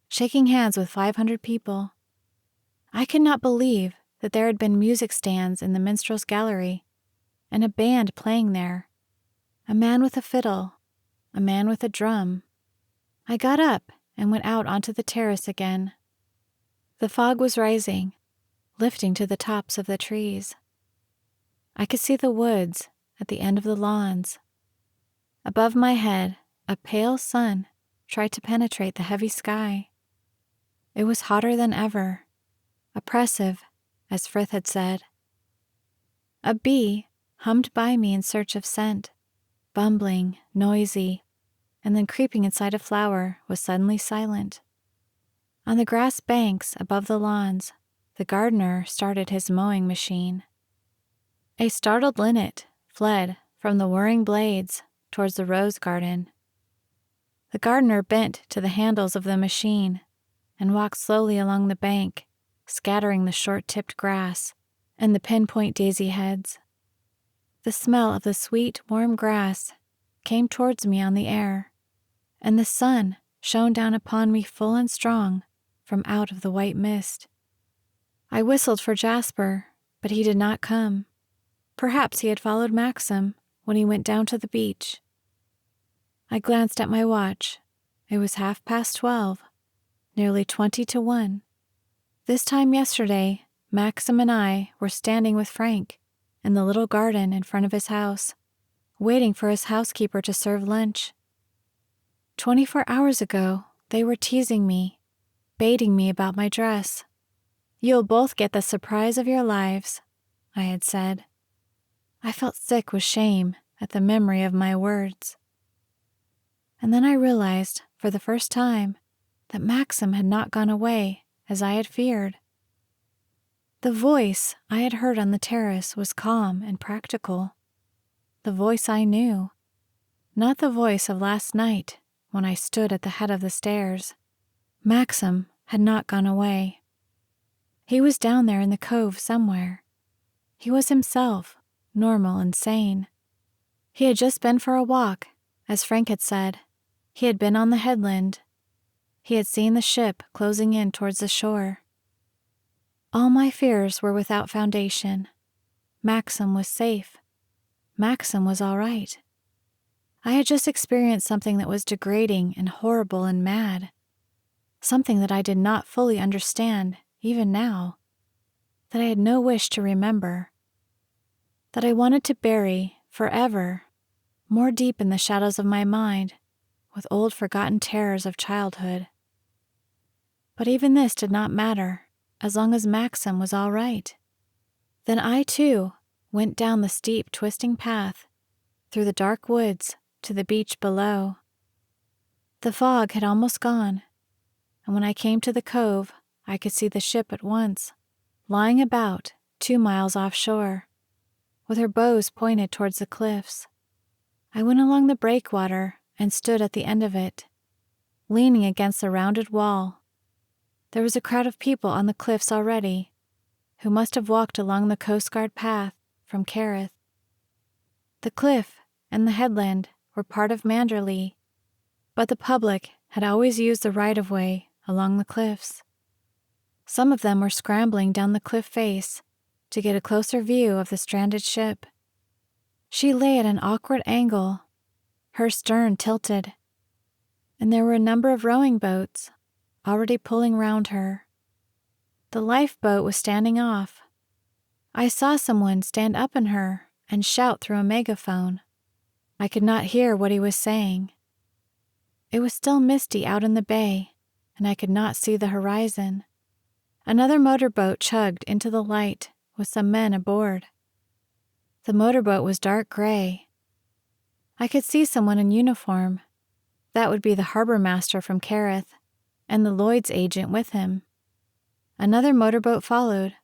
shaking hands with 500 people. I could not believe that there had been music stands in the minstrel's gallery, and a band playing there, a man with a fiddle, a man with a drum. I got up and went out onto the terrace again. The fog was rising, lifting to the tops of the trees. I could see the woods at the end of the lawns. Above my head, a pale sun tried to penetrate the heavy sky. It was hotter than ever, oppressive, as Frith had said. A bee hummed by me in search of scent, bumbling, noisy, and then creeping inside a flower was suddenly silent. On the grass banks above the lawns, the gardener started his mowing machine. A startled linnet fled from the whirring blades towards the rose garden. The gardener bent to the handles of the machine and walked slowly along the bank, scattering the short-tipped grass and the pinpoint daisy heads. The smell of the sweet, warm grass came towards me on the air, and the sun shone down upon me full and strong from out of the white mist. I whistled for Jasper, but he did not come. Perhaps he had followed Maxim when he went down to the beach. I glanced at my watch. It was 12:30, nearly 20 to 1. This time yesterday, Maxim and I were standing with Frank in the little garden in front of his house, waiting for his housekeeper to serve lunch. 24 hours ago, they were teasing me, baiting me about my dress. You'll both get the surprise of your lives, I had said. I felt sick with shame at the memory of my words. And then I realized, for the first time, that Maxim had not gone away as I had feared. The voice I had heard on the terrace was calm and practical. The voice I knew, not the voice of last night when I stood at the head of the stairs. Maxim had not gone away. He was down there in the cove somewhere. He was himself, normal and sane. He had just been for a walk, as Frank had said. He had been on the headland. He had seen the ship closing in towards the shore. All my fears were without foundation. Maxim was safe. Maxim was all right. I had just experienced something that was degrading and horrible and mad. Something that I did not fully understand, even now. That I had no wish to remember. That I wanted to bury, forever, more deep in the shadows of my mind, with old forgotten terrors of childhood. But even this did not matter, as long as Maxim was all right. Then I, too, went down the steep, twisting path, through the dark woods, to the beach below. The fog had almost gone, and when I came to the cove, I could see the ship at once, lying about 2 miles offshore, with her bows pointed towards the cliffs. I went along the breakwater and stood at the end of it, leaning against the rounded wall. There was a crowd of people on the cliffs already, who must have walked along the Coast Guard path from Carith. The cliff and the headland were part of Manderley, but the public had always used the right-of-way along the cliffs. Some of them were scrambling down the cliff face to get a closer view of the stranded ship. She lay at an awkward angle, her stern tilted, and there were a number of rowing boats already pulling round her. The lifeboat was standing off, I saw someone stand up in her and shout through a megaphone. I could not hear what he was saying. It was still misty out in the bay, and I could not see the horizon. Another motorboat chugged into the light with some men aboard. The motorboat was dark gray. I could see someone in uniform. That would be the harbor master from Carith, and the Lloyd's agent with him. Another motorboat followed,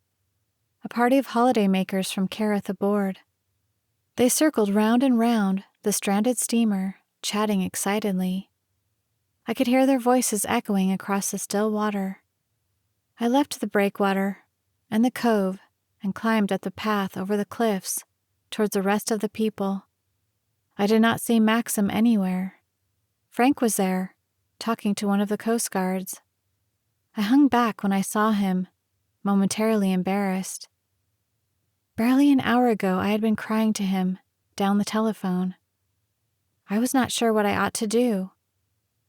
a party of holidaymakers from Carith aboard. They circled round and round the stranded steamer, chatting excitedly. I could hear their voices echoing across the still water. I left the breakwater and the cove and climbed up the path over the cliffs towards the rest of the people. I did not see Maxim anywhere. Frank was there, talking to one of the coast guards. I hung back when I saw him, momentarily embarrassed. Barely an hour ago I had been crying to him down the telephone. I was not sure what I ought to do.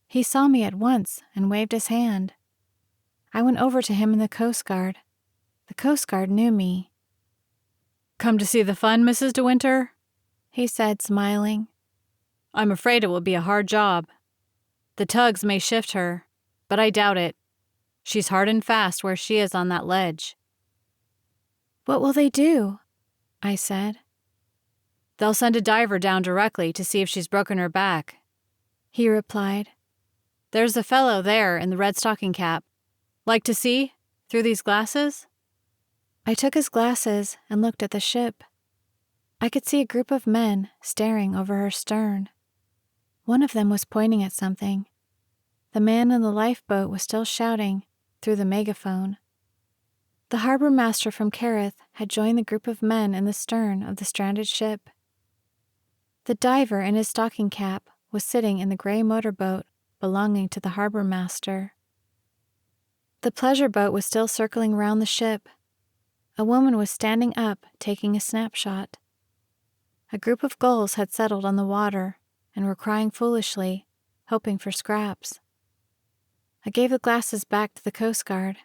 He saw me at once and waved his hand. I went over to him in the Coast Guard. The Coast Guard knew me. "Come to see the fun, Mrs. De Winter?" he said, smiling. "I'm afraid it will be a hard job. The tugs may shift her, but I doubt it. She's hard and fast where she is on that ledge." "What will they do?" I said. "They'll send a diver down directly to see if she's broken her back," he replied. "There's a fellow there in the red stocking cap. Like to see, through these glasses?" I took his glasses and looked at the ship. I could see a group of men staring over her stern. One of them was pointing at something. The man in the lifeboat was still shouting through the megaphone. The harbor master from Carith had joined the group of men in the stern of the stranded ship. The diver in his stocking cap was sitting in the gray motorboat belonging to the harbor master. The pleasure boat was still circling round the ship. A woman was standing up, taking a snapshot. A group of gulls had settled on the water and were crying foolishly, hoping for scraps. I gave the glasses back to the Coast Guard.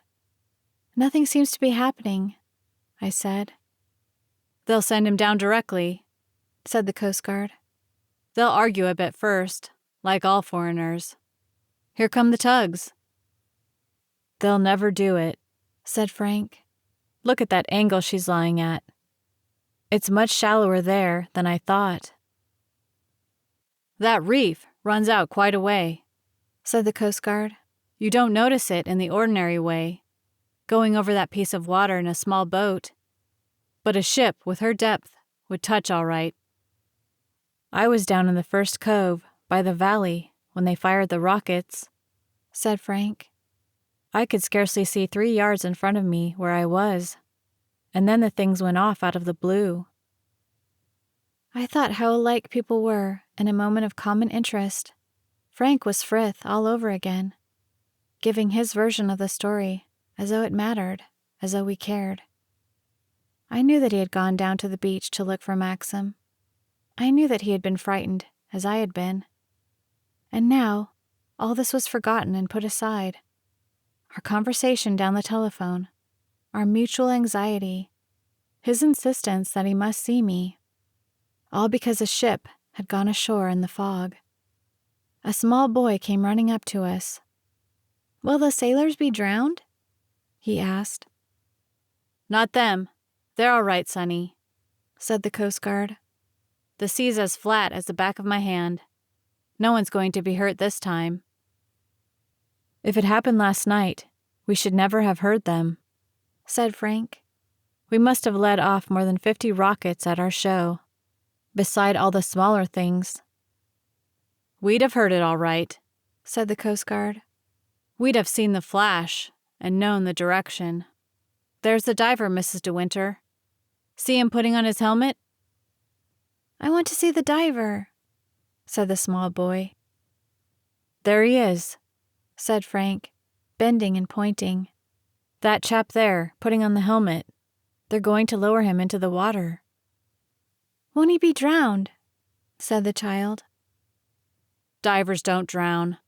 "Nothing seems to be happening," I said. "They'll send him down directly," said the Coast Guard. "They'll argue a bit first, like all foreigners. Here come the tugs." "They'll never do it," said Frank. "Look at that angle she's lying at. It's much shallower there than I thought." "That reef runs out quite a way," said the Coast Guard. "You don't notice it in the ordinary way, going over that piece of water in a small boat. But a ship with her depth would touch all right. I was down in the first cove, by the valley, when they fired the rockets," said Frank. "I could scarcely see 3 yards in front of me where I was, and then the things went off out of the blue." I thought how alike people were in a moment of common interest. Frank was Frith all over again, giving his version of the story as though it mattered, as though we cared. I knew that he had gone down to the beach to look for Maxim. I knew that he had been frightened, as I had been. And now, all this was forgotten and put aside. Our conversation down the telephone, our mutual anxiety, his insistence that he must see me, all because a ship had gone ashore in the fog. A small boy came running up to us. "Will the sailors be drowned?" he asked. "Not them. They're all right, Sonny," said the Coast Guard. "The sea's as flat as the back of my hand. No one's going to be hurt this time." "If it happened last night, we should never have heard them," said Frank. "We must have let off more than 50 rockets at our show, beside all the smaller things." "We'd have heard it all right," said the Coast Guard. "We'd have seen the flash and known the direction. There's the diver, Mrs. De Winter. See him putting on his helmet?" "I want to see the diver," said the small boy. "There he is," said Frank, bending and pointing. "That chap there, putting on the helmet. They're going to lower him into the water." "Won't he be drowned?" said the child. "Divers don't drown,"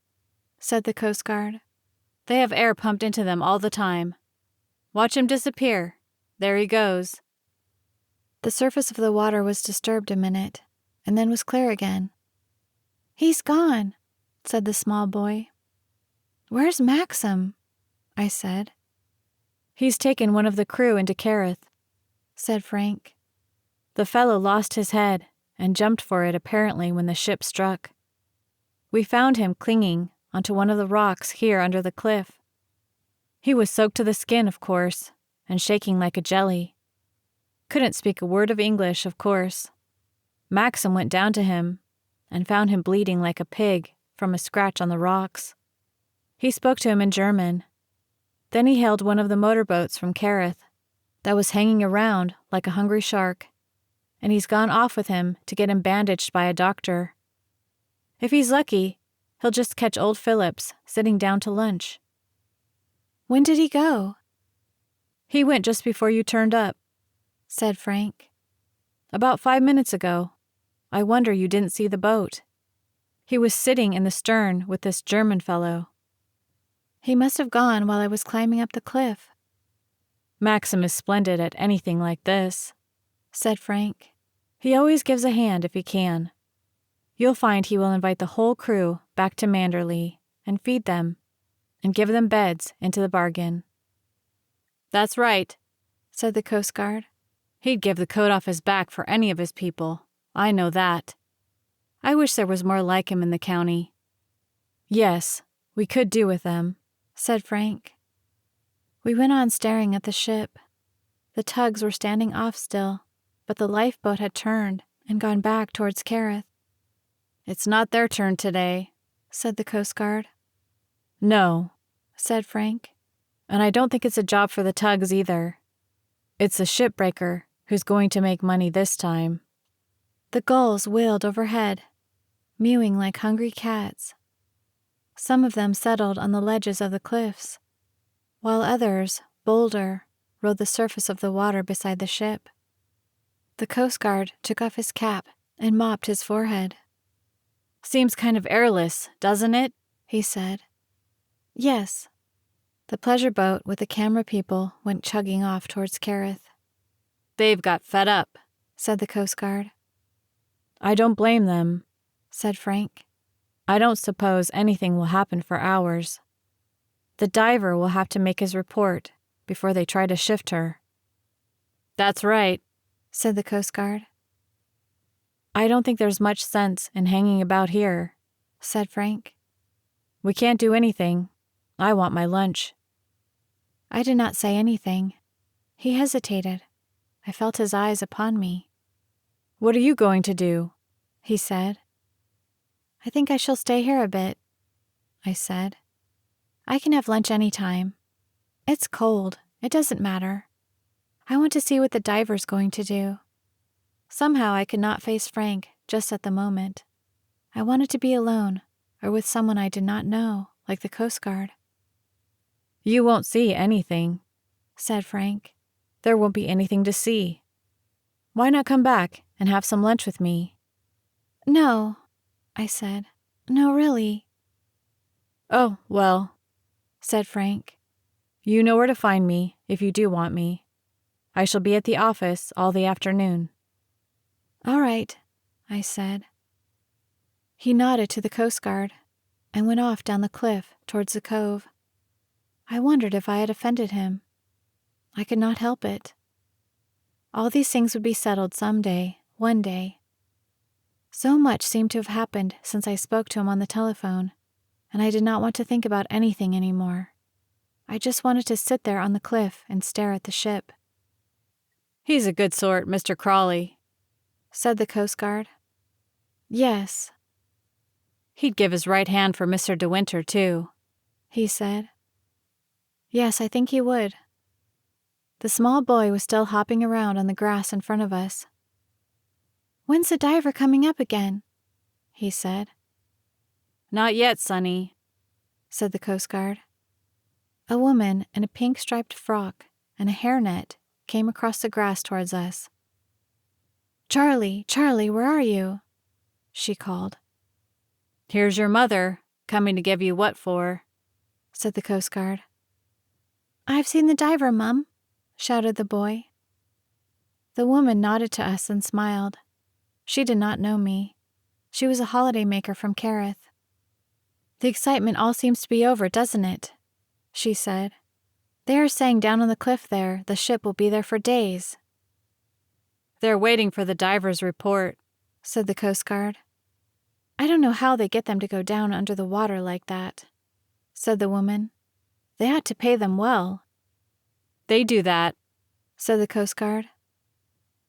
said the Coast Guard. "They have air pumped into them all the time. Watch him disappear. There he goes." The surface of the water was disturbed a minute, and then was clear again. "He's gone," said the small boy. "Where's Maxim?" I said. "He's taken one of the crew into Kerith," said Frank. "The fellow lost his head and jumped for it apparently when the ship struck. We found him clinging onto one of the rocks here under the cliff. He was soaked to the skin, of course, and shaking like a jelly. Couldn't speak a word of English, of course. Maxim went down to him and found him bleeding like a pig from a scratch on the rocks. He spoke to him in German. Then he hailed one of the motorboats from Kerith that was hanging around like a hungry shark, and he's gone off with him to get him bandaged by a doctor. If he's lucky, he'll just catch old Phillips sitting down to lunch." "When did he go?" "He went just before you turned up," said Frank. "About 5 minutes ago. I wonder you didn't see the boat. He was sitting in the stern with this German fellow." "He must have gone while I was climbing up the cliff," "Maxim is splendid at anything like this," said Frank. "He always gives a hand if he can. You'll find he will invite the whole crew back to Manderley and feed them, and give them beds into the bargain." "That's right," said the Coast Guard. "He'd give the coat off his back for any of his people. I know that. I wish there was more like him in the county." "Yes, we could do with them," said Frank. We went on staring at the ship. The tugs were standing off still, but the lifeboat had turned and gone back towards Kerith. "It's not their turn today," said the Coast Guard. "No," said Frank. "And I don't think it's a job for the tugs either. It's the shipbreaker who's going to make money this time." The gulls wheeled overhead, mewing like hungry cats. Some of them settled on the ledges of the cliffs, while others, bolder, rode the surface of the water beside the ship. The Coast Guard took off his cap and mopped his forehead. "Seems kind of airless, doesn't it?" he said. "Yes." The pleasure boat with the camera people went chugging off towards Kerith. "They've got fed up," said the Coast Guard. "I don't blame them," said Frank. "I don't suppose anything will happen for hours. The diver will have to make his report before they try to shift her." "That's right," said the Coast Guard. "I don't think there's much sense in hanging about here," said Frank. "We can't do anything. I want my lunch." I did not say anything. He hesitated. I felt his eyes upon me. "What are you going to do?" he said. "I think I shall stay here a bit," I said. "I can have lunch any time. It's cold. It doesn't matter. I want to see what the diver's going to do." Somehow I could not face Frank just at the moment. I wanted to be alone, or with someone I did not know, like the Coast Guard. "You won't see anything," said Frank. "There won't be anything to see. Why not come back and have some lunch with me?" "No," I said. "No, really." "Oh, well," said Frank. "You know where to find me if you do want me. I shall be at the office all the afternoon." "All right," I said. He nodded to the Coast Guard and went off down the cliff towards the cove. I wondered if I had offended him. I could not help it. All these things would be settled some day, one day. So much seemed to have happened since I spoke to him on the telephone, and I did not want to think about anything anymore. I just wanted to sit there on the cliff and stare at the ship. "He's a good sort, Mr. Crawley," said the Coast Guard. "Yes." "He'd give his right hand for Mr. De Winter, too," he said. Yes, I think he would. The small boy was still hopping around on the grass in front of us. "When's the diver coming up again?" he said. "Not yet, Sonny," said the Coast Guard. A woman in a pink striped frock and a hairnet came across the grass towards us. "Charlie, Charlie, where are you?" she called. "Here's your mother, coming to give you what for," said the Coast Guard. "I've seen the diver, Mum," shouted the boy. The woman nodded to us and smiled. She did not know me. She was a holiday maker from Kerith. "The excitement all seems to be over, doesn't it?" she said. "They are saying down on the cliff there the ship will be there for days." "They're waiting for the diver's report," said the Coast Guard. "I don't know how they get them to go down under the water like that," said the woman. "They ought to pay them well." "They do that," said the Coast Guard.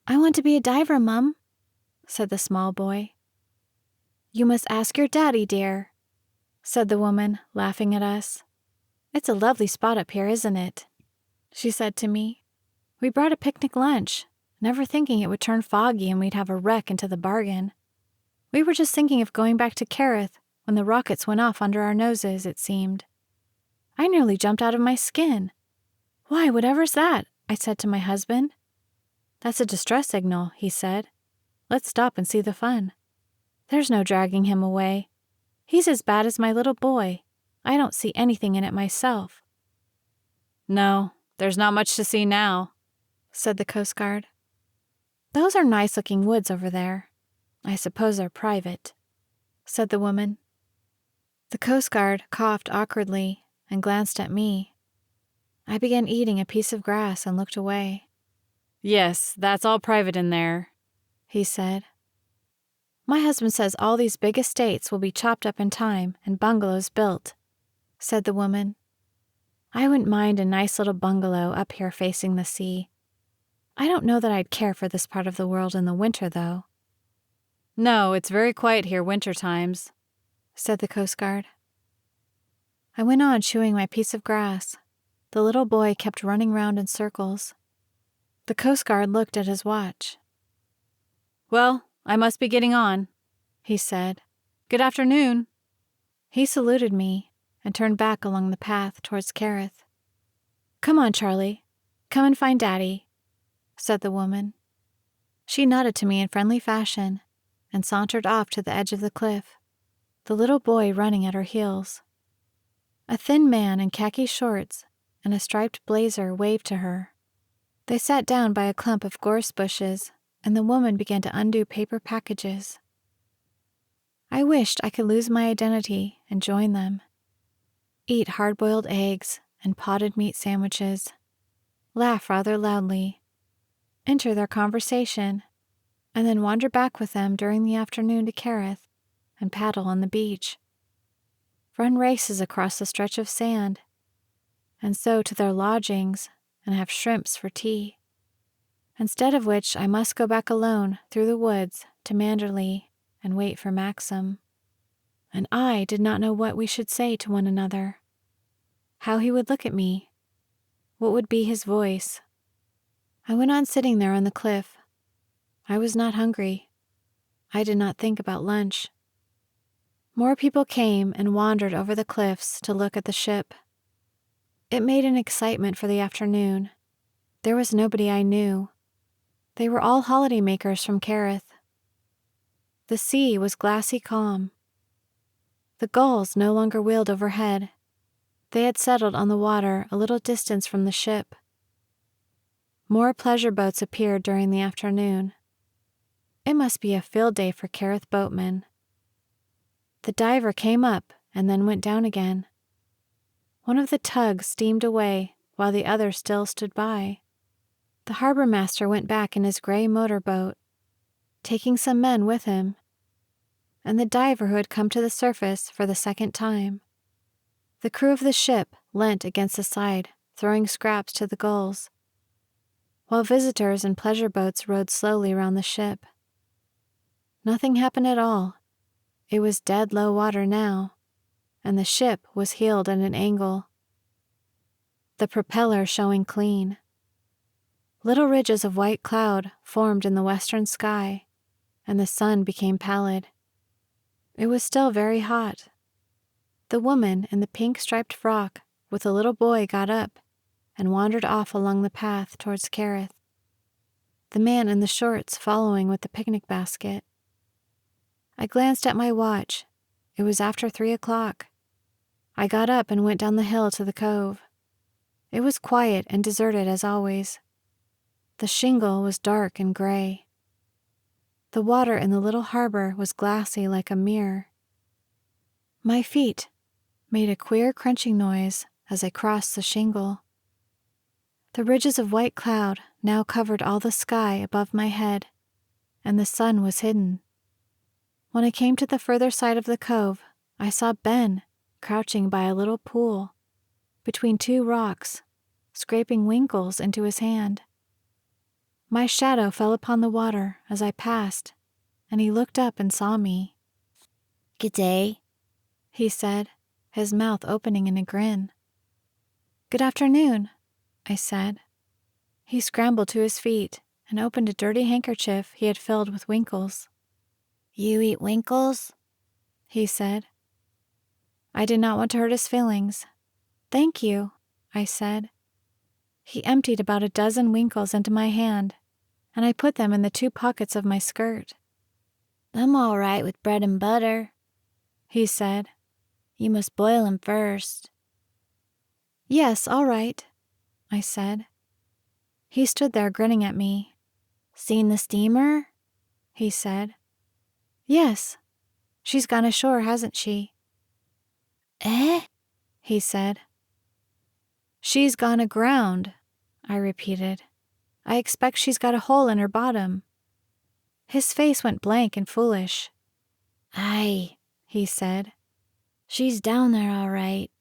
"I want to be a diver, Mum," said the small boy. "You must ask your daddy, dear," said the woman, laughing at us. "It's a lovely spot up here, isn't it?" she said to me. "We brought a picnic lunch, never thinking it would turn foggy and we'd have a wreck into the bargain. We were just thinking of going back to Kerith when the rockets went off under our noses, it seemed. I nearly jumped out of my skin. 'Why, whatever's that?' I said to my husband. 'That's a distress signal,' he said. 'Let's stop and see the fun.' There's no dragging him away. He's as bad as my little boy. I don't see anything in it myself." "No, there's not much to see now," said the Coast Guard. "Those are nice-looking woods over there. I suppose they're private," said the woman. The Coast Guard coughed awkwardly and glanced at me. I began eating a piece of grass and looked away. "Yes, that's all private in there," he said. "My husband says all these big estates will be chopped up in time and bungalows built," said the woman. "I wouldn't mind a nice little bungalow up here facing the sea. I don't know that I'd care for this part of the world in the winter, though." "No, it's very quiet here winter times," said the Coast Guard. I went on chewing my piece of grass. The little boy kept running round in circles. The Coast Guard looked at his watch. "Well, I must be getting on," he said. "Good afternoon." He saluted me and turned back along the path towards Kerith. "Come on, Charlie. Come and find Daddy," said the woman. She nodded to me in friendly fashion and sauntered off to the edge of the cliff, the little boy running at her heels. A thin man in khaki shorts and a striped blazer waved to her. They sat down by a clump of gorse bushes, and the woman began to undo paper packages. I wished I could lose my identity and join them. Eat hard-boiled eggs and potted meat sandwiches. Laugh rather loudly. Enter their conversation, and then wander back with them during the afternoon to Kerith and paddle on the beach. Run races across the stretch of sand, and so to their lodgings and have shrimps for tea. Instead of which I must go back alone through the woods to Manderley and wait for Maxim. And I did not know what we should say to one another, how he would look at me, what would be his voice. I went on sitting there on the cliff. I was not hungry. I did not think about lunch. More people came and wandered over the cliffs to look at the ship. It made an excitement for the afternoon. There was nobody I knew. They were all holiday-makers from Kerith. The sea was glassy calm. The gulls no longer wheeled overhead. They had settled on the water a little distance from the ship. More pleasure boats appeared during the afternoon. It must be a field day for Kerith boatmen. The diver came up and then went down again. One of the tugs steamed away while the other still stood by. The harbor master went back in his gray motorboat, taking some men with him, and the diver who had come to the surface for the second time. The crew of the ship leant against the side, throwing scraps to the gulls, while visitors in pleasure boats rowed slowly around the ship. Nothing happened at all. It was dead low water now, and the ship was heeled at an angle, the propeller showing clean. Little ridges of white cloud formed in the western sky, and the sun became pallid. It was still very hot. The woman in the pink striped frock with the little boy got up and wandered off along the path towards Kerith, the man in the shorts following with the picnic basket. I glanced at my watch. It was after 3 o'clock. I got up and went down the hill to the cove. It was quiet and deserted as always. The shingle was dark and gray. The water in the little harbor was glassy like a mirror. My feet made a queer crunching noise as I crossed the shingle. The ridges of white cloud now covered all the sky above my head, and the sun was hidden. When I came to the further side of the cove, I saw Ben crouching by a little pool between two rocks, scraping winkles into his hand. My shadow fell upon the water as I passed, and he looked up and saw me. "G'day," he said, his mouth opening in a grin. "Good afternoon," I said. He scrambled to his feet and opened a dirty handkerchief he had filled with winkles. "You eat winkles?" he said. I did not want to hurt his feelings. "Thank you," I said. He emptied about a dozen winkles into my hand, and I put them in the two pockets of my skirt. "I'm all right with bread and butter," he said. "You must boil 'em first." "Yes, all right," I said. He stood there grinning at me. "Seen the steamer?" he said. "Yes, she's gone ashore, hasn't she?" "Eh?" he said. "She's gone aground," I repeated. "I expect she's got a hole in her bottom." His face went blank and foolish. "Aye," he said. "She's down there all right.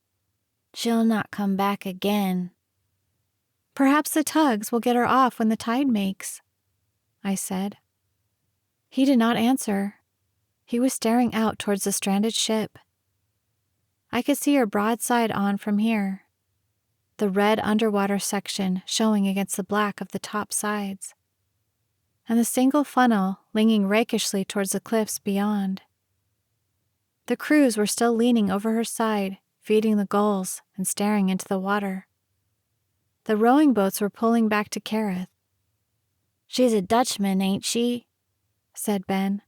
She'll not come back again." "Perhaps the tugs will get her off when the tide makes," I said. He did not answer. He was staring out towards the stranded ship. I could see her broadside on from here, the red underwater section showing against the black of the top sides, and the single funnel leaning rakishly towards the cliffs beyond. The crews were still leaning over her side, feeding the gulls and staring into the water. The rowing boats were pulling back to Carith. "She's a Dutchman, ain't she?" said Ben.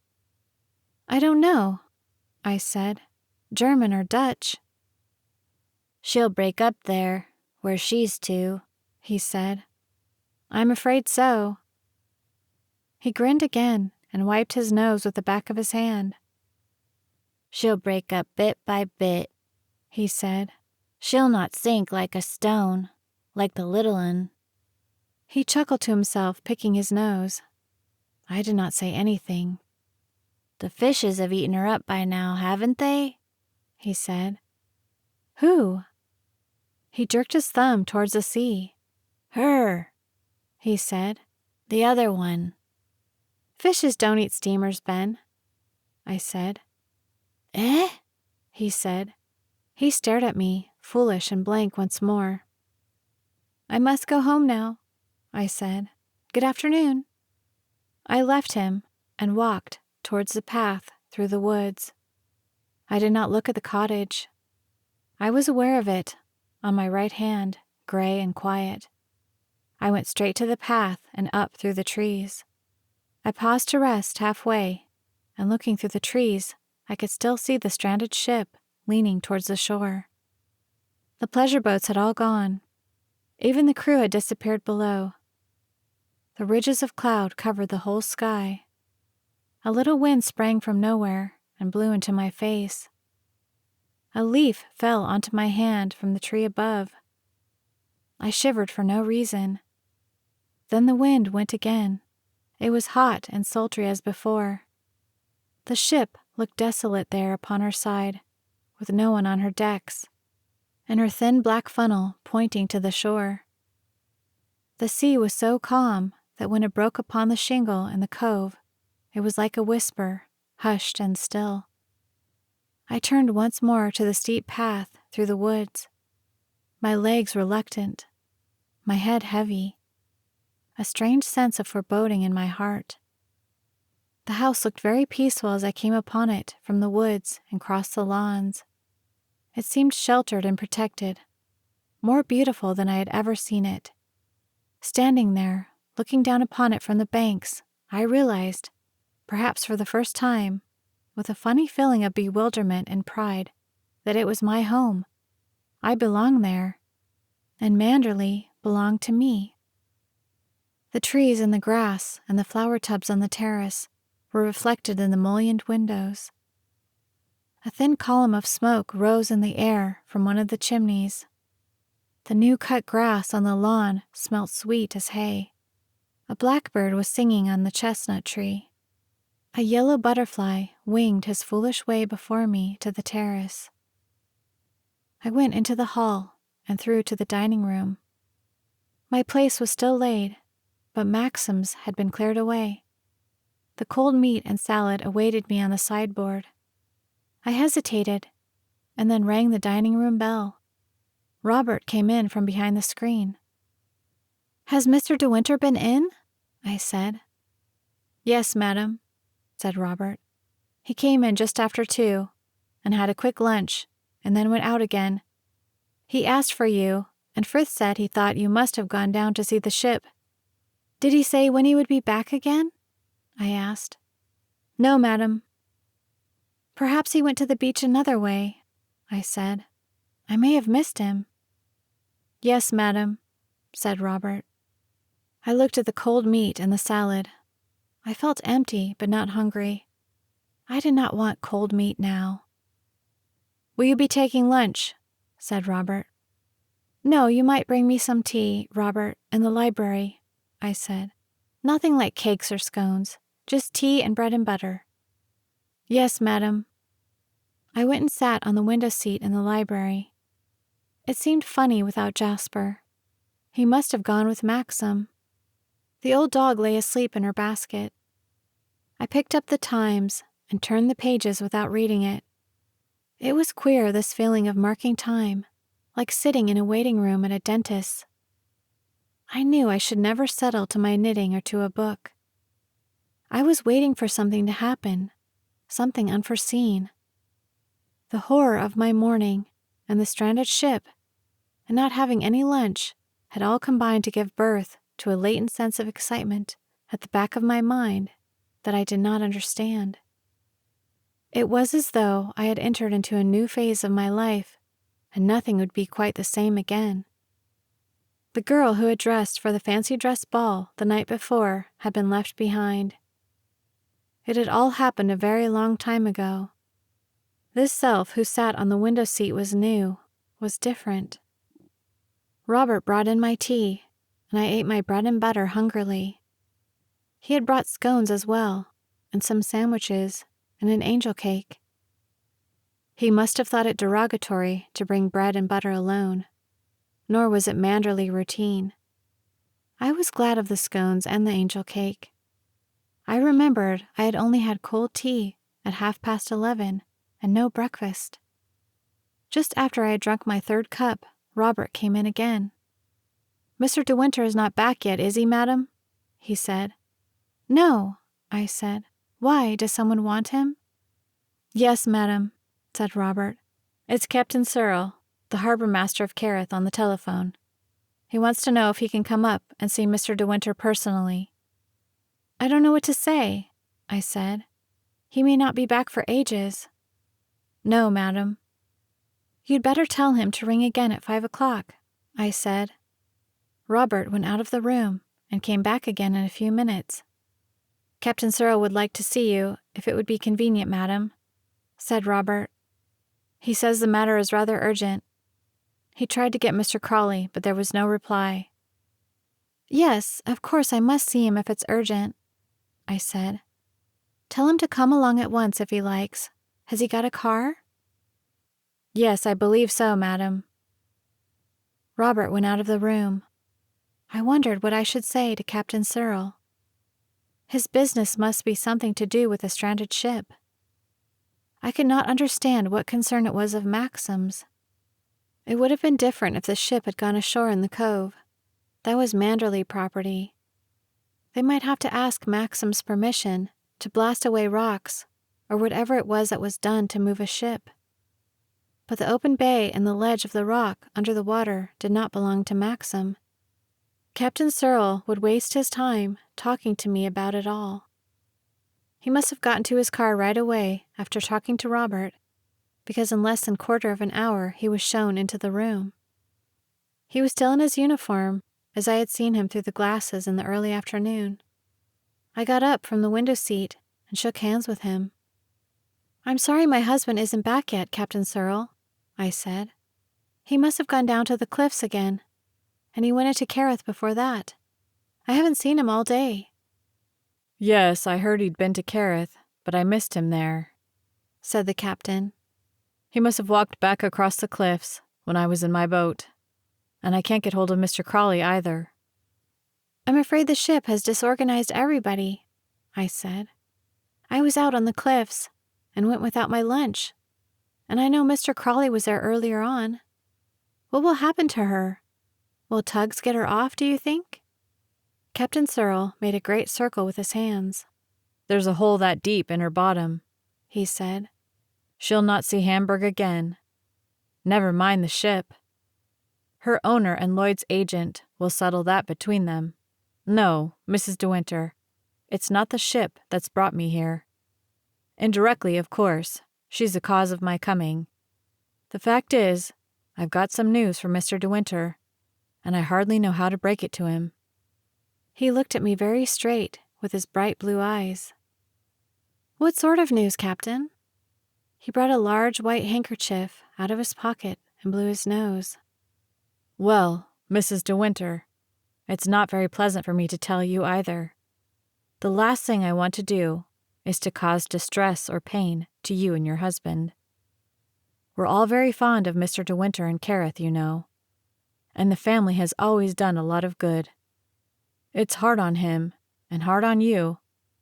"I don't know," I said. "German or Dutch." "She'll break up there, where she's to," he said. "I'm afraid so." He grinned again and wiped his nose with the back of his hand. "She'll break up bit by bit," he said. "She'll not sink like a stone, like the little un." He chuckled to himself, picking his nose. I did not say anything. "The fishes have eaten her up by now, haven't they?" he said. "Who?" He jerked his thumb towards the sea. "Her," he said. "The other one." "Fishes don't eat steamers, Ben," I said. "Eh?" he said. He stared at me, foolish and blank once more. "I must go home now," I said. "Good afternoon." I left him and walked towards the path through the woods. I did not look at the cottage. I was aware of it, on my right hand, gray and quiet. I went straight to the path and up through the trees. I paused to rest halfway, and looking through the trees, I could still see the stranded ship leaning towards the shore. The pleasure boats had all gone. Even the crew had disappeared below. The ridges of cloud covered the whole sky. A little wind sprang from nowhere and blew into my face. A leaf fell onto my hand from the tree above. I shivered for no reason. Then the wind went again. It was hot and sultry as before. The ship looked desolate there upon her side, with no one on her decks, and her thin black funnel pointing to the shore. The sea was so calm that when it broke upon the shingle in the cove, it was like a whisper, hushed and still. I turned once more to the steep path through the woods. My legs reluctant, my head heavy, a strange sense of foreboding in my heart. The house looked very peaceful as I came upon it from the woods and crossed the lawns. It seemed sheltered and protected, more beautiful than I had ever seen it. Standing there, looking down upon it from the banks, I realized, perhaps for the first time, with a funny feeling of bewilderment and pride, that it was my home. I belonged there, and Manderley belonged to me. The trees and the grass and the flower tubs on the terrace were reflected in the mullioned windows. A thin column of smoke rose in the air from one of the chimneys. The new-cut grass on the lawn smelt sweet as hay. A blackbird was singing on the chestnut tree. A yellow butterfly winged his foolish way before me to the terrace. I went into the hall and through to the dining room. My place was still laid, but Maxim's had been cleared away. The cold meat and salad awaited me on the sideboard. I hesitated, and then rang the dining room bell. Robert came in from behind the screen. "Has Mr. De Winter been in?" I said. "Yes, madam," said Robert. "He came in just after 2, and had a quick lunch, and then went out again. He asked for you, and Frith said he thought you must have gone down to see the ship." "Did he say when he would be back again?" I asked. "No, madam." "Perhaps he went to the beach another way," I said. "I may have missed him." "Yes, madam," said Robert. I looked at the cold meat and the salad. I felt empty but not hungry. I did not want cold meat now. "Will you be taking lunch?" said Robert. "No, you might bring me some tea, Robert, in the library," I said. "Nothing like cakes or scones, just tea and bread and butter." "Yes, madam." I went and sat on the window seat in the library. It seemed funny without Jasper. He must have gone with Maxim. The old dog lay asleep in her basket. I picked up the Times and turned the pages without reading it. It was queer, this feeling of marking time, like sitting in a waiting room at a dentist's. I knew I should never settle to my knitting or to a book. I was waiting for something to happen, something unforeseen. The horror of my morning and the stranded ship and not having any lunch had all combined to give birth to a latent sense of excitement at the back of my mind that I did not understand. It was as though I had entered into a new phase of my life, and nothing would be quite the same again. The girl who had dressed for the fancy dress ball the night before had been left behind. It had all happened a very long time ago. This self who sat on the window seat was new, was different. Robert brought in my tea, and I ate my bread and butter hungrily. He had brought scones as well, and some sandwiches, and an angel cake. He must have thought it derogatory to bring bread and butter alone, nor was it manderly routine. I was glad of the scones and the angel cake. I remembered I had only had cold tea at 11:30 and no breakfast. Just after I had drunk my 3rd cup, Robert came in again. "Mr. De Winter is not back yet, is he, madam?" he said. "No," I said. "Why, does someone want him?" "Yes, madam," said Robert. "It's Captain Searle, the harbor master of Carith, on the telephone. He wants to know if he can come up and see Mr. De Winter personally." "I don't know what to say," I said. "He may not be back for ages." "No, madam." "You'd better tell him to ring again at 5 o'clock, I said. Robert went out of the room and came back again in a few minutes. "Captain Searle would like to see you, if it would be convenient, madam," said Robert. "He says the matter is rather urgent. He tried to get Mr. Crawley, but there was no reply." "Yes, of course I must see him if it's urgent," I said. "Tell him to come along at once if he likes. Has he got a car?" "Yes, I believe so, madam." Robert went out of the room. I wondered what I should say to Captain Searle. His business must be something to do with the stranded ship. I could not understand what concern it was of Maxim's. It would have been different if the ship had gone ashore in the cove. That was Manderley property. They might have to ask Maxim's permission to blast away rocks, or whatever it was that was done to move a ship. But the open bay and the ledge of the rock under the water did not belong to Maxim. Captain Searle would waste his time talking to me about it all. He must have gotten to his car right away after talking to Robert, because in less than quarter of an hour he was shown into the room. He was still in his uniform, as I had seen him through the glasses in the early afternoon. I got up from the window seat and shook hands with him. "I'm sorry my husband isn't back yet, Captain Searle," I said. "He must have gone down to the cliffs again, and he went into Kerith before that. I haven't seen him all day." "Yes, I heard he'd been to Kerith, but I missed him there," said the captain. "He must have walked back across the cliffs when I was in my boat. And I can't get hold of Mr. Crawley either." "I'm afraid the ship has disorganized everybody," I said. "I was out on the cliffs and went without my lunch, and I know Mr. Crawley was there earlier on. What will happen to her? Will tugs get her off, do you think?" Captain Searle made a great circle with his hands. "There's a hole that deep in her bottom," he said. "She'll not see Hamburg again. Never mind the ship. Her owner and Lloyd's agent will settle that between them. No, Mrs. De Winter, it's not the ship that's brought me here. Indirectly, of course, she's the cause of my coming. The fact is, I've got some news from Mr. De Winter, and I hardly know how to break it to him." He looked at me very straight with his bright blue eyes. "What sort of news, Captain?" He brought a large white handkerchief out of his pocket and blew his nose. "Well, Mrs. De Winter, it's not very pleasant for me to tell you either. The last thing I want to do is to cause distress or pain to you and your husband. We're all very fond of Mr. De Winter and Kerith, you know, and the family has always done a lot of good. It's hard on him, and hard on you,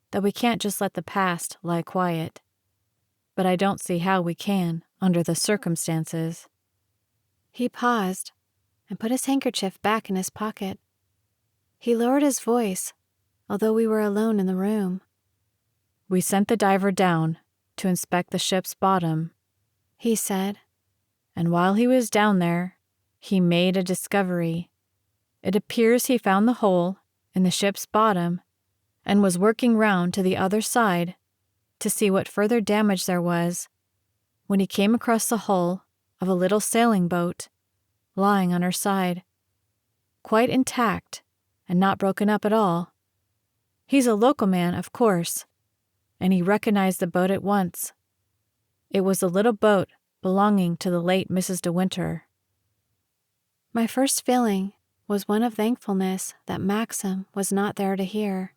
that we can't just let the past lie quiet. But I don't see how we can, under the circumstances." He paused and put his handkerchief back in his pocket. He lowered his voice, although we were alone in the room. "We sent the diver down to inspect the ship's bottom," he said. "And while he was down there, he made a discovery. It appears he found the hole in the ship's bottom and was working round to the other side to see what further damage there was when he came across the hull of a little sailing boat lying on her side, quite intact and not broken up at all. He's a local man, of course, and he recognized the boat at once. It was a little boat belonging to the late Mrs. De Winter." My first feeling was one of thankfulness that Maxim was not there to hear.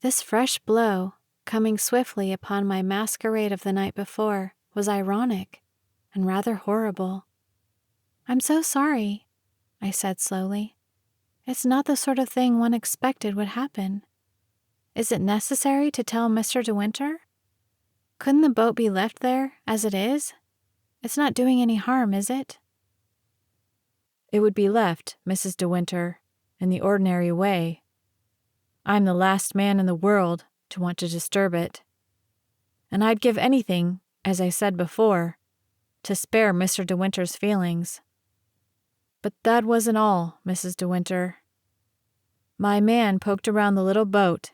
This fresh blow, coming swiftly upon my masquerade of the night before, was ironic and rather horrible. "I'm so sorry," I said slowly. "It's not the sort of thing one expected would happen. Is it necessary to tell Mr. De Winter? Couldn't the boat be left there as it is? It's not doing any harm, is it?" "It would be left, Mrs. De Winter, in the ordinary way. I'm the last man in the world to want to disturb it. And I'd give anything, as I said before, to spare Mr. De Winter's feelings. But that wasn't all, Mrs. De Winter. My man poked around the little boat,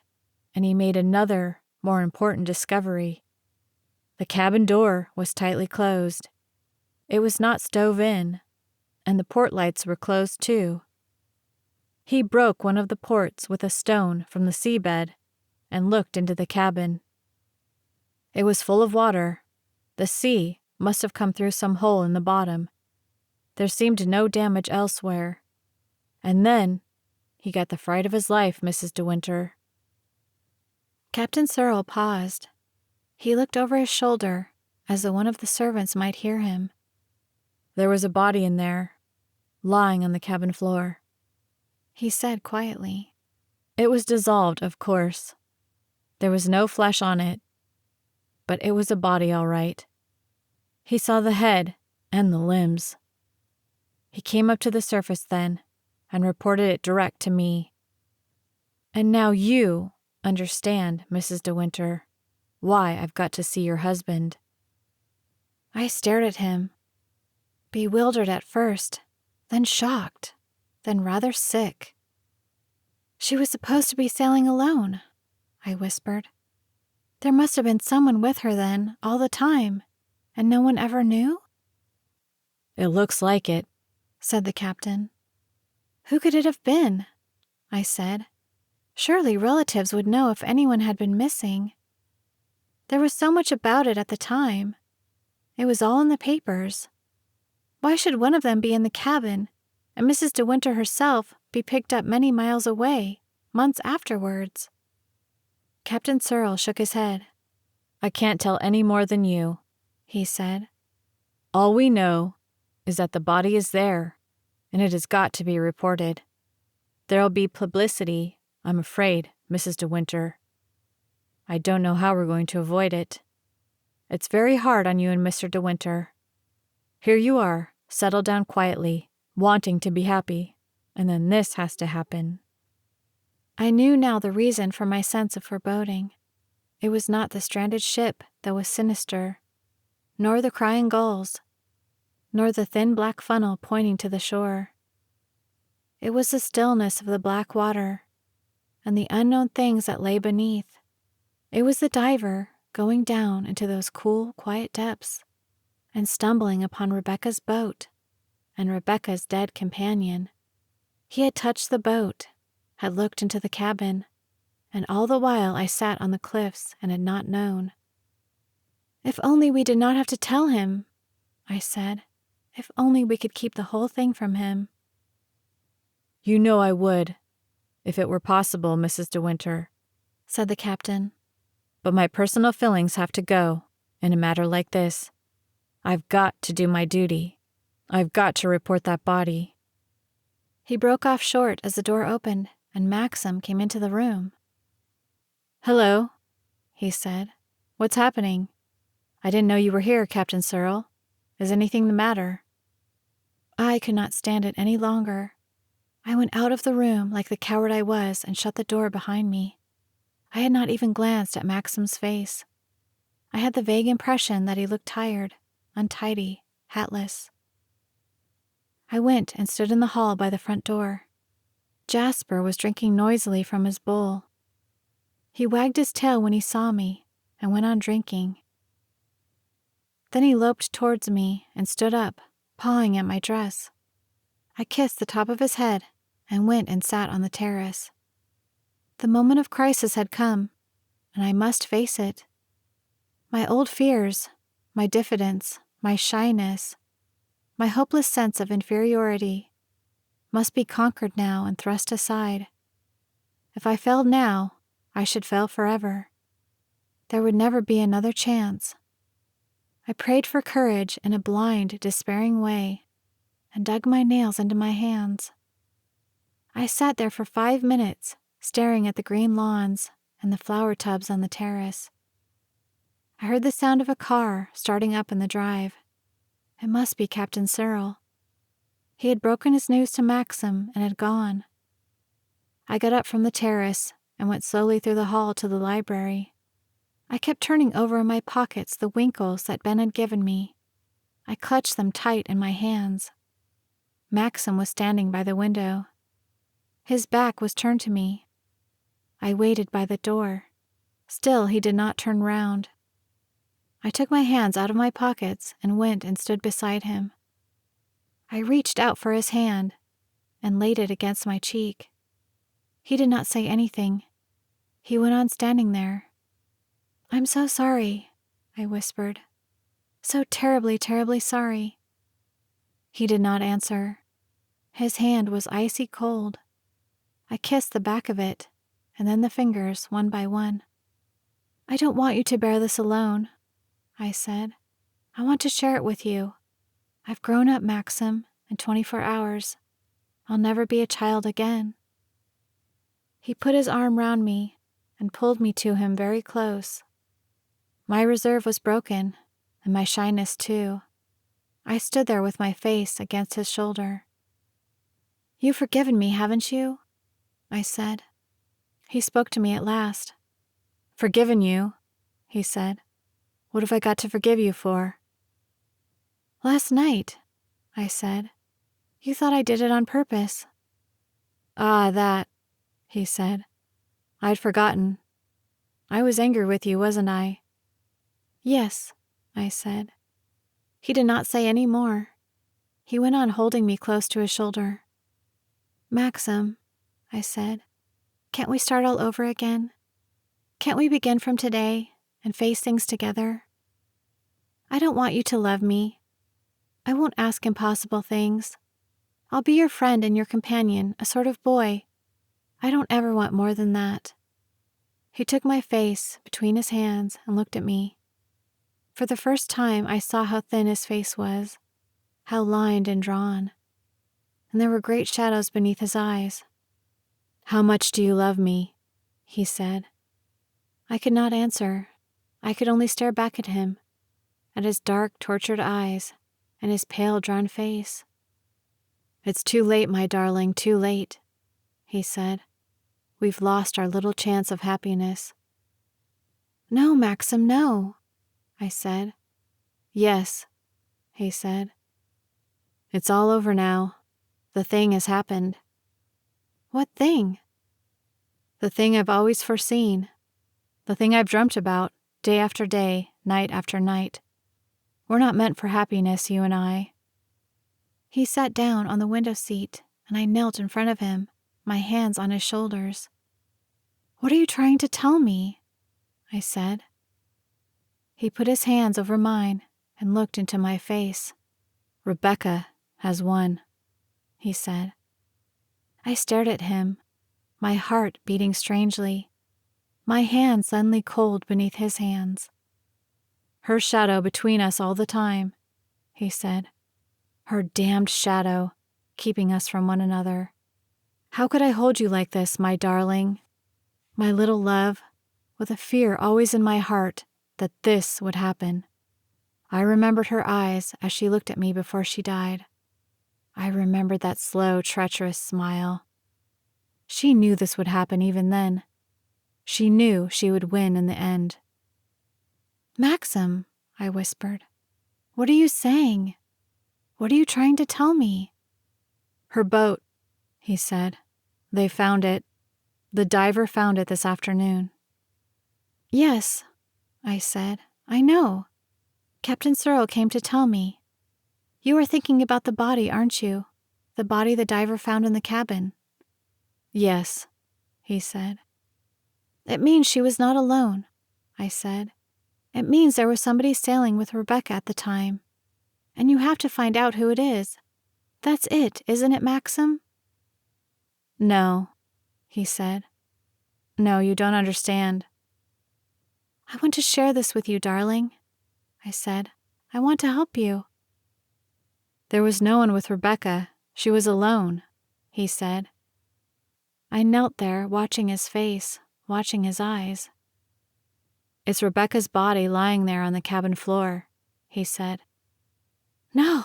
and he made another, more important discovery. The cabin door was tightly closed. It was not stove in, and the port lights were closed too. He broke one of the ports with a stone from the seabed and looked into the cabin. It was full of water. The sea must have come through some hole in the bottom. There seemed no damage elsewhere. And then he got the fright of his life, Mrs. De Winter." Captain Searle paused. He looked over his shoulder, as though one of the servants might hear him. "There was a body in there, lying on the cabin floor," he said quietly. "It was dissolved, of course. There was no flesh on it, but it was a body all right. He saw the head and the limbs. He came up to the surface then and reported it direct to me. And now you understand, Mrs. De Winter, why I've got to see your husband." I stared at him, bewildered at first, then shocked, then rather sick. "She was supposed to be sailing alone," I whispered. "There must have been someone with her then, all the time, and no one ever knew?" "It looks like it," said the captain. Who could it have been? I said. Surely relatives would know if anyone had been missing. There was so much about it at the time. It was all in the papers. Why should one of them be in the cabin and Mrs. De Winter herself be picked up many miles away, months afterwards? Captain Searle shook his head. I can't tell any more than you, he said. All we know is that the body is there, and it has got to be reported. There'll be publicity, I'm afraid, Mrs. De Winter. I don't know how we're going to avoid it. It's very hard on you and Mr. De Winter. Here you are, settled down quietly, wanting to be happy, and then this has to happen. I knew now the reason for my sense of foreboding. It was not the stranded ship that was sinister, nor the crying gulls, nor the thin black funnel pointing to the shore. It was the stillness of the black water and the unknown things that lay beneath. It was the diver going down into those cool, quiet depths and stumbling upon Rebecca's boat and Rebecca's dead companion. He had touched the boat, had looked into the cabin, and all the while I sat on the cliffs and had not known. If only we did not have to tell him, I said. If only we could keep the whole thing from him. You know I would, if it were possible, Mrs. De Winter, said the captain. But my personal feelings have to go, in a matter like this. I've got to do my duty. I've got to report that body. He broke off short as the door opened and Maxim came into the room. Hello, he said. What's happening? I didn't know you were here, Captain Searle. Is anything the matter? I could not stand it any longer. I went out of the room like the coward I was and shut the door behind me. I had not even glanced at Maxim's face. I had the vague impression that he looked tired, untidy, hatless. I went and stood in the hall by the front door. Jasper was drinking noisily from his bowl. He wagged his tail when he saw me and went on drinking. Then he loped towards me and stood up, pawing at my dress. I kissed the top of his head and went and sat on the terrace. The moment of crisis had come, and I must face it. My old fears, my diffidence, my shyness, my hopeless sense of inferiority must be conquered now and thrust aside. If I failed now, I should fail forever. There would never be another chance. I prayed for courage in a blind, despairing way, and dug my nails into my hands. I sat there for 5 minutes, staring at the green lawns and the flower tubs on the terrace. I heard the sound of a car starting up in the drive. It must be Captain Searle. He had broken his news to Maxim and had gone. I got up from the terrace and went slowly through the hall to the library. I kept turning over in my pockets the winkles that Ben had given me. I clutched them tight in my hands. Maxim was standing by the window. His back was turned to me. I waited by the door. Still he did not turn round. I took my hands out of my pockets and went and stood beside him. I reached out for his hand and laid it against my cheek. He did not say anything. He went on standing there. "I'm so sorry," I whispered. "So terribly, terribly sorry." He did not answer. His hand was icy cold. I kissed the back of it, and then the fingers, one by one. "I don't want you to bear this alone," I said. "I want to share it with you. I've grown up, Maxim, in 24 hours. I'll never be a child again." He put his arm round me and pulled me to him very close. My reserve was broken, and my shyness too. I stood there with my face against his shoulder. "You've forgiven me, haven't you?" I said. He spoke to me at last. "Forgiven you?" he said. "What have I got to forgive you for?" "Last night," I said. "You thought I did it on purpose." "Ah, that," he said. "I'd forgotten. I was angry with you, wasn't I?" "Yes," I said. He did not say any more. He went on holding me close to his shoulder. Maxim, I said, can't we start all over again? Can't we begin from today and face things together? I don't want you to love me. I won't ask impossible things. I'll be your friend and your companion, a sort of boy. I don't ever want more than that. He took my face between his hands and looked at me. For the first time, I saw how thin his face was, how lined and drawn, and there were great shadows beneath his eyes. "How much do you love me?" he said. I could not answer. I could only stare back at him, at his dark, tortured eyes and his pale, drawn face. "It's too late, my darling, too late," he said. "We've lost our little chance of happiness." "No, Maxim, no," I said. "Yes," he said. "It's all over now. The thing has happened." "What thing?" "The thing I've always foreseen. The thing I've dreamt about, day after day, night after night. We're not meant for happiness, you and I." He sat down on the window seat, and I knelt in front of him, my hands on his shoulders. "What are you trying to tell me?" I said. He put his hands over mine and looked into my face. "Rebecca has won," he said. I stared at him, my heart beating strangely, my hands suddenly cold beneath his hands. "Her shadow between us all the time," he said. "Her damned shadow, keeping us from one another. How could I hold you like this, my darling, my little love, with a fear always in my heart that this would happen?" I remembered her eyes as she looked at me before she died. I remembered that slow, treacherous smile. She knew this would happen even then. She knew she would win in the end. "Maxim," I whispered, "what are you saying? What are you trying to tell me?" "Her boat," he said. "They found it. The diver found it this afternoon." "Yes," I said, "I know. Captain Searle came to tell me. You are thinking about the body, aren't you? The body the diver found in the cabin." "Yes," he said. "It means she was not alone," I said. "It means there was somebody sailing with Rebecca at the time. And you have to find out who it is. That's it, isn't it, Maxim?" "No," he said. "No, you don't understand." "I want to share this with you, darling," I said. "I want to help you." "There was no one with Rebecca. She was alone," he said. I knelt there, watching his face, watching his eyes. "It's Rebecca's body lying there on the cabin floor," he said. "No,"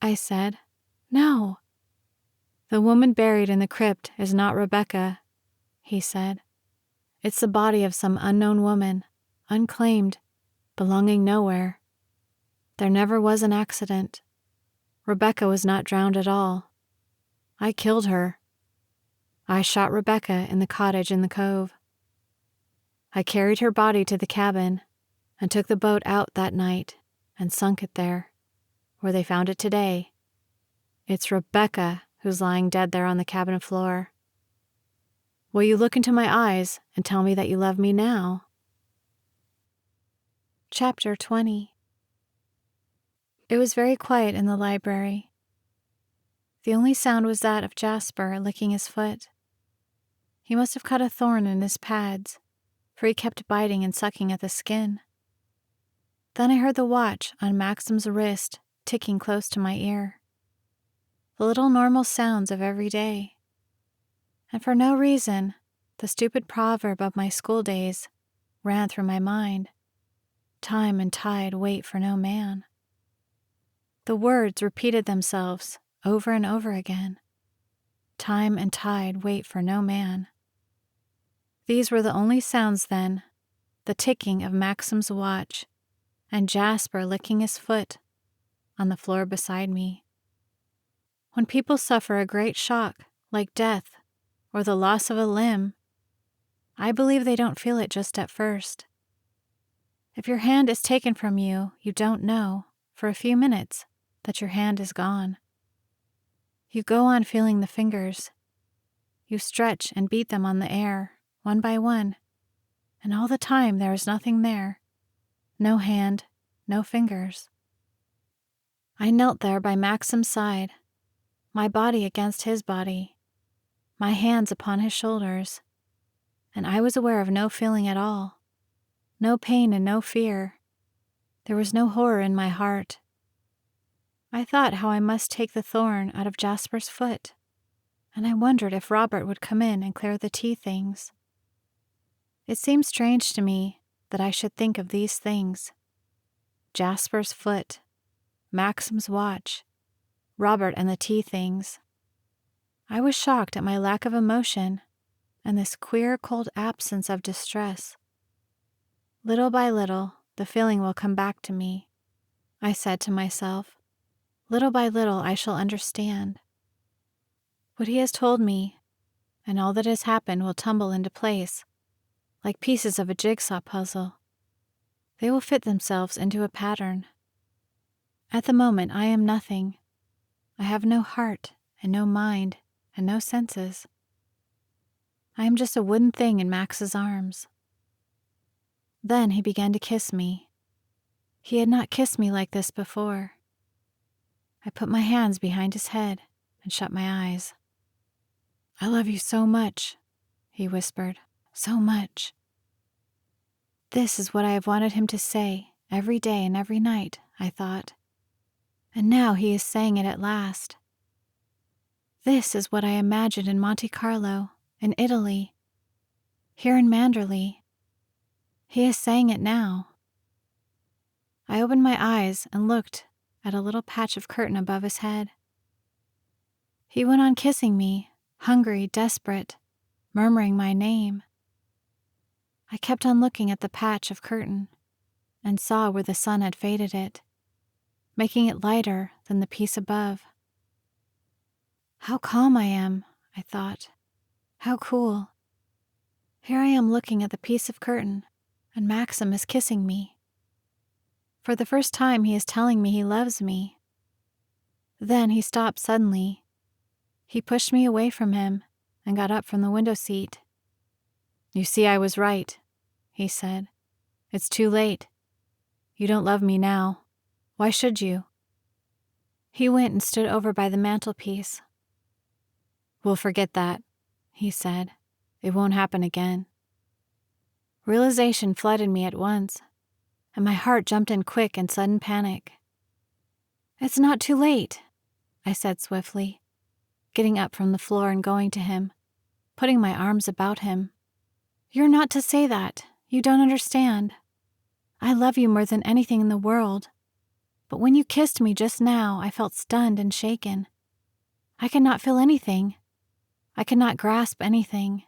I said. "No." "The woman buried in the crypt is not Rebecca," he said. "It's the body of some unknown woman, unclaimed, belonging nowhere. There never was an accident. Rebecca was not drowned at all. I killed her. I shot Rebecca in the cottage in the cove. I carried her body to the cabin and took the boat out that night and sunk it there, where they found it today. It's Rebecca who's lying dead there on the cabin floor. Will you look into my eyes and tell me that you love me now?" Chapter 20. It was very quiet in the library. The only sound was that of Jasper licking his foot. He must have caught a thorn in his pads, for he kept biting and sucking at the skin. Then I heard the watch on Maxim's wrist ticking close to my ear. The little normal sounds of every day. And for no reason, the stupid proverb of my school days ran through my mind. Time and tide wait for no man. The words repeated themselves over and over again. Time and tide wait for no man. These were the only sounds then, the ticking of Maxim's watch and Jasper licking his foot on the floor beside me. When people suffer a great shock, like death or the loss of a limb, I believe they don't feel it just at first. If your hand is taken from you, you don't know, for a few minutes, that your hand is gone. You go on feeling the fingers, You stretch and beat them on the air, one by one, and all the time there is nothing there. No hand, no fingers. I knelt there by Maxim's side, my body against his body, my hands upon his shoulders, and I was aware of no feeling at all, no pain and no fear. There was no horror in my heart. I thought how I must take the thorn out of Jasper's foot, and I wondered if Robert would come in and clear the tea things. It seemed strange to me that I should think of these things. Jasper's foot, Maxim's watch, Robert and the tea things. I was shocked at my lack of emotion and this queer, cold absence of distress. Little by little, the feeling will come back to me, I said to myself. Little by little, I shall understand. What he has told me, and all that has happened will tumble into place, like pieces of a jigsaw puzzle. They will fit themselves into a pattern. At the moment, I am nothing. I have no heart and no mind and no senses. I am just a wooden thing in Max's arms. Then he began to kiss me. He had not kissed me like this before. I put my hands behind his head and shut my eyes. "I love you so much," he whispered, "so much." This is what I have wanted him to say every day and every night, I thought. And now he is saying it at last. This is what I imagined in Monte Carlo, in Italy, here in Manderley. He is saying it now. I opened my eyes and looked at a little patch of curtain above his head. He went on kissing me, hungry, desperate, murmuring my name. I kept on looking at the patch of curtain and saw where the sun had faded it, making it lighter than the piece above. How calm I am, I thought. How cool. Here I am looking at the piece of curtain, and Maxim is kissing me. For the first time he is telling me he loves me. Then he stopped suddenly. He pushed me away from him and got up from the window seat. "You see, I was right," he said. "It's too late. You don't love me now. Why should you?" He went and stood over by the mantelpiece. "We'll forget that," he said. "It won't happen again." Realization flooded me at once, and my heart jumped in quick and sudden panic. "It's not too late," I said swiftly, getting up from the floor and going to him, putting my arms about him. "You're not to say that. You don't understand. I love you more than anything in the world. But when you kissed me just now, I felt stunned and shaken. I could not feel anything. I could not grasp anything.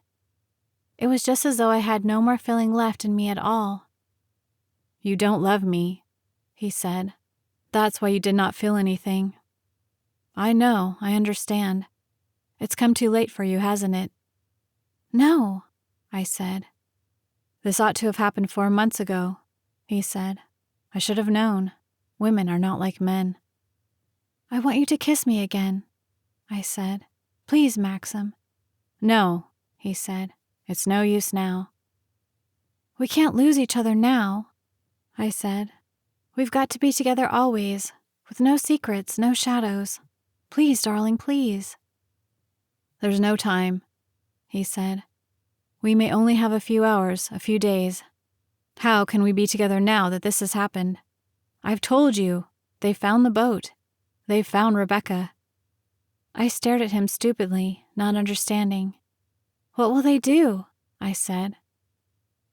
It was just as though I had no more feeling left in me at all." "You don't love me," he said. "That's why you did not feel anything. I know, I understand. It's come too late for you, hasn't it?" "No," I said. "This ought to have happened 4 months ago," he said. "I should have known. Women are not like men." "I want you to kiss me again," I said. "Please, Maxim." "No," he said. "It's no use now." "We can't lose each other now," I said. "We've got to be together always, with no secrets, no shadows. Please, darling, please." "There's no time," he said. "We may only have a few hours, a few days. How can we be together now that this has happened? I've told you, they've found the boat. They've found Rebecca." I stared at him stupidly, not understanding. "What will they do?" I said.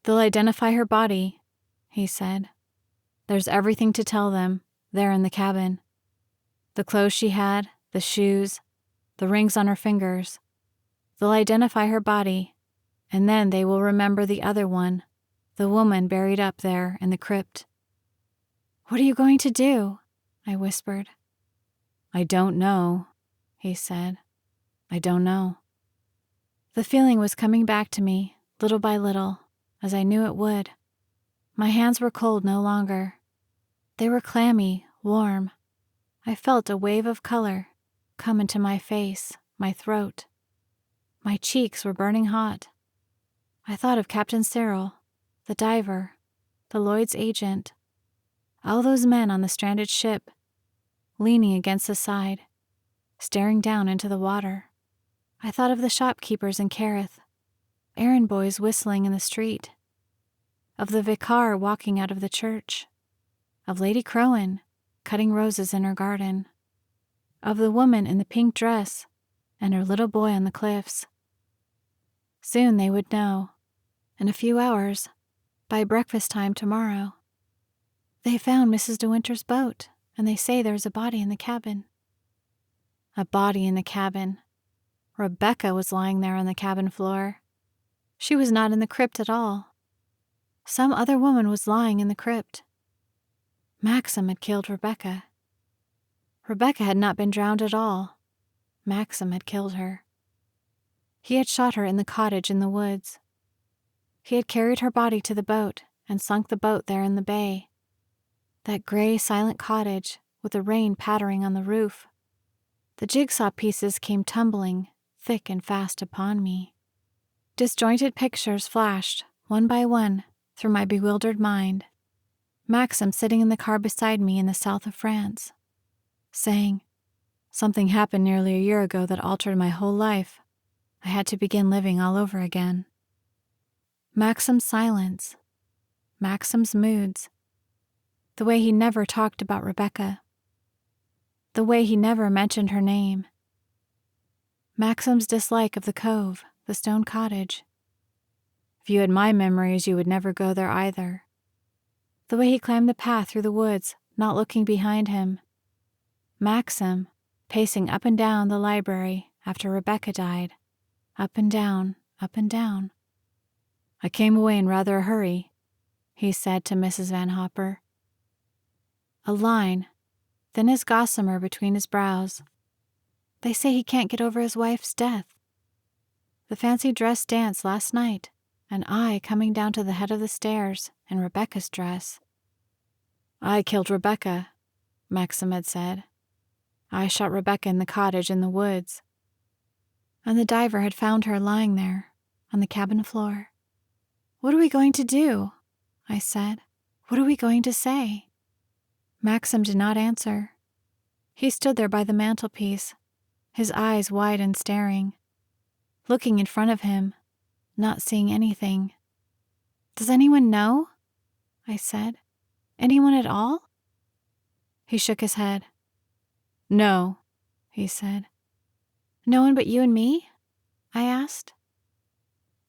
"They'll identify her body," he said. "There's everything to tell them, there in the cabin. The clothes she had, the shoes, the rings on her fingers. They'll identify her body, and then they will remember the other one, the woman buried up there in the crypt." "What are you going to do?" I whispered. "I don't know," he said. "I don't know." The feeling was coming back to me, little by little, as I knew it would. My hands were cold no longer. They were clammy, warm. I felt a wave of color come into my face, my throat. My cheeks were burning hot. I thought of Captain Cyril, the diver, the Lloyd's agent, all those men on the stranded ship, leaning against the side, staring down into the water. I thought of the shopkeepers in Carith, errand boys whistling in the street, of the vicar walking out of the church, of Lady Crowan cutting roses in her garden, of the woman in the pink dress and her little boy on the cliffs. Soon they would know, in a few hours, by breakfast time tomorrow. They found Mrs. De Winter's boat, and they say there's a body in the cabin. A body in the cabin. Rebecca was lying there on the cabin floor. She was not in the crypt at all. Some other woman was lying in the crypt. Maxim had killed Rebecca. Rebecca had not been drowned at all. Maxim had killed her. He had shot her in the cottage in the woods. He had carried her body to the boat and sunk the boat there in the bay. That gray, silent cottage with the rain pattering on the roof. The jigsaw pieces came tumbling, thick and fast upon me. Disjointed pictures flashed, one by one, through my bewildered mind. Maxim sitting in the car beside me in the south of France, saying, "Something happened nearly a year ago that altered my whole life. I had to begin living all over again." Maxim's silence, Maxim's moods, the way he never talked about Rebecca, the way he never mentioned her name, Maxim's dislike of the cove, the stone cottage. If you had my memories, you would never go there either. The way he climbed the path through the woods, not looking behind him. Maxim, pacing up and down the library after Rebecca died, up and down, up and down. "I came away in rather a hurry," he said to Mrs. Van Hopper. A line, thin as gossamer between his brows. "They say he can't get over his wife's death. The fancy dress dance last night, and I coming down to the head of the stairs in Rebecca's dress." "I killed Rebecca," Maxim had said. "I shot Rebecca in the cottage in the woods." And the diver had found her lying there, on the cabin floor. "What are we going to do?" I said. "What are we going to say?" Maxim did not answer. He stood there by the mantelpiece, his eyes wide and staring, looking in front of him, not seeing anything. "Does anyone know?" I said. "Anyone at all?" He shook his head. "No," he said. "No one but you and me?" I asked.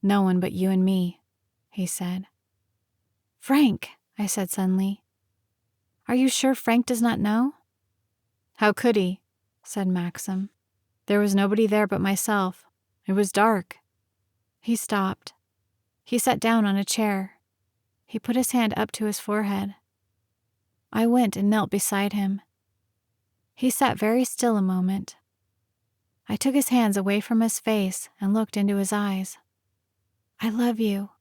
"No one but you and me," he said. "Frank," I said suddenly. "Are you sure Frank does not know?" "How could he?" said Maxim. "There was nobody there but myself. It was dark." He stopped. He sat down on a chair. He put his hand up to his forehead. I went and knelt beside him. He sat very still a moment. I took his hands away from his face and looked into his eyes. "I love you,"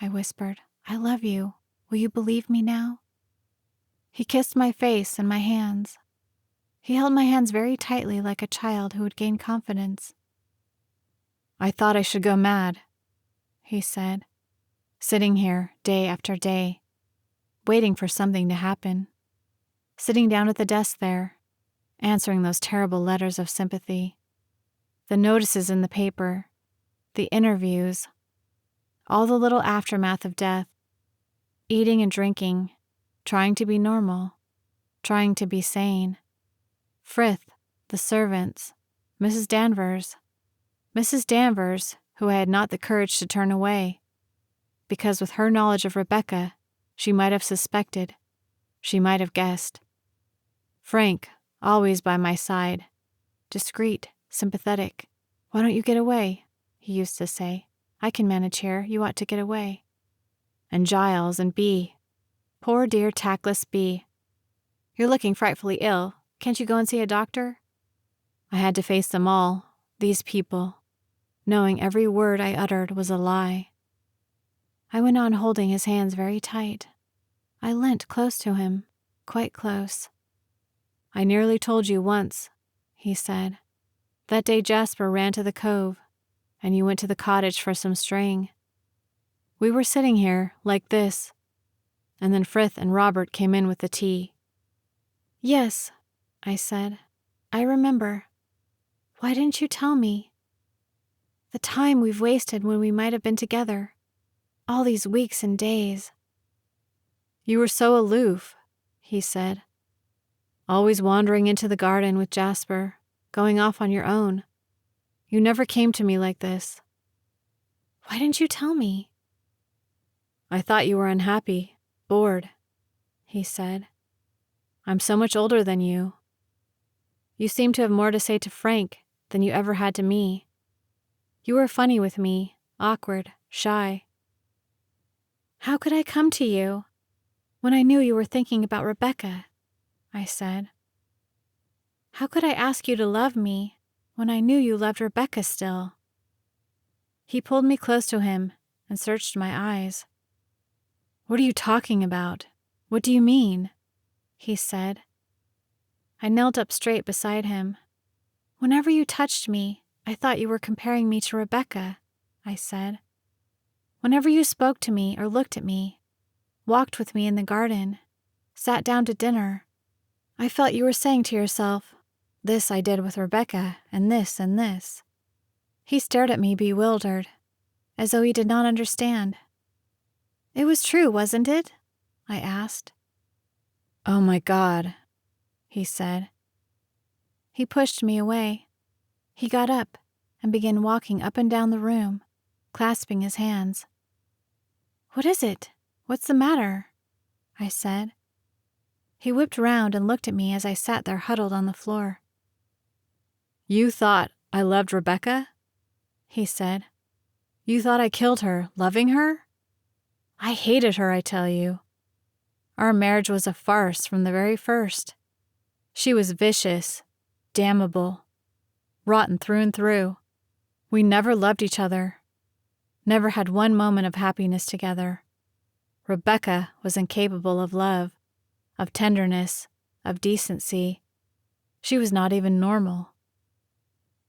I whispered. "I love you. Will you believe me now?" He kissed my face and my hands. He held my hands very tightly like a child who would gain confidence. "I thought I should go mad," he said, "sitting here day after day, waiting for something to happen, sitting down at the desk there, answering those terrible letters of sympathy, the notices in the paper, the interviews, all the little aftermath of death, eating and drinking, trying to be normal, trying to be sane. Frith, the servants, Mrs. Danvers, who I had not the courage to turn away, because with her knowledge of Rebecca, she might have suspected, she might have guessed. Frank, always by my side, discreet, sympathetic. "Why don't you get away?" he used to say. "I can manage here, you ought to get away." And Giles and Bee. Poor dear tactless Bee. "You're looking frightfully ill. Can't you go and see a doctor?" I had to face them all, these people, knowing every word I uttered was a lie. I went on holding his hands very tight. I leant close to him, quite close. "I nearly told you once," he said. "That day Jasper ran to the cove. and you went to the cottage for some string. We were sitting here, like this, and then Frith and Robert came in with the tea." "Yes," I said. "I remember. Why didn't you tell me? The time we've wasted when we might have been together. All these weeks and days." "You were so aloof," he said. "Always wandering into the garden with Jasper, going off on your own. You never came to me like this." "Why didn't you tell me?" "I thought you were unhappy, bored," he said. "I'm so much older than you. You seem to have more to say to Frank than you ever had to me. You were funny with me, awkward, shy." "How could I come to you when I knew you were thinking about Rebecca?" I said. "How could I ask you to love me when I knew you loved Rebecca still?" He pulled me close to him and searched my eyes. "What are you talking about? What do you mean?" he said. I knelt up straight beside him. "Whenever you touched me, I thought you were comparing me to Rebecca," I said. "Whenever you spoke to me or looked at me, walked with me in the garden, sat down to dinner, I felt you were saying to yourself, 'This I did with Rebecca, and this and this.'" He stared at me bewildered, as though he did not understand. "It was true, wasn't it?" I asked. "Oh my God," he said. He pushed me away. He got up and began walking up and down the room, clasping his hands. "What is it? What's the matter?" I said. He whipped round and looked at me as I sat there huddled on the floor. "You thought I loved Rebecca?" he said. "You thought I killed her, loving her? I hated her, I tell you. Our marriage was a farce from the very first. She was vicious, damnable, rotten through and through. We never loved each other, never had one moment of happiness together. Rebecca was incapable of love, of tenderness, of decency. She was not even normal."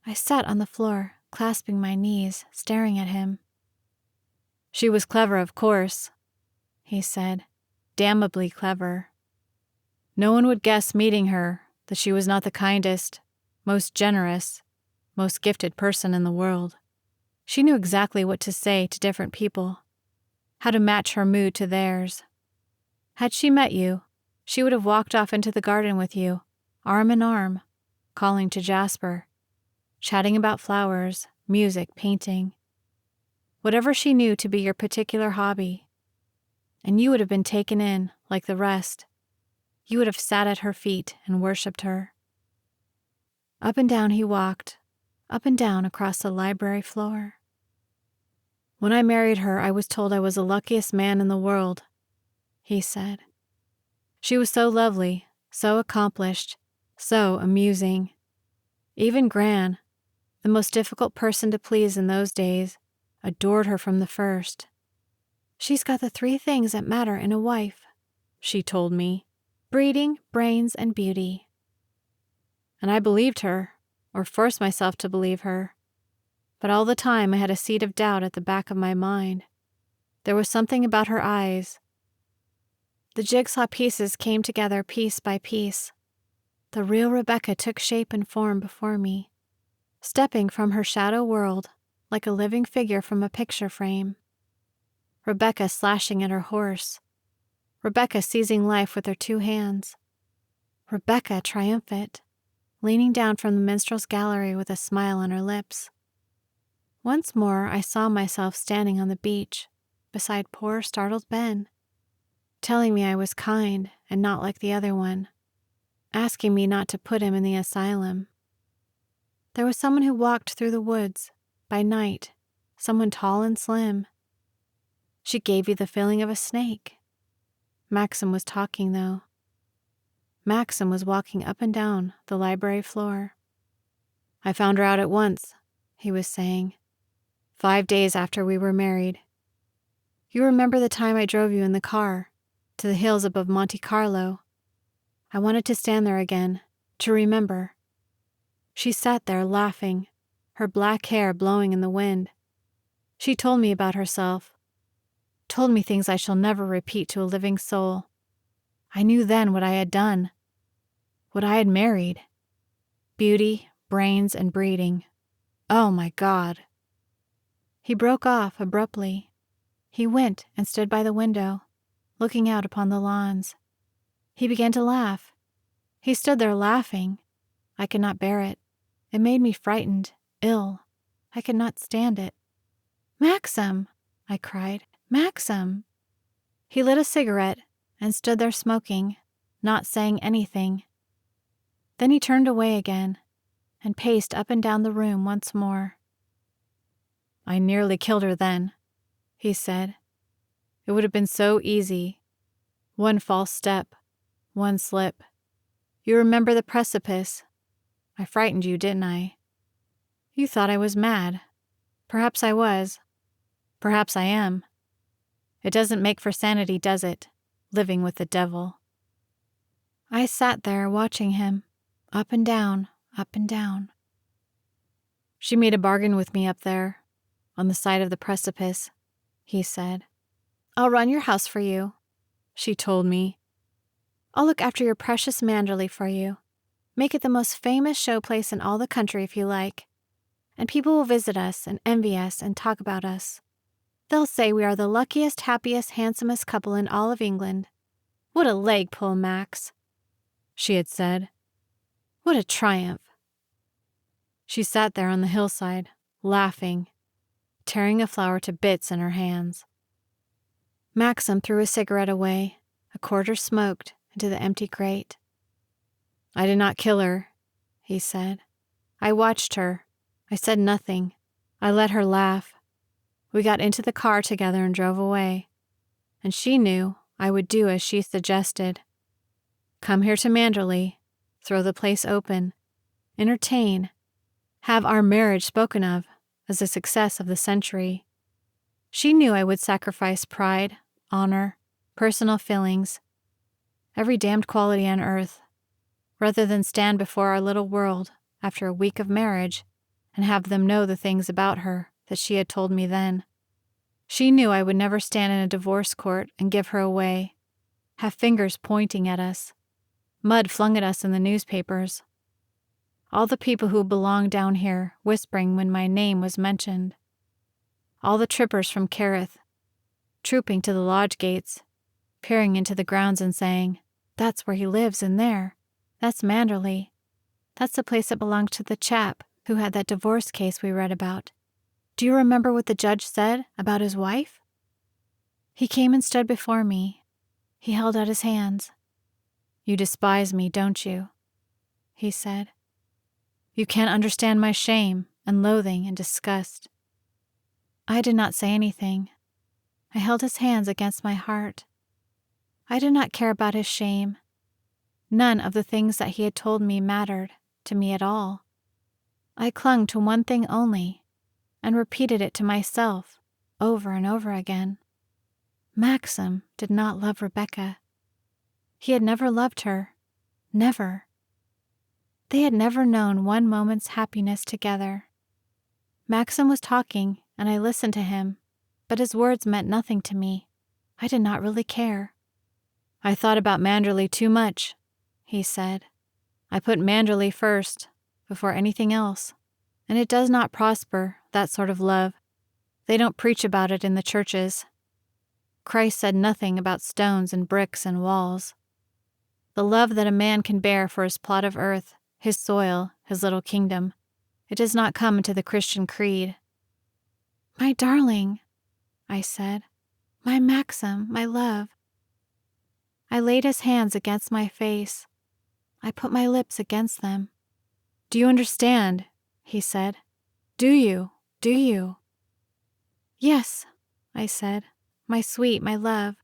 I sat on the floor, clasping my knees, staring at him. "She was clever, of course," he said, "damnably clever. No one would guess meeting her that she was not the kindest, most generous, most gifted person in the world. She knew exactly what to say to different people, how to match her mood to theirs. Had she met you, she would have walked off into the garden with you, arm in arm, calling to Jasper, chatting about flowers, music, painting, whatever she knew to be your particular hobby. And you would have been taken in like the rest. You would have sat at her feet and worshipped her." Up and down he walked, up and down across the library floor. "When I married her, I was told I was the luckiest man in the world," he said. "She was so lovely, so accomplished, so amusing. Even Gran, the most difficult person to please in those days, adored her from the first. 'She's got the 3 things that matter in a wife,' she told me, 'breeding, brains, and beauty.' And I believed her, or forced myself to believe her. But all the time I had a seed of doubt at the back of my mind. There was something about her eyes. The jigsaw pieces came together piece by piece. The real Rebecca took shape and form before me, stepping from her shadow world like a living figure from a picture frame. Rebecca slashing at her horse. Rebecca seizing life with her 2 hands. Rebecca triumphant, leaning down from the minstrel's gallery with a smile on her lips. Once more I saw myself standing on the beach beside poor startled Ben, telling me I was kind and not like the other one, asking me not to put him in the asylum. There was someone who walked through the woods by night, someone tall and slim. She gave you the feeling of a snake. Maxim was talking, though. Maxim was walking up and down the library floor. "I found her out at once," he was saying. 5 days after we were married. You remember the time I drove you in the car to the hills above Monte Carlo? I wanted to stand there again, to remember. She sat there laughing, her black hair blowing in the wind. She told me about herself, told me things I shall never repeat to a living soul. I knew then what I had done, what I had married. Beauty, brains, and breeding. Oh my God. He broke off abruptly. He went and stood by the window, looking out upon the lawns. He began to laugh. He stood there laughing. I could not bear it. It made me frightened, ill. I could not stand it. "Maxim!" I cried. "Maxim!" He lit a cigarette and stood there smoking, not saying anything. Then he turned away again and paced up and down the room once more. "I nearly killed her then," he said. "It would have been so easy. One false step, one slip. You remember the precipice? I frightened you, didn't I? You thought I was mad. Perhaps I was. Perhaps I am. It doesn't make for sanity, does it, living with the devil?" I sat there watching him, up and down, up and down. "She made a bargain with me up there, on the side of the precipice," he said. "I'll run your house for you," she told me. "I'll look after your precious Manderley for you. Make it the most famous showplace in all the country if you like. And people will visit us and envy us and talk about us. They'll say we are the luckiest, happiest, handsomest couple in all of England. What a leg pull, Max," she had said. "What a triumph." She sat there on the hillside, laughing, tearing a flower to bits in her hands. Maxim threw his cigarette away, a quarter smoked, into the empty grate. "I did not kill her," he said. "I watched her. I said nothing. I let her laugh. We got into the car together and drove away. And she knew I would do as she suggested. Come here to Manderley, throw the place open, entertain, have our marriage spoken of as a success of the century. She knew I would sacrifice pride, honor, personal feelings, every damned quality on earth, rather than stand before our little world after a week of marriage and have them know the things about her that she had told me then. She knew I would never stand in a divorce court and give her away, have fingers pointing at us, mud flung at us in the newspapers. All the people who belonged down here whispering when my name was mentioned. All the trippers from Kerrith, trooping to the lodge gates, peering into the grounds and saying, "That's where he lives in there. That's Manderley. That's the place that belonged to the chap who had that divorce case we read about. Do you remember what the judge said about his wife?" He came and stood before me. He held out his hands. "You despise me, don't you?" he said. "You can't understand my shame and loathing and disgust." I did not say anything. I held his hands against my heart. I did not care about his shame. None of the things that he had told me mattered to me at all. I clung to one thing only and repeated it to myself over and over again. Maxim did not love Rebecca. He had never loved her. Never. They had never known one moment's happiness together. Maxim was talking, and I listened to him, but his words meant nothing to me. I did not really care. "I thought about Manderley too much," he said. "I put Manderley first, before anything else, and it does not prosper, that sort of love. They don't preach about it in the churches. Christ said nothing about stones and bricks and walls. The love that a man can bear for his plot of earth, his soil, his little kingdom, it does not come into the Christian creed." "My darling," I said, "my Maxim, my love." I laid his hands against my face. I put my lips against them. "Do you understand?" he said. "Do you? Do you?" "Yes," I said, "my sweet, my love."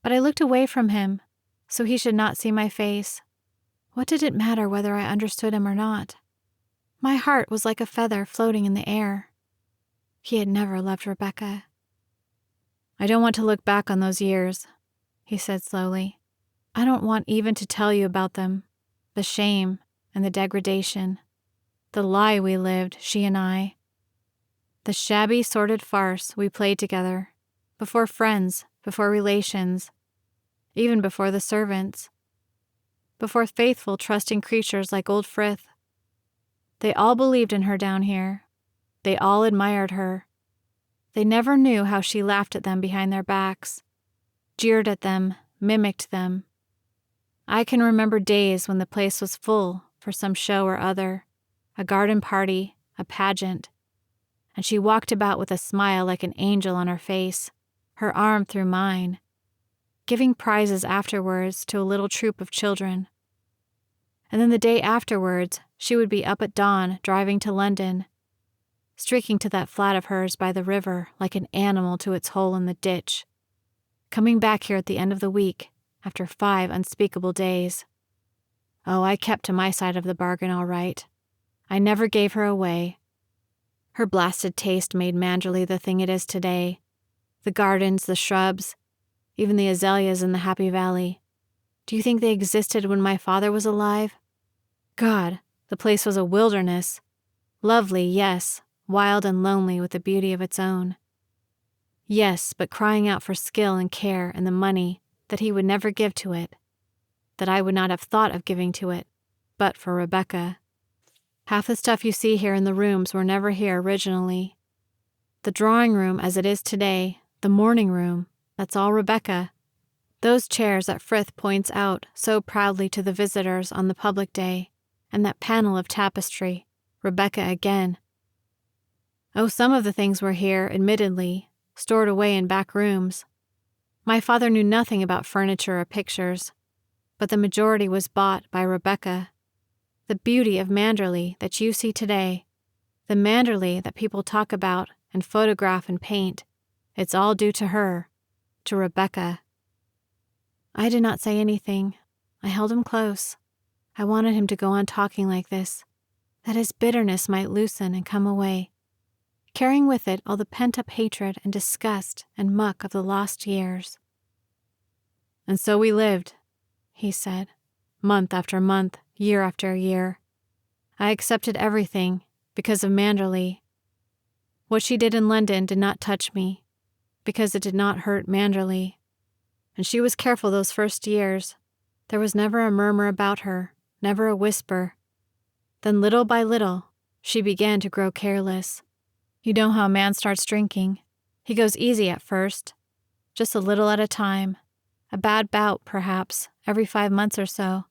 But I looked away from him, so he should not see my face. What did it matter whether I understood him or not? My heart was like a feather floating in the air. He had never loved Rebecca. "I don't want to look back on those years," he said slowly. "I don't want even to tell you about them, the shame and the degradation. The lie we lived, she and I. The shabby, sordid farce we played together, before friends, before relations, even before the servants, before faithful, trusting creatures like old Frith. They all believed in her down here. They all admired her. They never knew how she laughed at them behind their backs, jeered at them, mimicked them. I can remember days when the place was full for some show or other, a garden party, a pageant, and she walked about with a smile like an angel on her face, her arm through mine, giving prizes afterwards to a little troop of children. And then the day afterwards, she would be up at dawn driving to London, streaking to that flat of hers by the river like an animal to its hole in the ditch, coming back here at the end of the week after 5 unspeakable days. Oh, I kept to my side of the bargain all right. I never gave her away. Her blasted taste made Manderley the thing it is today. The gardens, the shrubs, even the azaleas in the Happy Valley. Do you think they existed when my father was alive? God, the place was a wilderness. Lovely, yes, wild and lonely with a beauty of its own. Yes, but crying out for skill and care and the money that he would never give to it, that I would not have thought of giving to it, but for Rebecca. Half the stuff you see here in the rooms were never here originally. The drawing room as it is today, the morning room, that's all Rebecca. Those chairs that Frith points out so proudly to the visitors on the public day, and that panel of tapestry, Rebecca again. Oh, some of the things were here, admittedly, stored away in back rooms. My father knew nothing about furniture or pictures, but the majority was bought by Rebecca. The beauty of Manderley that you see today, the Manderley that people talk about and photograph and paint, it's all due to her, to Rebecca. I did not say anything. I held him close. I wanted him to go on talking like this, that his bitterness might loosen and come away, carrying with it all the pent-up hatred and disgust and muck of the lost years. And so we lived, he said, month after month, year after year. I accepted everything because of Manderley. What she did in London did not touch me, because it did not hurt Manderley. And she was careful those first years. There was never a murmur about her, never a whisper. Then little by little, she began to grow careless. You know how a man starts drinking. He goes easy at first, just a little at a time, a bad bout, perhaps, every 5 months or so.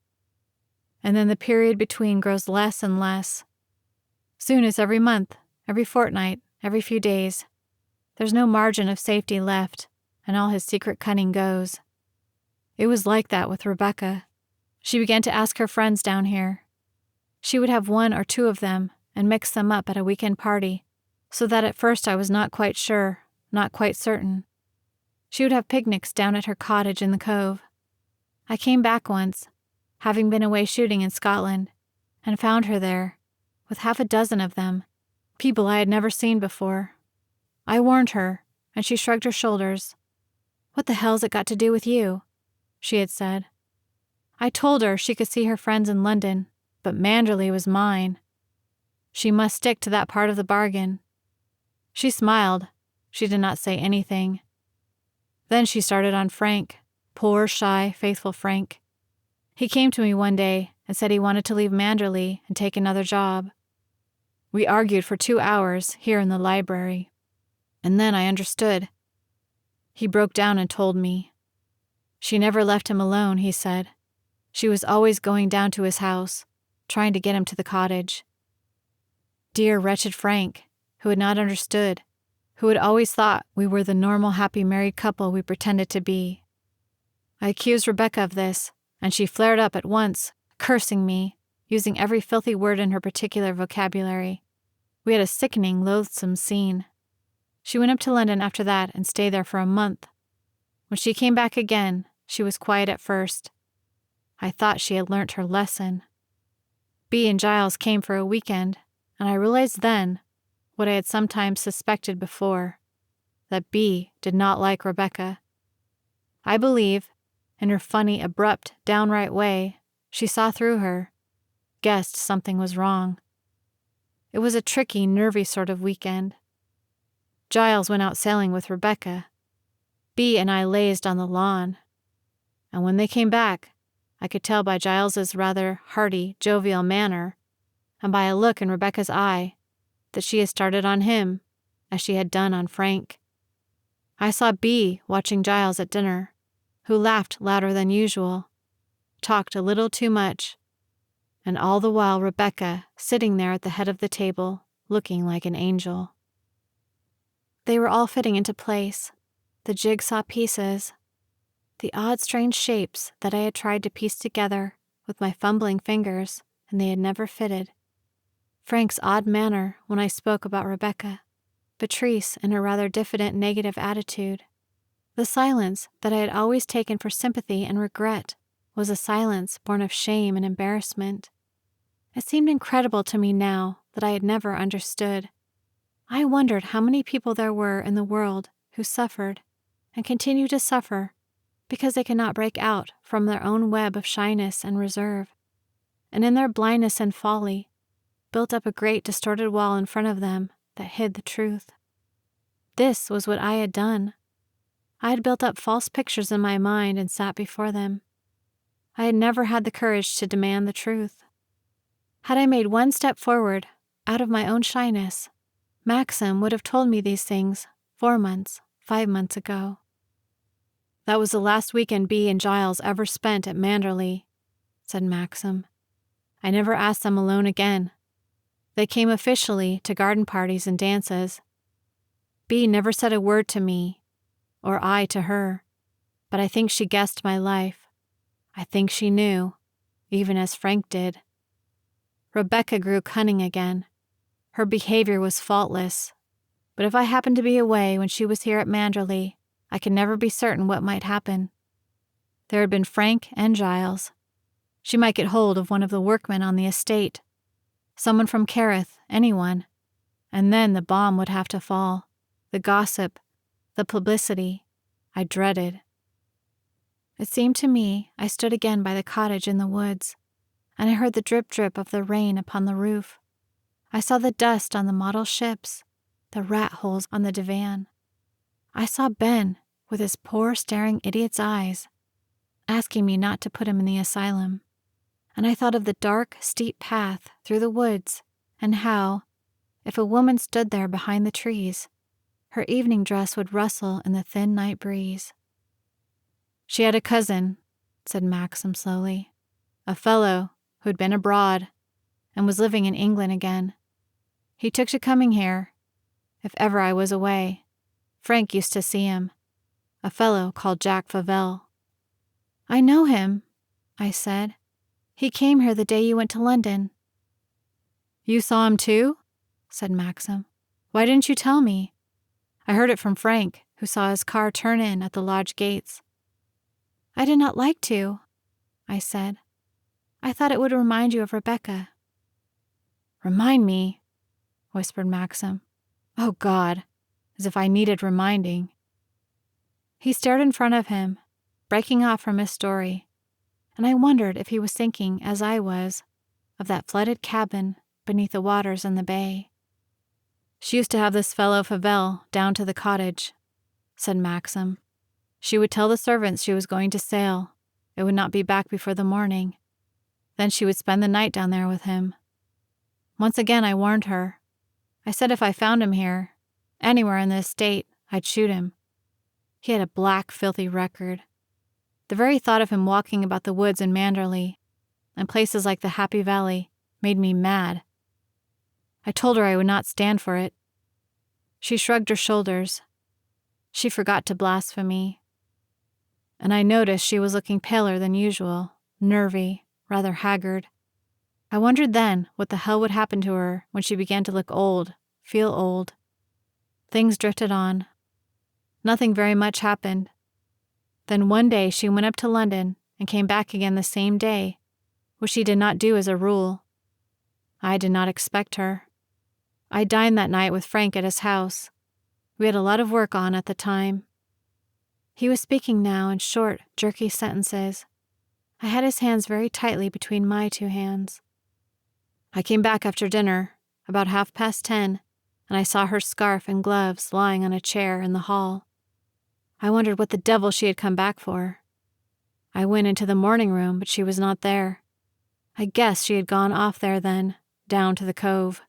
And then the period between grows less and less. Soon it's every month, every fortnight, every few days. There's no margin of safety left, and all his secret cunning goes. It was like that with Rebecca. She began to ask her friends down here. She would have 1 or 2 of them and mix them up at a weekend party, so that at first I was not quite sure, not quite certain. She would have picnics down at her cottage in the cove. I came back once, having been away shooting in Scotland, and found her there, with half a dozen of them, people I had never seen before. I warned her, and she shrugged her shoulders. "What the hell's it got to do with you?" she had said. I told her she could see her friends in London, but Manderley was mine. She must stick to that part of the bargain. She smiled. She did not say anything. Then she started on Frank, poor, shy, faithful Frank. He came to me one day and said he wanted to leave Manderley and take another job. We argued for 2 hours here in the library. And then I understood. He broke down and told me. She never left him alone, he said. She was always going down to his house, trying to get him to the cottage. Dear, wretched Frank, who had not understood, who had always thought we were the normal, happy married couple we pretended to be. I accused Rebecca of this, and she flared up at once, cursing me, using every filthy word in her particular vocabulary. We had a sickening, loathsome scene. She went up to London after that and stayed there for a month. When she came back again, she was quiet at first. I thought she had learnt her lesson. Bea and Giles came for a weekend, and I realized then what I had sometimes suspected before, that Bea did not like Rebecca. I believe, in her funny, abrupt, downright way, she saw through her, guessed something was wrong. It was a tricky, nervy sort of weekend. Giles went out sailing with Rebecca. Bea and I lazed on the lawn. And when they came back, I could tell by Giles's rather hearty, jovial manner, and by a look in Rebecca's eye, that she had started on him, as she had done on Frank. I saw Bea watching Giles at dinner, who laughed louder than usual, talked a little too much, and all the while Rebecca sitting there at the head of the table, looking like an angel. They were all fitting into place, the jigsaw pieces, the odd strange shapes that I had tried to piece together with my fumbling fingers and they had never fitted. Frank's odd manner when I spoke about Rebecca, Patrice in her rather diffident negative attitude. The silence that I had always taken for sympathy and regret was a silence born of shame and embarrassment. It seemed incredible to me now that I had never understood. I wondered how many people there were in the world who suffered and continue to suffer because they cannot break out from their own web of shyness and reserve, and in their blindness and folly built up a great distorted wall in front of them that hid the truth. This was what I had done. I had built up false pictures in my mind and sat before them. I had never had the courage to demand the truth. Had I made one step forward out of my own shyness, Maxim would have told me these things 4 months, 5 months ago. That was the last weekend Bea and Giles ever spent at Manderley, said Maxim. I never asked them alone again. They came officially to garden parties and dances. Bea never said a word to me, or I to her, but I think she guessed my life. I think she knew, even as Frank did. Rebecca grew cunning again. Her behavior was faultless, but if I happened to be away when she was here at Manderley, I could never be certain what might happen. There had been Frank and Giles. She might get hold of one of the workmen on the estate, someone from Carith, anyone, and then the bomb would have to fall. The gossip, the publicity, I dreaded. It seemed to me I stood again by the cottage in the woods, and I heard the drip-drip of the rain upon the roof. I saw the dust on the model ships, the rat holes on the divan. I saw Ben, with his poor staring idiot's eyes, asking me not to put him in the asylum, and I thought of the dark, steep path through the woods, and how, if a woman stood there behind the trees, her evening dress would rustle in the thin night breeze. She had a cousin, said Maxim slowly, a fellow who had been abroad and was living in England again. He took to coming here, if ever I was away. Frank used to see him, a fellow called Jacques Barratte. I know him, I said. He came here the day you went to London. You saw him too? Said Maxim. Why didn't you tell me? I heard it from Frank, who saw his car turn in at the lodge gates. I did not like to, I said. I thought it would remind you of Rebecca. Remind me, whispered Maxim. Oh, God, as if I needed reminding. He stared in front of him, breaking off from his story, and I wondered if he was thinking, as I was, of that flooded cabin beneath the waters in the bay. She used to have this fellow Fauvel down to the cottage, said Maxim. She would tell the servants she was going to sail. It would not be back before the morning. Then she would spend the night down there with him. Once again I warned her. I said if I found him here, anywhere in the estate, I'd shoot him. He had a black, filthy record. The very thought of him walking about the woods in Manderley, and places like the Happy Valley, made me mad. I told her I would not stand for it. She shrugged her shoulders. She forgot to blaspheme. And I noticed she was looking paler than usual, nervy, rather haggard. I wondered then what the hell would happen to her when she began to look old, feel old. Things drifted on. Nothing very much happened. Then one day she went up to London and came back again the same day, which she did not do as a rule. I did not expect her. I dined that night with Frank at his house. We had a lot of work on at the time. He was speaking now in short, jerky sentences. I had his hands very tightly between my 2 hands. I came back after dinner. about 10:30, and I saw her scarf and gloves lying on a chair in the hall. I wondered what the devil she had come back for. I went into the morning room, but she was not there. I guessed she had gone off there then, down to the cove.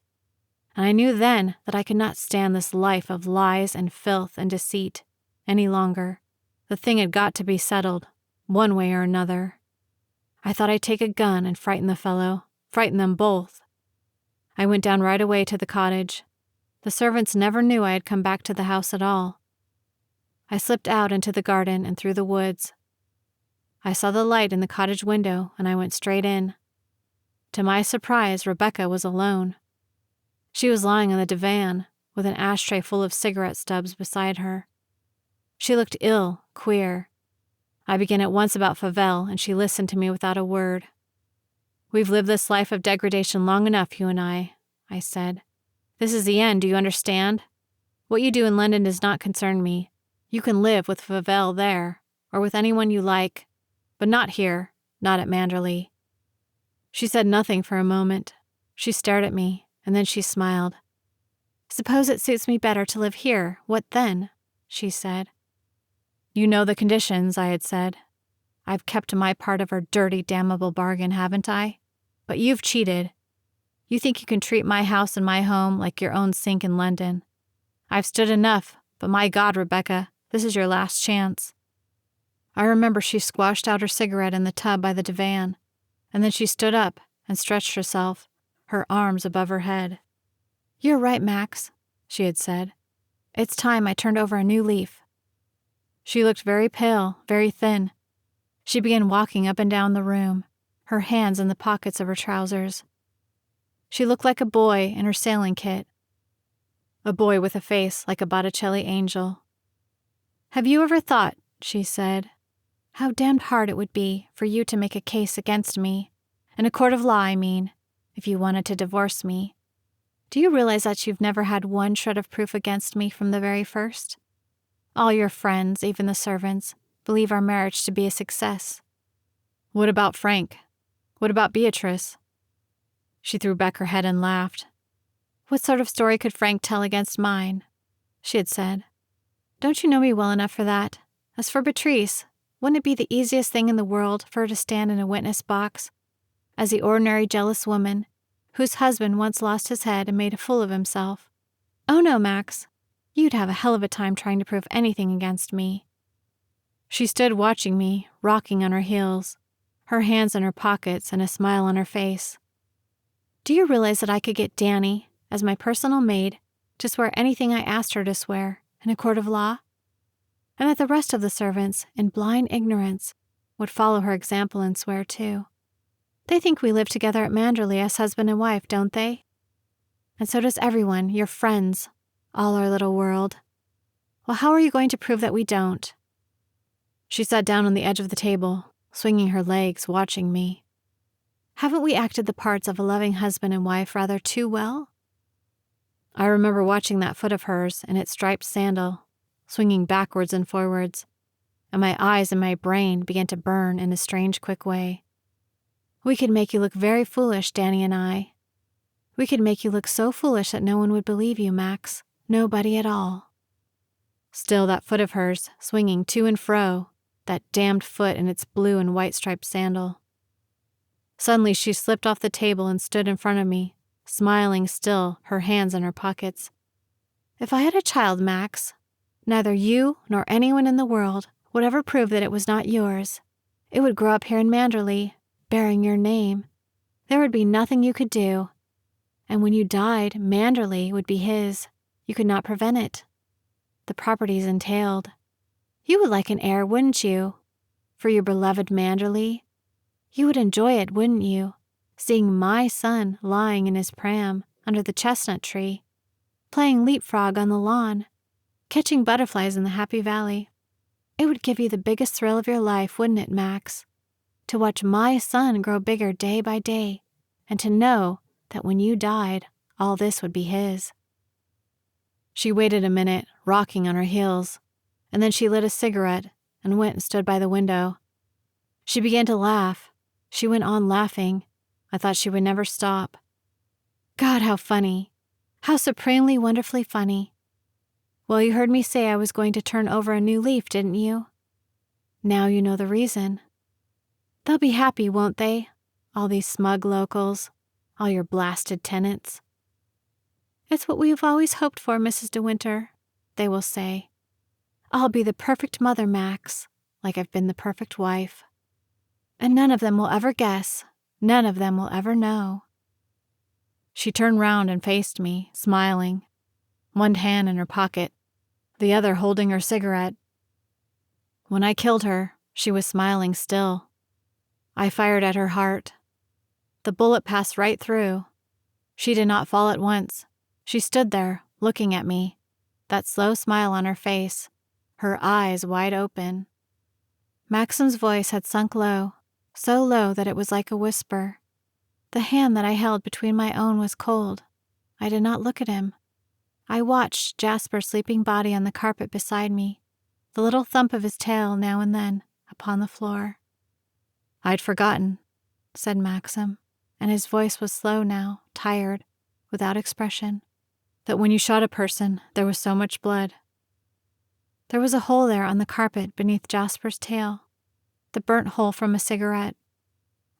And I knew then that I could not stand this life of lies and filth and deceit any longer. The thing had got to be settled, one way or another. I thought I'd take a gun and frighten the fellow, frighten them both. I went down right away to the cottage. The servants never knew I had come back to the house at all. I slipped out into the garden and through the woods. I saw the light in the cottage window and I went straight in. To my surprise, Rebecca was alone. She was lying on the divan with an ashtray full of cigarette stubs beside her. She looked ill, queer. I began at once about Fauvel, and she listened to me without a word. "We've lived this life of degradation long enough, you and I said. "This is the end, do you understand? What you do in London does not concern me. You can live with Fauvel there, or with anyone you like, but not here, not at Manderley." She said nothing for a moment. She stared at me, and then she smiled. "Suppose it suits me better to live here, what then?" she said. "You know the conditions," I had said. "I've kept my part of her dirty, damnable bargain, haven't I? But you've cheated. You think you can treat my house and my home like your own sink in London. I've stood enough, but my God, Rebecca, this is your last chance." I remember she squashed out her cigarette in the tub by the divan, and then she stood up and stretched herself, her arms above her head. "You're right, Max," she had said. "It's time I turned over a new leaf." She looked very pale, very thin. She began walking up and down the room, her hands in the pockets of her trousers. She looked like a boy in her sailing kit, a boy with a face like a Botticelli angel. "Have you ever thought," she said, "how damned hard it would be for you to make a case against me, in a court of law, I mean, if you wanted to divorce me? Do you realize that you've never had one shred of proof against me from the very first? All your friends, even the servants, believe our marriage to be a success." "What about Frank? What about Beatrice?" She threw back her head and laughed. "What sort of story could Frank tell against mine?" she had said. "Don't you know me well enough for that? As for Beatrice, wouldn't it be the easiest thing in the world for her to stand in a witness box as the ordinary jealous woman whose husband once lost his head and made a fool of himself? Oh no, Max. You'd have a hell of a time trying to prove anything against me." She stood watching me, rocking on her heels, her hands in her pockets and a smile on her face. "Do you realize that I could get Danny, as my personal maid, to swear anything I asked her to swear, in a court of law? And that the rest of the servants, in blind ignorance, would follow her example and swear too? They think we live together at Manderley as husband and wife, don't they? And so does everyone, your friends, all our little world. Well, how are you going to prove that we don't?" She sat down on the edge of the table, swinging her legs, watching me. "Haven't we acted the parts of a loving husband and wife rather too well?" I remember watching that foot of hers in its striped sandal, swinging backwards and forwards, and my eyes and my brain began to burn in a strange, quick way. "We could make you look very foolish, Danny and I. We could make you look so foolish that no one would believe you, Max. Nobody at all." Still that foot of hers, swinging to and fro, that damned foot in its blue and white striped sandal. Suddenly she slipped off the table and stood in front of me, smiling still, her hands in her pockets. "If I had a child, Max, neither you nor anyone in the world would ever prove that it was not yours. It would grow up here in Manderley, bearing your name. There would be nothing you could do. And when you died, Manderley would be his. You could not prevent it. The property's entailed. You would like an heir, wouldn't you? For your beloved Manderley. You would enjoy it, wouldn't you? Seeing my son lying in his pram under the chestnut tree, playing leapfrog on the lawn, catching butterflies in the happy valley. It would give you the biggest thrill of your life, wouldn't it, Max? To watch my son grow bigger day by day, and to know that when you died, all this would be his." She waited a minute, rocking on her heels, and then she lit a cigarette and went and stood by the window. She began to laugh. She went on laughing. I thought she would never stop. God, how funny. How supremely wonderfully funny. Well, you heard me say I was going to turn over a new leaf, didn't you? Now you know the reason. They'll be happy, won't they? All these smug locals, all your blasted tenants. It's what we've always hoped for, Mrs. De Winter, they will say. I'll be the perfect mother, Max, like I've been the perfect wife. And none of them will ever guess, none of them will ever know. She turned round and faced me, smiling, one hand in her pocket, the other holding her cigarette. When I killed her, she was smiling still. I fired at her heart. The bullet passed right through. She did not fall at once. She stood there, looking at me, that slow smile on her face, her eyes wide open. Maxim's voice had sunk low, so low that it was like a whisper. The hand that I held between my own was cold. I did not look at him. I watched Jasper's sleeping body on the carpet beside me, the little thump of his tail now and then upon the floor. I'd forgotten, said Maxim, and his voice was slow now, tired, without expression, that when you shot a person, there was so much blood. There was a hole there on the carpet beneath Jasper's tail, the burnt hole from a cigarette.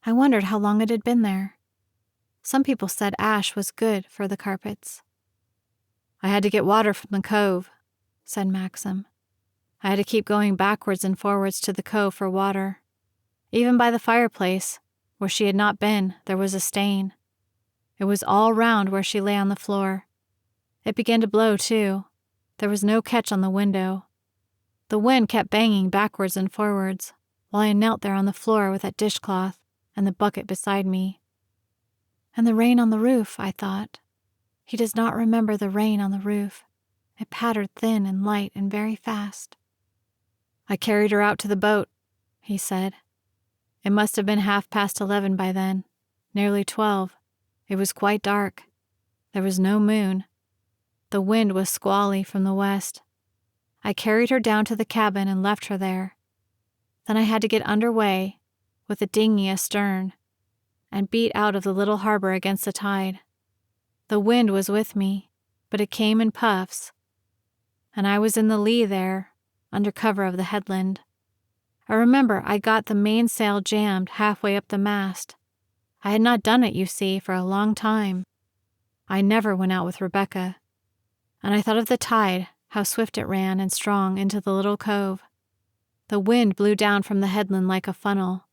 I wondered how long it had been there. Some people said ash was good for the carpets. I had to get water from the cove, said Maxim. I had to keep going backwards and forwards to the cove for water. Even by the fireplace, where she had not been, there was a stain. It was all round where she lay on the floor. It began to blow, too. There was no catch on the window. The wind kept banging backwards and forwards, while I knelt there on the floor with that dishcloth and the bucket beside me. And the rain on the roof, I thought. He does not remember the rain on the roof. It pattered thin and light and very fast. I carried her out to the boat, he said. It must have been 11:30 by then, nearly 12. It was quite dark. There was no moon. The wind was squally from the west. I carried her down to the cabin and left her there. Then I had to get under way, with the dinghy astern, and beat out of the little harbor against the tide. The wind was with me, but it came in puffs, and I was in the lee there, under cover of the headland. I remember I got the mainsail jammed halfway up the mast. I had not done it, you see, for a long time. I never went out with Rebecca. And I thought of the tide, how swift it ran and strong into the little cove. The wind blew down from the headland like a funnel.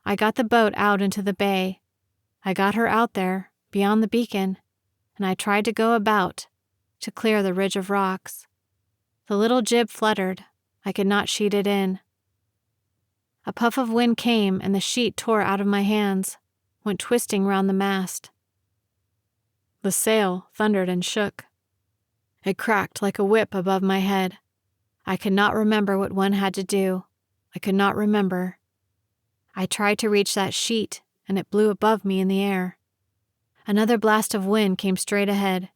I got the boat out into the bay. I got her out there, beyond the beacon, and I tried to go about, to clear the ridge of rocks. The little jib fluttered. I could not sheet it in. A puff of wind came, and the sheet tore out of my hands, went twisting round the mast. The sail thundered and shook. It cracked like a whip above my head. I could not remember what one had to do. I could not remember. I tried to reach that sheet, and it blew above me in the air. Another blast of wind came straight ahead.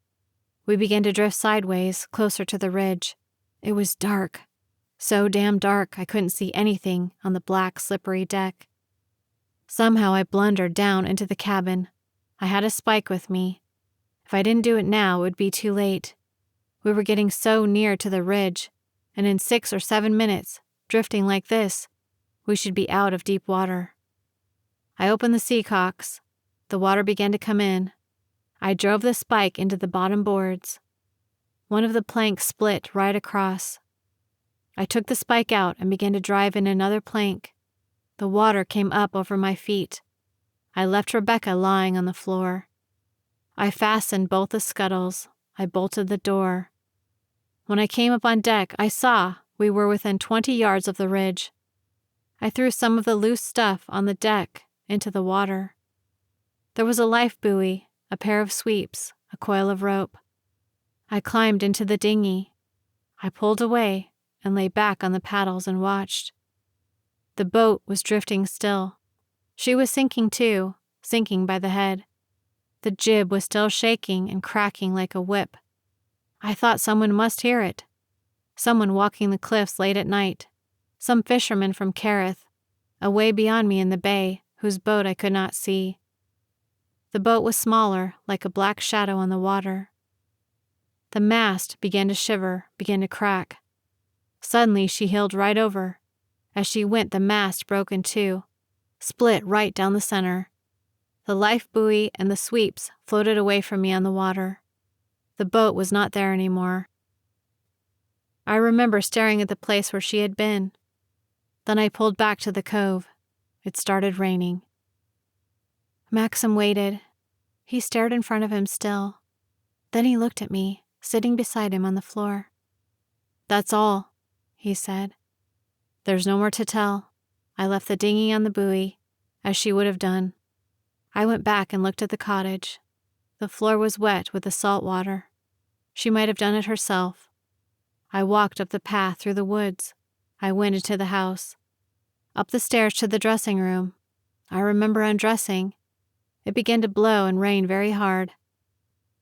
We began to drift sideways, closer to the ridge. It was dark. So damn dark I couldn't see anything on the black, slippery deck. Somehow I blundered down into the cabin. I had a spike with me. If I didn't do it now, it would be too late. We were getting so near to the ridge, and in 6 or 7 minutes, drifting like this, we should be out of deep water. I opened the seacocks. The water began to come in. I drove the spike into the bottom boards. One of the planks split right across. I took the spike out and began to drive in another plank. The water came up over my feet. I left Rebecca lying on the floor. I fastened both the scuttles. I bolted the door. When I came up on deck, I saw we were within 20 yards of the ridge. I threw some of the loose stuff on the deck into the water. There was a life buoy, a pair of sweeps, a coil of rope. I climbed into the dinghy. I pulled away and lay back on the paddles and watched. The boat was drifting still. She was sinking too, sinking by the head. The jib was still shaking and cracking like a whip. I thought someone must hear it. Someone walking the cliffs late at night. Some fisherman from Carith, away beyond me in the bay, whose boat I could not see. The boat was smaller, like a black shadow on the water. The mast began to shiver, began to crack. Suddenly she heeled right over. As she went, the mast broke in two, split right down the center. The life buoy and the sweeps floated away from me on the water. The boat was not there anymore. I remember staring at the place where she had been. Then I pulled back to the cove. It started raining. Maxim waited. He stared in front of him still. Then he looked at me, sitting beside him on the floor. "That's all," he said. "There's no more to tell. I left the dinghy on the buoy, as she would have done. I went back and looked at the cottage. The floor was wet with the salt water. She might have done it herself. I walked up the path through the woods. I went into the house. Up the stairs to the dressing room. I remember undressing. It began to blow and rain very hard.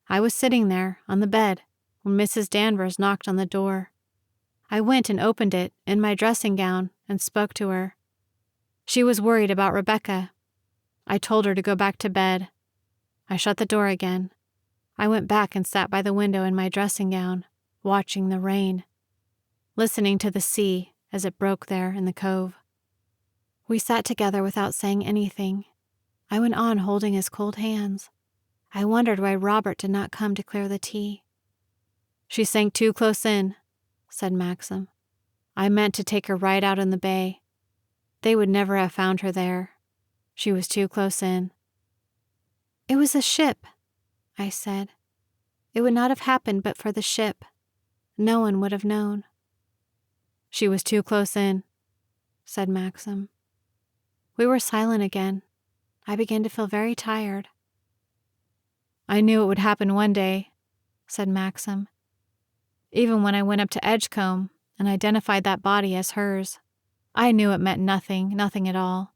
I was sitting there, on the bed, when Mrs. Danvers knocked on the door. I went and opened it in my dressing gown and spoke to her. She was worried about Rebecca. I told her to go back to bed. I shut the door again. I went back and sat by the window in my dressing gown, watching the rain, listening to the sea as it broke there in the cove. We sat together without saying anything. I went on holding his cold hands. I wondered why Robert did not come to clear the tea. "She sank too close in," said Maxim. "I meant to take her right out in the bay. They would never have found her there. She was too close in." "It was a ship," I said. "It would not have happened but for the ship. No one would have known." "She was too close in," said Maxim. We were silent again. I began to feel very tired. "I knew it would happen one day," said Maxim. "Even when I went up to Edgecombe and identified that body as hers, I knew it meant nothing, nothing at all.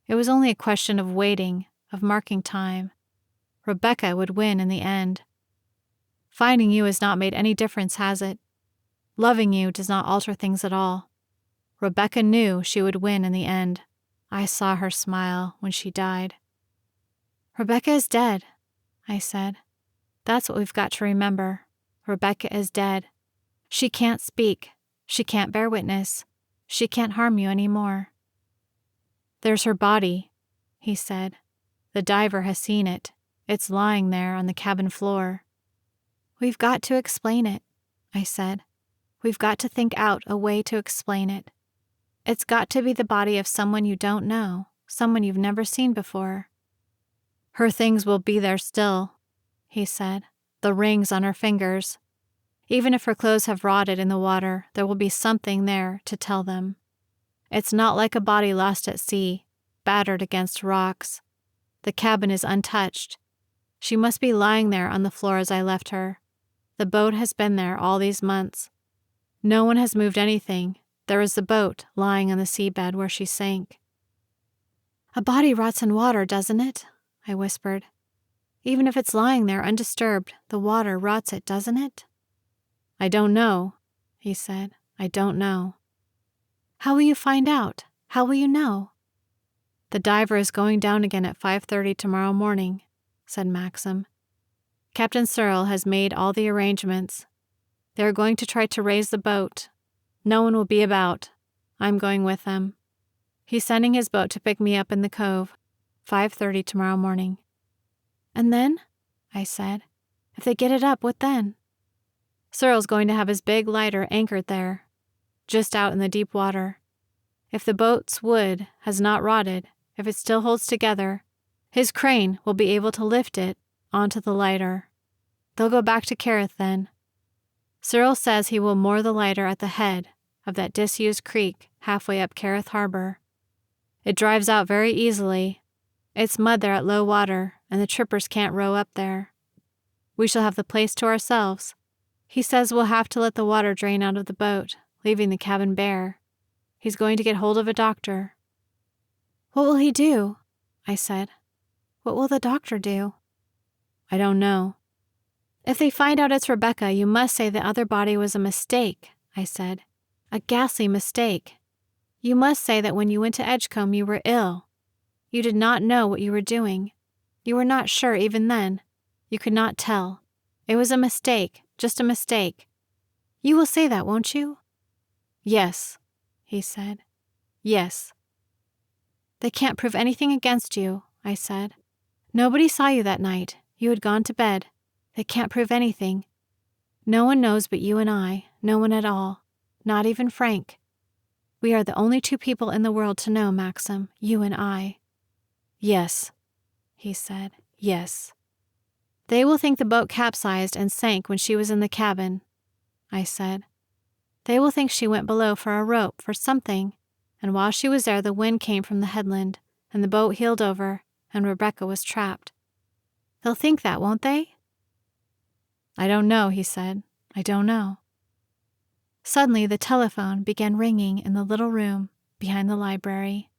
It was only a question of waiting, of marking time. Rebecca would win in the end. Finding you has not made any difference, has it? Loving you does not alter things at all. Rebecca knew she would win in the end. I saw her smile when she died." "Rebecca is dead," I said. "That's what we've got to remember. Rebecca is dead. She can't speak. She can't bear witness. She can't harm you any more." "There's her body," he said. "The diver has seen it. It's lying there on the cabin floor." "We've got to explain it," I said. "We've got to think out a way to explain it. It's got to be the body of someone you don't know, someone you've never seen before." "Her things will be there still," he said. "The rings on her fingers. Even if her clothes have rotted in the water, there will be something there to tell them. It's not like a body lost at sea, battered against rocks. The cabin is untouched. She must be lying there on the floor as I left her. The boat has been there all these months. No one has moved anything. There is the boat lying on the seabed where she sank." "A body rots in water, doesn't it?" I whispered. "Even if it's lying there undisturbed, the water rots it, doesn't it?" "I don't know," he said. "I don't know." "How will you find out? How will you know?" "The diver is going down again at 5:30 tomorrow morning," said Maxim. "Captain Searle has made all the arrangements. They are going to try to raise the boat. No one will be about. I'm going with them. He's sending his boat to pick me up in the cove, 5:30 tomorrow morning." "And then?" I said. "If they get it up, what then?" "Searle's going to have his big lighter anchored there, just out in the deep water. If the boat's wood has not rotted, if it still holds together, his crane will be able to lift it onto the lighter. They'll go back to Carith then. Searle says he will moor the lighter at the head of that disused creek halfway up Carith Harbor. It drives out very easily. It's mud there at low water, and the trippers can't row up there. We shall have the place to ourselves. He says we'll have to let the water drain out of the boat, leaving the cabin bare. He's going to get hold of a doctor." "What will he do?" I said. "What will the doctor do?" "I don't know." "If they find out it's Rebecca, you must say the other body was a mistake," I said. "A ghastly mistake. You must say that when you went to Edgecombe you were ill. You did not know what you were doing. You were not sure even then. You could not tell. It was a mistake, Just a mistake. You will say that, won't you?" "Yes," he said. "Yes." "They can't prove anything against you," I said. "Nobody saw you that night. You had gone to bed. They can't prove anything. No one knows but you and I, no one at all, not even Frank. We are the only two people in the world to know, Maxim, you and I." "Yes," he said, "yes." "They will think the boat capsized and sank when she was in the cabin," I said. "They will think she went below for a rope, for something, and while she was there the wind came from the headland, and the boat heeled over, and Rebecca was trapped. They'll think that, won't they?" "I don't know," he said. "I don't know." Suddenly the telephone began ringing in the little room behind the library.